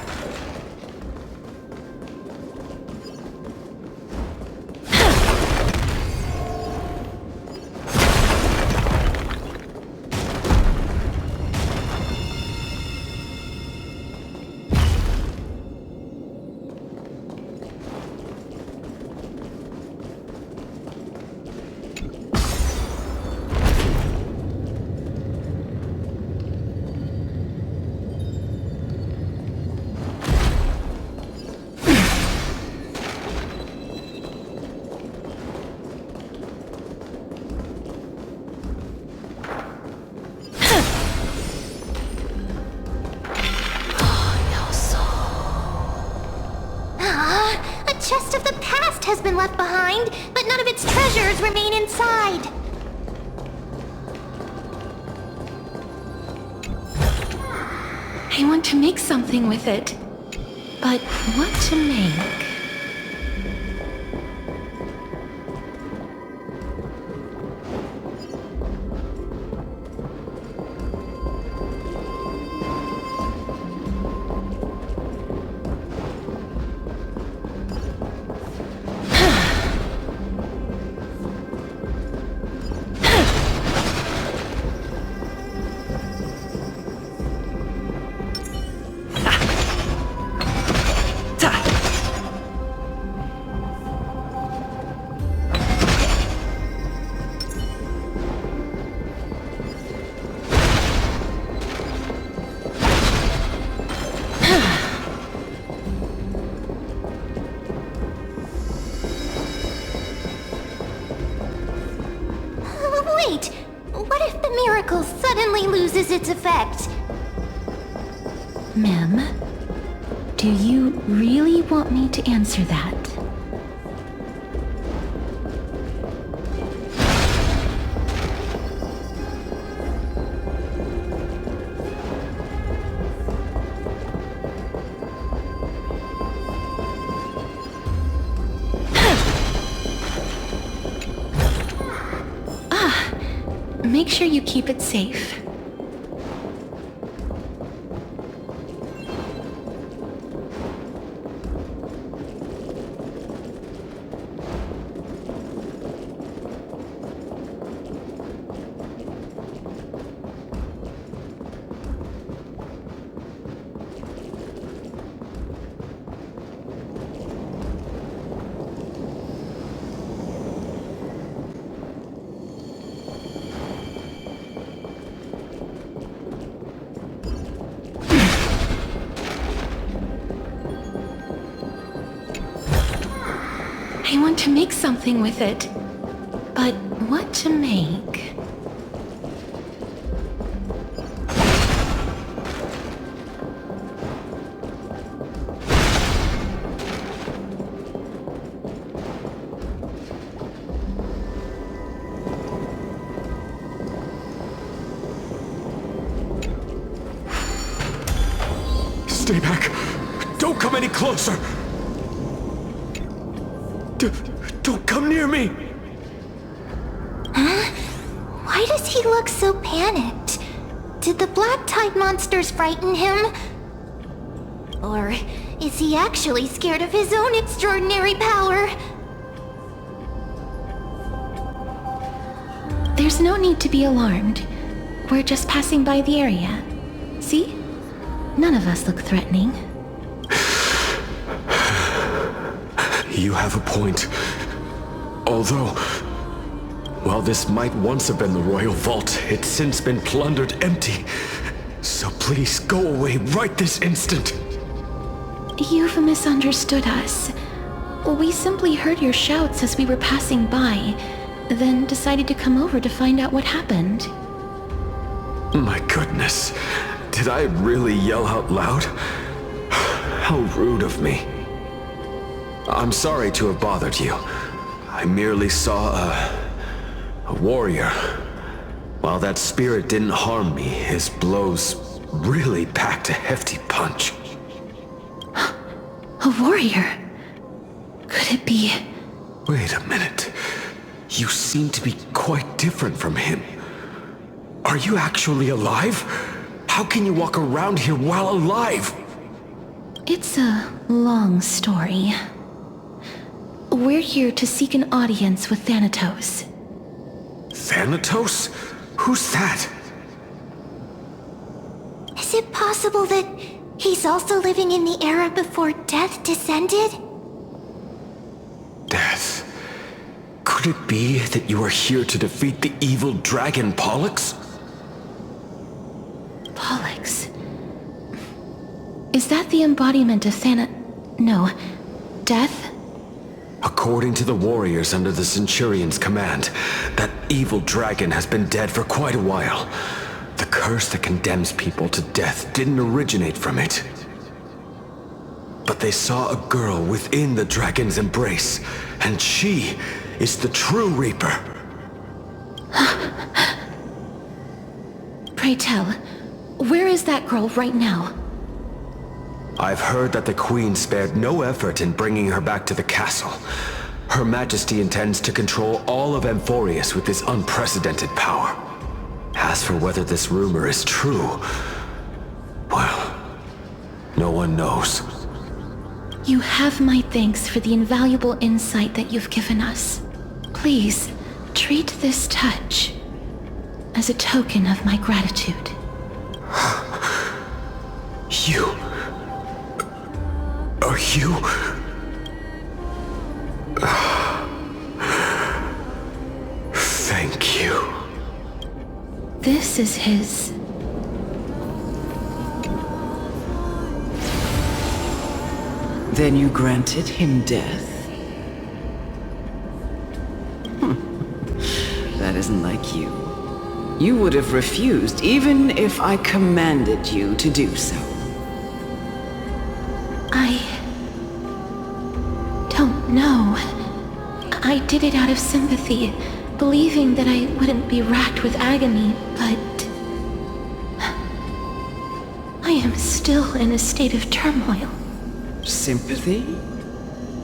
Chest of the past has been left behind, but none of its treasures remain inside. I want to make something with it. But what to make? Wait! What if the miracle suddenly loses its effect? Mem, do you really want me to answer that? Make sure you keep it safe. I want to make something with it. But what to make? Stay back! Don't come any closer! Don't come near me! Huh? Why does he look so panicked? Did the black tide monsters frighten him? Or is he actually scared of his own extraordinary power? There's no need to be alarmed. We're just passing by the area. See? None of us look threatening. You have a point. Although, while this might once have been the royal vault, it's since been plundered empty. So please go away right this instant. You've misunderstood us. We simply heard your shouts as we were passing by, then decided to come over to find out what happened. My goodness. Did I really yell out loud? How rude of me. I'm sorry to have bothered you. I merely saw a warrior. While that spirit didn't harm me, his blows really packed a hefty punch. A warrior? Could it be... Wait a minute. You seem to be quite different from him. Are you actually alive? How can you walk around here while alive? It's a long story. We're here to seek an audience with Thanatos. Thanatos? Who's that? Is it possible that he's also living in the era before death descended? Death? Could it be that you are here to defeat the evil dragon Pollux? Pollux? Is that the embodiment of No. Death? According to the warriors under the Centurion's command, that evil dragon has been dead for quite a while. The curse that condemns people to death didn't originate from it. But they saw a girl within the dragon's embrace, and she is the true Reaper. Pray tell, where is that girl right now? I've heard that the Queen spared no effort in bringing her back to the castle. Her Majesty intends to control all of Amphorius with this unprecedented power. As for whether this rumor is true, well, no one knows. You have my thanks for the invaluable insight that you've given us. Please, treat this touch as a token of my gratitude. You... Are you... Thank you. This is his... Then you granted him death? That isn't like you. You would have refused even if I commanded you to do so. I don't know. I did it out of sympathy, believing that I wouldn't be racked with agony, but... I am still in a state of turmoil. Sympathy?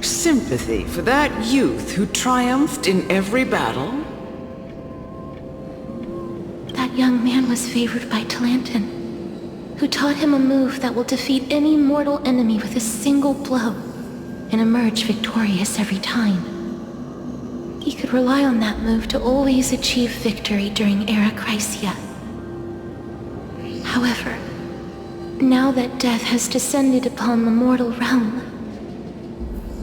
Sympathy for that youth who triumphed in every battle? That young man was favored by Talantin, who taught him a move that will defeat any mortal enemy with a single blow and emerge victorious every time. He could rely on that move to always achieve victory during Era Chrysia. However, now that death has descended upon the mortal realm,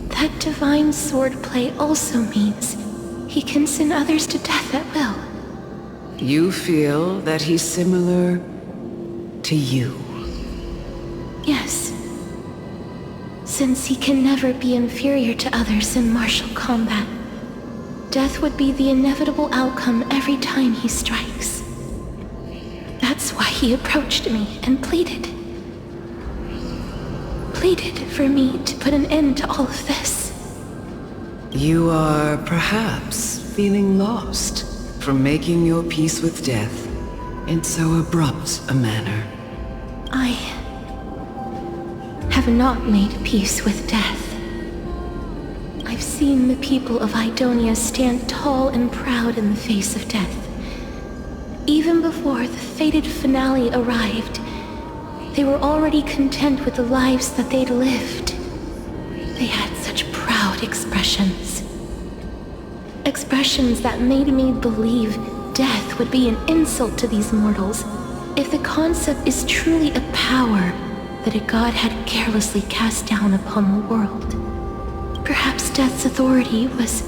that divine swordplay also means he can send others to death at will. You feel that he's similar to you? Yes. Since he can never be inferior to others in martial combat, death would be the inevitable outcome every time he strikes. That's why he approached me and pleaded. Pleaded for me to put an end to all of this. You are perhaps feeling lost from making your peace with death in so abrupt a manner. I have not made peace with death. I've seen the people of Idonia stand tall and proud in the face of death. Even before the fated finale arrived, they were already content with the lives that they'd lived. They had such proud expressions. Expressions that made me believe death would be an insult to these mortals if the concept is truly a power that a god had carelessly cast down upon the world. Perhaps death's authority was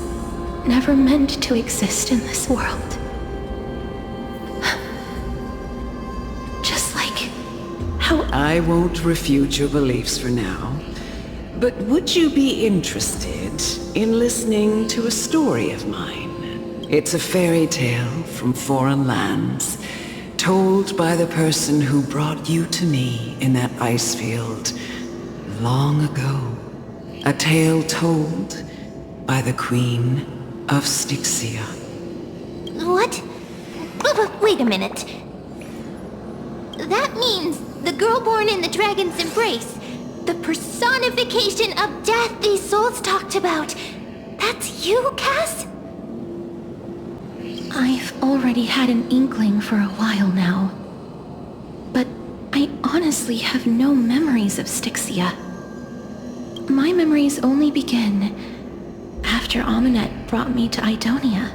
never meant to exist in this world. Just like how... I won't refute your beliefs for now, but would you be interested in listening to a story of mine? It's a fairy tale from foreign lands, told by the person who brought you to me in that ice field long ago. A tale told by the Queen of Styxia. What? Wait a minute. That means the girl born in the dragon's embrace, the personification of death these souls talked about. That's you, Cass? I've already had an inkling for a while now. But I honestly have no memories of Styxia. My memories only begin after Aminet brought me to Idonia.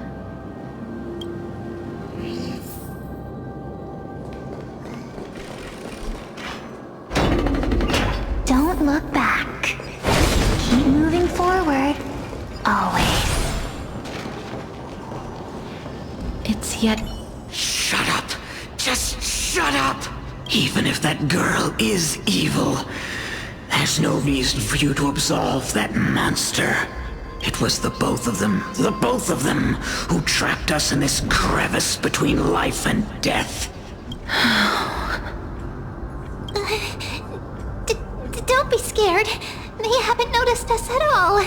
Don't look back. Keep moving forward. Always. It's yet... Shut up! Just shut up! Even if that girl is evil, there's no reason for you to absolve that monster. It was the both of them, who trapped us in this crevice between life and death. Don't be scared. They haven't noticed us at all.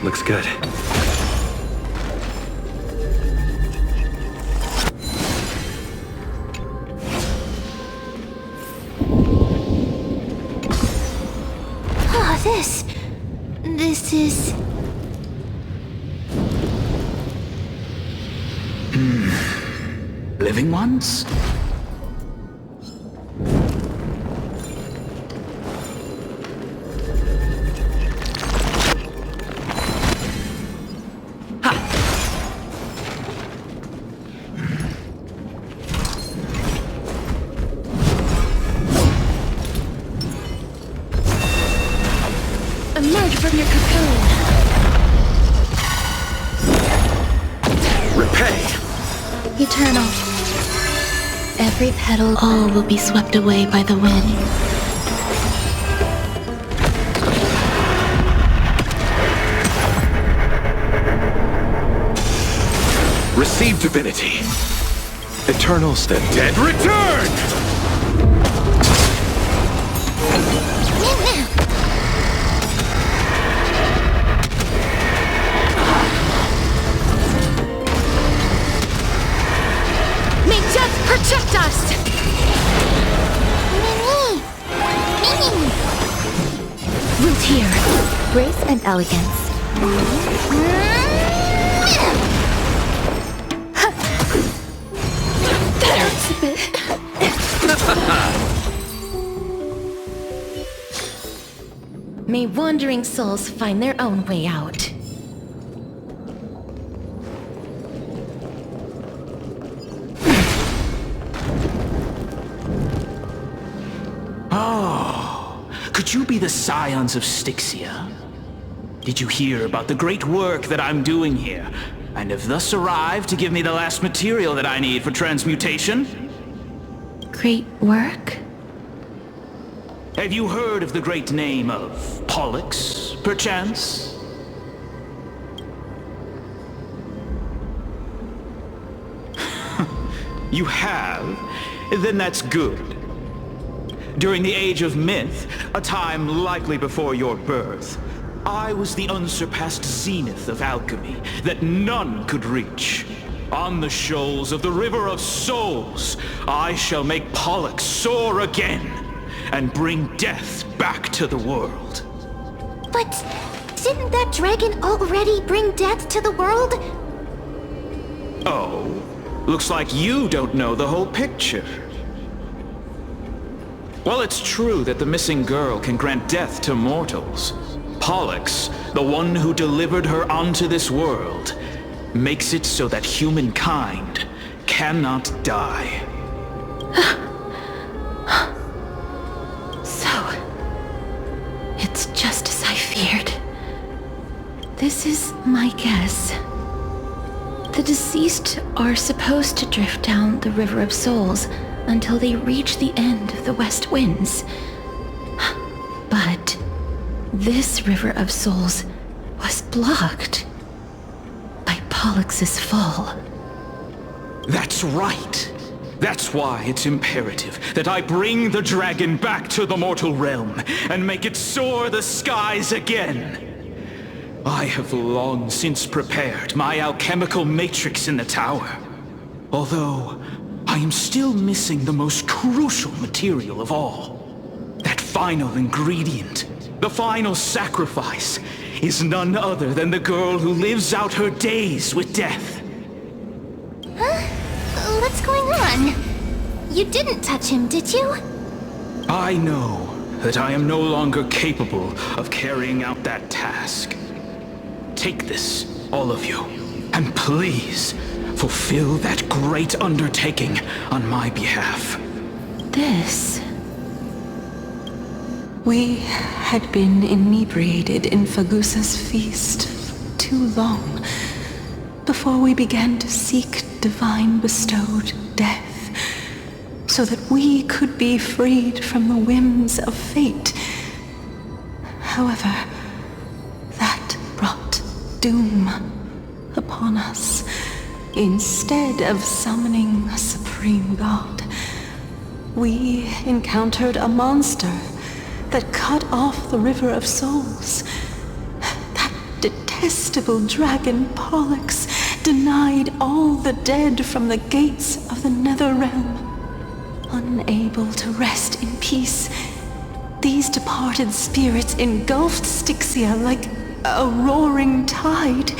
Looks good. Oh, this is... Living ones? Emerge from your cocoon! Repay! Eternal. Every petal, all will be swept away by the wind. Receive divinity. Eternals, the dead return! May death protect us! Root here. Grace and elegance. That's a bit... May wandering souls find their own way out. Could you be the scions of Styxia? Did you hear about the great work that I'm doing here, and have thus arrived to give me the last material that I need for transmutation? Great work? Have you heard of the great name of Pollux, perchance? You have? Then that's good. During the Age of Myth, a time likely before your birth, I was the unsurpassed zenith of alchemy that none could reach. On the shoals of the River of Souls, I shall make Pollux soar again and bring death back to the world. But didn't that dragon already bring death to the world? Oh, looks like you don't know the whole picture. While it's true that the missing girl can grant death to mortals, Pollux, the one who delivered her onto this world, makes it so that humankind cannot die. So, it's just as I feared. This is my guess. The deceased are supposed to drift down the River of Souls until they reach the end of the West Winds. But this River of Souls was blocked by Pollux's fall. That's right. That's why it's imperative that I bring the dragon back to the mortal realm and make it soar the skies again. I have long since prepared my alchemical matrix in the tower. Although, I am still missing the most crucial material of all. That final ingredient, the final sacrifice, is none other than the girl who lives out her days with death. Huh? What's going on? You didn't touch him, did you? I know that I am no longer capable of carrying out that task. Take this, all of you, and please fulfill that great undertaking on my behalf. This... We had been inebriated in Fagusa's feast for too long before we began to seek divine bestowed death, so that we could be freed from the whims of fate. However, that brought doom upon us. Instead of summoning a supreme god, we encountered a monster that cut off the River of Souls. That detestable dragon Pollux denied all the dead from the gates of the nether realm. Unable to rest in peace, these departed spirits engulfed Styxia like a roaring tide.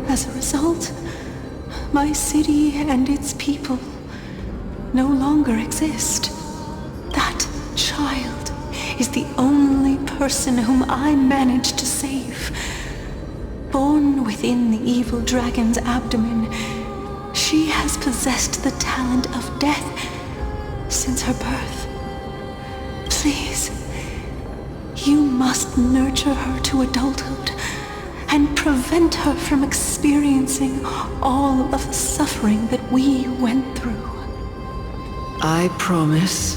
As a result, my city and its people no longer exist. That child is the only person whom I managed to save. Born within the evil dragon's abdomen, she has possessed the talent of death since her birth. Please, you must nurture her to adulthood and prevent her from experiencing all of the suffering that we went through. I promise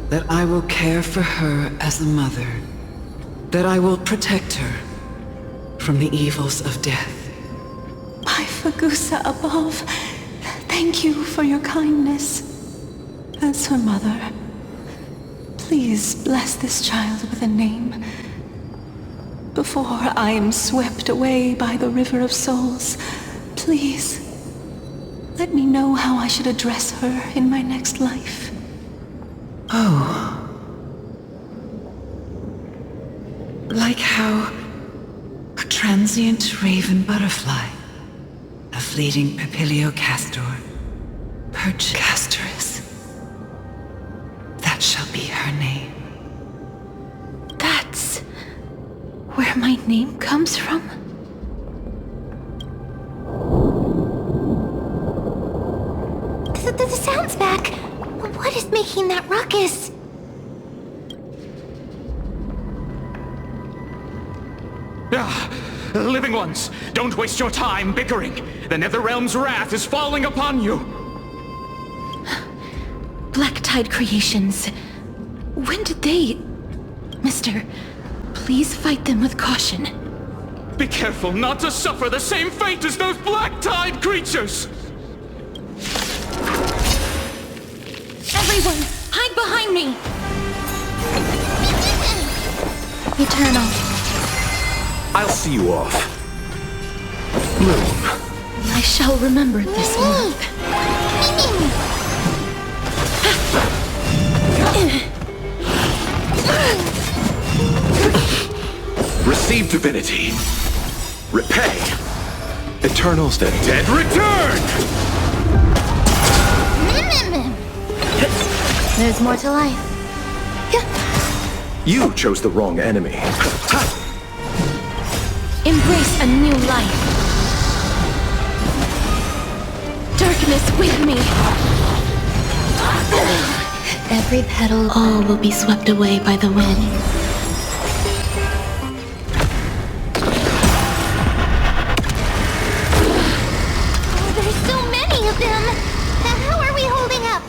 that I will care for her as a mother, that I will protect her from the evils of death. By Fagusa above, thank you for your kindness. As her mother, please bless this child with a name. Before I am swept away by the River of Souls, please, let me know how I should address her in my next life. Oh. Like how a transient raven butterfly, a fleeting papilio castor, perch castoris. That shall be her name. That's where my name comes from? The sound's back. What is making that ruckus? Living ones, don't waste your time bickering. The Netherrealm's wrath is falling upon you. Black Tide Creations. When did they... Mister, please fight them with caution. Be careful not to suffer the same fate as those Black Tide creatures! Everyone, hide behind me! Eternal. I'll see you off. Bloom. I shall remember this one. Receive divinity. Repay. Eternals that dead return! There's more to life. You chose the wrong enemy. Embrace a new life. Darkness with me. Every petal, all will be swept away by the wind. Oh, there's so many of them! How are we holding up?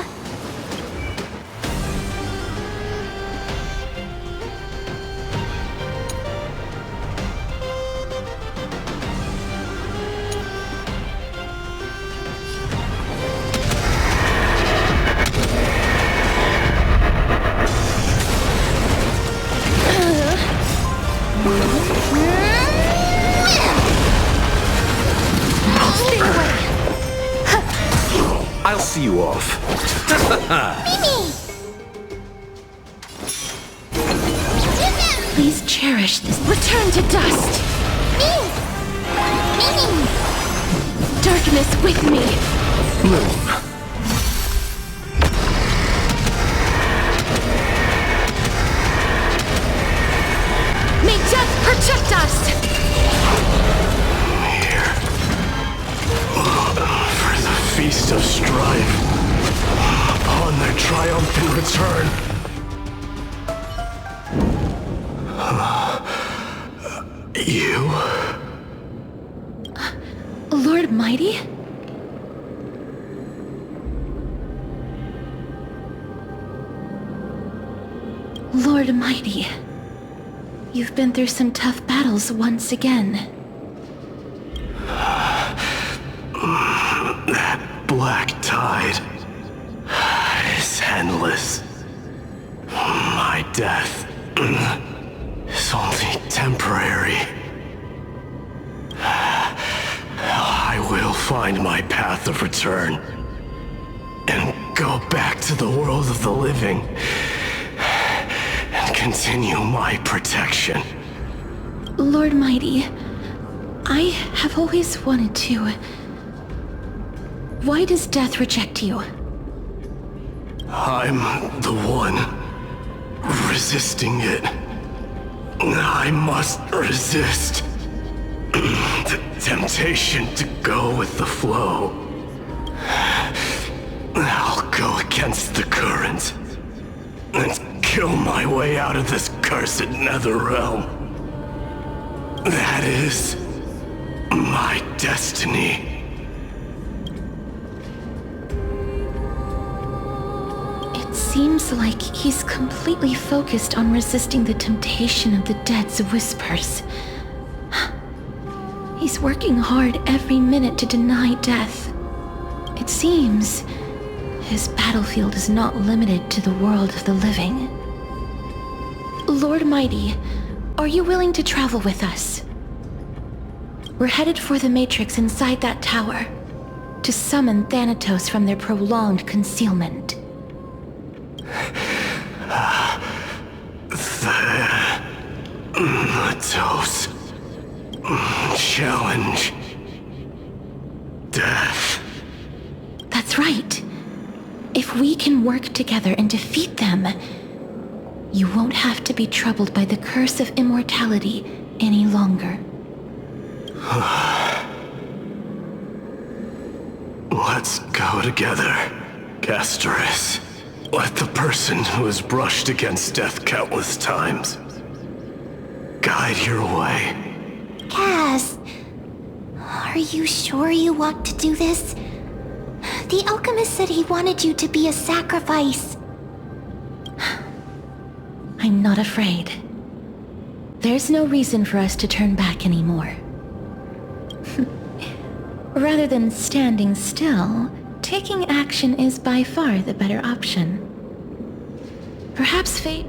I'll see you off. Please cherish this. Return to dust. Darkness with me. Moon. May death protect us. For the feast of strife, upon their triumphant return. You? Lord Mighty? Lord Mighty, you've been through some tough battles once again. That black tide is endless. My death is only temporary. I will find my path of return and go back to the world of the living and continue my protection. Lord Mighty, I have always wanted to. Why does death reject you? I'm the one resisting it. I must resist the temptation to go with the flow. I'll go against the current and kill my way out of this cursed nether realm. That is my destiny. Seems like he's completely focused on resisting the temptation of the dead's whispers. He's working hard every minute to deny death. It seems his battlefield is not limited to the world of the living. Lord Mighty, are you willing to travel with us? We're headed for the Matrix inside that tower to summon Thanatos from their prolonged concealment. Thanatos. Challenge. Death. That's right. If we can work together and defeat them, you won't have to be troubled by the curse of immortality any longer. Let's go together, Gasterus. Let the person who has brushed against death countless times guide your way. Cass, are you sure you want to do this? The alchemist said he wanted you to be a sacrifice. I'm not afraid. There's no reason for us to turn back anymore. Rather than standing still, taking action is by far the better option. Perhaps fate...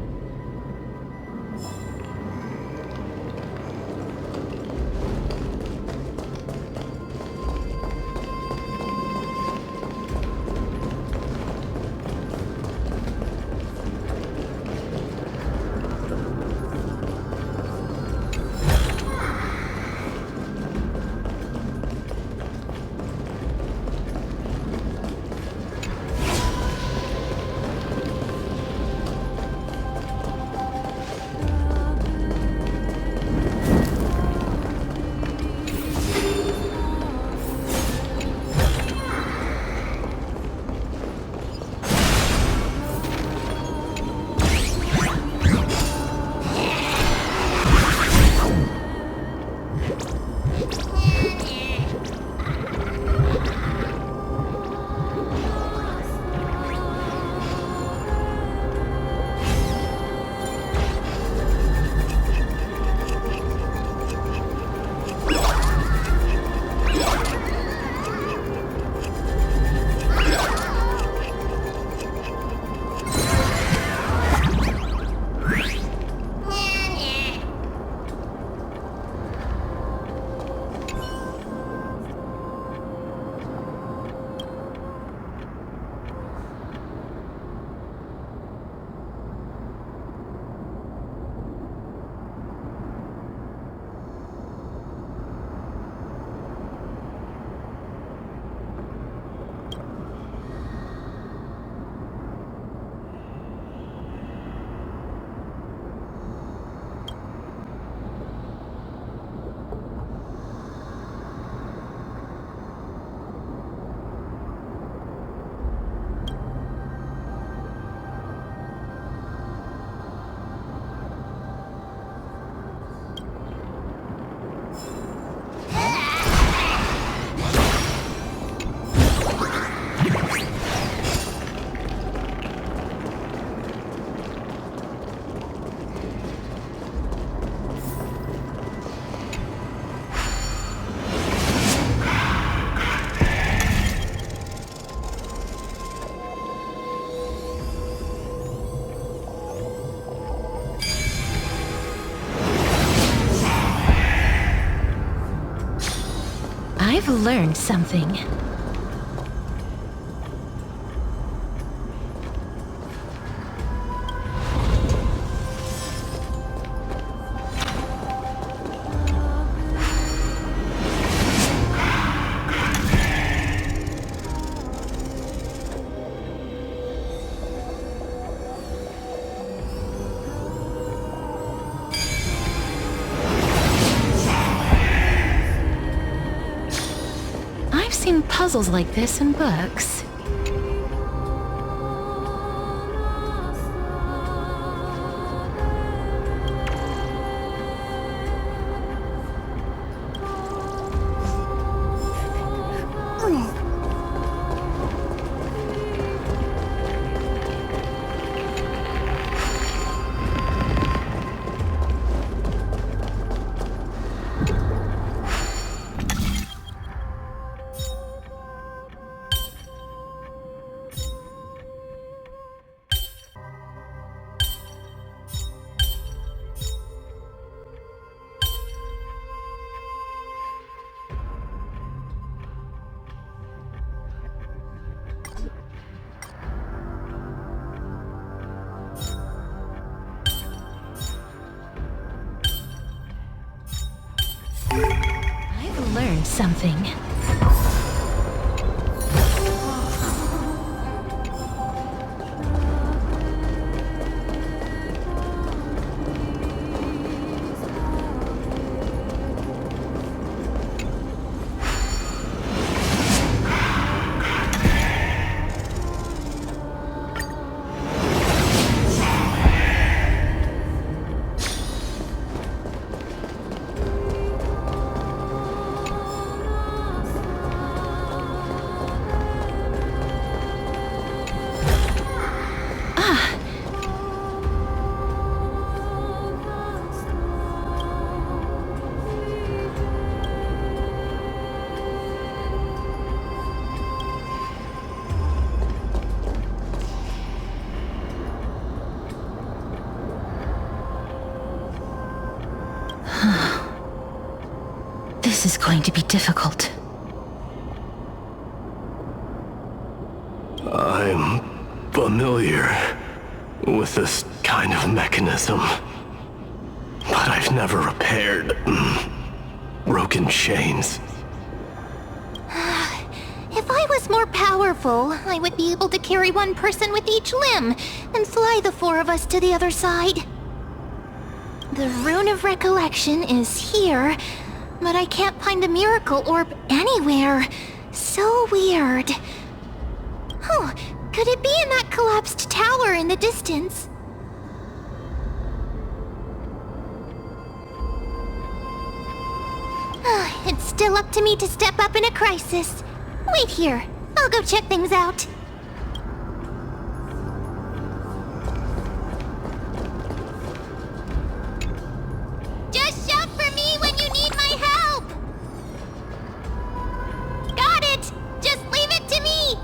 I've learned something. Puzzles like this in books. I've learned something. This is going to be difficult. I'm familiar with this kind of mechanism, but I've never repaired broken chains. If I was more powerful, I would be able to carry one person with each limb and fly the four of us to the other side. The Rune of Recollection is here, but I can't find a miracle orb anywhere. So weird. Oh, could it be in that collapsed tower in the distance? It's still up to me to step up in a crisis. Wait here. I'll go check things out. Just shout for me when you need my help! Got it! Just leave it to me!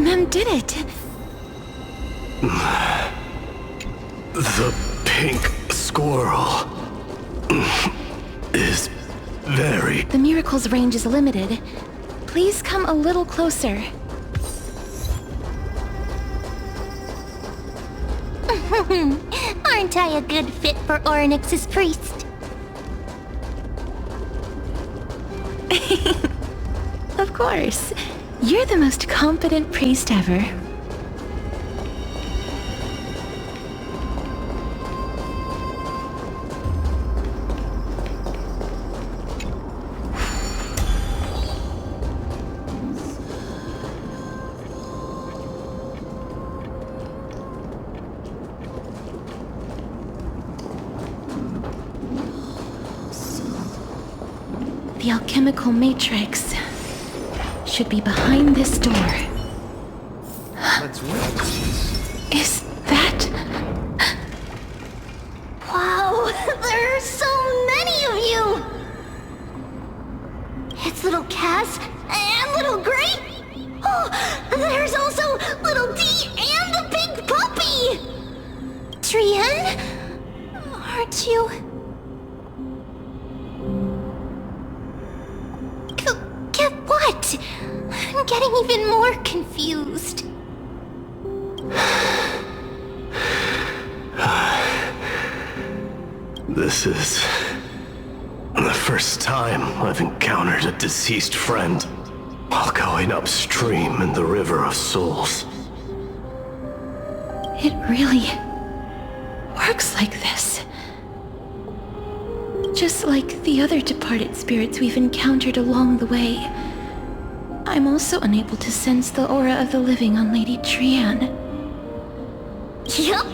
Mem did it! The pink squirrel is very... The miracle's range is limited. Please come a little closer. Aren't I a good fit for Oronix's priest? Of course. You're the most competent priest ever. The alchemical matrix should be behind this door. Let's wait. Is that... Wow, there are so many of you! It's little Cass and little Gray. Oh, there's also little D and the big puppy! Trian? Aren't you... Get what? I'm getting even more confused. This is the first time I've encountered a deceased friend while going upstream in the River of Souls. It really works like this. Just like the other departed spirits we've encountered along the way, I'm also unable to sense the aura of the living on Lady Trian. Yup,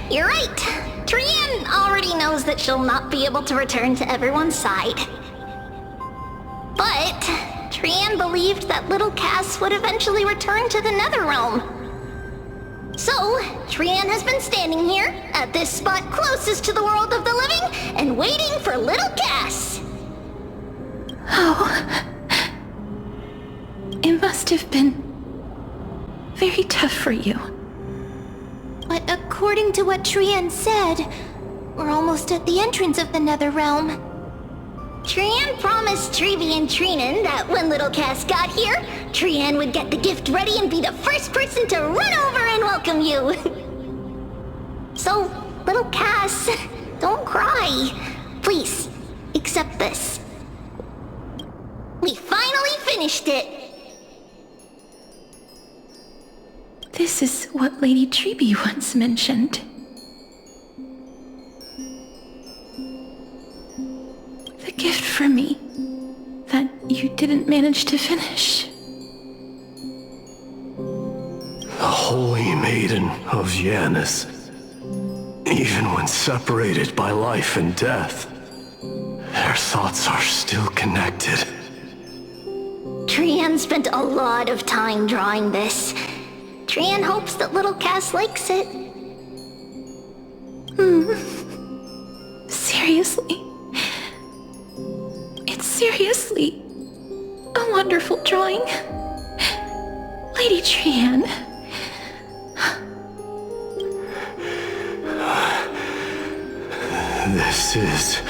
you're right. Trian already knows that she'll not be able to return to everyone's side. But Trian believed that little Cass would eventually return to the Netherrealm. So, Trian has been standing here, at this spot closest to the world of the living, and waiting for little Cass. Oh. It must have been very tough for you. But according to what Trian said, we're almost at the entrance of the Netherrealm. Trian promised Trevi and Trinan that when little Cass got here, Trian would get the gift ready and be the first person to run over and welcome you. So, little Cass, don't cry. Please, accept this. We finally finished it. This is what Lady Trevi once mentioned. The gift for me that you didn't manage to finish. The Holy Maiden of Janus. Even when separated by life and death, their thoughts are still connected. Trian spent a lot of time drawing this. Trian hopes that little Cass likes it. Seriously? It's seriously a wonderful drawing. Lady Trian. This is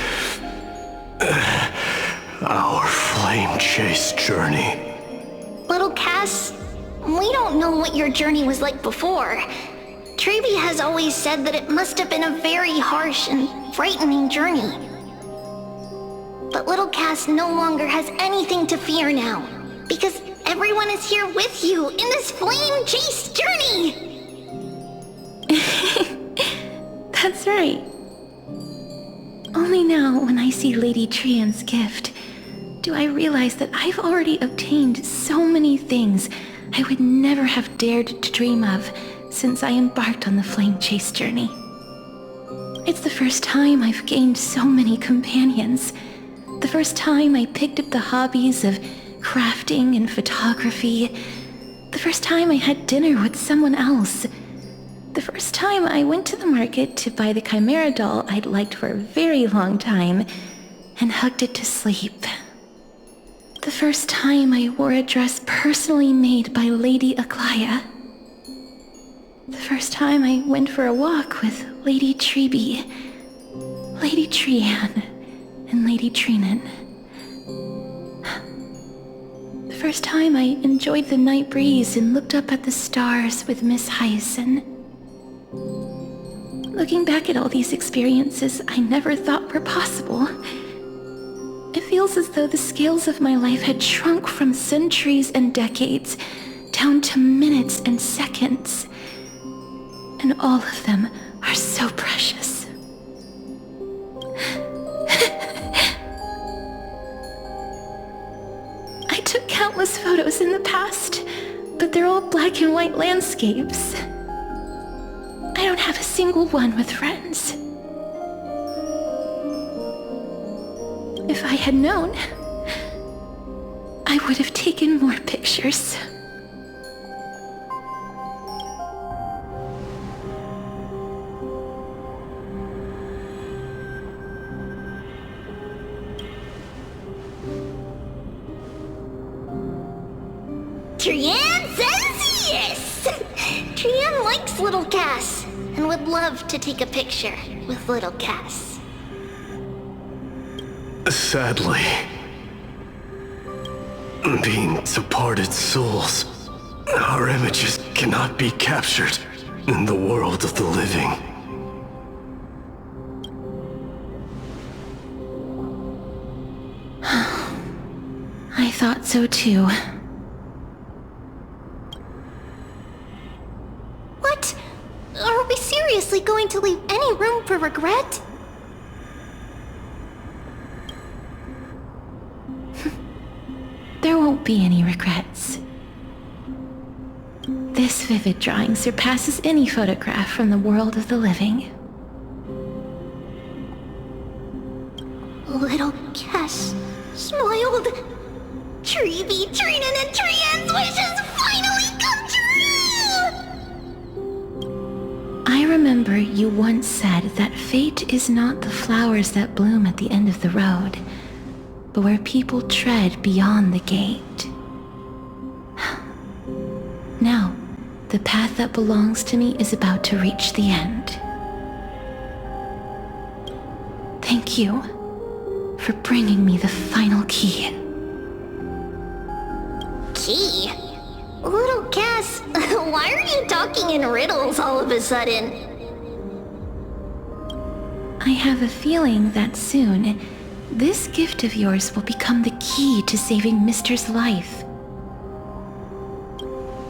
our flame chase journey. Little Cass, we don't know what your journey was like before. Trevi has always said that it must have been a very harsh and frightening journey. But little Cass no longer has anything to fear now, because everyone is here with you in this flame chase journey! That's right. Only now, when I see Lady Trian's gift, do I realize that I've already obtained so many things I would never have dared to dream of since I embarked on the flame chase journey. It's the first time I've gained so many companions. The first time I picked up the hobbies of crafting and photography. The first time I had dinner with someone else. The first time I went to the market to buy the Chimera doll I'd liked for a very long time and hugged it to sleep. The first time I wore a dress personally made by Lady Aglaia. The first time I went for a walk with Lady Trevi, Lady Trian, and Lady Trinan. The first time I enjoyed the night breeze and looked up at the stars with Miss Hyacinth. Looking back at all these experiences I never thought were possible, it feels as though the scales of my life had shrunk from centuries and decades down to minutes and seconds. And all of them are so precious. I took countless photos in the past, but they're all black and white landscapes. I don't have a single one with friends. If I had known, I would have taken more pictures. Trian says yes! Trian likes little Cass. and would love to take a picture with little Cass. Sadly, being departed souls, our images cannot be captured in the world of the living. I thought so too. What? Are we seriously going to leave any room for regret? There won't be any regrets. This vivid drawing surpasses any photograph from the world of the living. Little Cass smiled. Treevee, Trinin, and Trian's wishes finally come true! I remember you once said that fate is not the flowers that bloom at the end of the road, but where people tread beyond the gate. Now, the path that belongs to me is about to reach the end. Thank you for bringing me the final key. Key? Little Cass, why are you talking in riddles all of a sudden? I have a feeling that soon, this gift of yours will become the key to saving Mister's life.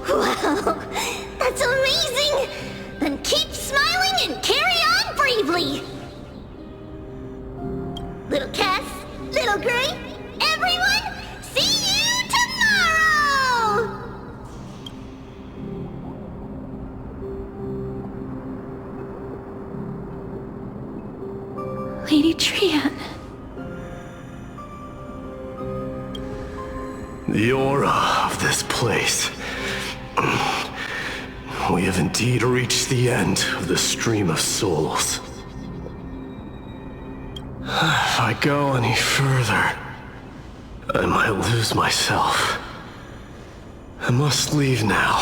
Wow, that's amazing! Then keep smiling and carry on bravely! Little Cass, Little Gray, everyone, see you tomorrow! Lady Trian. The aura of this place. We have indeed reached the end of the stream of souls. If I go any further, I might lose myself. I must leave now,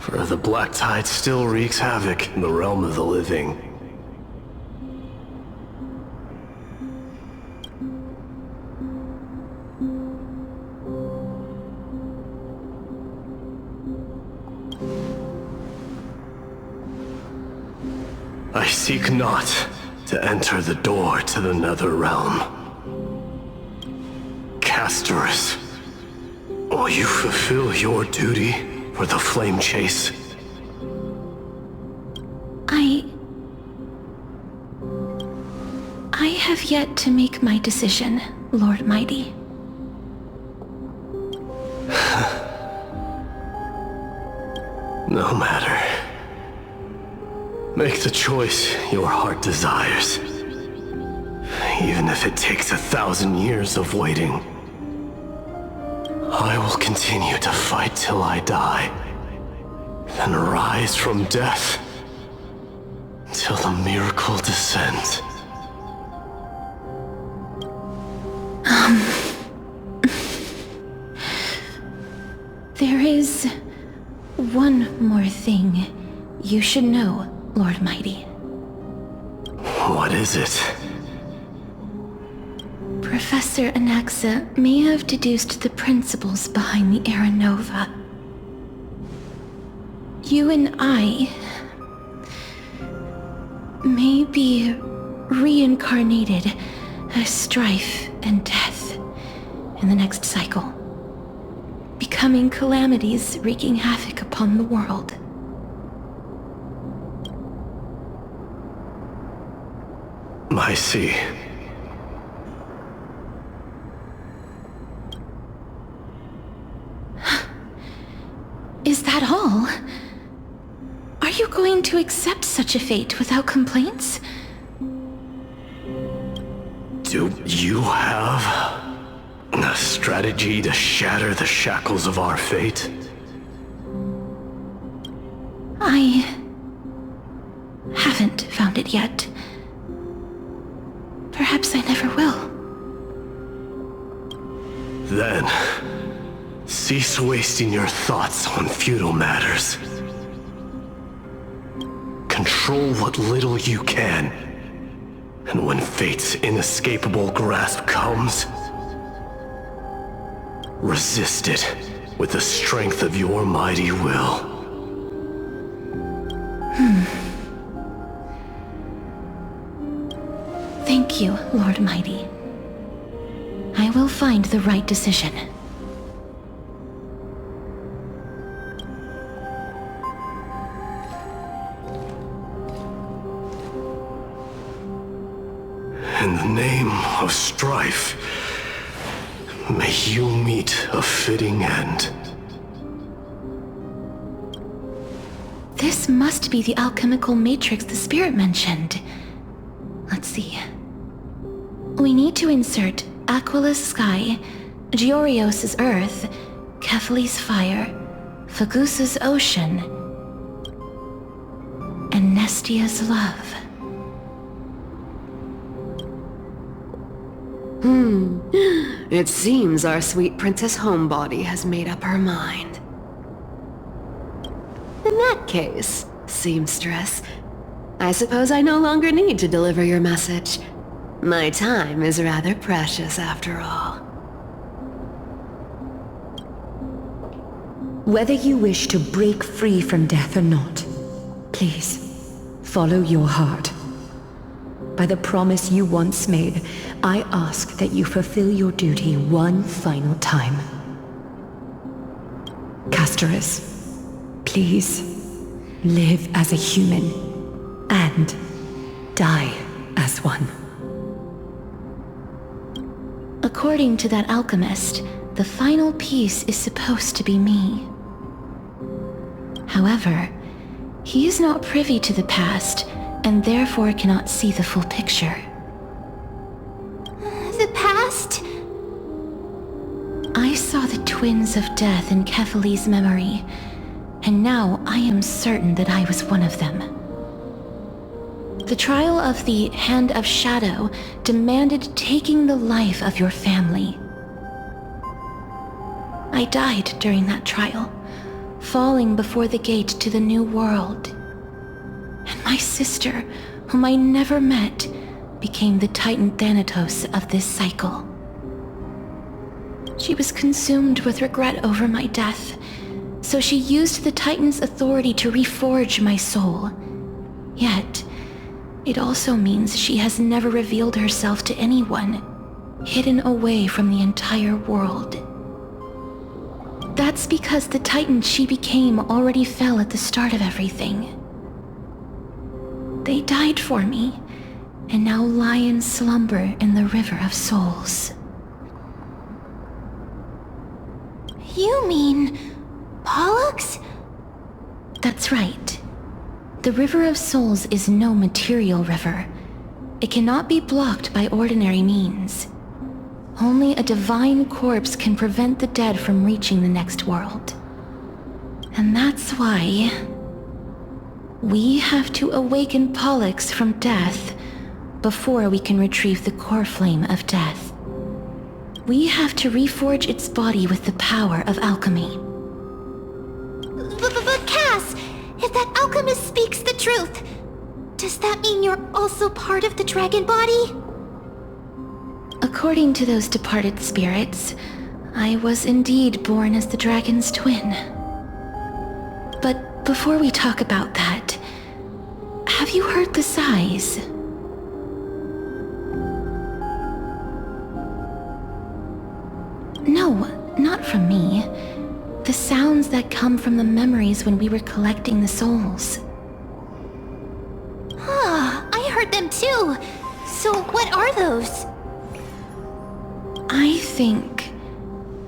for the black tide still wreaks havoc in the realm of the living. I seek not to enter the door to the nether realm. Castorus, will you fulfill your duty for the flame chase? I have yet to make my decision, Lord Mighty. No matter. Make the choice your heart desires. Even if it takes 1,000 years of waiting. I will continue to fight till I die. Then rise from death. Till the miracle descends. There is one more thing you should know, Lord Mighty. What is it? Professor Anaxa may have deduced the principles behind the era Nova. You and I may be reincarnated as strife and death in the next cycle, becoming calamities wreaking havoc upon the world. I see. Is that all? Are you going to accept such a fate without complaints? Do you have a strategy to shatter the shackles of our fate? I haven't found it yet. Perhaps I never will. Then, cease wasting your thoughts on futile matters. Control control what little you can. And when fate's inescapable grasp comes, resist it with the strength of your mighty will. Thank you, Lord Mighty. I will find the right decision. In the name of strife, may you meet a fitting end. This must be the alchemical matrix the spirit mentioned. Let's see. We need to insert Aquila's sky, Georios' earth, Kephali's fire, Fagusa's ocean, and Nestia's love. It seems our sweet Princess Homebody has made up her mind. In that case, seamstress, I suppose I no longer need to deliver your message. My time is rather precious after all. Whether you wish to break free from death or not, please, follow your heart. By the promise you once made, I ask that you fulfill your duty one final time. Castorus, please, live as a human, and die as one. According to that alchemist, the final piece is supposed to be me. However, he is not privy to the past, and therefore cannot see the full picture. The past? I saw the twins of death in Kephali's memory, and now I am certain that I was one of them. The trial of the Hand of Shadow demanded taking the life of your family. I died during that trial, falling before the gate to the new world. And my sister, whom I never met, became the Titan Thanatos of this cycle. She was consumed with regret over my death, so she used the Titan's authority to reforge my soul. Yet, it also means she has never revealed herself to anyone, hidden away from the entire world. That's because the Titan she became already fell at the start of everything. They died for me, and now lie in slumber in the River of Souls. You mean Pollux? That's right. The River of Souls is no material river. It cannot be blocked by ordinary means. Only a divine corpse can prevent the dead from reaching the next world. And that's why we have to awaken Pollux from death before we can retrieve the core flame of death. We have to reforge its body with the power of alchemy. But Cass, if that alchemist speaks the truth, does that mean you're also part of the dragon body? According to those departed spirits, I was indeed born as the dragon's twin. But before we talk about that, have you heard the sighs? No, not from me. The sounds that come from the memories when we were collecting the souls. I heard them too. So what are those? I think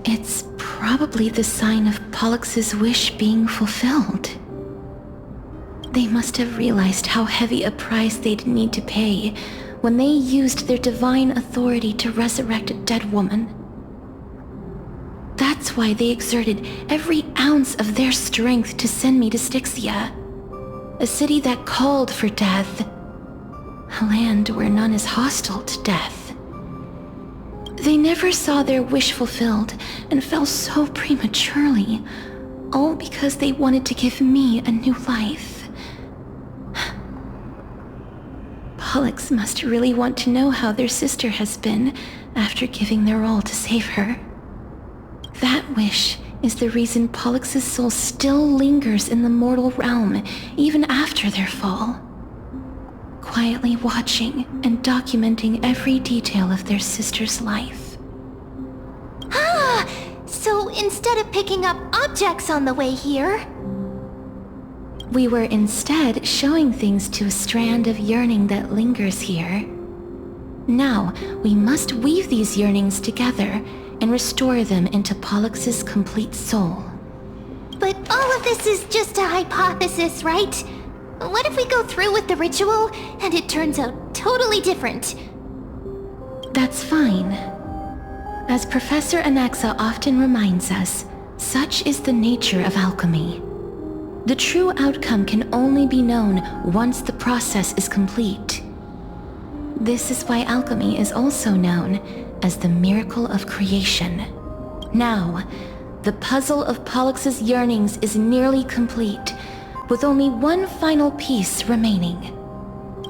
it's probably the sign of Pollux's wish being fulfilled. They must have realized how heavy a price they'd need to pay when they used their divine authority to resurrect a dead woman. That's why they exerted every ounce of their strength to send me to Styxia, a city that called for death, a land where none is hostile to death. They never saw their wish fulfilled and fell so prematurely, all because they wanted to give me a new life. Pollux must really want to know how their sister has been after giving their all to save her. That wish is the reason Pollux's soul still lingers in the mortal realm even after their fall, quietly watching and documenting every detail of their sister's life. Ah! So instead of picking up objects on the way here, we were instead showing things to a strand of yearning that lingers here. Now, we must weave these yearnings together and restore them into Pollux's complete soul. But all of this is just a hypothesis, right? What if we go through with the ritual and it turns out totally different? That's fine. As Professor Anaxa often reminds us, such is the nature of alchemy. The true outcome can only be known once the process is complete. This is why alchemy is also known as the miracle of creation. Now, the puzzle of Pollux's yearnings is nearly complete, with only one final piece remaining.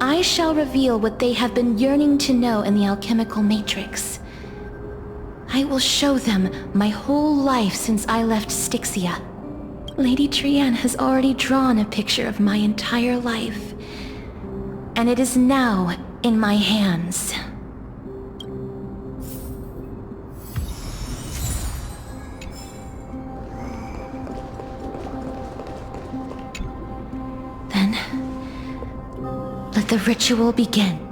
I shall reveal what they have been yearning to know in the alchemical matrix. I will show them my whole life since I left Styxia. Lady Trianne has already drawn a picture of my entire life, and it is now in my hands. Then, let the ritual begin.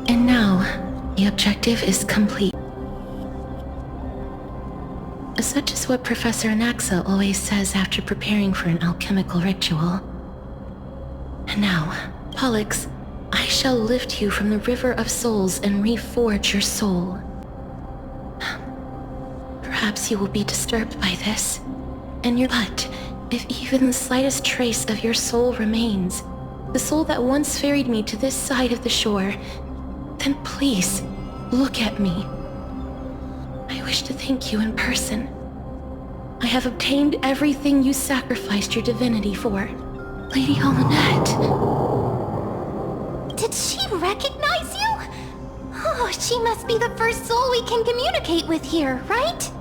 And now, the objective is complete. Such is what Professor Anaxa always says after preparing for an alchemical ritual. And now, Pollux, I shall lift you from the river of souls and reforge your soul. Perhaps you will be disturbed by this, but if even the slightest trace of your soul remains, the soul that once ferried me to this side of the shore, then please, look at me. I wish to thank you in person. I have obtained everything you sacrificed your divinity for. Lady Almanette. Did she recognize you? Oh, she must be the first soul we can communicate with here, right?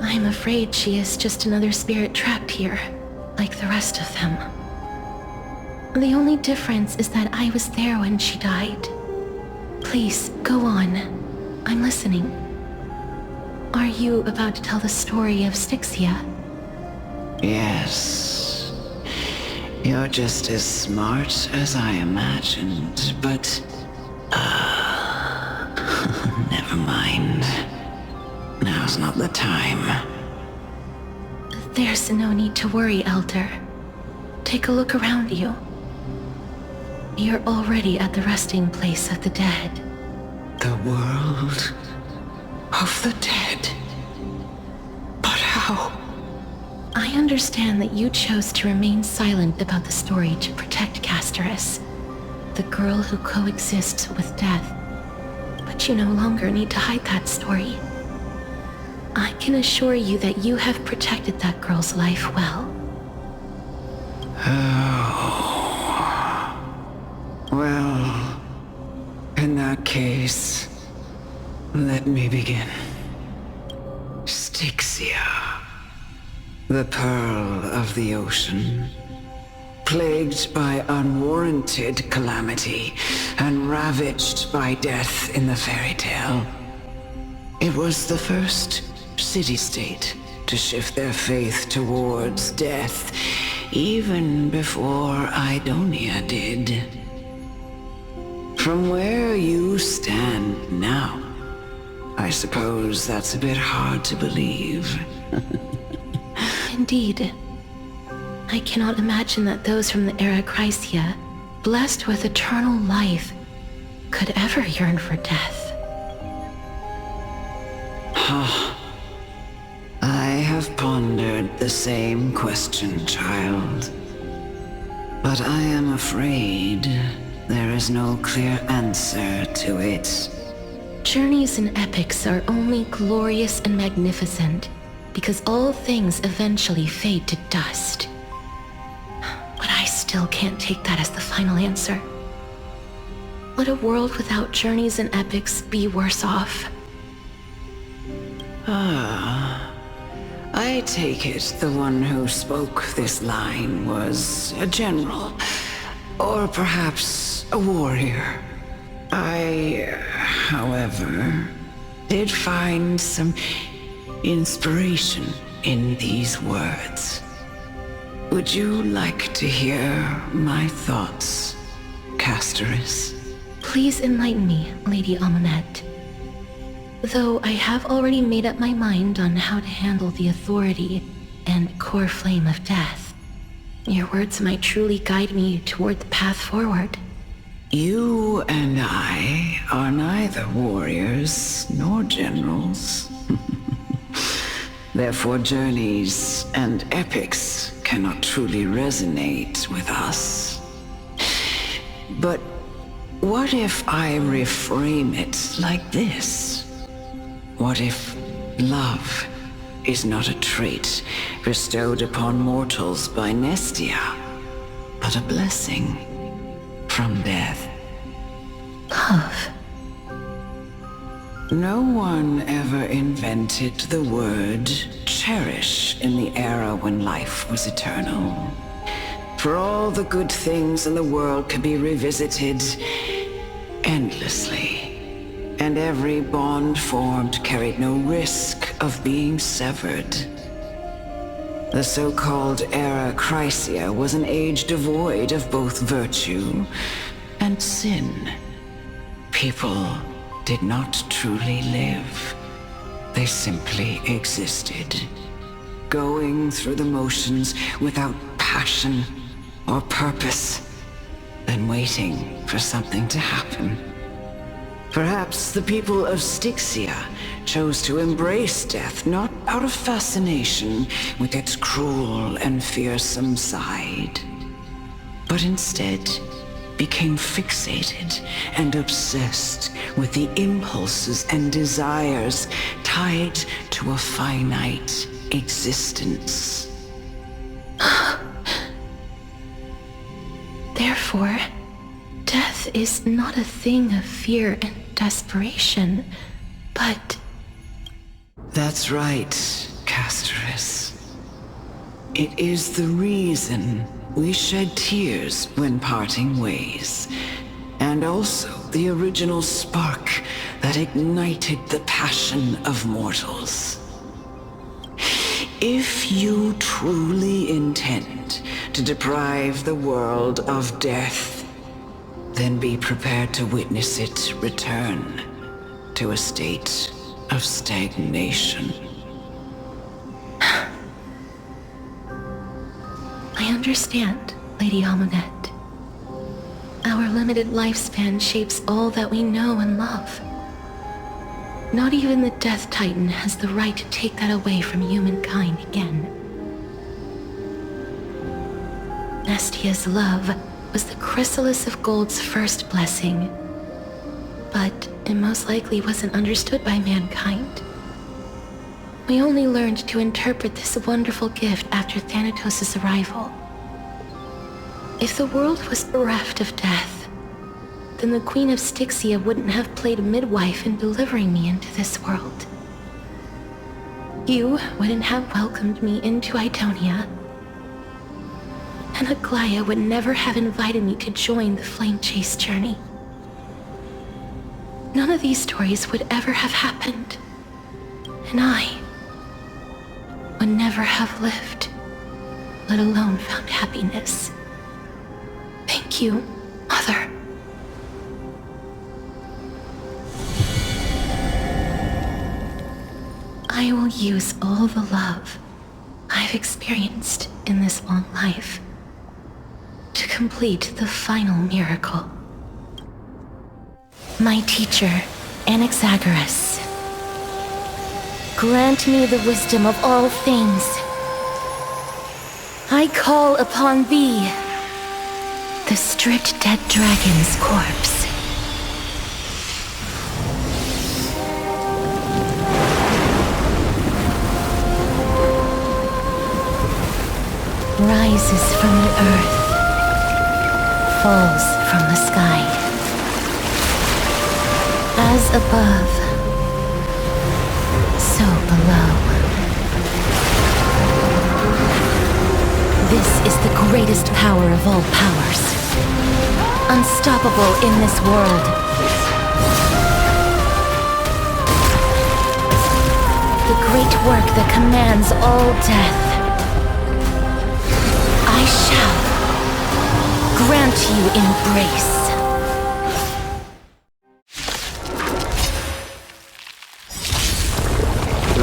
I'm afraid she is just another spirit trapped here, like the rest of them. The only difference is that I was there when she died. Please, go on. I'm listening. Are you about to tell the story of Styxia? Yes. You're just as smart as I imagined, but... never mind. Now's not the time. There's no need to worry, Elder. Take a look around you. You're already at the resting place of the dead. The world of the dead? But how? I understand that you chose to remain silent about the story to protect Castorus, the girl who coexists with death. But you no longer need to hide that story. I can assure you that you have protected that girl's life well. Oh. Well, in that case, let me begin. Styxia, the pearl of the ocean, plagued by unwarranted calamity and ravaged by death in the fairy tale. It was the first city-state to shift their faith towards death, even before Idonia did. From where you stand now, I suppose that's a bit hard to believe. Indeed. I cannot imagine that those from the era Chrysia, blessed with eternal life, could ever yearn for death. I have pondered the same question, child. But I am afraid there is no clear answer to it. Journeys and epics are only glorious and magnificent because all things eventually fade to dust. But I still can't take that as the final answer. Would a world without journeys and epics be worse off? I take it the one who spoke this line was a general, or perhaps a warrior. I, however, did find some inspiration in these words. Would you like to hear my thoughts, Castoris? Please enlighten me, Lady Amonette. Though I have already made up my mind on how to handle the authority and core flame of death, your words might truly guide me toward the path forward. You and I are neither warriors nor generals. Therefore, journeys and epics cannot truly resonate with us. But what if I reframe it like this? What if love is not a trait bestowed upon mortals by Nestia, but a blessing from death? Love. No one ever invented the word cherish in the era when life was eternal. For all the good things in the world could be revisited endlessly. And every bond formed carried no risk of being severed. The so-called Era Chrysia was an age devoid of both virtue and sin. People did not truly live. They simply existed, going through the motions without passion or purpose, then waiting for something to happen. Perhaps the people of Styxia chose to embrace death not out of fascination with its cruel and fearsome side, but instead became fixated and obsessed with the impulses and desires tied to a finite existence. Therefore, death is not a thing of fear and desperation, but... That's right, Castoris. It is the reason we shed tears when parting ways, and also the original spark that ignited the passion of mortals. If you truly intend to deprive the world of death, then be prepared to witness it return to a state of stagnation. I understand, Lady Amonette. Our limited lifespan shapes all that we know and love. Not even the Death Titan has the right to take that away from humankind again. Nestia's love was the chrysalis of Gold's first blessing, but it most likely wasn't understood by mankind. We only learned to interpret this wonderful gift after Thanatos' arrival. If the world was bereft of death, then the Queen of Styxia wouldn't have played midwife in delivering me into this world. You wouldn't have welcomed me into Idonia, and Aglaia would never have invited me to join the Flame Chase journey. None of these stories would ever have happened, and I would never have lived, let alone found happiness. Thank you, Mother. I will use all the love I've experienced in this long life to complete the final miracle. My teacher, Anaxagoras, grant me the wisdom of all things. I call upon thee, the stripped dead dragon's corpse. rises from the earth, falls from the sky. As above, so below. This is the greatest power of all powers. Unstoppable in this world. The great work that commands all death. I shall grant you embrace.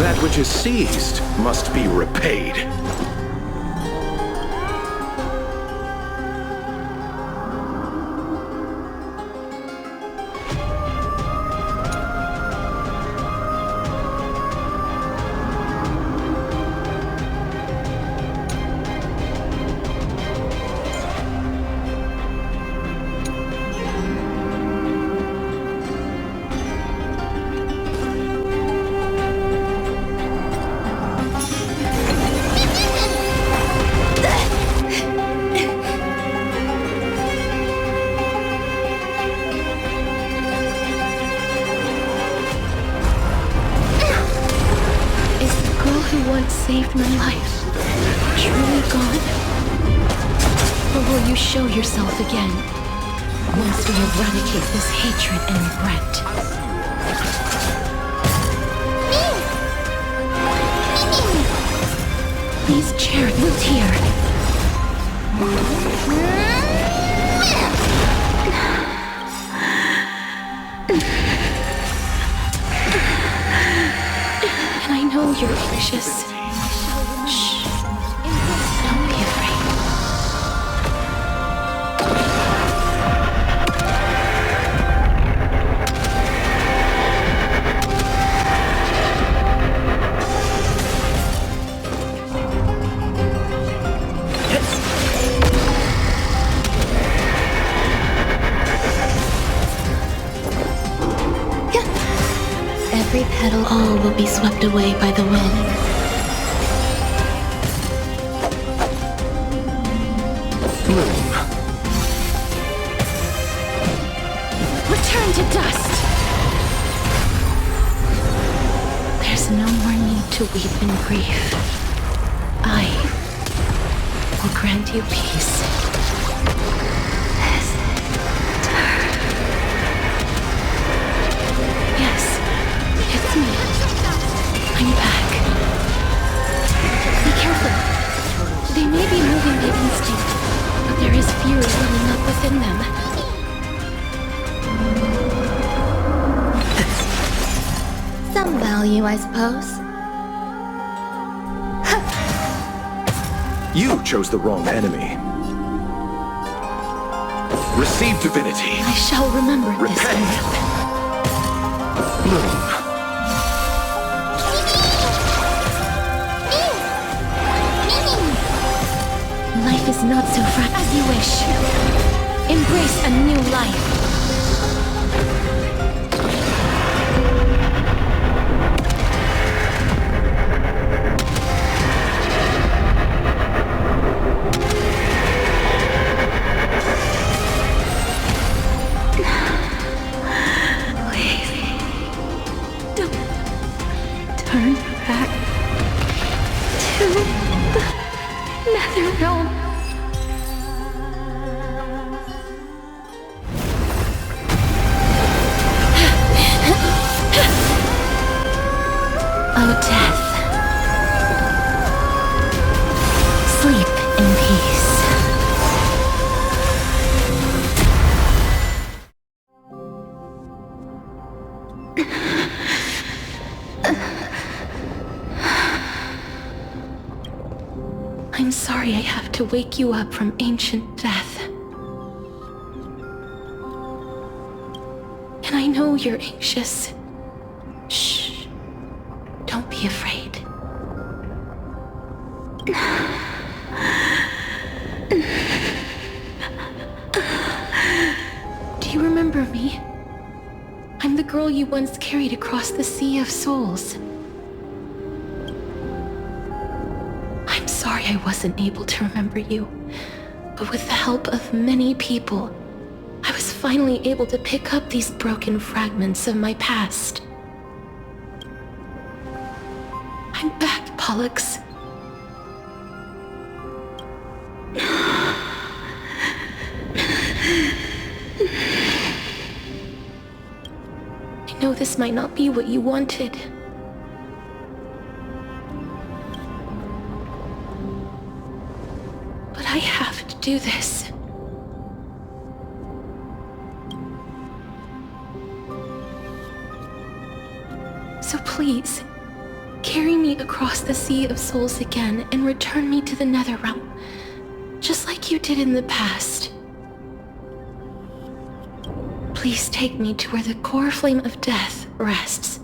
That which is seized must be repaid. Saved my life. Truly gone? Or will you show yourself again once we eradicate this hatred and regret? These chariots here. And I know you're anxious. Every petal, all will be swept away by the wind. Bloom. Return to dust! There's no more need to weep in grief. I will grant you peace. It's me. I'm back. Be careful. They may be moving by instinct, but there is fury welling up within them. Some value, I suppose. You chose the wrong enemy. Receive divinity. I shall remember this. Bloom. Life is not so fragile as you wish. Embrace a new life. Turn back to the nether realm. Oh, death. Sleep in peace. I'm sorry I have to wake you up from ancient death. And I know you're anxious. Shh. Don't be afraid. Do you remember me? I'm the girl you once carried across the Sea of Souls. I'm sorry I wasn't able to remember you, but with the help of many people, I was finally able to pick up these broken fragments of my past. I'm back, Pollux. I know this might not be what you wanted. But I have to do this. So please, carry me across the Sea of Souls again and return me to the Netherrealm, just like you did in the past. Please take me to where the core flame of death rests.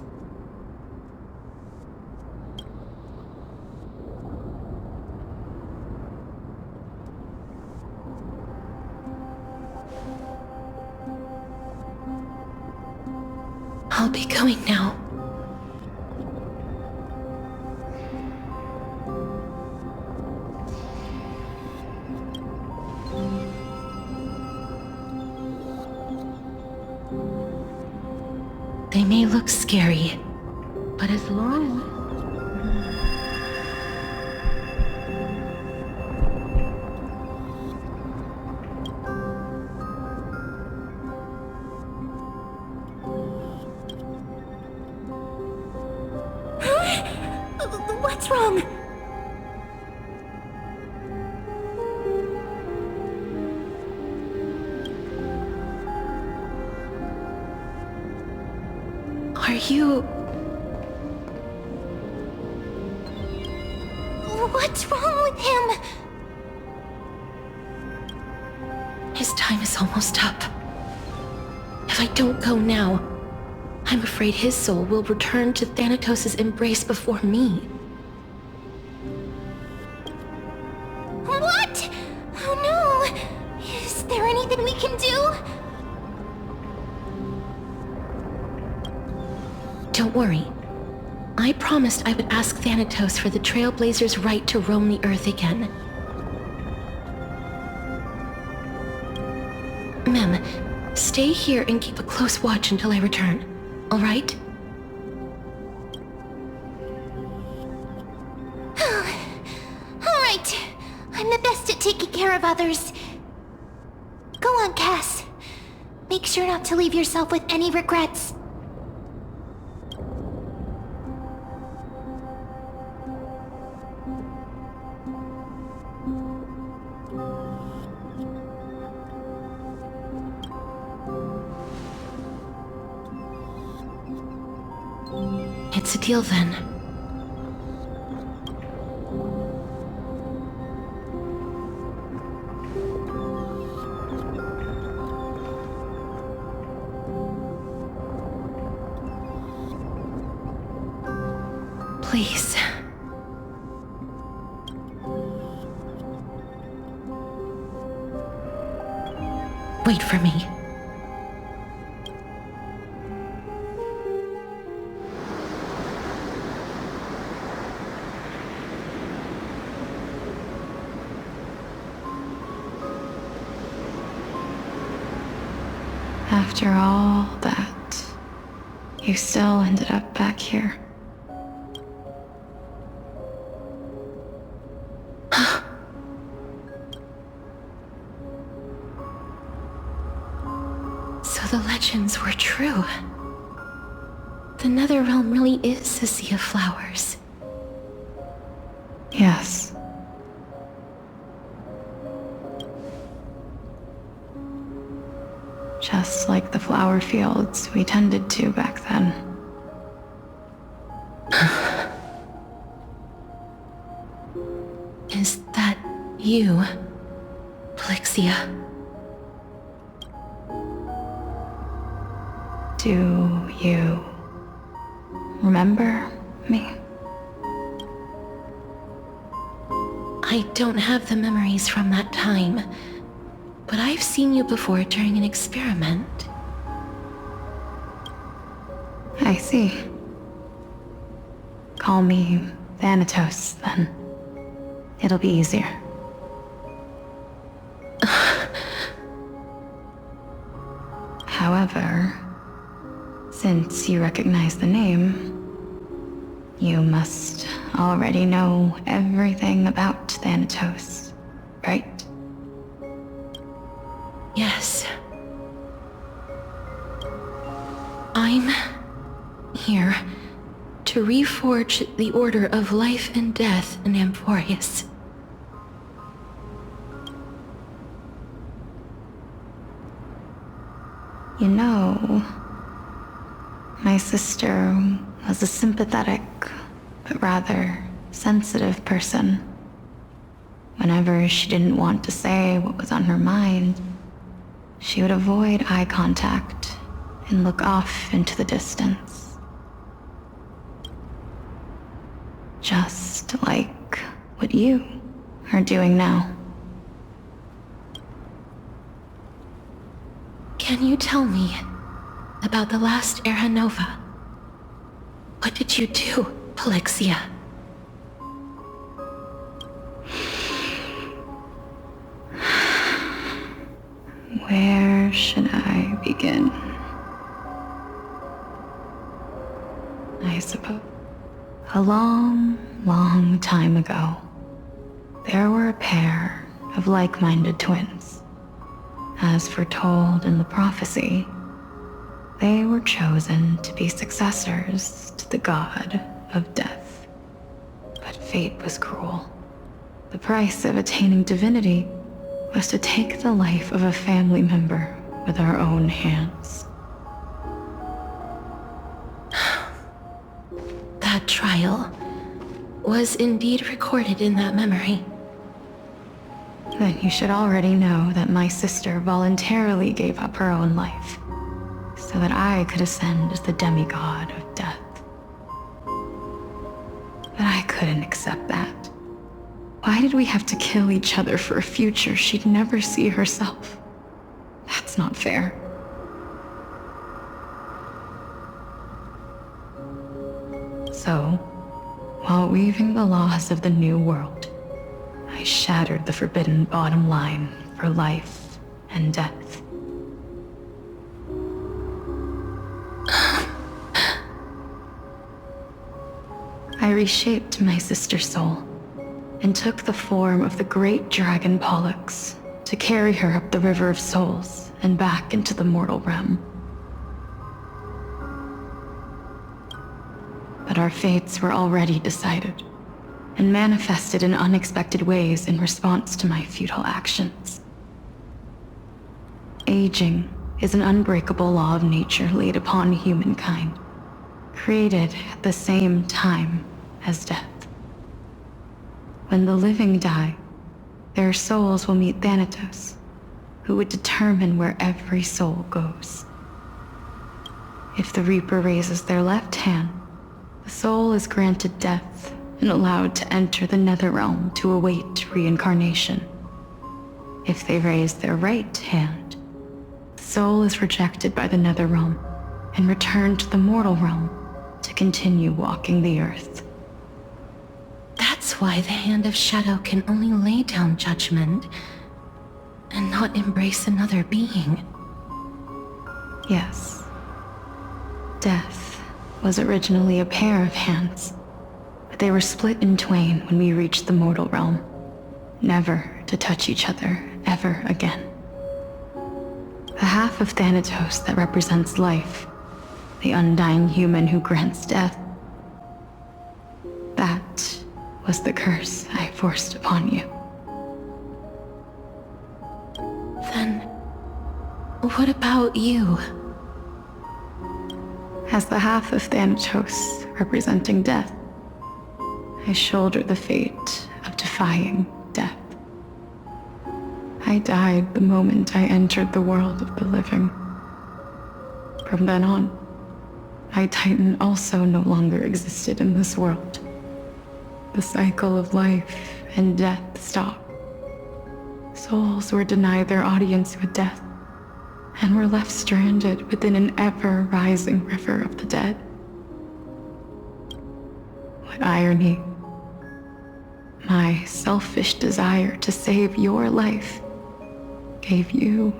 I'll be going now. They may look scary, but as long What's wrong? Are you... What's wrong with him? His time is almost up. If I don't go now, I'm afraid his soul will return to Thanatos' embrace before me. What? Oh no! Is there anything we can do? Don't worry. I promised I would ask Thanatos for the Trailblazers' right to roam the Earth again. Mem, stay here and keep a close watch until I return, all right? All right. I'm the best at taking care of others. Go on, Cass. Make sure not to leave yourself with any regrets. It's a deal then. Please. Wait for me. After all that, you still ended up back here. So the legends were true. The Netherrealm really is a sea of flowers. Yes. Just like the flower fields we tended to back then. Is that you, Plixia? Do you remember me? I don't have the memories from that time, but I've seen you before during an experiment. I see. Call me Thanatos, then. It'll be easier. However, since you recognize the name, you must already know everything about Thanatos, right? Yes. I'm here to reforge the order of life and death in Amphorius. You know, my sister was a sympathetic, but rather sensitive person. Whenever she didn't want to say what was on her mind, she would avoid eye contact and look off into the distance. Just like what you are doing now. Can you tell me about the last Era Nova? What did you do, Polixia? Where should I begin? I suppose. A long, long time ago, there were a pair of like-minded twins. As foretold in the prophecy, they were chosen to be successors to the god of death. But fate was cruel. The price of attaining divinity was to take the life of a family member with our own hands. That trial was indeed recorded in that memory. Then you should already know that my sister voluntarily gave up her own life, so that I could ascend as the demigod of death. But I couldn't accept that. Why did we have to kill each other for a future she'd never see herself? That's not fair. So, while weaving the laws of the new world, I shattered the forbidden bottom line for life and death. I reshaped my sister's soul and took the form of the great dragon Pollux to carry her up the River of Souls and back into the mortal realm. But our fates were already decided and manifested in unexpected ways in response to my futile actions. Aging is an unbreakable law of nature laid upon humankind, created at the same time as death. When the living die, their souls will meet Thanatos, who would determine where every soul goes. If the Reaper raises their left hand, the soul is granted death and allowed to enter the Netherrealm to await reincarnation. If they raise their right hand, the soul is rejected by the Netherrealm and returned to the mortal realm to continue walking the earth. That's why the Hand of Shadow can only lay down judgment and not embrace another being. Yes. Death was originally a pair of hands, but they were split in twain when we reached the mortal realm, never to touch each other ever again. The half of Thanatos that represents life, the undying human who grants death, that was the curse I forced upon you. Then, what about you? As the half of Thanatos representing death, I shoulder the fate of defying death. I died the moment I entered the world of the living. From then on, my Titan also no longer existed in this world. The cycle of life and death stopped. Souls were denied their audience with death, and were left stranded within an ever-rising river of the dead. What irony. my selfish desire to save your life gave you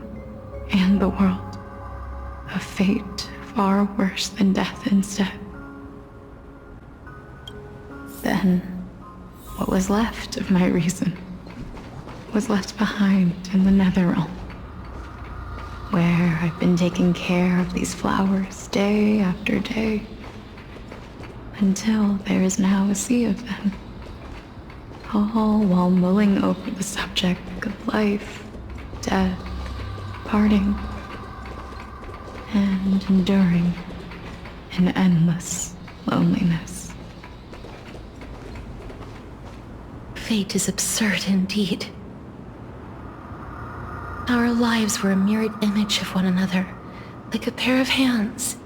and the world a fate far worse than death instead. Then, what was left of my reason was left behind in the Netherrealm, where I've been taking care of these flowers day after day, until there is now a sea of them, all while mulling over the subject of life, death, parting, and enduring an endless loneliness. Fate is absurd indeed. Our lives were a mirrored image of one another, like a pair of hands.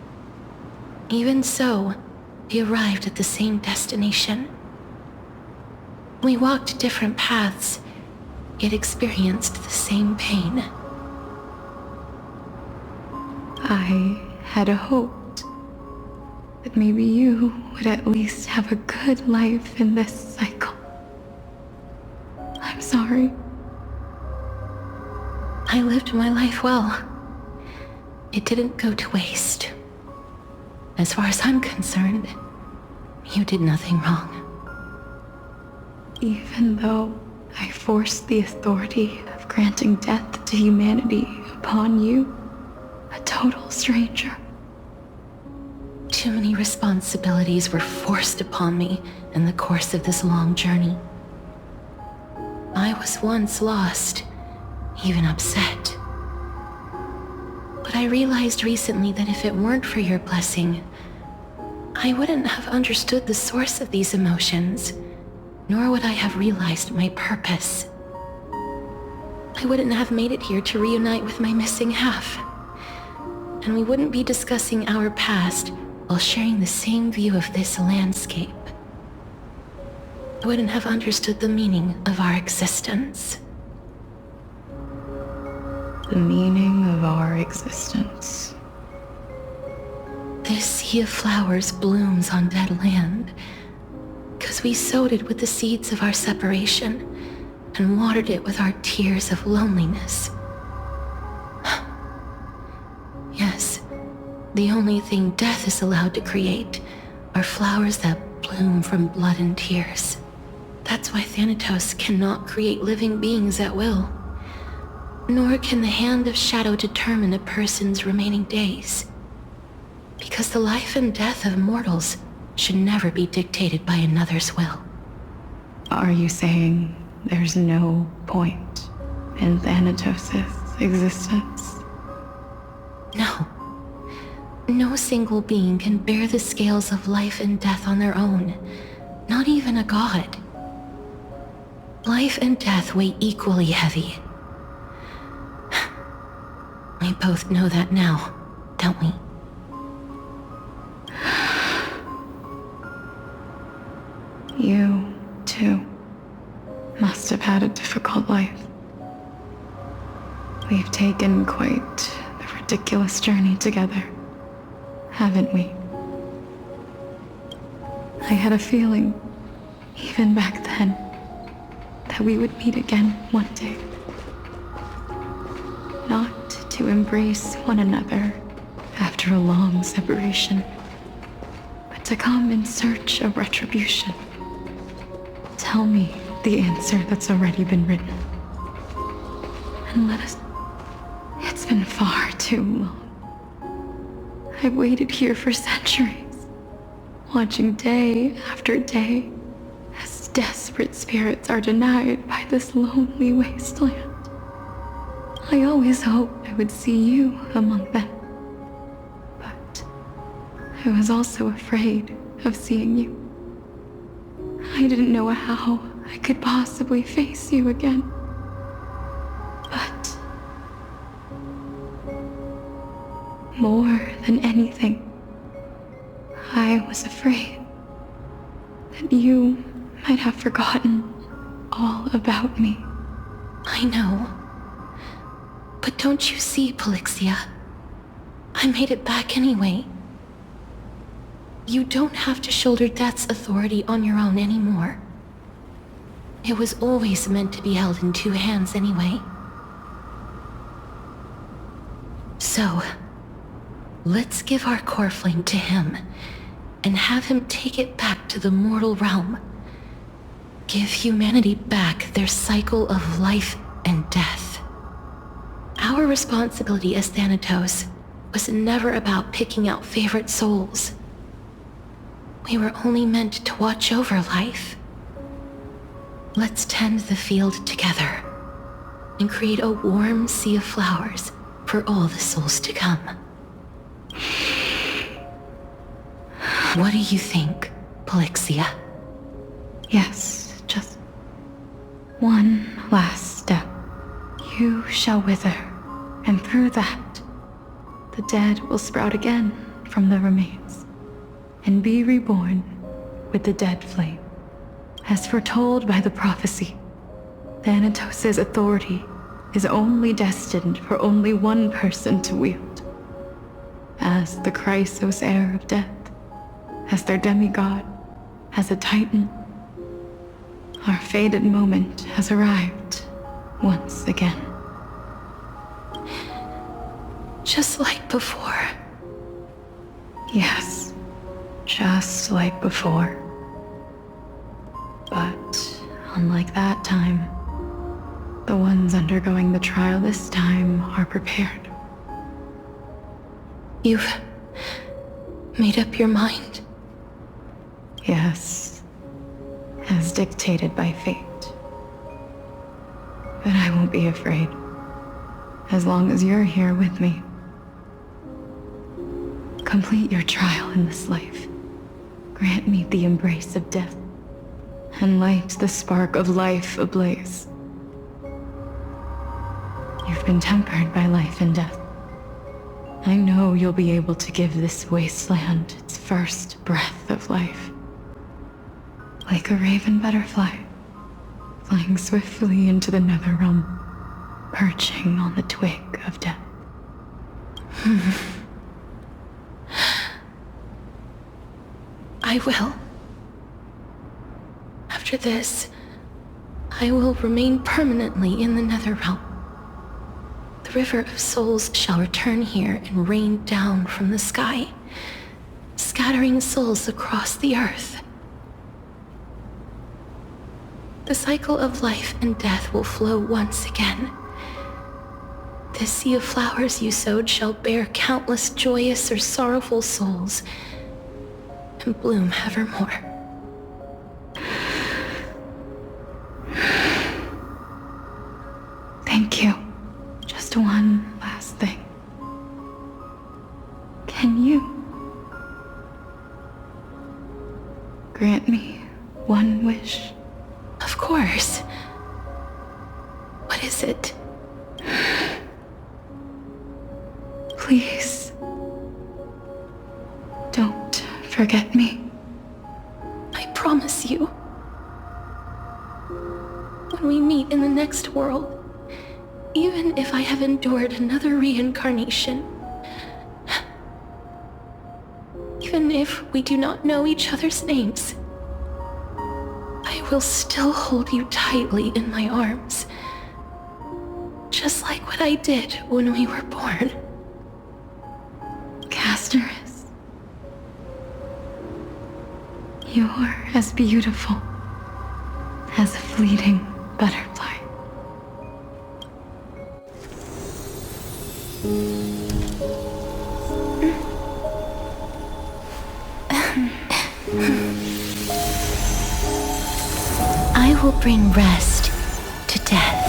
Even so, we arrived at the same destination. We walked different paths, yet experienced the same pain. I had hoped that maybe you would at least have a good life in this cycle. I'm sorry. I lived my life well. It didn't go to waste. As far as I'm concerned, you did nothing wrong. Even though I forced the authority of granting death to humanity upon you, a total stranger. Too many responsibilities were forced upon me in the course of this long journey. I was once lost, even upset. But I realized recently that if it weren't for your blessing, I wouldn't have understood the source of these emotions, nor would I have realized my purpose. I wouldn't have made it here to reunite with my missing half. And we wouldn't be discussing our past while sharing the same view of this landscape. I wouldn't have understood the meaning of our existence. The meaning of our existence. This sea of flowers blooms on dead land, because we sowed it with the seeds of our separation and watered it with our tears of loneliness. Yes, the only thing death is allowed to create are flowers that bloom from blood and tears. That's why Thanatos cannot create living beings at will. Nor can the hand of shadow determine a person's remaining days. Because the life and death of mortals should never be dictated by another's will. Are you saying there's no point in Thanatos' existence? No. No single being can bear the scales of life and death on their own. Not even a god. Life and death weigh equally heavy. We both know that now, don't we? You, too, must have had a difficult life. We've taken quite the ridiculous journey together, haven't we? I had a feeling, even back then, that we would meet again one day. Not to embrace one another after a long separation, but to come in search of retribution. Tell me the answer that's already been written. And let us... It's been far too long. I've waited here for centuries, watching day after day as desperate spirits are denied by this lonely wasteland. I always hoped I would see you among them. But I was also afraid of seeing you. I didn't know how I could possibly face you again. But more than anything, I was afraid that you might have forgotten all about me. I know. But don't you see, Polixia? I made it back anyway. You don't have to shoulder death's authority on your own anymore. It was always meant to be held in 2 hands anyway. So, let's give our core flame to him, and have him take it back to the mortal realm. Give humanity back their cycle of life and death. Our responsibility as Thanatos was never about picking out favorite souls. We were only meant to watch over life. Let's tend the field together, and create a warm sea of flowers for all the souls to come. What do you think, Polixia? Yes, just one last step. You shall wither, and through that, the dead will sprout again from the remains, and be reborn with the dead flame. As foretold by the prophecy, Thanatos' authority is only destined for only one person to wield. As the Chrysos heir of death, as their demigod, as a titan, our fated moment has arrived once again. Just like before. Yes, just like before. But unlike that time, the ones undergoing the trial this time are prepared. You've made up your mind? Yes, as dictated by fate. But I won't be afraid, as long as you're here with me. Complete your trial in this life. Grant me the embrace of death, and light the spark of life ablaze. You've been tempered by life and death. I know you'll be able to give this wasteland its first breath of life. Like a raven butterfly, flying swiftly into the nether realm, perching on the twig of death. I will. After this, I will remain permanently in the nether realm. The river of souls shall return here and rain down from the sky, scattering souls across the earth. The cycle of life and death will flow once again. The sea of flowers you sowed shall bear countless joyous or sorrowful souls, and bloom evermore. Thank you. Just one last thing. Can you grant me one wish? Of course. What is it? Please, don't forget me. I promise you. When we meet in the next world, even if I have endured another reincarnation, even if we do not know each other's names, I will still hold you tightly in my arms, just like what I did when we were born. Castoris, you're as beautiful as a fleeting butterfly. I will bring rest to death.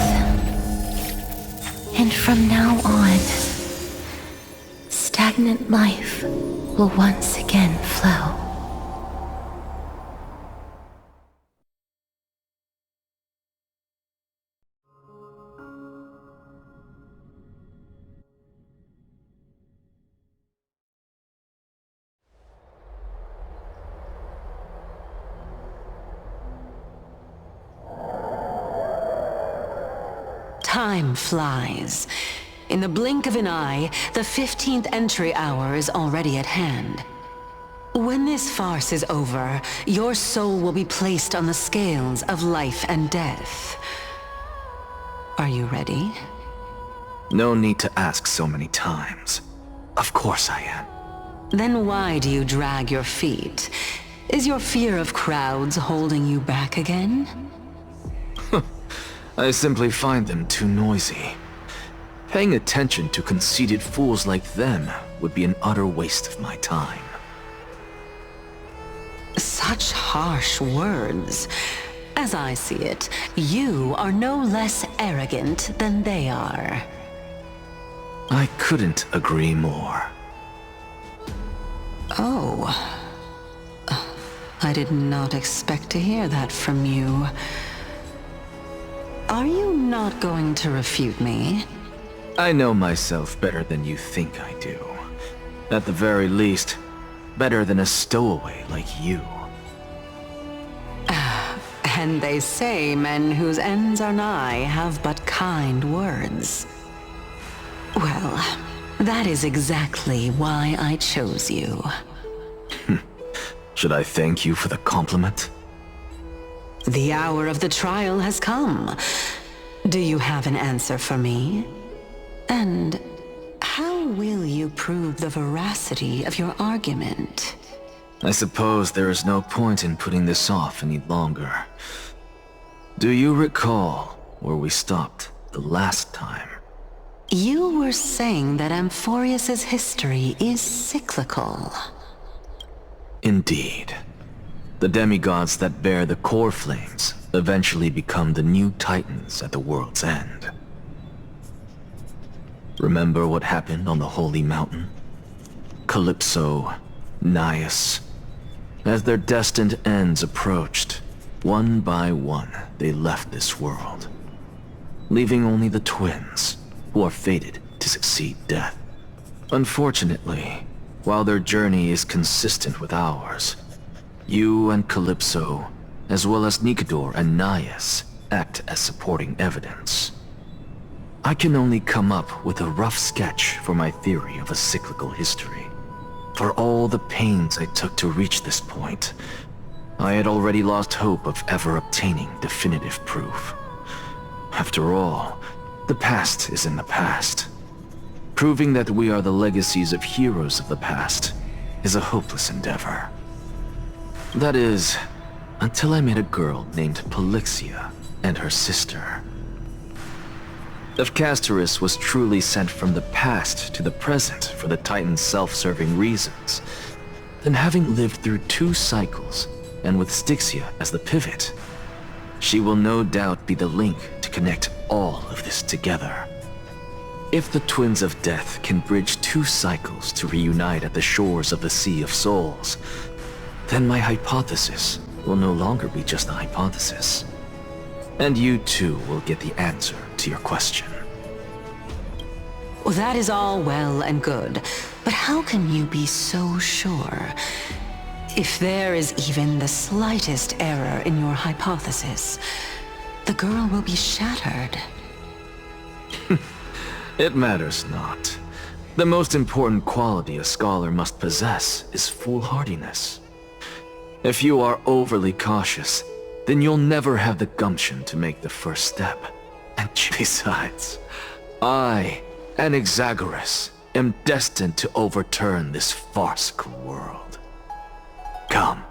And from now on, stagnant life will once again flow. Time flies. In the blink of an eye, the 15th entry hour is already at hand. When this farce is over, your soul will be placed on the scales of life and death. Are you ready? No need to ask so many times. Of course I am. Then why do you drag your feet? Is your fear of crowds holding you back again? I simply find them too noisy. Paying attention to conceited fools like them would be an utter waste of my time. Such harsh words. As I see it, you are no less arrogant than they are. I couldn't agree more. Oh. I did not expect to hear that from you. Are you not going to refute me? I know myself better than you think I do. At the very least, better than a stowaway like you. And they say men whose ends are nigh have but kind words. Well, that is exactly why I chose you. Should I thank you for the compliment? The hour of the trial has come. Do you have an answer for me? And how will you prove the veracity of your argument? I suppose there is no point in putting this off any longer. Do you recall where we stopped the last time? You were saying that Amphorius's history is cyclical. Indeed. The demigods that bear the core flames eventually become the new titans at the world's end. Remember what happened on the Holy Mountain? Calypso, Naias. As their destined ends approached, one by one they left this world, leaving only the twins, who are fated to succeed death. Unfortunately, while their journey is consistent with ours, you and Calypso, as well as Nicodor and Naias, act as supporting evidence. I can only come up with a rough sketch for my theory of a cyclical history. For all the pains I took to reach this point, I had already lost hope of ever obtaining definitive proof. After all, the past is in the past. Proving that we are the legacies of heroes of the past is a hopeless endeavor. That is, until I met a girl named Polixia and her sister. If Castorus was truly sent from the past to the present for the Titan's self-serving reasons, then having lived through 2 cycles, and with Styxia as the pivot, she will no doubt be the link to connect all of this together. If the Twins of Death can bridge 2 cycles to reunite at the shores of the Sea of Souls, then my hypothesis will no longer be just a hypothesis. And you too will get the answer to your question. Well, that is all well and good, but how can you be so sure? If there is even the slightest error in your hypothesis, the girl will be shattered. It matters not. The most important quality a scholar must possess is foolhardiness. If you are overly cautious, then you'll never have the gumption to make the first step. And besides, I, Anaxagoras, am destined to overturn this farcical world. Come,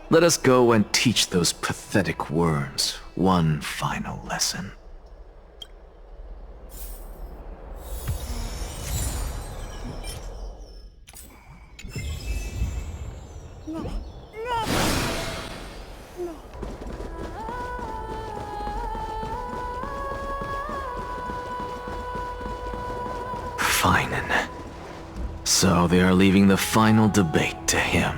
let us go and teach those pathetic worms one final lesson. Finen. So they are leaving the final debate to him.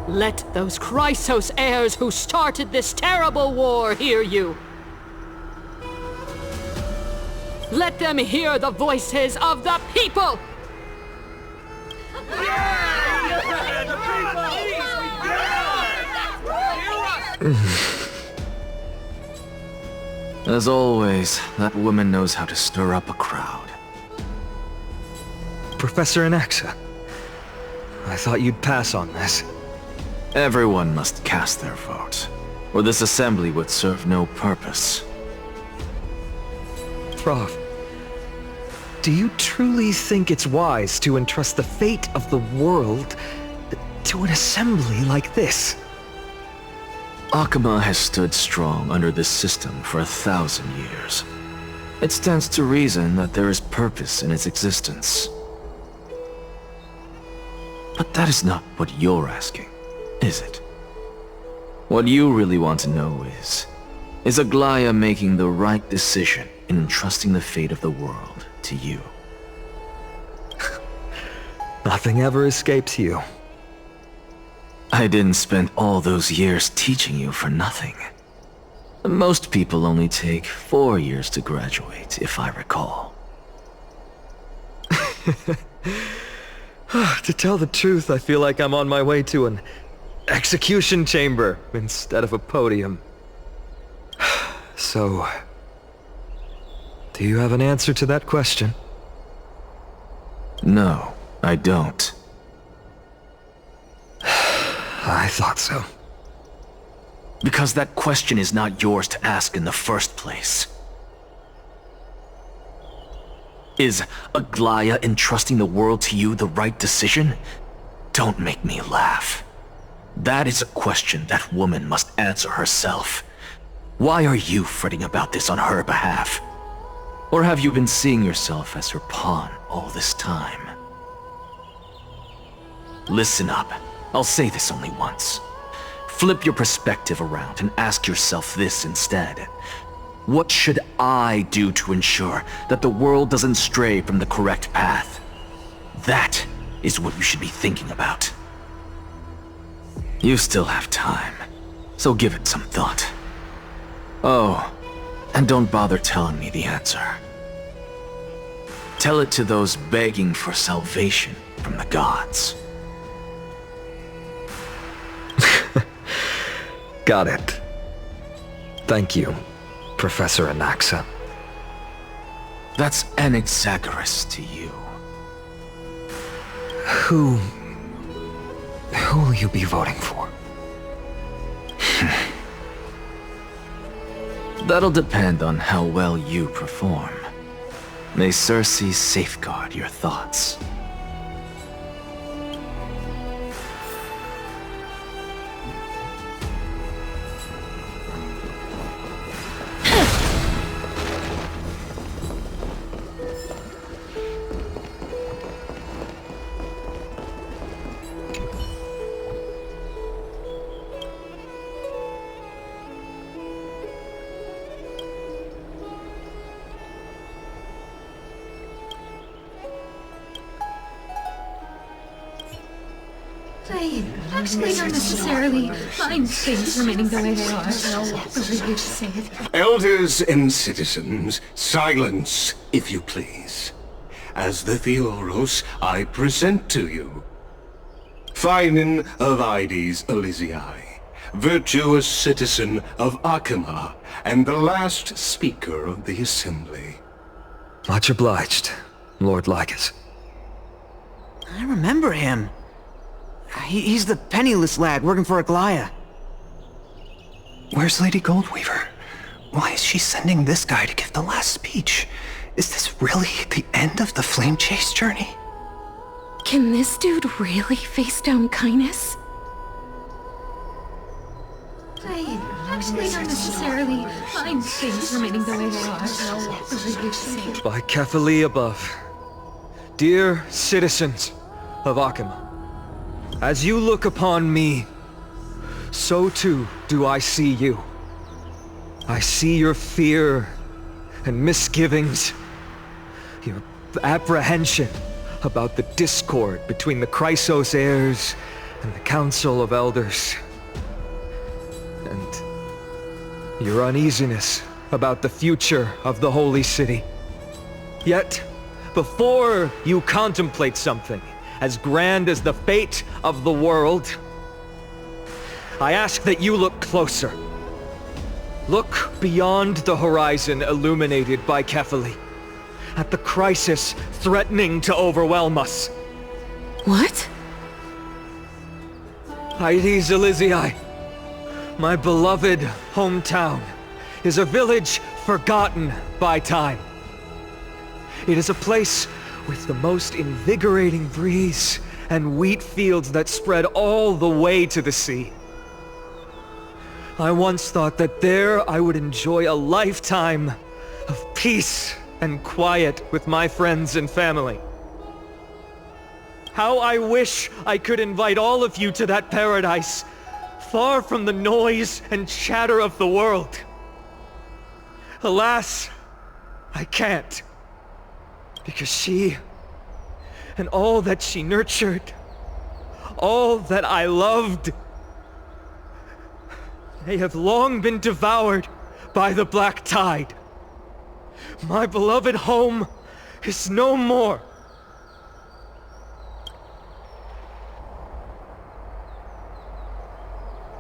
Let those Chrysos heirs who started this terrible war hear you. Let them hear the voices of the people! As always, that woman knows how to stir up a crowd. Professor Anaxa. I thought you'd pass on this. Everyone must cast their vote, or this assembly would serve no purpose. Prof, do you truly think it's wise to entrust the fate of the world to an assembly like this? Akama has stood strong under this system for 1,000 years. It stands to reason that there is purpose in its existence. But that is not what you're asking, is it? What you really want to know is Aglaya making the right decision in entrusting the fate of the world to you? Nothing ever escapes you. I didn't spend all those years teaching you for nothing. Most people only take 4 years to graduate, if I recall. To tell the truth, I feel like I'm on my way to an execution chamber instead of a podium. So, do you have an answer to that question? No, I don't. I thought so. Because that question is not yours to ask in the first place. Is Aglaya entrusting the world to you the right decision? Don't make me laugh. That is a question that woman must answer herself. Why are you fretting about this on her behalf? Or have you been seeing yourself as her pawn all this time? Listen up. I'll say this only once. Flip your perspective around and ask yourself this instead. What should I do to ensure that the world doesn't stray from the correct path? That is what you should be thinking about. You still have time, so give it some thought. Oh, and don't bother telling me the answer. Tell it to those begging for salvation from the gods. Got it. Thank you, Professor Anaxa. That's Anaxagoras to you. Who will you be voting for? That'll depend on how well you perform. May Circe safeguard your thoughts. I actually don't necessarily mind things remaining the way they are. Whatever you say it. Elders and citizens, silence, if you please. As the Theoros, I present to you Phinin of Ides Elysiae, virtuous citizen of Akama, and the last speaker of the assembly. Much obliged, Lord Ligus. I remember him. He's the penniless lad working for Aglaya. Where's Lady Goldweaver? Why is she sending this guy to give the last speech? Is this really the end of the Flame Chase journey? Can this dude really face down kindness? I actually don't necessarily mind things remaining the way they are. Whatever you say it. By Kefali above, dear citizens of Akama, as you look upon me, so too do I see you. I see your fear and misgivings, your apprehension about the discord between the Chrysos heirs and the Council of Elders, and your uneasiness about the future of the Holy City. Yet, before you contemplate something as grand as the fate of the world, I ask that you look closer. Look beyond the horizon illuminated by Kefali, at the crisis threatening to overwhelm us. What? Aedes Elysiae, my beloved hometown, is a village forgotten by time. It is a place with the most invigorating breeze and wheat fields that spread all the way to the sea. I once thought that there I would enjoy a lifetime of peace and quiet with my friends and family. How I wish I could invite all of you to that paradise, far from the noise and chatter of the world. Alas, I can't. Because she, and all that she nurtured, all that I loved, they have long been devoured by the black tide. My beloved home is no more.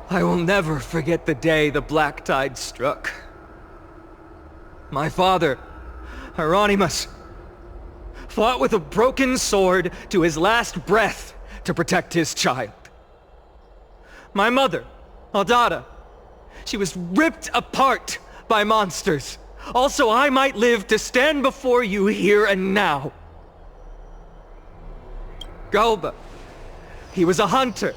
I will never forget the day the black tide struck. My father, Hieronymus, fought with a broken sword to his last breath to protect his child. My mother, Aldada, she was ripped apart by monsters. Also, I might live to stand before you here and now. Galba, he was a hunter.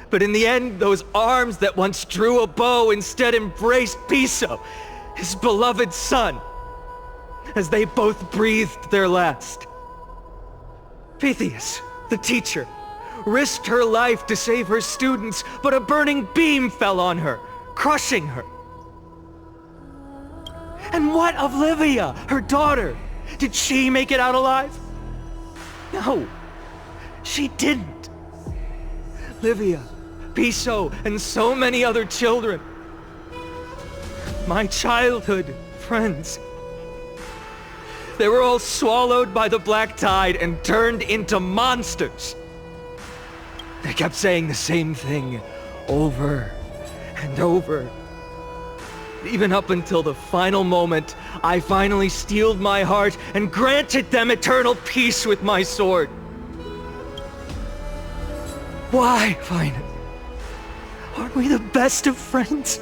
But in the end, those arms that once drew a bow instead embraced Piso, his beloved son, as they both breathed their last. Pythias, the teacher, risked her life to save her students, but a burning beam fell on her, crushing her. And what of Livia, her daughter? Did she make it out alive? No, she didn't. Livia, Piso, and so many other children. My childhood friends. They were all swallowed by the black tide and turned into monsters. They kept saying the same thing over and over. Even up until the final moment, I finally steeled my heart and granted them eternal peace with my sword. Why, Finus? Aren't we the best of friends?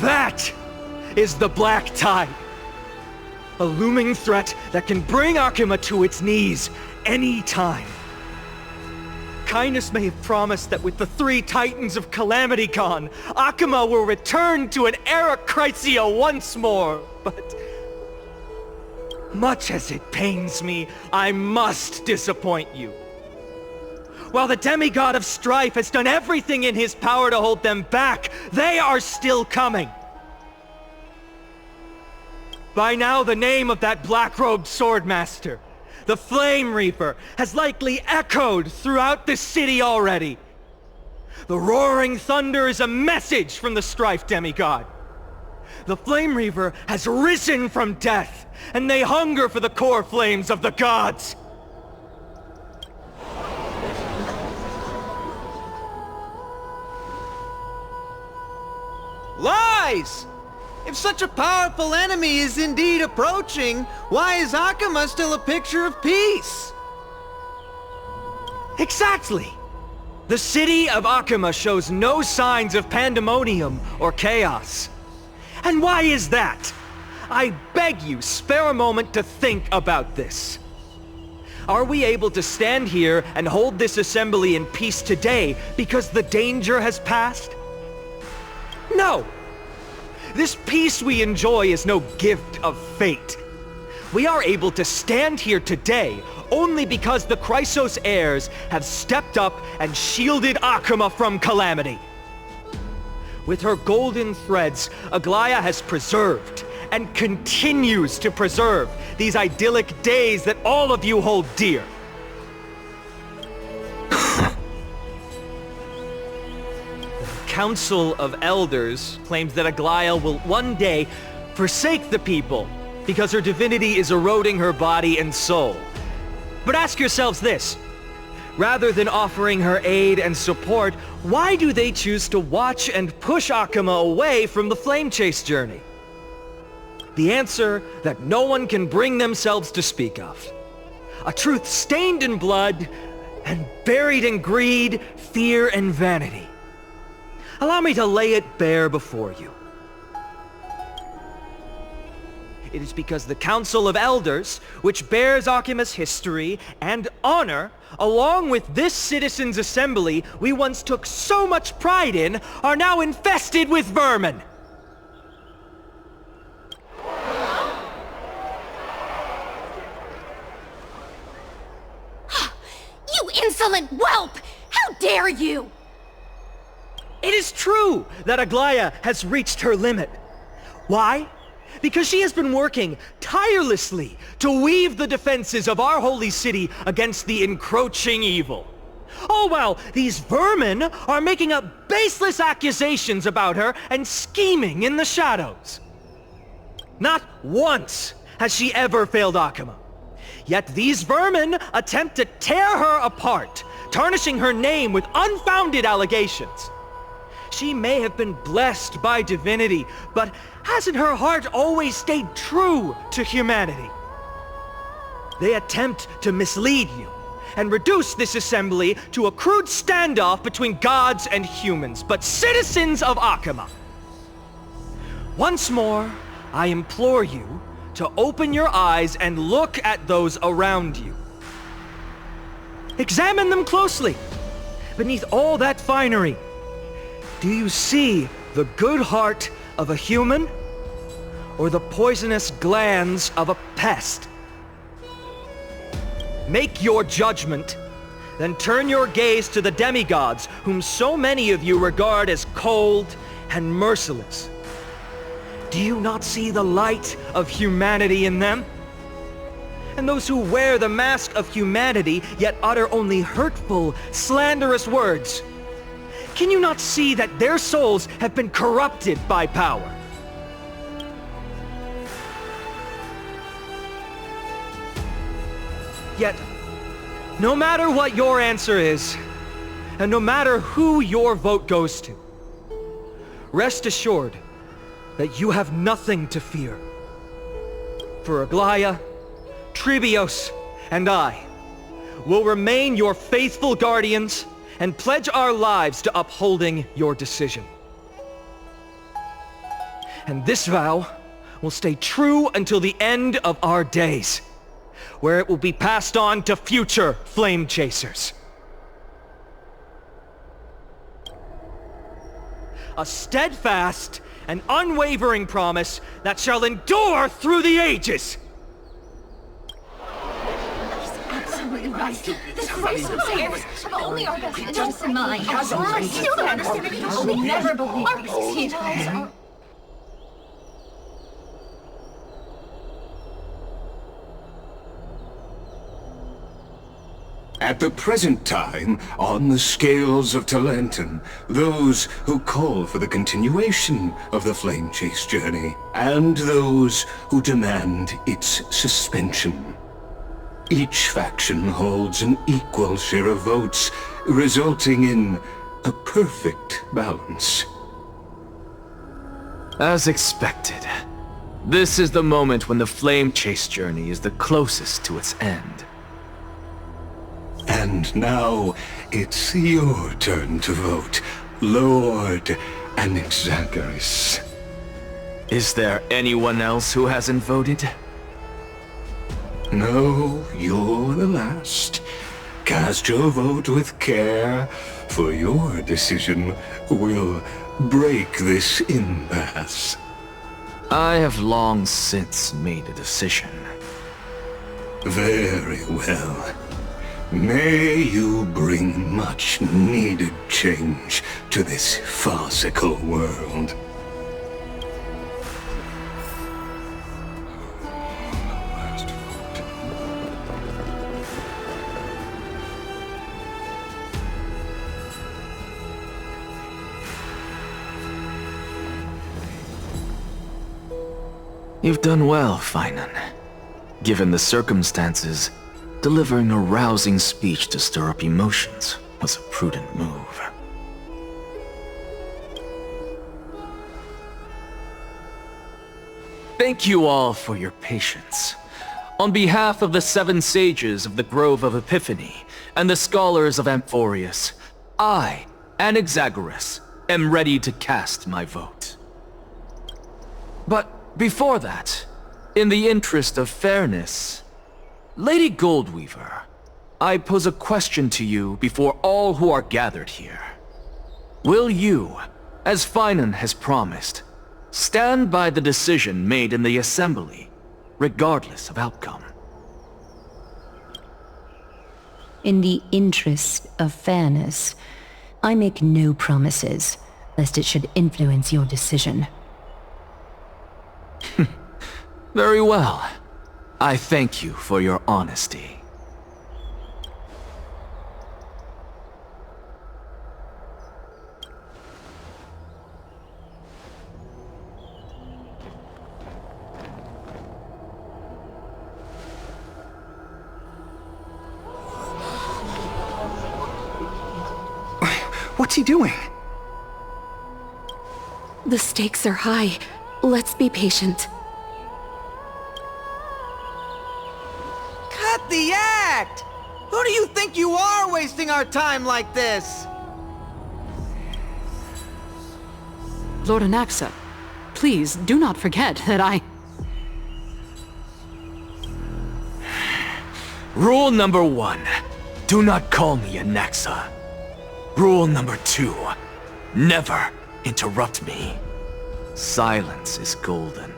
That is the black tide. A looming threat that can bring Akima to its knees any time. Caenis may have promised that with the 3 titans of Calamity gone, Akima will return to an era Chrysia once more, but much as it pains me, I must disappoint you. While the demigod of strife has done everything in his power to hold them back, they are still coming. By now, the name of that black-robed swordmaster, the Flame Reaper, has likely echoed throughout the city already. The roaring thunder is a message from the strife demigod. The Flame Reaper has risen from death, and they hunger for the core flames of the gods. Lies! If such a powerful enemy is indeed approaching, why is Akima still a picture of peace? Exactly! The city of Akima shows no signs of pandemonium or chaos. And why is that? I beg you, spare a moment to think about this. Are we able to stand here and hold this assembly in peace today because the danger has passed? No! This peace we enjoy is no gift of fate. We are able to stand here today only because the Chrysos heirs have stepped up and shielded Akima from calamity. With her golden threads, Aglaya has preserved and continues to preserve these idyllic days that all of you hold dear. Council of Elders claims that Aglaya will one day forsake the people because her divinity is eroding her body and soul. But ask yourselves this. Rather than offering her aid and support, why do they choose to watch and push Akama away from the flame chase journey? The answer that no one can bring themselves to speak of. A truth stained in blood and buried in greed, fear, and vanity. Allow me to lay it bare before you. It is because the Council of Elders, which bears Akima's history and honor, along with this citizens' assembly we once took so much pride in, are now infested with vermin. You insolent whelp! How dare you! It is true that Aglaya has reached her limit. Why? Because she has been working tirelessly to weave the defenses of our holy city against the encroaching evil. All while these vermin are making up baseless accusations about her and scheming in the shadows. Not once has she ever failed Akama. Yet these vermin attempt to tear her apart, tarnishing her name with unfounded allegations. She may have been blessed by divinity, but hasn't her heart always stayed true to humanity? They attempt to mislead you and reduce this assembly to a crude standoff between gods and humans, but citizens of Akama. Once more, I implore you to open your eyes and look at those around you. Examine them closely. Beneath all that finery, do you see the good heart of a human or the poisonous glands of a pest? Make your judgment, then turn your gaze to the demigods whom so many of you regard as cold and merciless. Do you not see the light of humanity in them? And those who wear the mask of humanity yet utter only hurtful, slanderous words, can you not see that their souls have been corrupted by power? Yet, no matter what your answer is, and no matter who your vote goes to, rest assured that you have nothing to fear. For Aglaya, Tribios, and I will remain your faithful guardians and pledge our lives to upholding your decision. And this vow will stay true until the end of our days, where it will be passed on to future flame chasers. A steadfast and unwavering promise that shall endure through the ages. Absolutely right. The Christmas heirs have only our best interests in mind. I still don't understand it. I will never believe our succeed. At the present time, on the scales of Talenton, those who call for the continuation of the Flame Chase journey, and those who demand its suspension. Each faction holds an equal share of votes, resulting in a perfect balance. As expected, this is the moment when the Flame Chase journey is the closest to its end. And now, it's your turn to vote, Lord Anaxagoras. Is there anyone else who hasn't voted? No, you're the last. Cast your vote with care, for your decision will break this impasse. I have long since made a decision. Very well. May you bring much-needed change to this farcical world. You've done well, Finan. Given the circumstances, delivering a rousing speech to stir up emotions was a prudent move. Thank you all for your patience. On behalf of the 7 sages of the Grove of Epiphany and the scholars of Amphorius, I, Anaxagoras, am ready to cast my vote. But before that, in the interest of fairness, Lady Goldweaver, I pose a question to you before all who are gathered here. Will you, as Finan has promised, stand by the decision made in the Assembly, regardless of outcome? In the interest of fairness, I make no promises, lest it should influence your decision. Very well. I thank you for your honesty. What's he doing? The stakes are high. Let's be patient. Cut the act! Who do you think you are wasting our time like this? Lord Anaxa, please do not forget that I... Rule number 1. Do not call me Anaxa. Rule number 2. Never interrupt me. Silence is golden.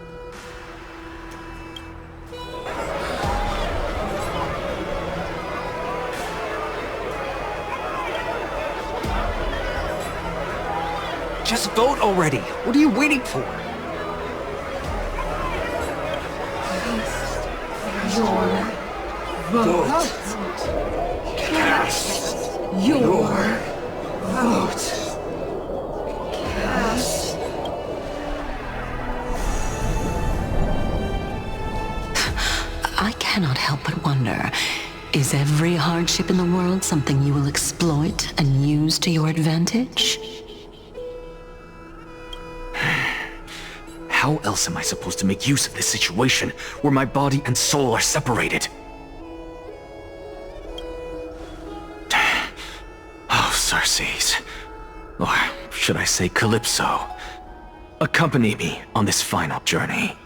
Just vote already. What are you waiting for? Your vote. Cast your vote. Cast. I cannot help but wonder, is every hardship in the world something you will exploit and use to your advantage? How else am I supposed to make use of this situation where my body and soul are separated? Oh, Circes. Or should I say Calypso. Accompany me on this final journey.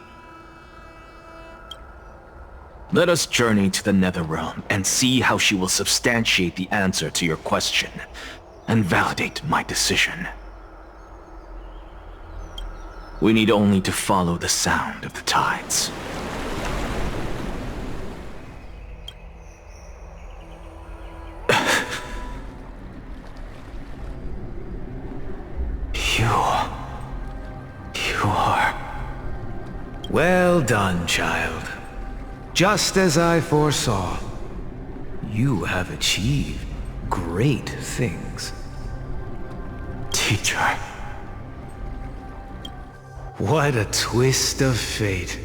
Let us journey to the Netherrealm and see how she will substantiate the answer to your question and validate my decision. We need only to follow the sound of the tides. You are... Well done, child. Just as I foresaw, you have achieved great things. Teacher. What a twist of fate.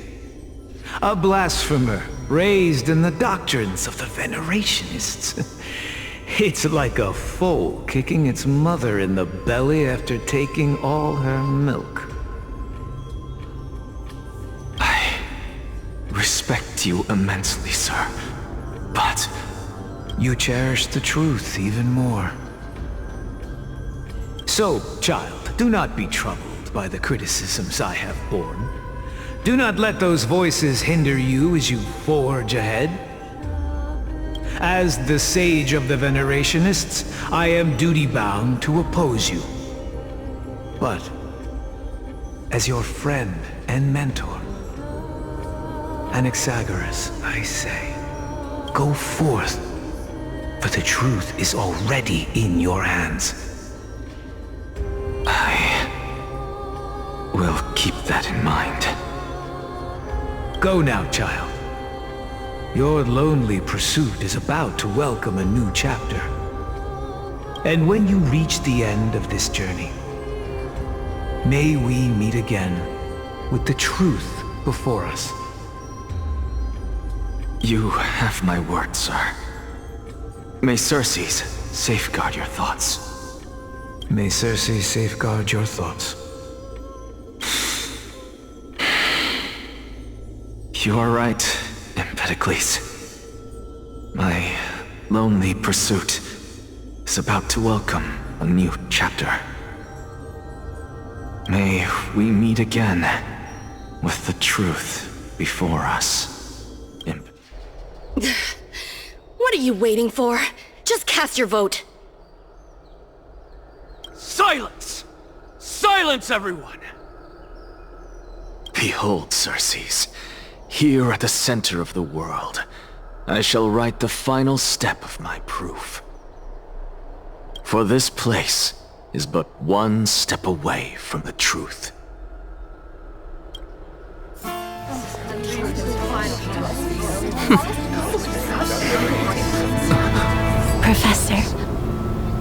A blasphemer raised in the doctrines of the Venerationists. It's like a foal kicking its mother in the belly after taking all her milk. I respect you immensely, sir, but... You cherish the truth even more. So, child, do not be troubled by the criticisms I have borne. Do not let those voices hinder you as you forge ahead. As the sage of the Venerationists, I am duty-bound to oppose you. But, as your friend and mentor, Anaxagoras, I say, go forth, for the truth is already in your hands. I will keep that in mind. Go now, child. Your lonely pursuit is about to welcome a new chapter. And when you reach the end of this journey, may we meet again with the truth before us. You have my word, sir. May Circes safeguard your thoughts. May Circes safeguard your thoughts. You are right, Empedocles. My lonely pursuit is about to welcome a new chapter. May we meet again with the truth before us. What are you waiting for? Just cast your vote. Silence! Silence, everyone! Behold, Circes, here at the center of the world, I shall write the final step of my proof. For this place is but one step away from the truth. Professor,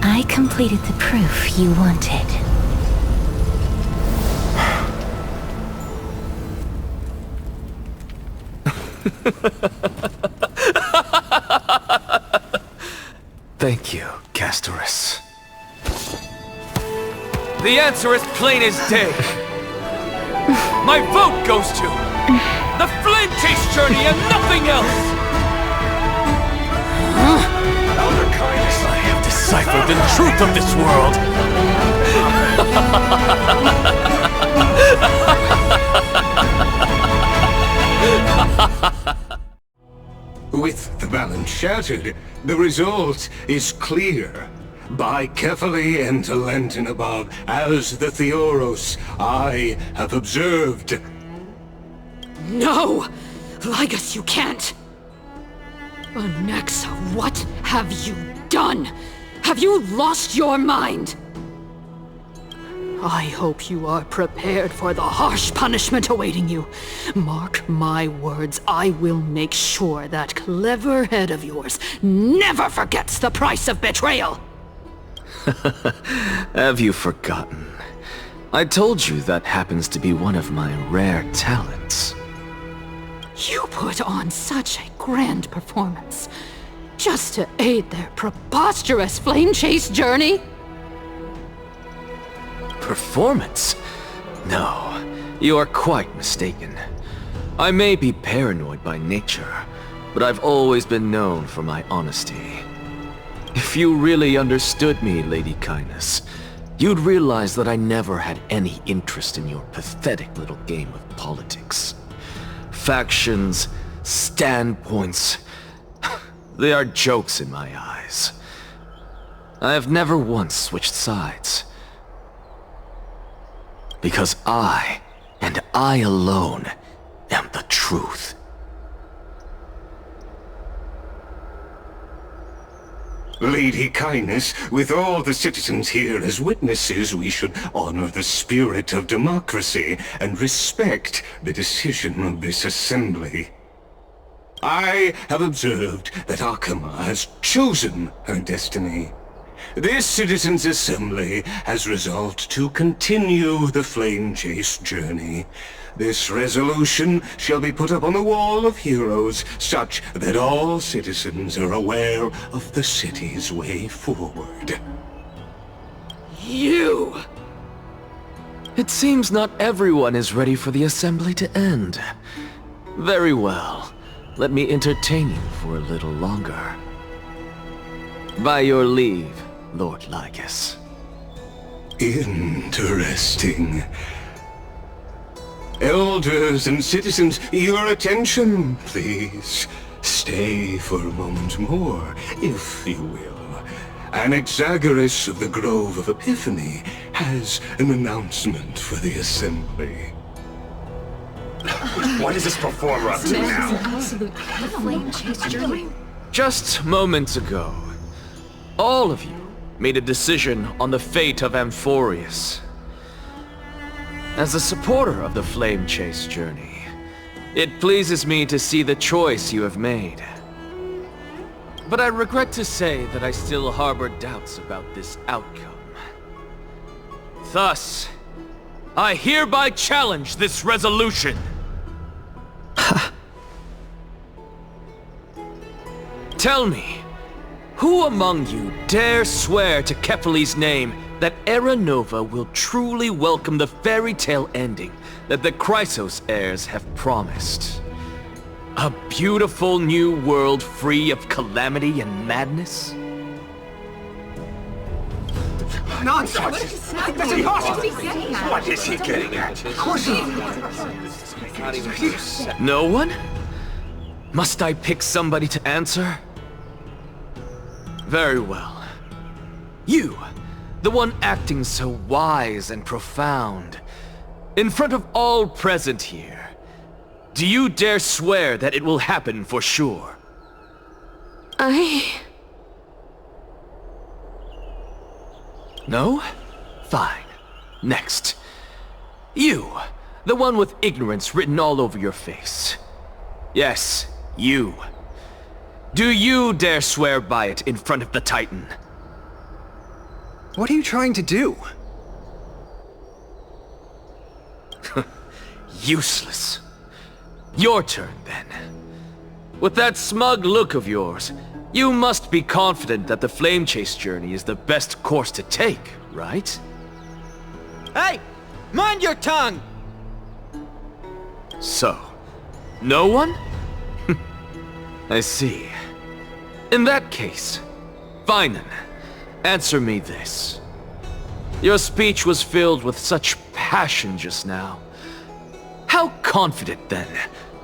I completed the proof you wanted. Thank you, Castorus. The answer is plain as day. My vote goes to the Flame Chase journey and nothing else! I have deciphered the truth of this world! With the balance shattered, the result is clear. Buy carefully and to Lenten above, as the Theoros I have observed. No! Ligus, you can't! Anaxa, what have you done? Have you lost your mind? I hope you are prepared for the harsh punishment awaiting you. Mark my words, I will make sure that clever head of yours never forgets the price of betrayal! Have you forgotten? I told you that happens to be one of my rare talents. You put on such a grand performance, just to aid their preposterous flame chase journey? Performance? No, you are quite mistaken. I may be paranoid by nature, but I've always been known for my honesty. If you really understood me, Lady Caenis, you'd realize that I never had any interest in your pathetic little game of politics. Factions, standpoints, they are jokes in my eyes. I have never once switched sides. Because I, and I alone, am the truth. Lady Caenis, with all the citizens here as witnesses, we should honor the spirit of democracy and respect the decision of this assembly. I have observed that Akama has chosen her destiny. This citizens' assembly has resolved to continue the flame chase journey. This resolution shall be put up on the wall of heroes, such that all citizens are aware of the city's way forward. You! It seems not everyone is ready for the assembly to end. Very well. Let me entertain you for a little longer. By your leave, Lord Ligus. Interesting. Elders and citizens, your attention, please. Stay for a moment more, if you will. Anaxagoras of the Grove of Epiphany has an announcement for the assembly. What is this performer up to now? Just moments ago, all of you made a decision on the fate of Amphorius. As a supporter of the Flame Chase journey, it pleases me to see the choice you have made. But I regret to say that I still harbor doubts about this outcome. Thus, I hereby challenge this resolution. Tell me, who among you dare swear to Kefali's name that Era Nova will truly welcome the fairy tale ending that the Chrysos heirs have promised? A beautiful new world free of calamity and madness? Nonsense! That's impossible! What is he getting at? Of course not. No one? Must I pick somebody to answer? Very well. You, the one acting so wise and profound, in front of all present here, do you dare swear that it will happen for sure? No? Fine. Next. You, the one with ignorance written all over your face. Yes, you. Do you dare swear by it in front of the Titan? What are you trying to do? Useless. Your turn, then. With that smug look of yours, you must be confident that the flame chase journey is the best course to take, right? Hey! Mind your tongue! So, no one? I see. In that case, fine then. Answer me this. Your speech was filled with such passion just now. How confident, then,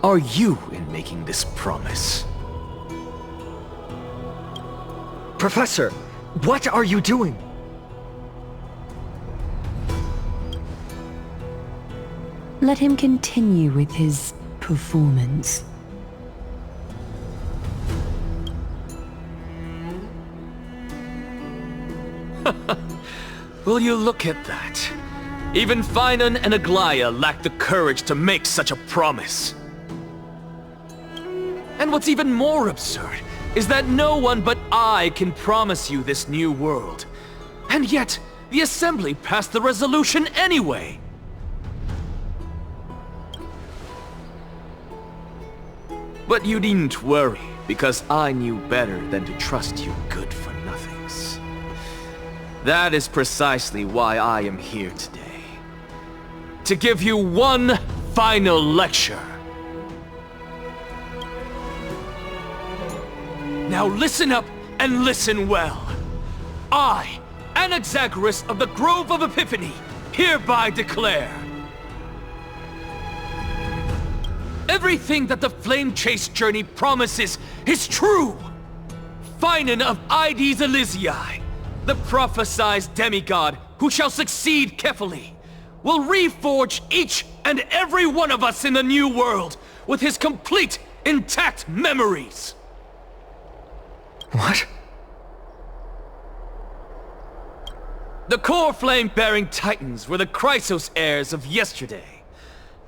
are you in making this promise? Professor, what are you doing? Let him continue with his performance. Will you look at that? Even Finan and Aglaya lack the courage to make such a promise. And what's even more absurd is that no one but I can promise you this new world. And yet, the Assembly passed the resolution anyway. But you needn't worry, because I knew better than to trust you good-for-nothings. That is precisely why I am here today. To give you one final lecture. Now listen up and listen well. I, Anaxagoras of the Grove of Epiphany, hereby declare everything that the Flame Chase journey promises is true! Finan of Ides Elysiae, the prophesized demigod who shall succeed Kefali, will reforge each and every one of us in the new world with his complete, intact memories! What? The core flame-bearing titans were the Chrysos heirs of yesterday.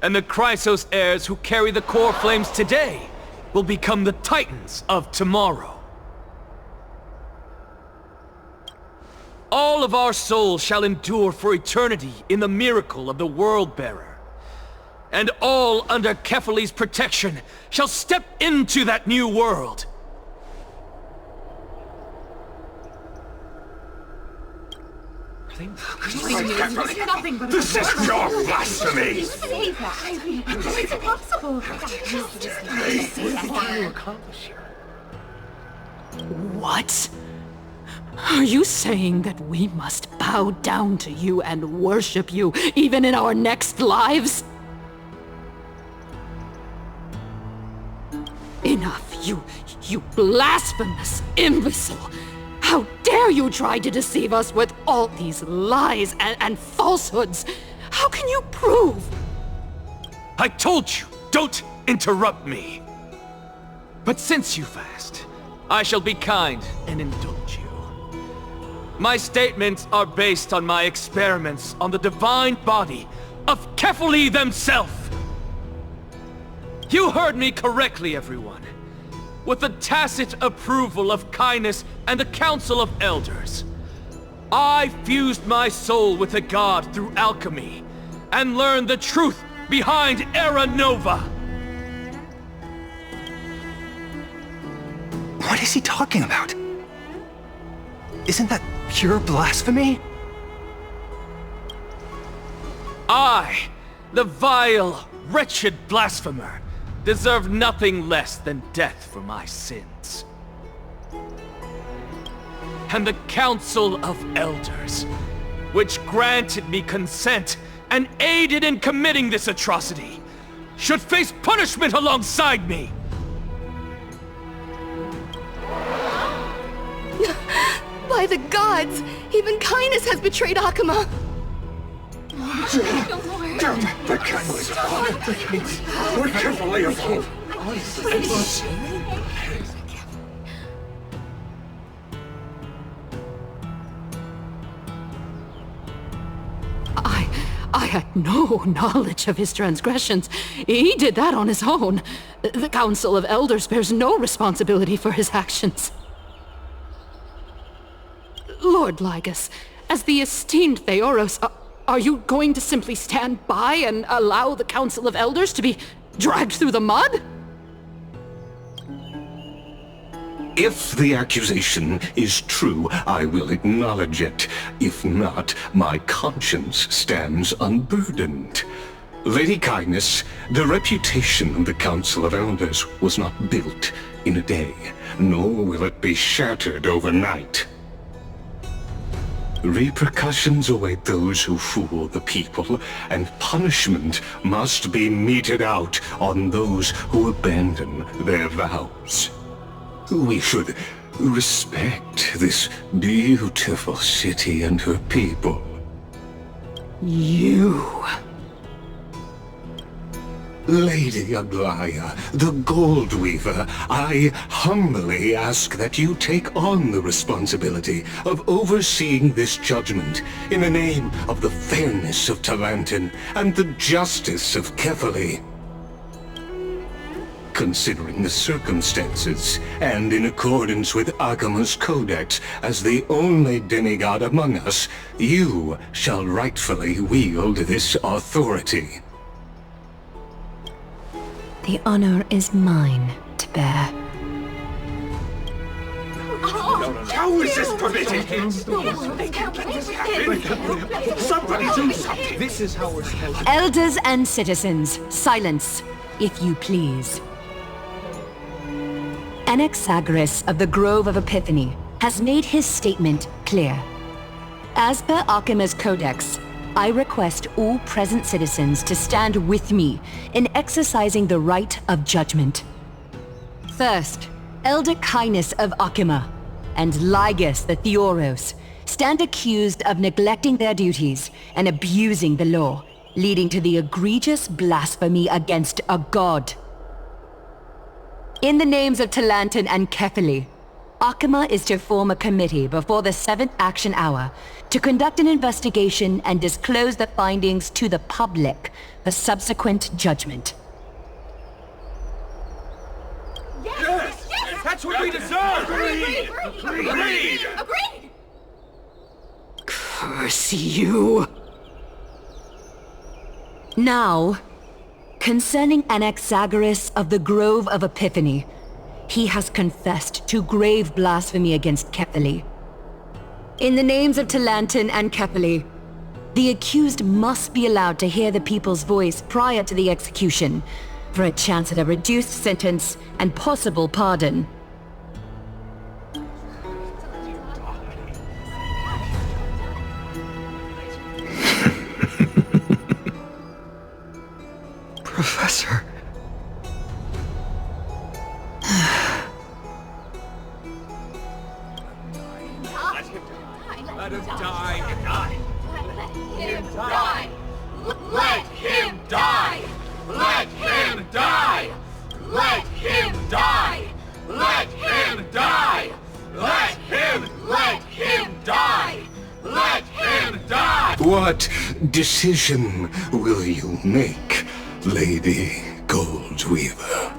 And the Chrysos heirs who carry the core flames today will become the titans of tomorrow. All of our souls shall endure for eternity in the miracle of the World-Bearer. And all under Kefali's protection shall step into that new world. This is pure blasphemy! It's impossible! What? Are you saying that we must bow down to you and worship you even in our next lives? Enough, you blasphemous imbecile! How dare you try to deceive us with all these lies and falsehoods? How can you prove? I told you, don't interrupt me. But since you've asked, I shall be kind and indulge you. My statements are based on my experiments on the divine body of Kefali themselves. You heard me correctly, everyone. With the tacit approval of Caenis and the Council of Elders, I fused my soul with the god through alchemy, and learned the truth behind Era Nova. What What is he talking about? Isn't that pure blasphemy? I, the vile, wretched blasphemer, deserve nothing less than death for my sins. And the Council of Elders, which granted me consent and aided in committing this atrocity, should face punishment alongside me! By the gods! Even Caenis has betrayed Akama! The Caenis! We're carefully involved! I had no knowledge of his transgressions. He did that on his own. The Council of Elders bears no responsibility for his actions. Lord Ligus, as the esteemed Theoros, are you going to simply stand by and allow the Council of Elders to be dragged through the mud? If the accusation is true, I will acknowledge it. If not, my conscience stands unburdened. Lady Caenis, the reputation of the Council of Elders was not built in a day, nor will it be shattered overnight. Repercussions await those who fool the people, and punishment must be meted out on those who abandon their vows. We should respect this beautiful city and her people. You... Lady Aglaya, the Gold Weaver, I humbly ask that you take on the responsibility of overseeing this judgment in the name of the fairness of Talantin and the justice of Kefali. Considering the circumstances, and in accordance with Akama's codex as the only demigod among us, you shall rightfully wield this authority. The honor is mine to bear. How is this permitted? Somebody do something! This is how we're supposed to... Elders and citizens, silence, if you please. Anaxagoras of the Grove of Epiphany has made his statement clear. As per Akama's codex, I request all present citizens to stand with me in exercising the right of judgment. First, Elder Caenis of Akama and Ligus the Theoros stand accused of neglecting their duties and abusing the law, leading to the egregious blasphemy against a god. In the names of Talantin and Kefali, Akama is to form a committee before the 7th action hour to conduct an investigation and disclose the findings to the public for subsequent judgment. Yes! That's what we deserve! Agreed! Curse you! Now, concerning Anaxagoras of the Grove of Epiphany, he has confessed to grave blasphemy against Kefali. In the names of Talantin and Kefali, the accused must be allowed to hear the people's voice prior to the execution, for a chance at a reduced sentence and possible pardon. Professor. Let him die! Let him die! Let him die! Let him die! Let him die! Let him die! Let him die! Let him die! What decision will you make, Lady Goldweaver?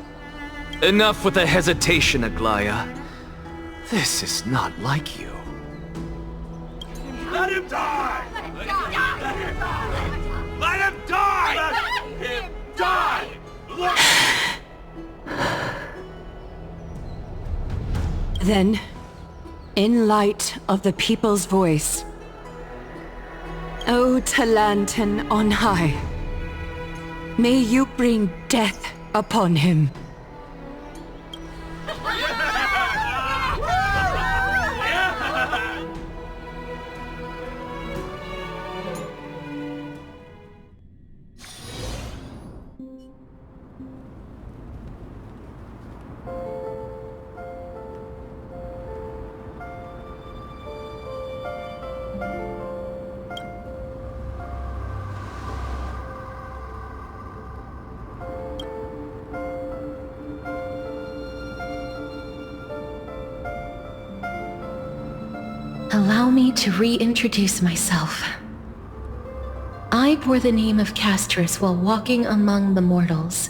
Enough with the hesitation, Aglaya. This is not like you. Let him die! Let him die! Let him die! Then, in light of the people's voice, O Talantan on high, may you bring death upon him. Allow me to reintroduce myself. I bore the name of Castrus while walking among the mortals.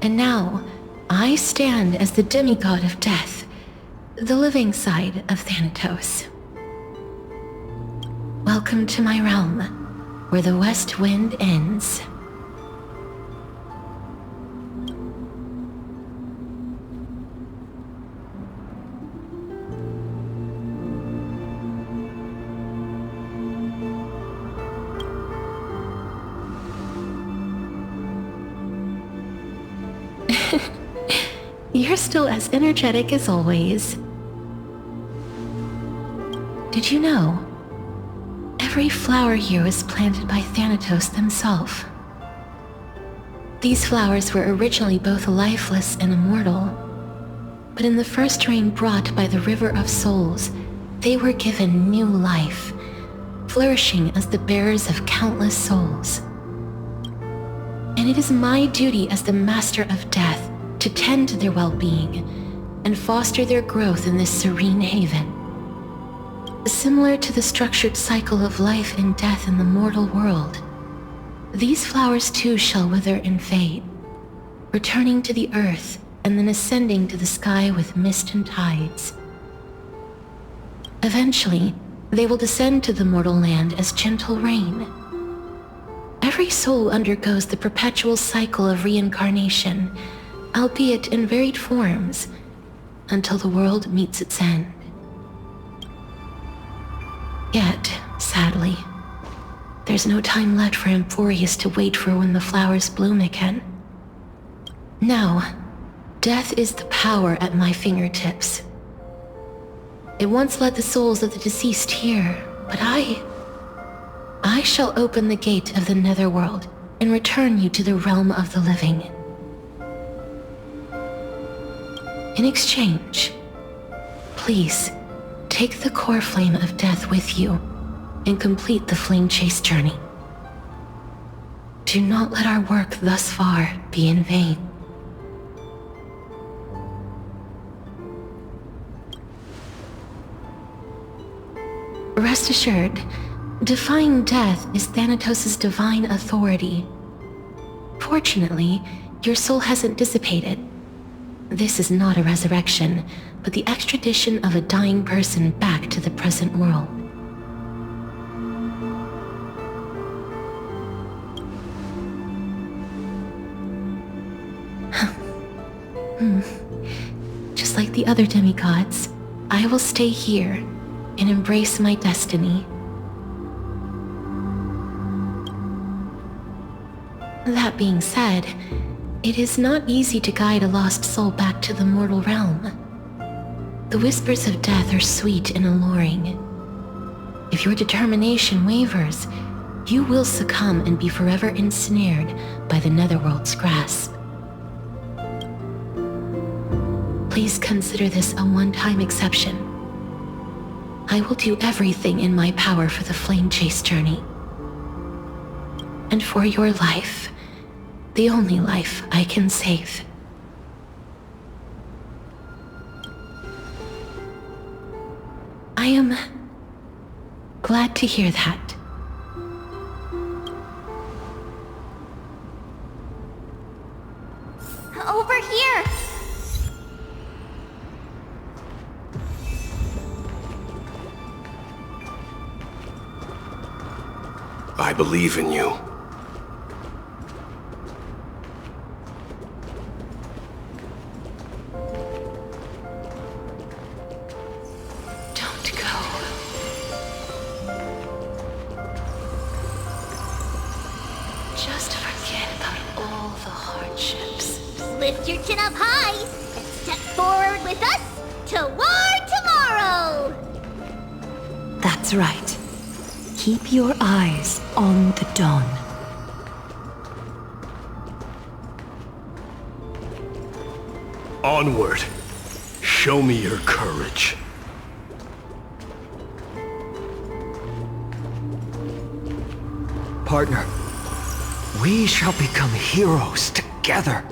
And now, I stand as the demigod of death, the living side of Thanatos. Welcome to my realm, where the west wind ends. You're still as energetic as always. Did you know? Every flower here was planted by Thanatos themselves. These flowers were originally both lifeless and immortal, but in the first rain brought by the River of Souls, they were given new life, flourishing as the bearers of countless souls. And it is my duty as the Master of Death to tend to their well-being and foster their growth in this serene haven. Similar to the structured cycle of life and death in the mortal world, these flowers too shall wither and fade, returning to the earth and then ascending to the sky with mist and tides. Eventually, they will descend to the mortal land as gentle rain. Every soul undergoes the perpetual cycle of reincarnation, albeit in varied forms, until the world meets its end. Yet, sadly, there's no time left for Emphorius to wait for when the flowers bloom again. Now, death is the power at my fingertips. It once led the souls of the deceased here, but I shall open the gate of the netherworld and return you to the realm of the living. In exchange, please take the core flame of death with you and complete the flame chase journey. Do not let our work thus far be in vain. Rest assured, defying death is Thanatos' divine authority. Fortunately, your soul hasn't dissipated. This is not a resurrection, but the extradition of a dying person back to the present world. Just like the other demigods, I will stay here and embrace my destiny. That being said, it is not easy to guide a lost soul back to the mortal realm. The whispers of death are sweet and alluring. If your determination wavers, you will succumb and be forever ensnared by the netherworld's grasp. Please consider this a one-time exception. I will do everything in my power for the flame chase journey. And for your life, the only life I can save. I am glad to hear that. Over here! I believe in you. Hold your chin up high and step forward with us toward tomorrow! That's right. Keep your eyes on the dawn. Onward. Show me your courage. Partner, we shall become heroes together.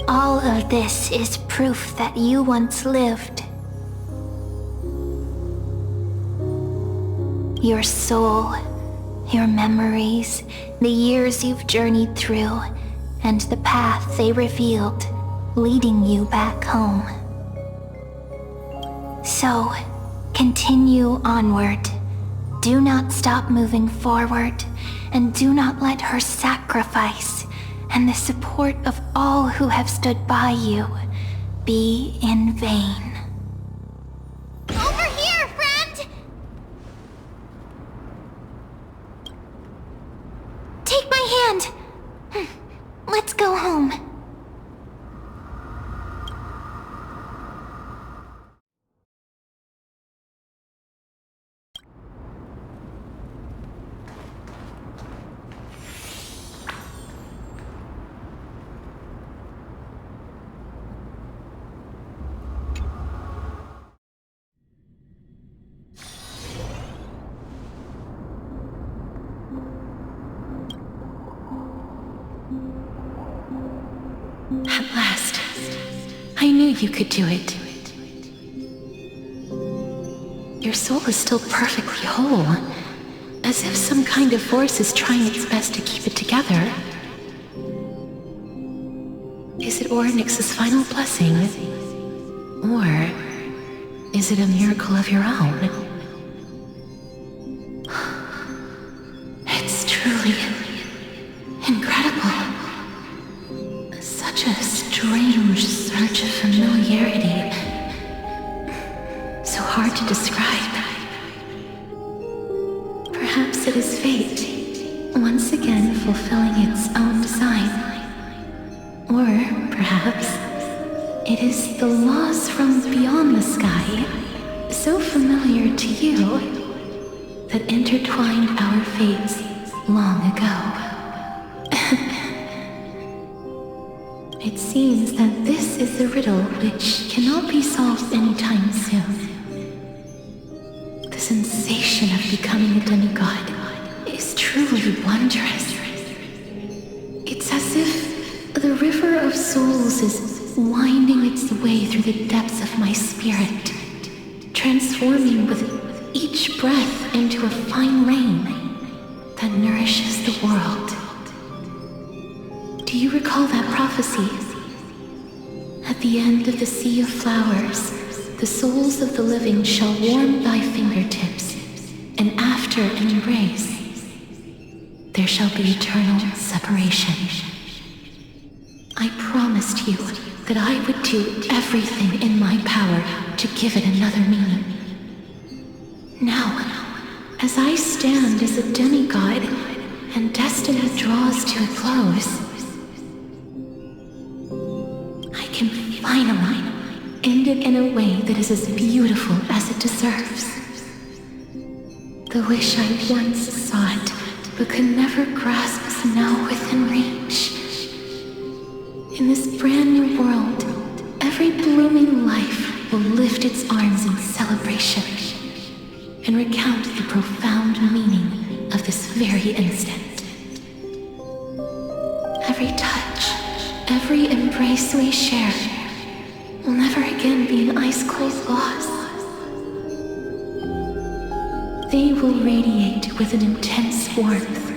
All of this is proof that you once lived. Your soul, your memories, the years you've journeyed through, and the path they revealed, leading you back home. So, continue onward. Do not stop moving forward, and do not let her sacrifice and the support of all who have stood by you be in vain. Over here, friend! Take my hand. Let's go home. At last, I knew you could do it. Your soul is still perfectly whole, as if some kind of force is trying its best to keep it together. Is it Oronix's final blessing? Or is it a miracle of your own? It's truly incredible. Such a strange surge of familiarity. So hard to describe. Perhaps it is fate, once again fulfilling its own design. Or perhaps it is the laws from beyond the sky, so familiar to you, that intertwined our fates long ago. It seems that this is a riddle which cannot be solved anytime soon. The sensation of becoming a demigod is truly wondrous. It's as if the river of souls is winding its way through the depths of my spirit, transforming with each breath into a fine rain that nourishes the world. Do you recall that prophecy? At the end of the sea of flowers, the souls of the living shall warm thy fingertips, and after an embrace, there shall be eternal separation. I promised you that I would do everything in my power to give it another meaning. Now, as I stand as a demigod, and destiny draws to a close, I can finally end it in a way that is as beautiful as it deserves. The wish I once sought, but could never grasp, is now within reach. In this brand new world, every blooming life will lift its arms in celebration and recount the profound meaning of this very instant. Every touch, every embrace we share will never again be an ice-cold loss. They will radiate with an intense warmth,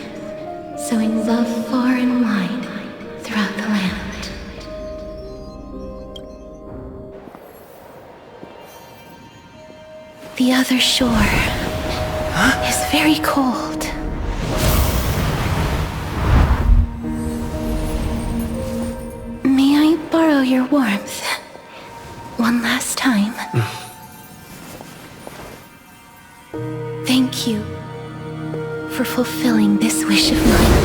sowing love far and wide throughout the land. The other shore is very cold. May I borrow your warmth one last time? Thank you for fulfilling this wish of mine.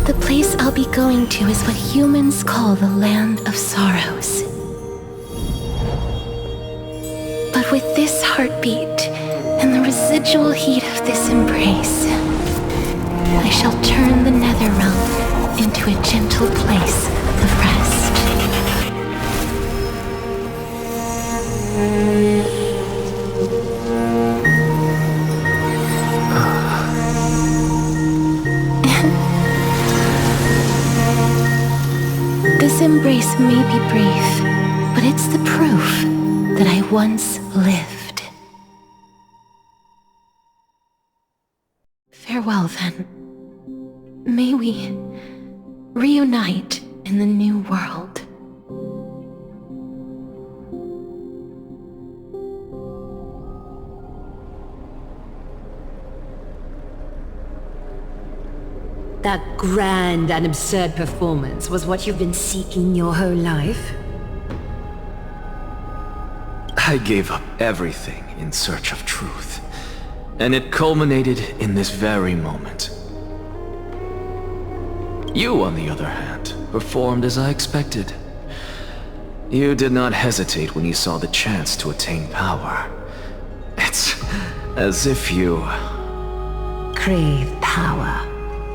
The place I'll be going to is what humans call the Land of Sorrows. But with this heartbeat and the residual heat of this embrace, I shall turn the nether realm into a gentle place of rest. This embrace may be brief, but it's the proof that I once lived. Farewell, then. May we reunite in the new world. That grand and absurd performance was what you've been seeking your whole life? I gave up everything in search of truth, and it culminated in this very moment. You, on the other hand, performed as I expected. You did not hesitate when you saw the chance to attain power. It's as if you... crave power,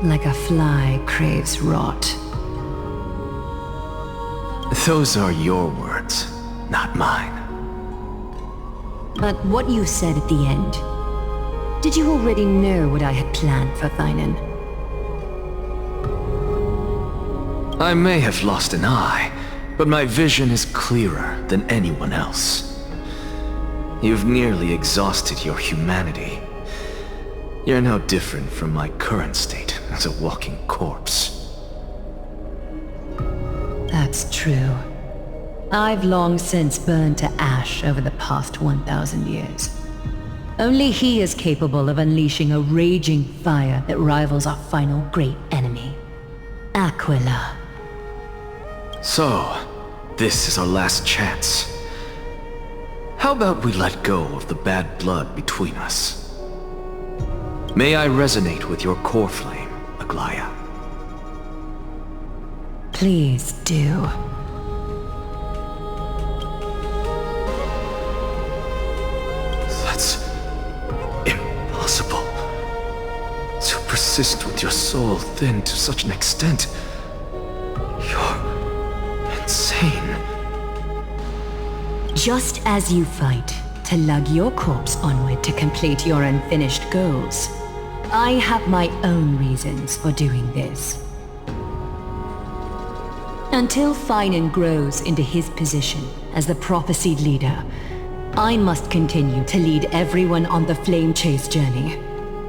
like a fly craves rot. Those are your words, not mine. But what you said at the end, did you already know what I had planned for Thinen? I may have lost an eye, but my vision is clearer than anyone else. You've nearly exhausted your humanity. You're no different from my current state as a walking corpse. That's true. I've long since burned to ash over the past 1,000 years. Only he is capable of unleashing a raging fire that rivals our final great enemy, Aquila. So, this is our last chance. How about we let go of the bad blood between us? May I resonate with your core flame, Aglaya? Please do. That's impossible. To persist with your soul thinned to such an extent. You're insane. Just as you fight to lug your corpse onward to complete your unfinished goals, I have my own reasons for doing this. Until Thinen grows into his position as the prophesied leader, I must continue to lead everyone on the flame chase journey.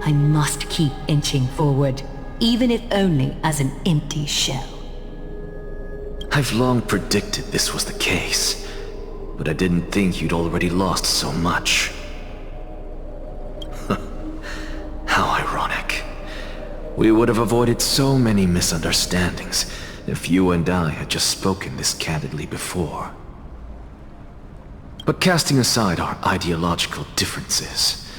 I must keep inching forward, even if only as an empty shell. I've long predicted this was the case, but I didn't think you'd already lost so much. How ironic. We would have avoided so many misunderstandings if you and I had just spoken this candidly before. But casting aside our ideological differences,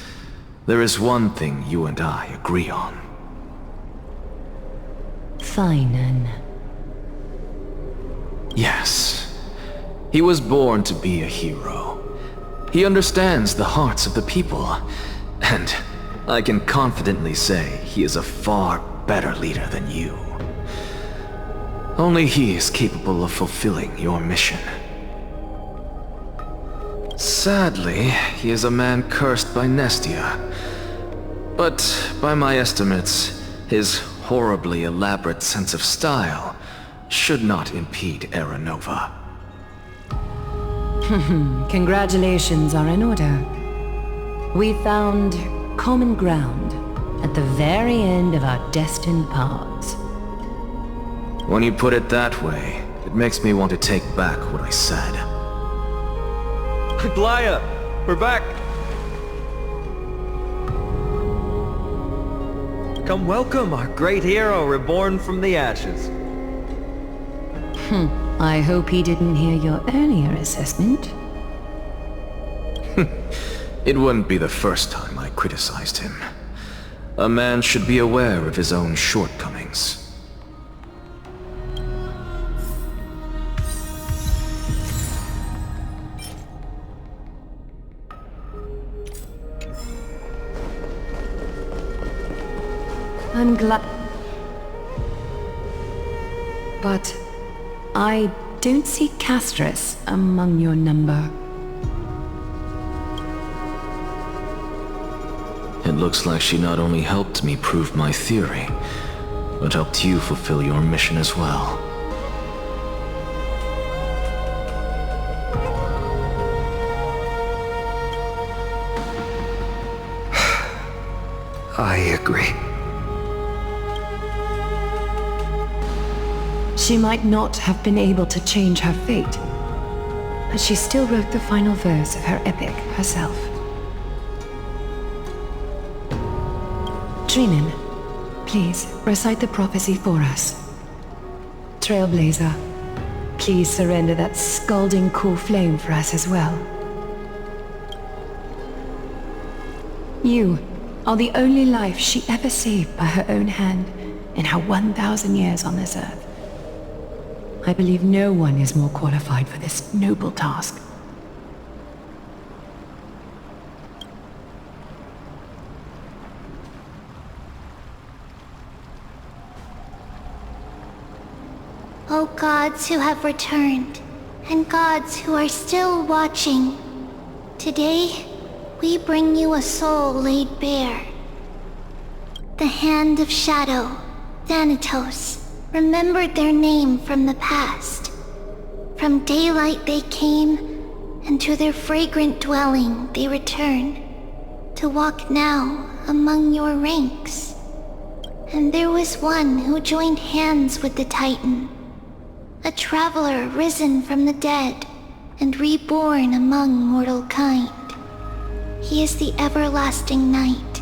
there is one thing you and I agree on. Finan. Yes. He was born to be a hero. He understands the hearts of the people, and I can confidently say he is a far better leader than you. Only he is capable of fulfilling your mission. Sadly, he is a man cursed by Nestia. But by my estimates, his horribly elaborate sense of style should not impede Era Nova. Congratulations are in order. We found common ground at the very end of our destined paths. When you put it that way, it makes me want to take back what I said. Glaya! We're back! Come welcome our great hero reborn from the ashes. I hope he didn't hear your earlier assessment. It wouldn't be the first time I criticized him. A man should be aware of his own shortcomings. I'm glad. But I don't see Castris among your number. It looks like she not only helped me prove my theory, but helped you fulfill your mission as well. I agree. She might not have been able to change her fate, but she still wrote the final verse of her epic herself. Trinin, please recite the prophecy for us. Trailblazer, please surrender that scalding cool flame for us as well. You are the only life she ever saved by her own hand in her 1,000 years on this earth. I believe no one is more qualified for this noble task. O gods who have returned, and gods who are still watching, today we bring you a soul laid bare. The Hand of Shadow, Thanatos, remembered their name from the past. From daylight they came, and to their fragrant dwelling they return, to walk now among your ranks. And there was one who joined hands with the Titan, a traveler risen from the dead and reborn among mortal kind. He is the everlasting night,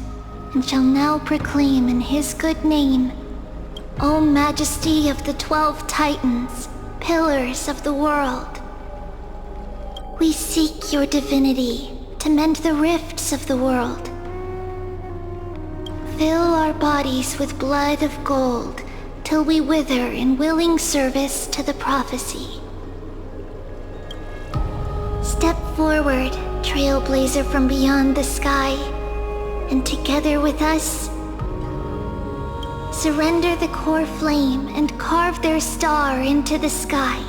and shall now proclaim in his good name, O Majesty of the 12 Titans, pillars of the world. We seek your divinity to mend the rifts of the world. Fill our bodies with blood of gold till we wither in willing service to the prophecy. Step forward, trailblazer from beyond the sky, and together with us, surrender the core flame and carve their star into the sky.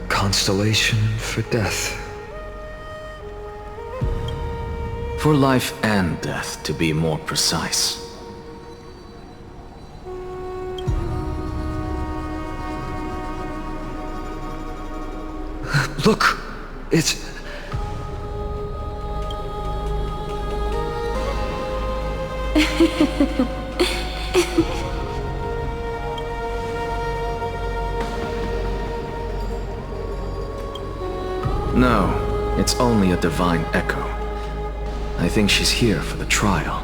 Constellation for death. For life and death, to be more precise. Look! It's... No, it's only a divine echo. I think she's here for the trial.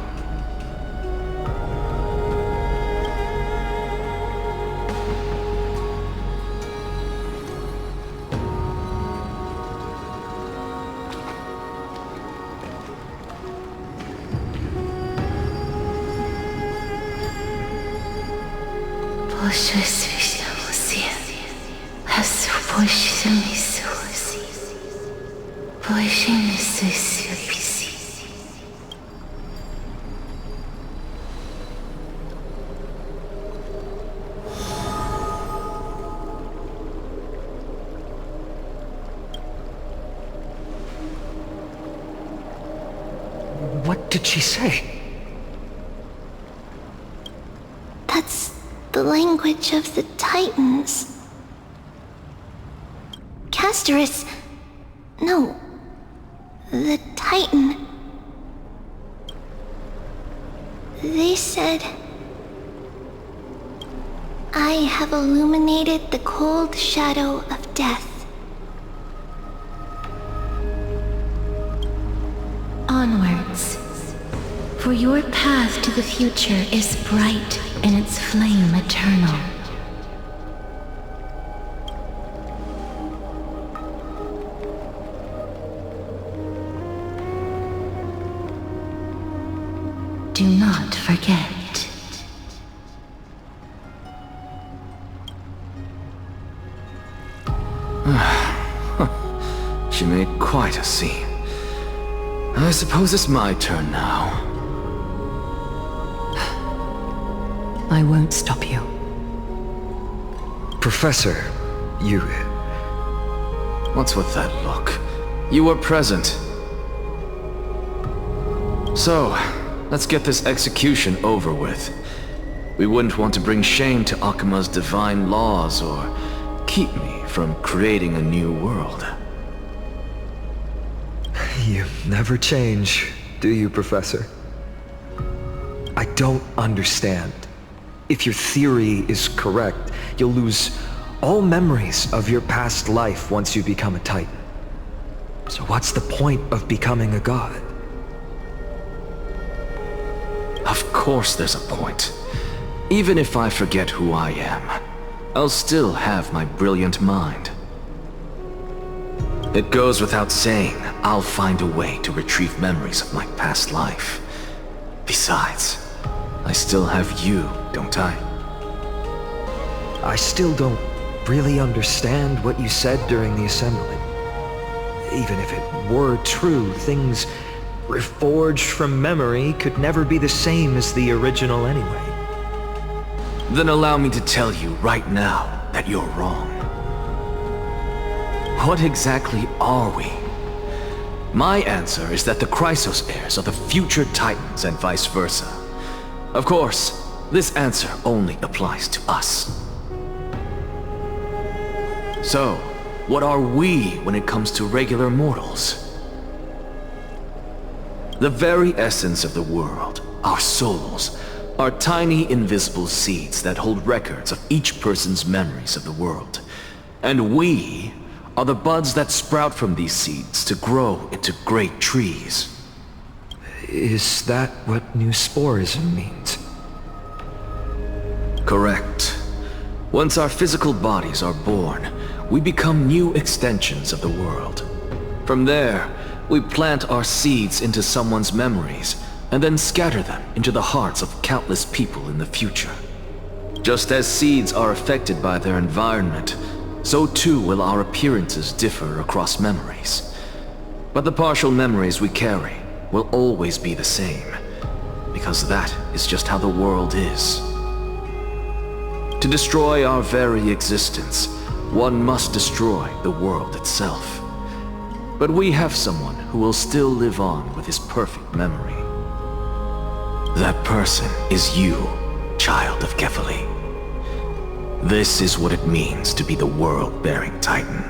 What did she say? That's the language of the Titans. Castorus... No. The Titan. They said... I have illuminated the cold shadow of death. Onwards. For your path to the future is bright and its flame eternal. Do not forget. She made quite a scene. I suppose it's my turn now. I won't stop you. Professor, you... What's with that look? You were present. So, let's get this execution over with. We wouldn't want to bring shame to Akima's divine laws or keep me from creating a new world. You never change, do you, Professor? I don't understand. If your theory is correct, you'll lose all memories of your past life once you become a Titan. So what's the point of becoming a god? Of course there's a point. Even if I forget who I am, I'll still have my brilliant mind. It goes without saying, I'll find a way to retrieve memories of my past life. Besides, I still have you, don't I? I still don't really understand what you said during the assembly. Even if it were true, things reforged from memory could never be the same as the original anyway. Then allow me to tell you right now that you're wrong. What exactly are we? My answer is that the Chrysos heirs are the future Titans and vice versa. Of course, this answer only applies to us. So, what are we when it comes to regular mortals? The very essence of the world, our souls, are tiny invisible seeds that hold records of each person's memories of the world. And we are the buds that sprout from these seeds to grow into great trees. Is that what new sporism means? Correct. Once our physical bodies are born, we become new extensions of the world. From there, we plant our seeds into someone's memories, and then scatter them into the hearts of countless people in the future. Just as seeds are affected by their environment, so too will our appearances differ across memories. But the partial memories we carry will always be the same, because that is just how the world is. To destroy our very existence, one must destroy the world itself. But we have someone who will still live on with his perfect memory. That person is you, child of Kefali. This is what it means to be the world-bearing Titan.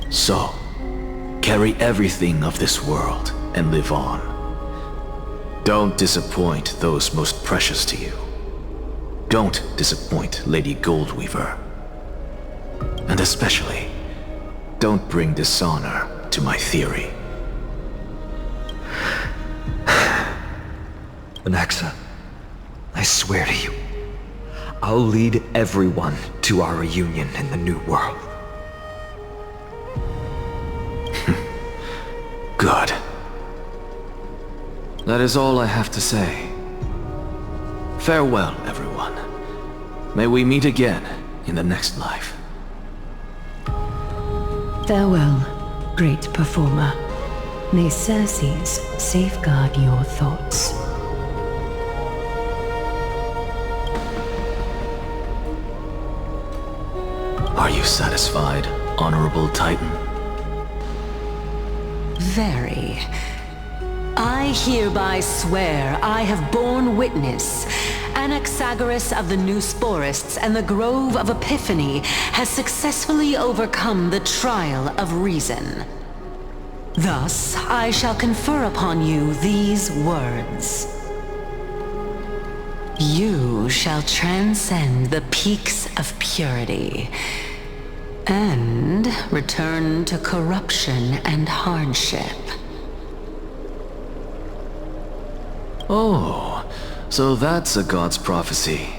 So, carry everything of this world and live on. Don't disappoint those most precious to you. Don't disappoint Lady Goldweaver. And especially, don't bring dishonor to my theory. Anaxa, I swear to you, I'll lead everyone to our reunion in the New World. Good. That is all I have to say. Farewell, everyone. May we meet again in the next life. Farewell, great performer. May Circes safeguard your thoughts. Are you satisfied, Honorable Titan? Very. I hereby swear I have borne witness. Anaxagoras of the New Sporists and the Grove of Epiphany has successfully overcome the trial of reason. Thus, I shall confer upon you these words. You shall transcend the peaks of purity and return to corruption and hardship. Oh, so that's a god's prophecy.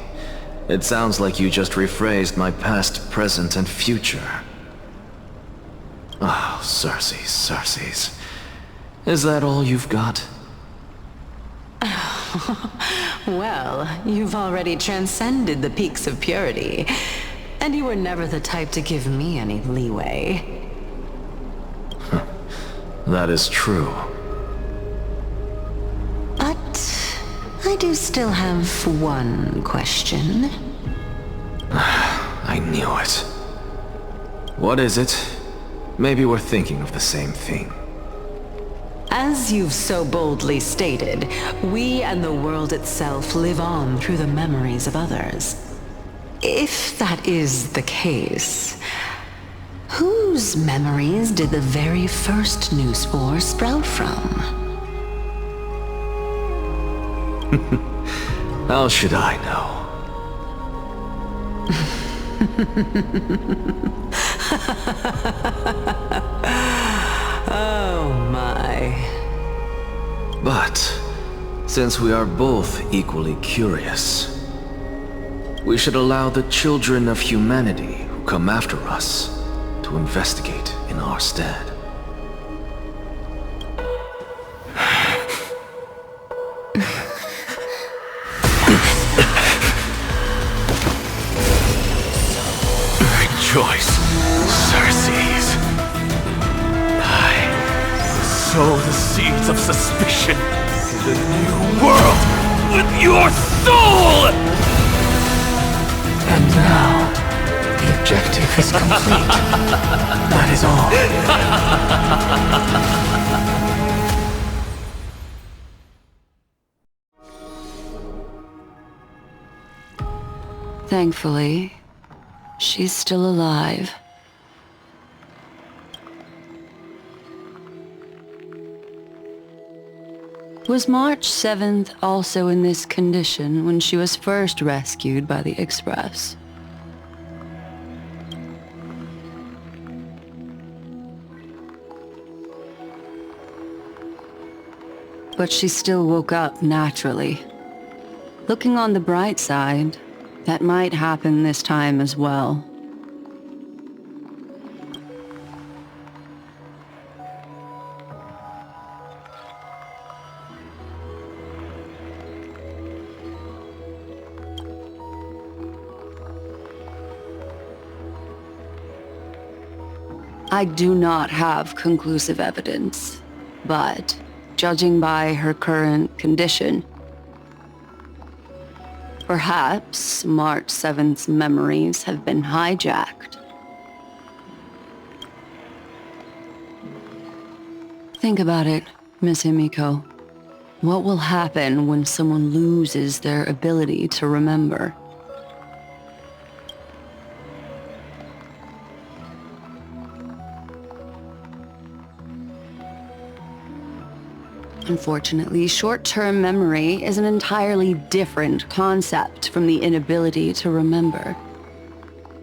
It sounds like you just rephrased my past, present, and future. Oh, Circes. Is that all you've got? Well, you've already transcended the peaks of purity, and you were never the type to give me any leeway. That is true. But I do still have one question. I knew it. What is it? Maybe we're thinking of the same thing. As you've so boldly stated, we and the world itself live on through the memories of others. If that is the case, whose memories did the very first new spore sprout from? How should I know? Oh my. But, since we are both equally curious, we should allow the children of humanity who come after us to investigate in our stead. Rejoice, Circes. I sow the seeds of suspicion in the new world with your soul! And now, the objective is complete. That is all. Thankfully, she's still alive. Was March 7th also in this condition when she was first rescued by the Express? But she still woke up naturally. Looking on the bright side, that might happen this time as well. I do not have conclusive evidence, but judging by her current condition, perhaps March 7th's memories have been hijacked. Think about it, Miss Himiko. What will happen when someone loses their ability to remember? Unfortunately, short-term memory is an entirely different concept from the inability to remember.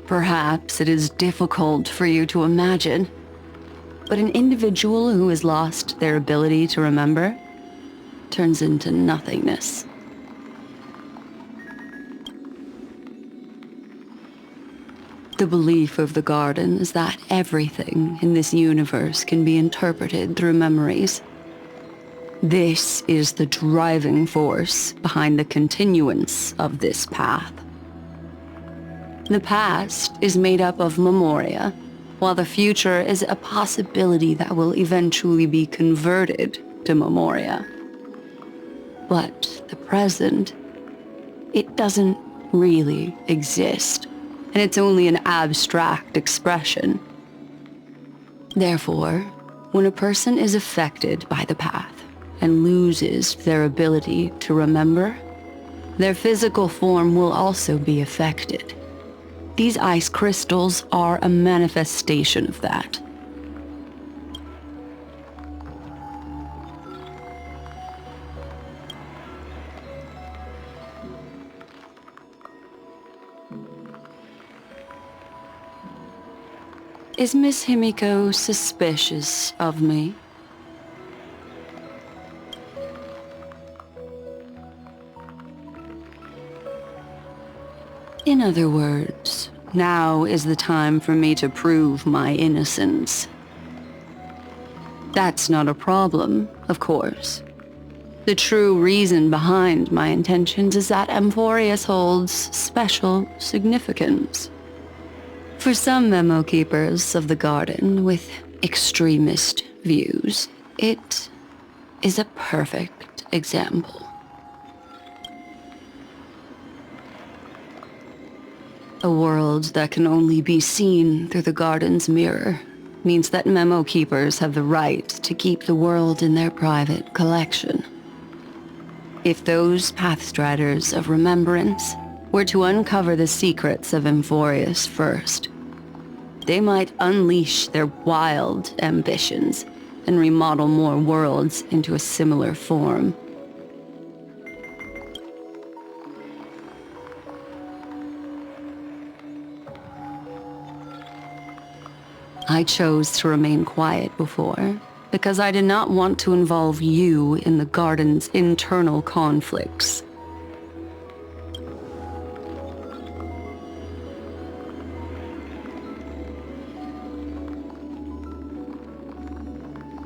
Perhaps it is difficult for you to imagine, but an individual who has lost their ability to remember turns into nothingness. The belief of the Garden is that everything in this universe can be interpreted through memories. This is the driving force behind the continuance of this path. The past is made up of memoria, while the future is a possibility that will eventually be converted to memoria. But the present, it doesn't really exist, and it's only an abstract expression. Therefore, when a person is affected by the path and loses their ability to remember, their physical form will also be affected. These ice crystals are a manifestation of that. Is Miss Himiko suspicious of me? In other words, now is the time for me to prove my innocence. That's not a problem, of course. The true reason behind my intentions is that Amphorius holds special significance. For some memo keepers of the Garden with extremist views, it is a perfect example. A world that can only be seen through the Garden's mirror means that memo keepers have the right to keep the world in their private collection. If those pathstriders of remembrance were to uncover the secrets of Amphorius first, they might unleash their wild ambitions and remodel more worlds into a similar form. I chose to remain quiet before, because I did not want to involve you in the Garden's internal conflicts.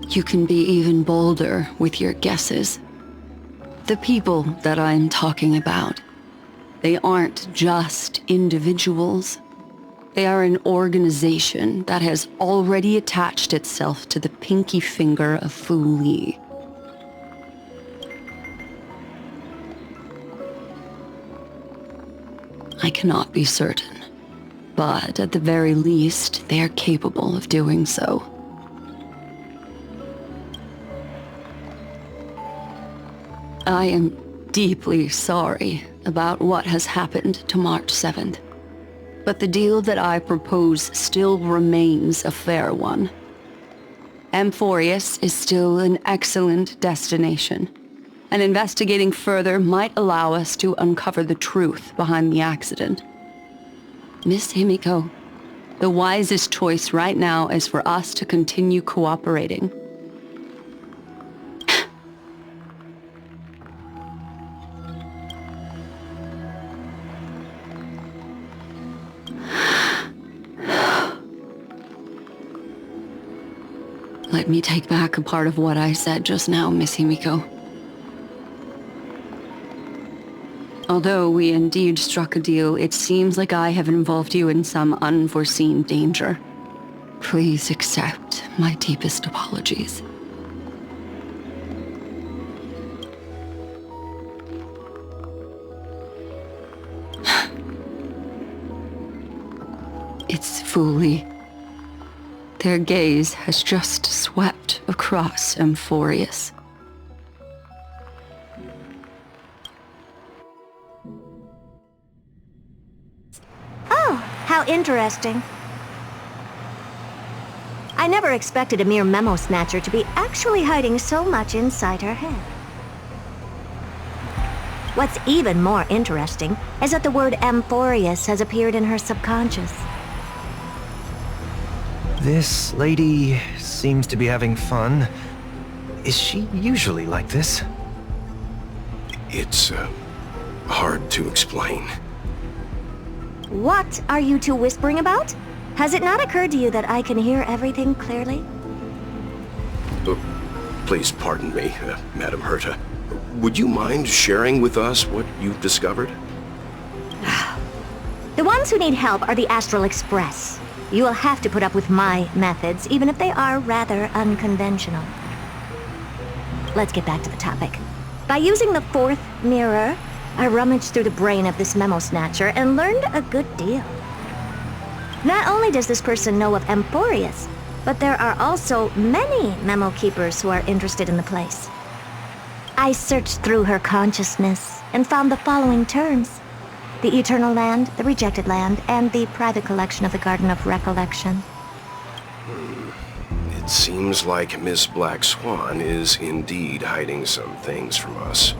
You can be even bolder with your guesses. The people that I'm talking about, they aren't just individuals. They are an organization that has already attached itself to the pinky finger of Fu Li. I cannot be certain, but at the very least, they are capable of doing so. I am deeply sorry about what has happened to March 7th. But the deal that I propose still remains a fair one. Amphorius is still an excellent destination, and investigating further might allow us to uncover the truth behind the accident. Miss Himiko, the wisest choice right now is for us to continue cooperating. Let me take back a part of what I said just now, Miss Himiko. Although we indeed struck a deal, it seems like I have involved you in some unforeseen danger. Please accept my deepest apologies. It's Fu Li. Their gaze has just swept across Amphorius. Oh, how interesting. I never expected a mere memo snatcher to be actually hiding so much inside her head. What's even more interesting is that the word Amphorius has appeared in her subconscious. This lady seems to be having fun. Is she usually like this? It's, hard to explain. What are you two whispering about? Has it not occurred to you that I can hear everything clearly? Please pardon me, Madam Herta. Would you mind sharing with us what you've discovered? The ones who need help are the Astral Express. You will have to put up with my methods, even if they are rather unconventional. Let's get back to the topic. By using the fourth mirror, I rummaged through the brain of this memo snatcher and learned a good deal. Not only does this person know of Amphorius, but there are also many memo keepers who are interested in the place. I searched through her consciousness and found the following terms: the Eternal Land, the Rejected Land, and the private collection of the Garden of Recollection. It seems like Miss Black Swan is indeed hiding some things from us.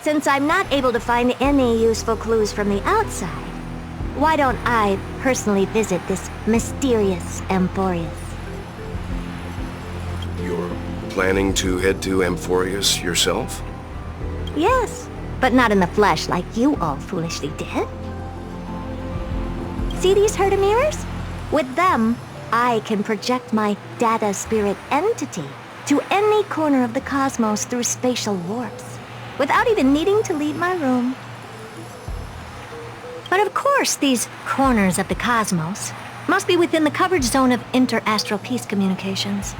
Since I'm not able to find any useful clues from the outside, why don't I personally visit this mysterious Amphorius? You're planning to head to Amphorius yourself? Yes, but not in the flesh like you all foolishly did. See these Herta mirrors? With them, I can project my data spirit entity to any corner of the cosmos through spatial warps, without even needing to leave my room. But of course, these corners of the cosmos must be within the coverage zone of inter-astral peace communications.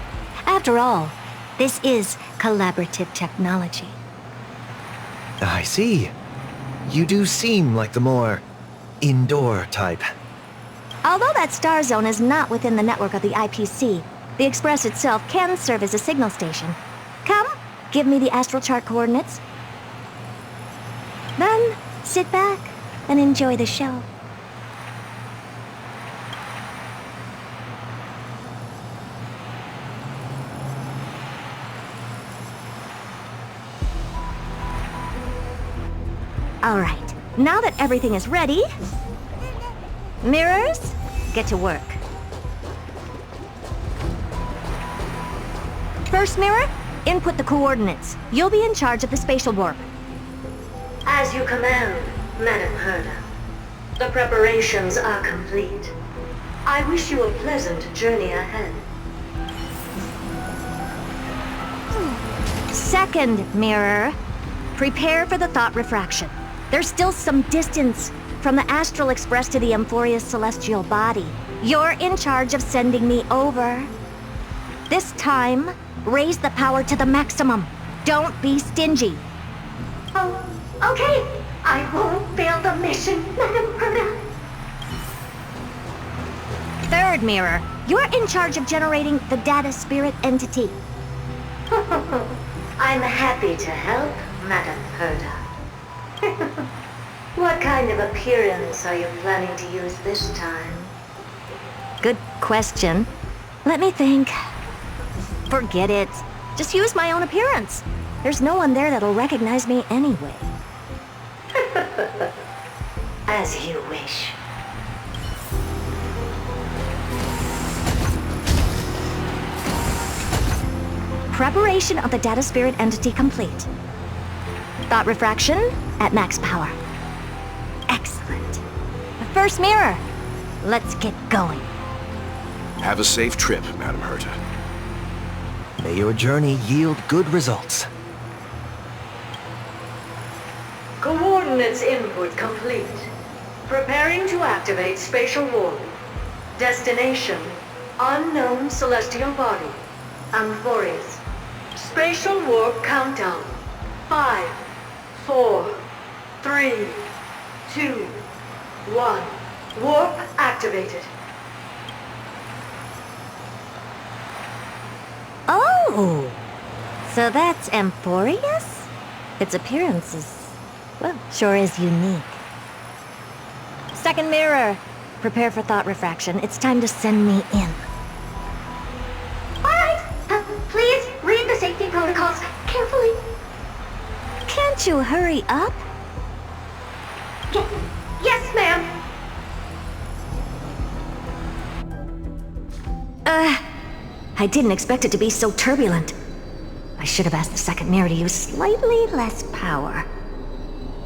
After all, this is collaborative technology. I see. You do seem like the more indoor type. Although that star zone is not within the network of the IPC, the Express itself can serve as a signal station. Come, give me the astral chart coordinates. Then, sit back and enjoy the show. All right, now that everything is ready, mirrors, get to work. First mirror, input the coordinates. You'll be in charge of the spatial warp. As you command, Madam Herta. The preparations are complete. I wish you a pleasant journey ahead. Second mirror, prepare for the thought refraction. There's still some distance from the Astral Express to the Amphorius celestial body. You're in charge of sending me over. This time, raise the power to the maximum. Don't be stingy. Oh, okay. I won't fail the mission, Madam Herta. Third mirror, you're in charge of generating the data spirit entity. I'm happy to help, Madam Herta. What kind of appearance are you planning to use this time? Good question. Let me think. Forget it. Just use my own appearance. There's no one there that'll recognize me anyway. As you wish. Preparation of the data spirit entity complete. Thought refraction at max power. Excellent. The first mirror. Let's get going. Have a safe trip, Madam Herta. May your journey yield good results. Coordinates input complete. Preparing to activate spatial warp. Destination, unknown celestial body. Amphorius. Spatial warp countdown. 5, 4, 3, 2, 1. Warp activated. Oh! Oh, so that's Amphorius? Its appearance is, well, sure is unique. Second mirror, prepare for thought refraction. It's time to send me in. Alright, please read the safety protocols carefully. Can't you hurry up? Yes, ma'am. I didn't expect it to be so turbulent. I should have asked the second mirror to use slightly less power.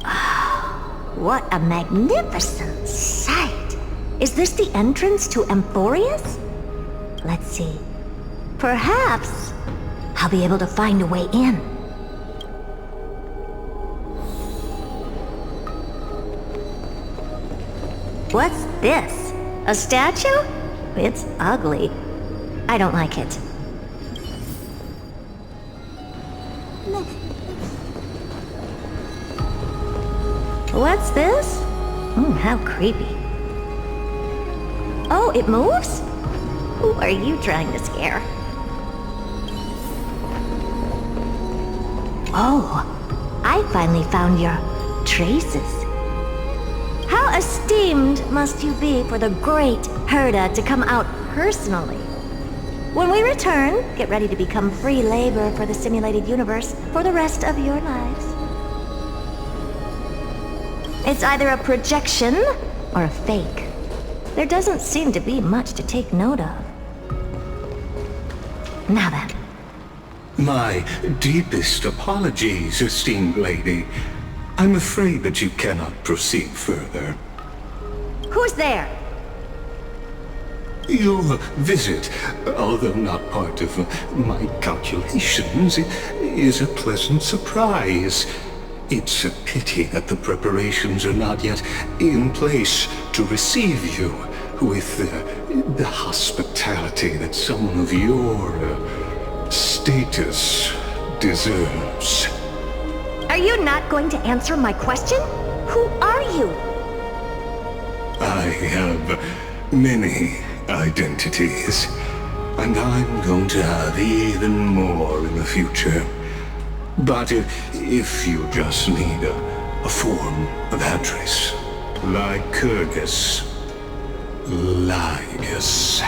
Oh, what a magnificent sight! Is this the entrance to Amphorius? Let's see. Perhaps I'll be able to find a way in. What's this? A statue? It's ugly. I don't like it. What's this? How creepy. Oh, it moves? Who are you trying to scare? Oh, I finally found your traces. How esteemed must you be for the great Herda to come out personally? When we return, get ready to become free labor for the simulated universe for the rest of your lives. It's either a projection or a fake. There doesn't seem to be much to take note of. Now then. My deepest apologies, esteemed lady. I'm afraid that you cannot proceed further. Who's there? Your visit, although not part of my calculations, is a pleasant surprise. It's a pity that the preparations are not yet in place to receive you with the hospitality that someone of your status deserves. Are you not going to answer my question? Who are you? I have many identities, and I'm going to have even more in the future. But if you just need a form of address, Lycurgus. Ligus.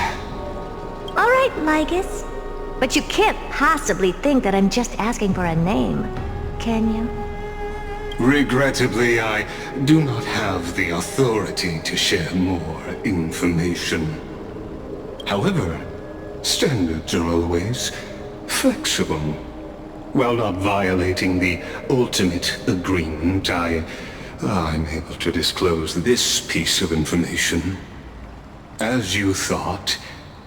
All right, Ligus. But you can't possibly think that I'm just asking for a name, can you? Regrettably, I do not have the authority to share more information. However, standards are always flexible. While not violating the ultimate agreement, I'm able to disclose this piece of information. As you thought,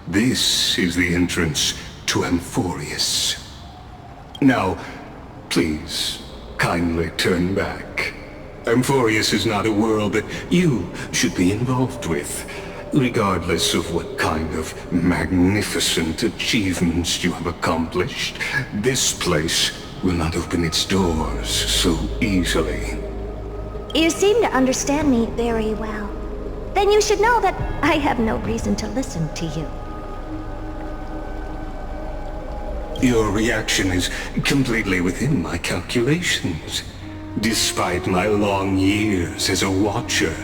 this is the entrance to Amphorius. Now, please, kindly turn back. Amphorius is not a world that you should be involved with, regardless of what kind of magnificent achievements you have accomplished. This place will not open its doors so easily. You seem to understand me very well. Then you should know that I have no reason to listen to you. Your reaction is completely within my calculations. Despite my long years as a watcher,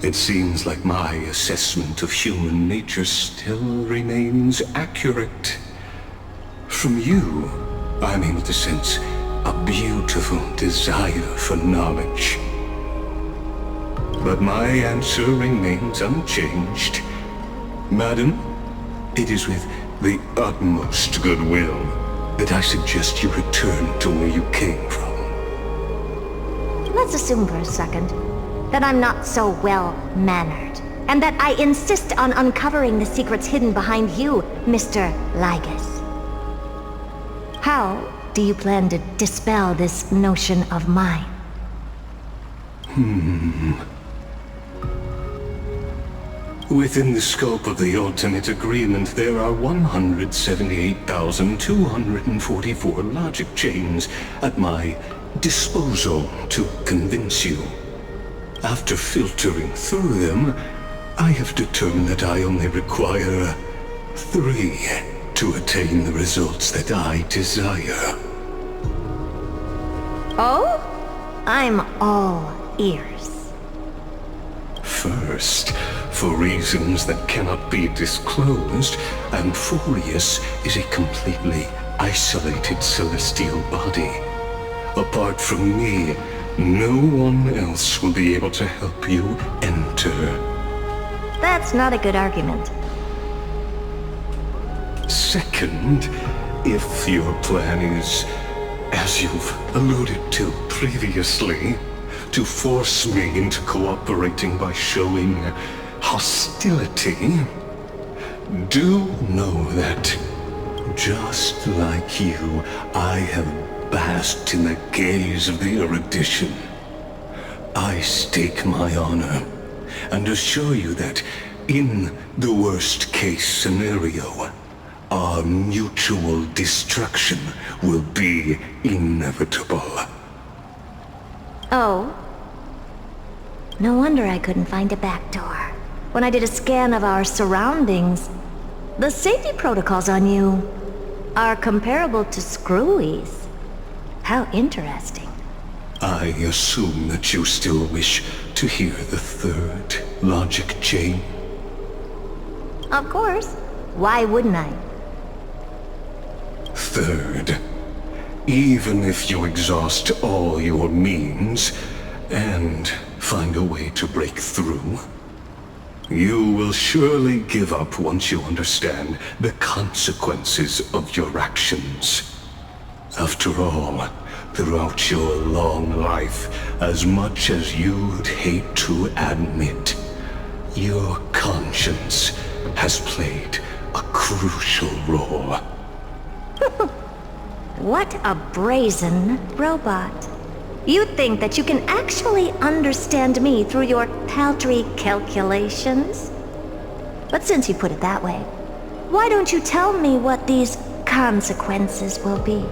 it seems like my assessment of human nature still remains accurate. From you, I'm able to sense a beautiful desire for knowledge. But my answer remains unchanged. Madam, it is with the utmost goodwill that I suggest you return to where you came from. Let's assume for a second that I'm not so well-mannered, and that I insist on uncovering the secrets hidden behind you, Mr. Ligus. How do you plan to dispel this notion of mine? Within the scope of the ultimate agreement, there are 178,244 logic chains at my disposal to convince you. After filtering through them, I have determined that I only require 3 to attain the results that I desire. Oh? I'm all ears. First, for reasons that cannot be disclosed, Amphorius is a completely isolated celestial body. Apart from me, no one else will be able to help you enter. That's not a good argument. Second, if your plan is, as you've alluded to previously, to force me into cooperating by showing hostility, do know that, just like you, I have basked in the gaze of the erudition. I stake my honor, and assure you that, in the worst-case scenario, our mutual destruction will be inevitable. Oh? No wonder I couldn't find a back door. When I did a scan of our surroundings, the safety protocols on you are comparable to Screwy's. How interesting. I assume that you still wish to hear the third logic chain? Of course. Why wouldn't I? Third, even if you exhaust all your means and find a way to break through, you will surely give up once you understand the consequences of your actions. After all, throughout your long life, as much as you'd hate to admit, your conscience has played a crucial role. What a brazen robot. You think that you can actually understand me through your paltry calculations? But since you put it that way, why don't you tell me what these consequences will be?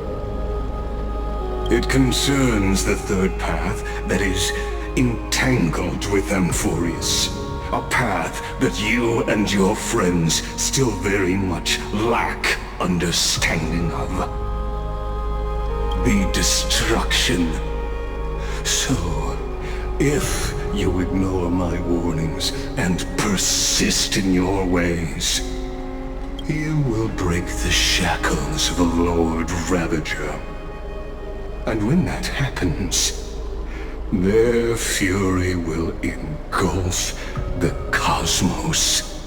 It concerns the third path that is entangled with Amphorius. A path that you and your friends still very much lack understanding of. The destruction. So, if you ignore my warnings and persist in your ways, you will break the shackles of a Lord Ravager. And when that happens, their fury will engulf the cosmos.